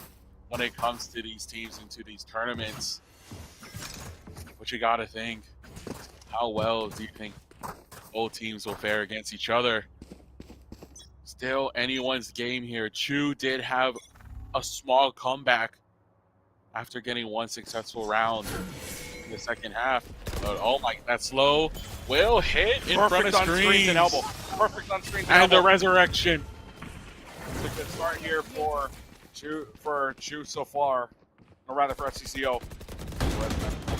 when it comes to these teams and to these tournaments. But you gotta think, how well do you think both teams will fare against each other? Still anyone's game here. Chu did have a small comeback after getting 1 successful round in the second half. But oh my, that slow will hit in front of screens and elbow. Perfect on screens and the resurrection. It's a good start here for for Chu so far, or rather for SCZO.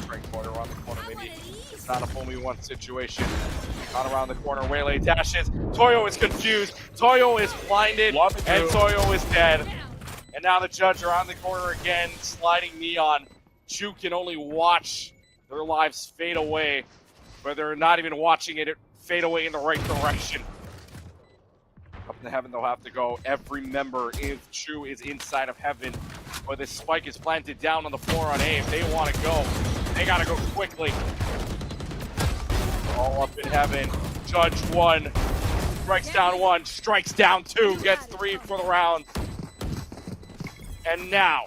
Right corner, around the corner, maybe it's not a fool me one situation. On around the corner, Waylay dashes. Toyo is confused. Toyo is blinded, and Toyo is dead. And now the judge around the corner again, sliding Neon. Chu can only watch their lives fade away, but they're not even watching it fade away in the right direction. Up to heaven they'll have to go. Every member if Chu is inside of heaven, or this spike is planted down on the floor on A. If they want to go, they gotta go quickly. All up in heaven. Judge 1, strikes down 1, strikes down 2, gets 3 for the round. And now,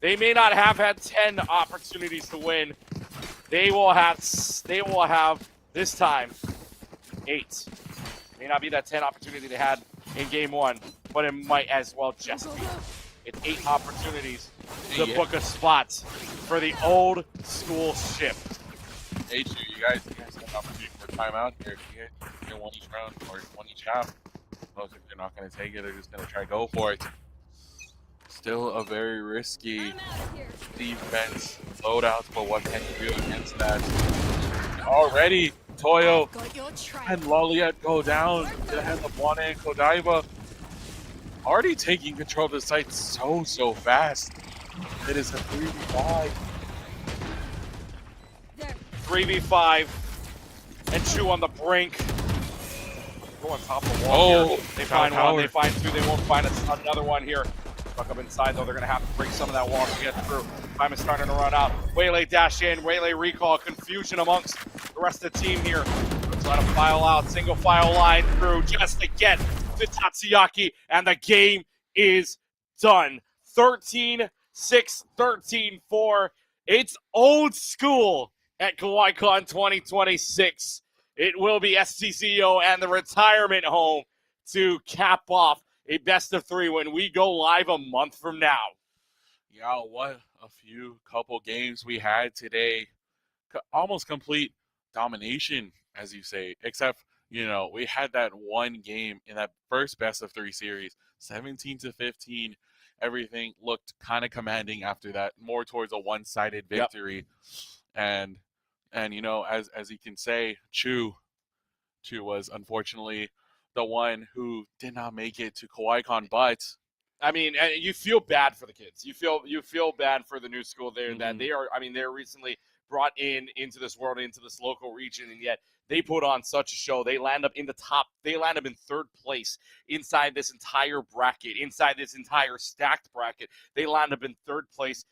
they may not have had 10 opportunities to win. They will have this time 8. May not be that 10 opportunity they had in game 1, but it might as well just be. It's 8 opportunities to book a spot for the old school ship. Hey, Chu, you guys have an opportunity for timeout here. You get one each round or one each half. Most if they're not going to take it, they're just going to try to go for it. Still a very risky defense loadout, but what can you do against that? Already, Toyo and Loliet go down to the head of Bwane and Kodaiba. Already taking control of the site so fast. It is a 3v5. 3v5. And Chu on the brink. Go on top of the wall here. They find one, they find 2, they won't find another one here. Stuck up inside though, they're gonna have to break some of that wall to get through. Time is starting to run out. Waylay dash in, Waylay recall, confusion amongst the rest of the team here. Let's let them file out, single file line through just to get to Tatsuyaki, and the game is done. 13-6, 13-4. It's old school at Kawaii Kon 2026. It will be SCZO and the retirement home to cap off a best of 3 when we go live a month from now. Yeah, what a couple games we had today. Almost complete domination, as you say, except, we had that one game in that first best of 3 series, 17-15. Everything looked kind of commanding after that, more towards a one-sided victory. Yep. And as you can say, Chu was unfortunately the one who did not make it to Kawaii Kon, but I mean, you feel bad for the kids. You feel bad for the new school there that they are. I mean, they're recently brought into this world, into this local region, and yet they put on such a show. They land up in the top. They land up in 3rd place inside this entire bracket, inside this entire stacked bracket. They land up in 3rd place.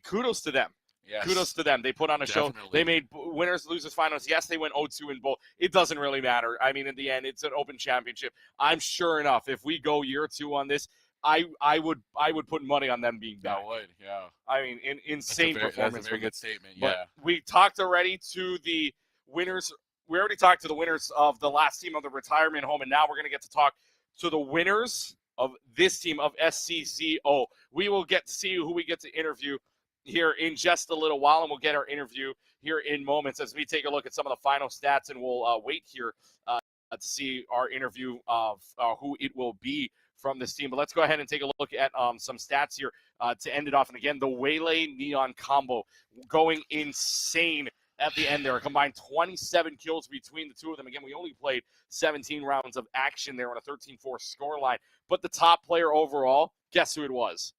Kudos to them. Yes. Kudos to them. They put on a show. They made winners, losers, finals. Yes, they went 0-2 in both. It doesn't really matter. I mean, in the end, it's an open championship. I'm sure enough, if we go year 2 on this, I would put money on them being back. I would, yeah. I mean, insane performance. That's a very good statement, yeah. But we talked already to the winners. We already talked to the winners of the last team of the retirement home, and now we're going to get to talk to the winners of this team of SCZO. We will get to see who we get to interview here in just a little while, and we'll get our interview here in moments as we take a look at some of the final stats, and we'll wait here to see our interview of who it will be from this team. But let's go ahead and take a look at some stats here to end it off. And again, the Waylay Neon combo going insane at the end there. A combined 27 kills between the two of them. Again, we only played 17 rounds of action there on a 13-4 scoreline. But the top player overall, guess who it was?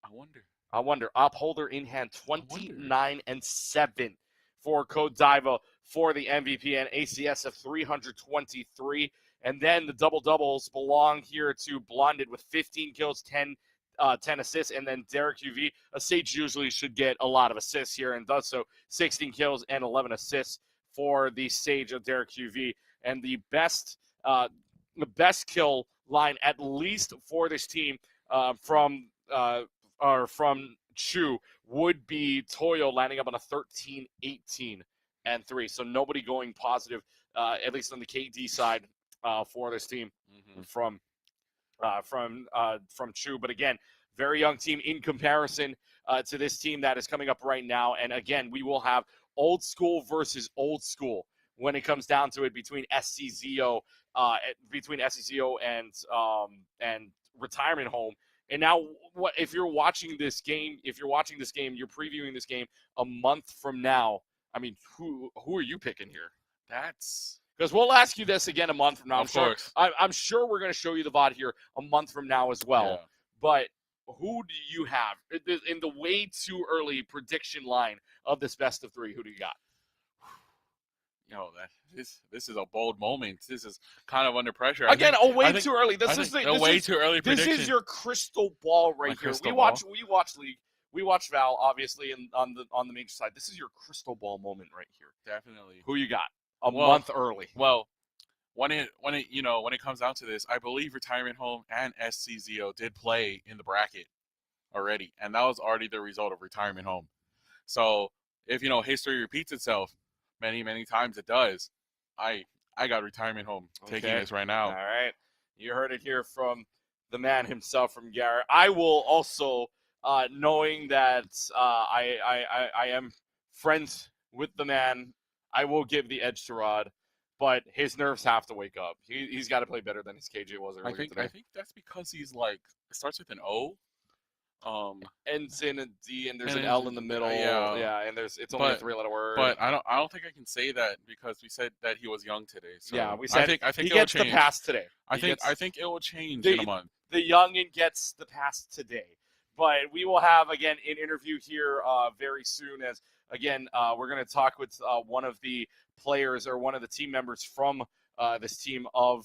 I wonder. Upholder in hand, 29-7 for Kodaiba for the MVP and ACS of 323. And then the double-doubles belong here to Blonded with 15 kills, 10 assists. And then Derek UV, a Sage usually should get a lot of assists here and does so. 16 kills and 11 assists for the Sage of Derek UV. And the best kill line, at least for this team, from Chu, would be Toyo landing up on a 13-18-3. So nobody going positive, at least on the KD side, for this team from Chu. But again, very young team in comparison to this team that is coming up right now. And again, we will have old school versus old school when it comes down to it between SCZO and retirement home And now, what if you're watching this game? If you're watching this game, you're previewing this game a month from now. I mean, who are you picking here? That's Because we'll ask you this again a month from now. Of course. I'm sure we're going to show you the VOD here a month from now as well. Yeah. But who do you have in the way too early prediction line of this best of three? Who do you got? This is a bold moment. This is kind of under pressure. Again, too early. This is too early prediction. This is your crystal ball right here. We watch League. We watch Val obviously on the major side. This is your crystal ball moment right here. Definitely. Who you got? A month early. Well, when it comes down to this, I believe Retirement Home and SCZO did play in the bracket already, and that was already the result of Retirement Home. So if history repeats itself, many times it does. I got Retirement Home taking this right now. All right, you heard it here from the man himself, from Garrett. I will also, knowing that I am friends with the man, I will give the edge to Rod, but his nerves have to wake up. He's got to play better than his KJ was earlier today. I think that's because he's it starts with an O. Ends in a D, and there's an L in the middle. Yeah, and it's only a 3-letter word. But I don't think I can say that because we said that he was young today. So yeah, we said I think he gets the pass today. I think it will change in a month. The youngin gets the pass today. But we will have again an interview here very soon. As again, we're going to talk with one of the players or one of the team members from this team of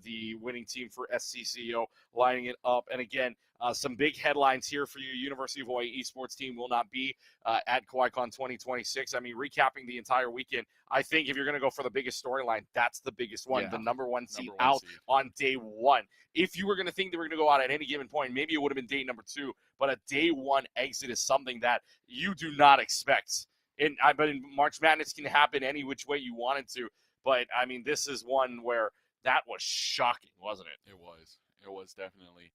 the winning team for SCZO, lining it up. And again, some big headlines here for you. University of Hawaii Esports team will not be at Kawaii Kon 2026. I mean, recapping the entire weekend, I think if you're going to go for the biggest storyline, that's the biggest one. Yeah. The number one seed out on day one. If you were going to think they were going to go out at any given point, maybe it would have been day number 2. But a day 1 exit is something that you do not expect. But in March Madness can happen any which way you want it to. But, I mean, this is one where that was shocking, wasn't it? It was. It was definitely.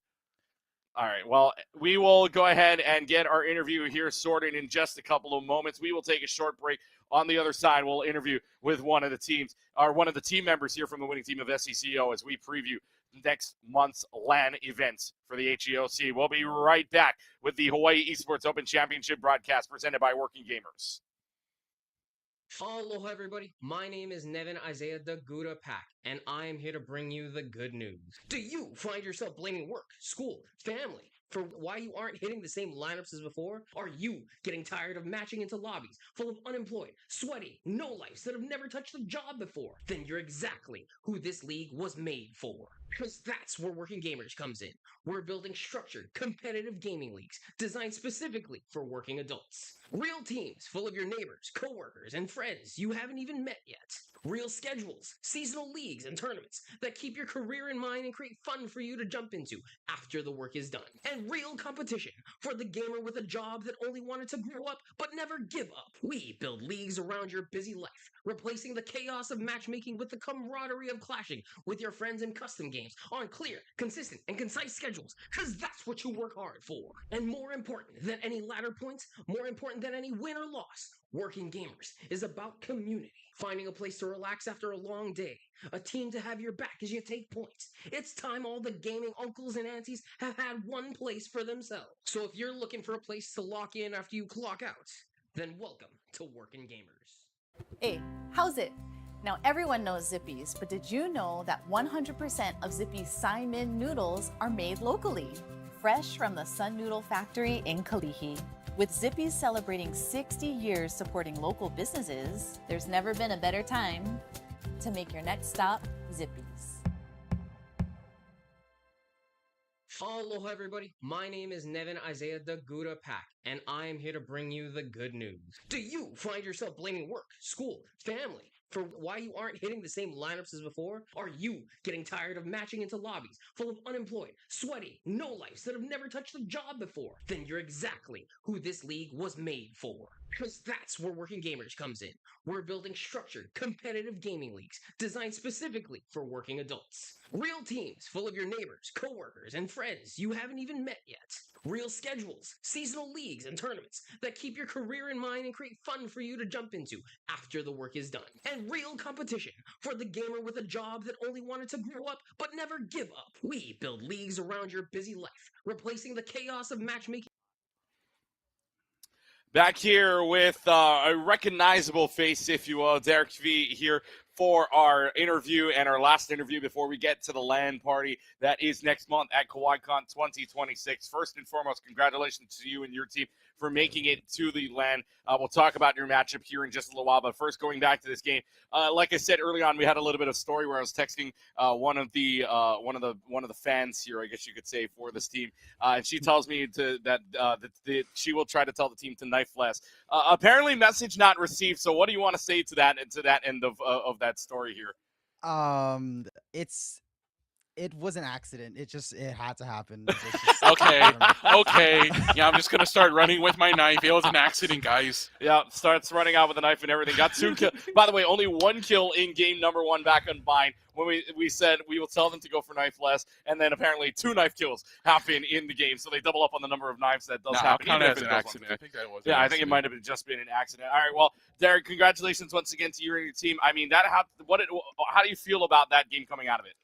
All right, well, we will go ahead and get our interview here sorted in just a couple of moments. We will take a short break. On the other side, we'll interview with one of the team members here from the winning team of SCZO as we preview next month's LAN events for the HEOC. We'll be right back with the Hawaii Esports Open Championship broadcast presented by Workin Gamerz. Aloha, everybody. My name is Nevin Isaiah Daguda Pack, and I am here to bring you the good news. Do you find yourself blaming work, school, family for why you aren't hitting the same lineups as before? Are you getting tired of matching into lobbies full of unemployed, sweaty, no-lifes that have never touched a job before? Then you're exactly who this league was made for. Because that's where Workin Gamerz comes in. We're building structured, competitive gaming leagues designed specifically for working adults. Real teams full of your neighbors, coworkers, and friends you haven't even met yet. Real schedules, seasonal leagues, and tournaments that keep your career in mind and create fun for you to jump into after the work is done. And real competition for the gamer with a job that only wanted to grow up but never give up. We build leagues around your busy life, replacing the chaos of matchmaking with the camaraderie of clashing with your friends in custom games on clear, consistent, and concise schedules, because that's what you work hard for. And more important than any ladder points, more important than any win or loss, Workin Gamerz is about community. Finding a place to relax after a long day. A team to have your back as you take points. It's time all the gaming uncles and aunties have had one place for themselves. So if you're looking for a place to lock in after you clock out, then welcome to Workin Gamerz. Hey, how's it? Now everyone knows Zippy's, but did you know that 100% of Zippy's Simon noodles are made locally? Fresh from the Sun Noodle Factory in Kalihi. With Zippy's celebrating 60 years supporting local businesses, there's never been a better time to make your next stop Zippy's. Aloha, everybody. My name is Nevin Isaiah Daguda Pack, and I am here to bring you the good news. Do you find yourself blaming work, school, family for why you aren't hitting the same lineups as before? Are you getting tired of matching into lobbies full of unemployed, sweaty, no-lifes that have never touched a job before? Then you're exactly who this league was made for. Because that's where Workin Gamerz comes in. We're building structured, competitive gaming leagues designed specifically for working adults. Real teams full of your neighbors, coworkers, and friends you haven't even met yet. Real schedules, seasonal leagues, leagues and tournaments that keep your career in mind and create fun for you to jump into after the work is done. And real competition for the gamer with a job that only wanted to grow up but never give up. We build leagues around your busy life, replacing the chaos of matchmaking. Back here with a recognizable face, if you will, Derek V here for our interview and our last interview before we get to the LAN party that is next month at Kawaii Kon 2026. First and foremost, congratulations to you and your team for making it to the LAN. We'll talk about your matchup here in just a little while, but first going back to this game, like I said early on, we had a little bit of story where I was texting one of the fans here, I guess you could say, for this team, and she tells me that she will try to tell the team to knife less. Apparently, message not received. So, what do you want to say to that end of that story here? It was an accident. It had to happen. Okay. Yeah, I'm just going to start running with my knife. It was an accident, guys. Yeah, starts running out with a knife and everything. Got 2 kills. By the way, only 1 kill in game number 1 back on Bind. When we said we will tell them to go for knife less, and then apparently 2 knife kills happen in the game. So they double up on the number of knives that does happen. I'll count it as an accident. I think that was. Yeah, I think it might have just been an accident. All right, well, Derek, congratulations once again to you and your team. I mean, how do you feel about that game coming out of it?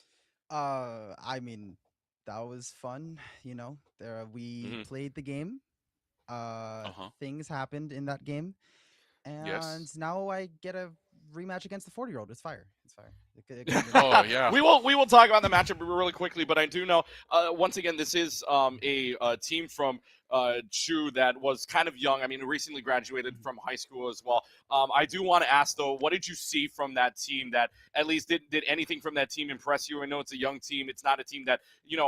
I mean, that was fun. You know, we played the game. Things happened in that game, and now I get a rematch against the 40-year-old. It's fire. It's fire. Oh yeah. We will talk about the matchup really quickly, but I do know once again this is a team from Chu that was kind of young. I mean, recently graduated from high school as well. I do want to ask though, what did you see from that team that at least did anything from that team impress you? I know it's a young team. It's not a team that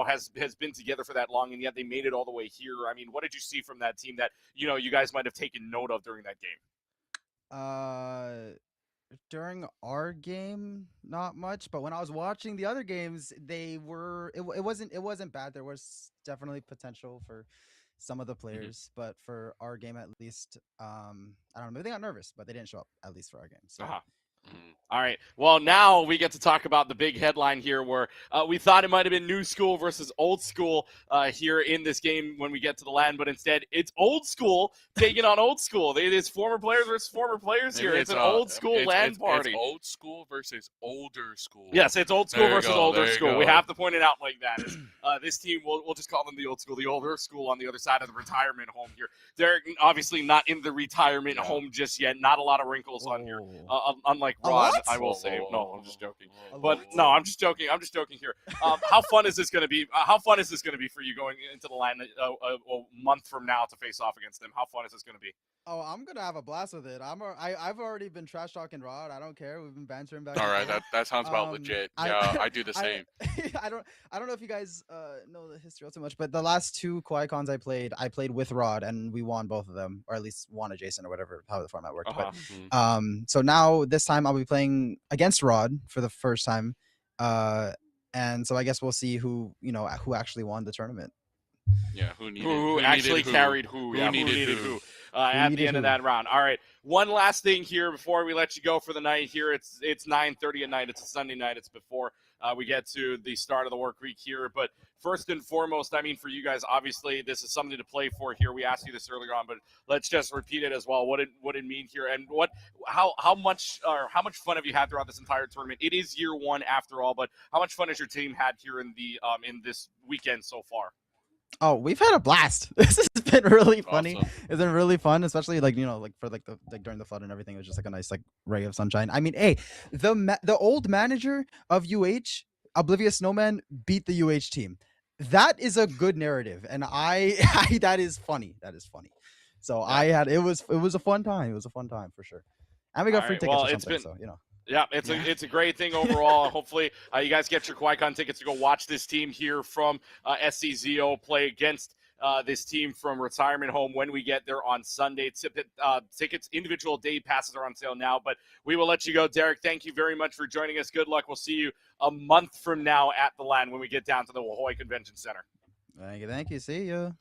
has been together for that long, and yet they made it all the way here. I mean, what did you see from that team that you guys might have taken note of during that game? During our game, not much, but when I was watching the other games, it wasn't bad. There was definitely potential for some of the players, but for our game at least, I don't know, maybe they got nervous, but they didn't show up at least for our game. So. All right. Well, now we get to talk about the big headline here where we thought it might have been new school versus old school here in this game when we get to the LAN, but instead it's old school taking on old school. It is former players versus former players here. It's an old school LAN party. It's old school versus older school. Yes, it's old school versus older school. We have to point it out like that. This team, we'll just call them the old school, the older school on the other side of the retirement home here. They're obviously not in the retirement home just yet. Not a lot of wrinkles on here, unlike Rod. I will say. No, I'm just joking. But no, I'm just joking. I'm just joking here. How fun is this going to be? How fun is this going to be for you going into the LAN a month from now to face off against them? How fun is this going to be? Oh, I'm gonna have a blast with it. I've already been trash talking Rod. I don't care. We've been bantering back. All right, that sounds about legit. Yeah, I do the same. I don't know if you guys know the history all too much, but the last 2 Kawaii Kons I played with Rod, and we won both of them, or at least won adjacent or whatever, how the format worked. But so now this time I'll be playing against Rod for the first time, and so I guess we'll see who actually won the tournament. Yeah, who actually carried who? Who needed who? At the end of that round. All right. One last thing here before we let you go for the night here. It's 9:30 at night. It's a Sunday night. It's before we get to the start of the work week here. But first and foremost, I mean, for you guys, obviously, this is something to play for here. We asked you this earlier on, but let's just repeat it as well. What it mean here, and how much fun have you had throughout this entire tournament? It is year 1 after all, but how much fun has your team had here in this weekend so far? Oh, we've had a blast. This has been really funny. Awesome. It's been really fun, especially during the flood and everything. It was just like a nice ray of sunshine. I mean, hey, the old manager of UH, Oblivious Snowman, beat the UH team. That is a good narrative, and that is funny. That is funny. So it was a fun time. It was a fun time for sure. And we got free tickets or something. So Yeah, it's a great thing overall. Hopefully, you guys get your Kawaii Kon tickets to go watch this team here from SCZO play against this team from Retirement Home when we get there on Sunday. Tickets, individual day passes are on sale now, but we will let you go. Derek, thank you very much for joining us. Good luck. We'll see you a month from now at the LAN when we get down to the Hawaii Convention Center. Thank you. See you.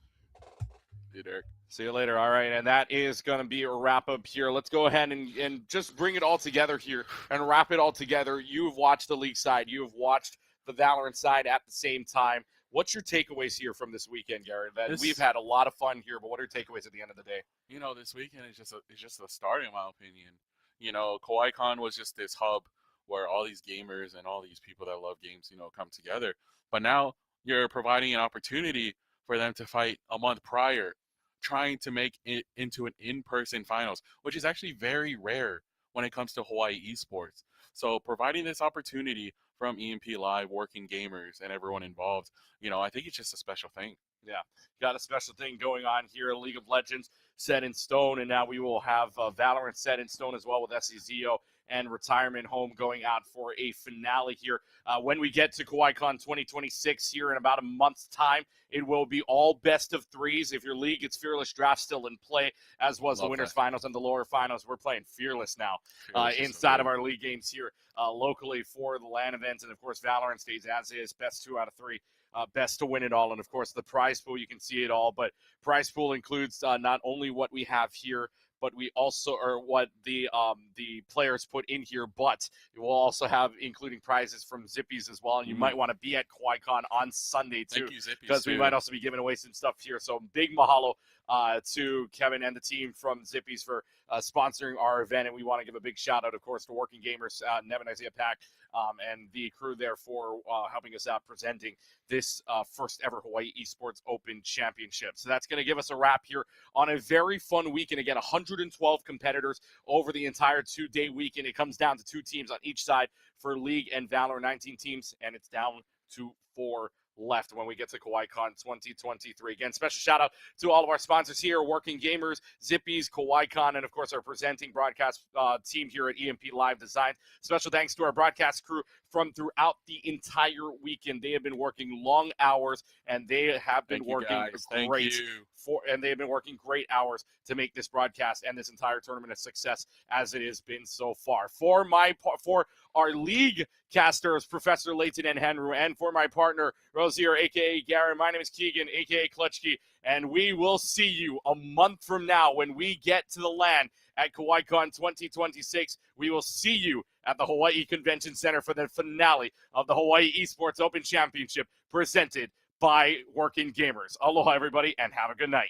See you, Derek. See you later. All right, and that is going to be a wrap-up here. Let's go ahead and just bring it all together here and wrap it all together. You've watched the league side. You have watched the VALORANT side at the same time. What's your takeaways here from this weekend, Gary? We've This- had a lot of fun here, but what are your takeaways at the end of the day? This weekend is just a start, in my opinion. Kawaii Kon was just this hub where all these gamers and all these people that love games, come together. But now you're providing an opportunity for them to fight a month prior, trying to make it into an in-person finals, which is actually very rare when it comes to Hawaii esports. So providing this opportunity from EMP Live, Workin Gamers, and everyone involved, I think it's just a special thing. Yeah, got a special thing going on here. League of Legends set in stone, and now we will have Valorant set in stone as well with SCZO and Retirement Home going out for a finale here. When we get to Kawaii Kon 2026 here in about a month's time, it will be all best of threes. If your league gets Fearless Draft still in play, as was the winners finals and the lower finals, we're playing Fearless now inside of our league games here locally for the LAN events. And of course, Valorant stays as is, best 2 out of 3. Best to win it all. And of course, the prize pool, you can see it all, but prize pool includes not only what we have here, but we also, or what the players put in here, but it will also have including prizes from Zippies as well. And you might want to be at Kawaii Kon on Sunday too, Thank you, Zippies, because we might also be giving away some stuff here. So big mahalo to Kevin and the team from Zippies for sponsoring our event. And we want to give a big shout out, of course, to Working Gamers, Nevin, Isaiah Pack, and the crew there for helping us out presenting this first ever Hawaii Esports Open Championship. So that's going to give us a wrap here on a very fun weekend. Again, 112 competitors over the entire 2-day weekend. It comes down to 2 teams on each side for League and Valor, 19 teams, and it's down to 4 left when we get to Kawaii Kon 2023. Again, special shout out to all of our sponsors here, Working Gamers, Zippies, Kawaii Kon, and of course our presenting broadcast team here at EMP Live Designs. Special thanks to our broadcast crew from throughout the entire weekend. They have been working long hours, and they have been working great and they have been working great hours to make this broadcast and this entire tournament a success as it has been so far. For our league casters, Professor Layton and Henry, and for my partner, Rosier, a.k.a. Garen, my name is Keegan, a.k.a. Clutchkey, and we will see you a month from now when we get to the LAN at Kawaii Kon 2026. We will see you at the Hawaii Convention Center for the finale of the Hawaii Esports Open Championship presented by Working Gamers. Aloha, everybody, and have a good night.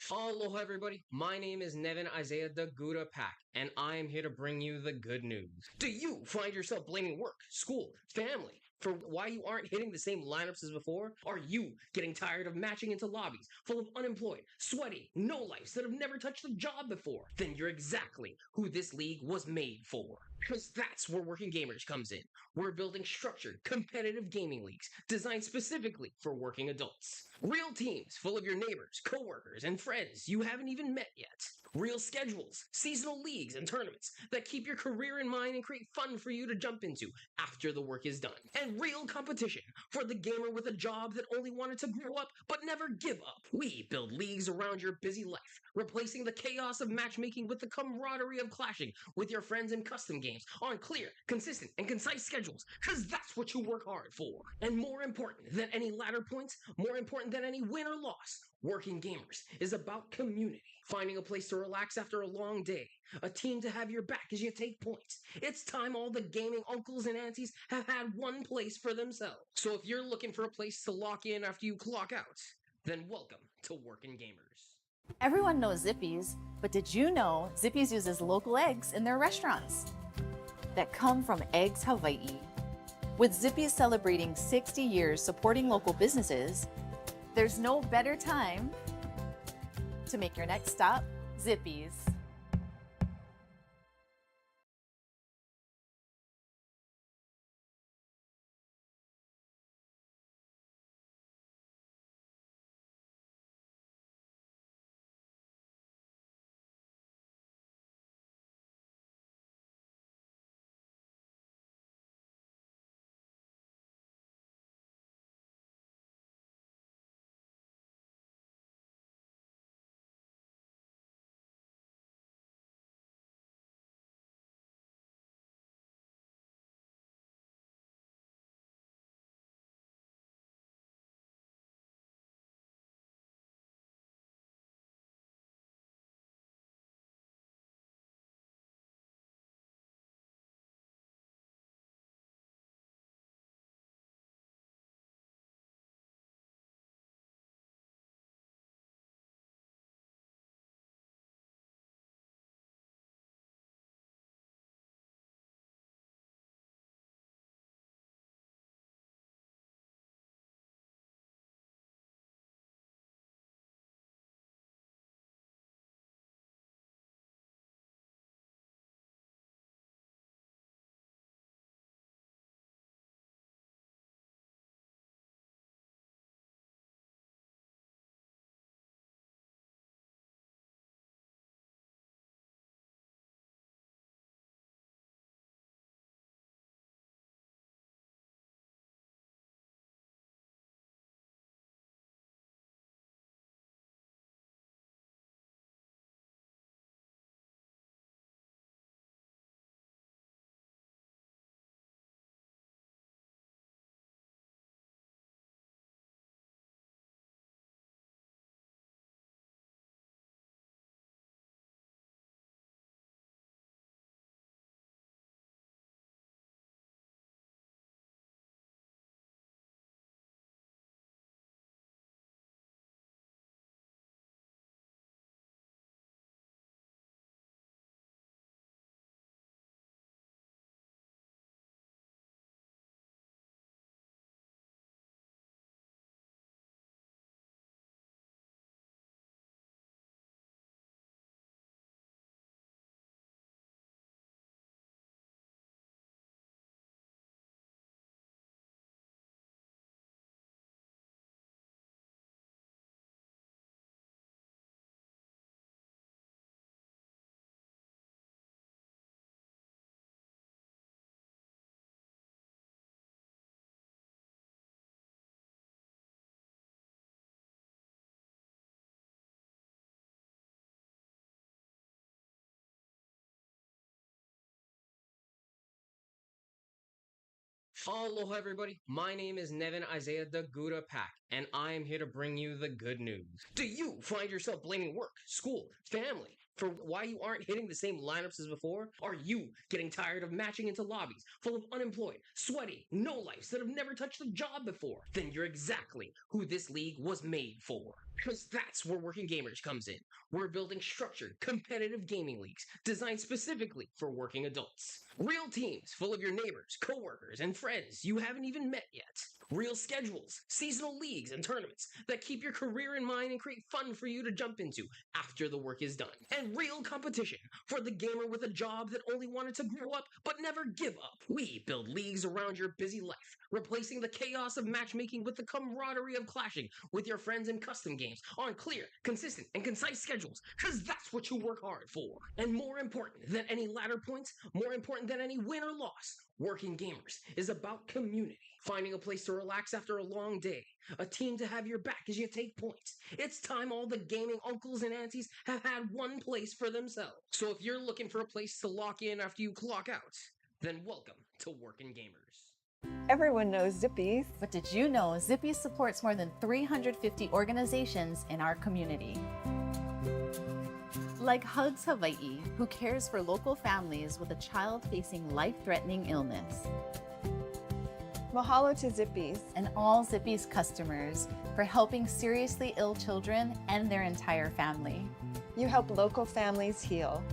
Aloha, everybody. My name is Nevin Isaiah the Gouda Pack, and I am here to bring you the good news. Do you find yourself blaming work, school, family for why you aren't hitting the same lineups as before? Are you getting tired of matching into lobbies full of unemployed, sweaty, no-lifes that have never touched a job before? Then you're exactly who this league was made for. Because that's where Working Gamers comes in. We're building structured, competitive gaming leagues designed specifically for working adults. Real teams full of your neighbors, coworkers, and friends you haven't even met yet. Real schedules, seasonal leagues, and tournaments that keep your career in mind and create fun for you to jump into after the work is done. And real competition for the gamer with a job that only wanted to grow up but never give up. We build leagues around your busy life, replacing the chaos of matchmaking with the camaraderie of clashing with your friends in custom games on clear, consistent, and concise schedules, because that's what you work hard for. And more important than any ladder points, more important than any win or loss, Working Gamers is about community. Finding a place to relax after a long day, a team to have your back as you take points. It's time all the gaming uncles and aunties have had one place for themselves. So if you're looking for a place to lock in after you clock out, then welcome to Working Gamers. Everyone knows Zippies, but did you know Zippies uses local eggs in their restaurants that come from Eggs Hawaii? With Zippies celebrating 60 years supporting local businesses, there's no better time to make your next stop Zippies. Aloha, everybody. My name is Nevin Isaiah Daguda Pack, and I am here to bring you the good news. Do you find yourself blaming work, school, family for why you aren't hitting the same lineups as before? Are you getting tired of matching into lobbies full of unemployed, sweaty, no-lifes that have never touched a job before? Then you're exactly who this league was made for. Because that's where Working Gamers comes in. We're building structured, competitive gaming leagues designed specifically for working adults. Real teams full of your neighbors, coworkers, and friends you haven't even met yet. Real schedules, seasonal leagues, and tournaments that keep your career in mind and create fun for you to jump into after the work is done. And real competition for the gamer with a job that only wanted to grow up but never give up. We build leagues around your busy life, replacing the chaos of matchmaking with the camaraderie of clashing with your friends in custom games on clear, consistent, and concise schedules, because that's what you work hard for. And more important than any ladder points, more important than any win or loss, Working Gamers is about community. Finding a place to relax after a long day, a team to have your back as you take points. It's time all the gaming uncles and aunties have had one place for themselves. So if you're looking for a place to lock in after you clock out, then welcome to Working Gamers. Everyone knows Zippies. But did you know Zippy supports more than 350 organizations in our community? Like Hugs Hawaii, who cares for local families with a child facing life-threatening illness. Mahalo to Zippies. And all Zippy's customers for helping seriously ill children and their entire family. You help local families heal.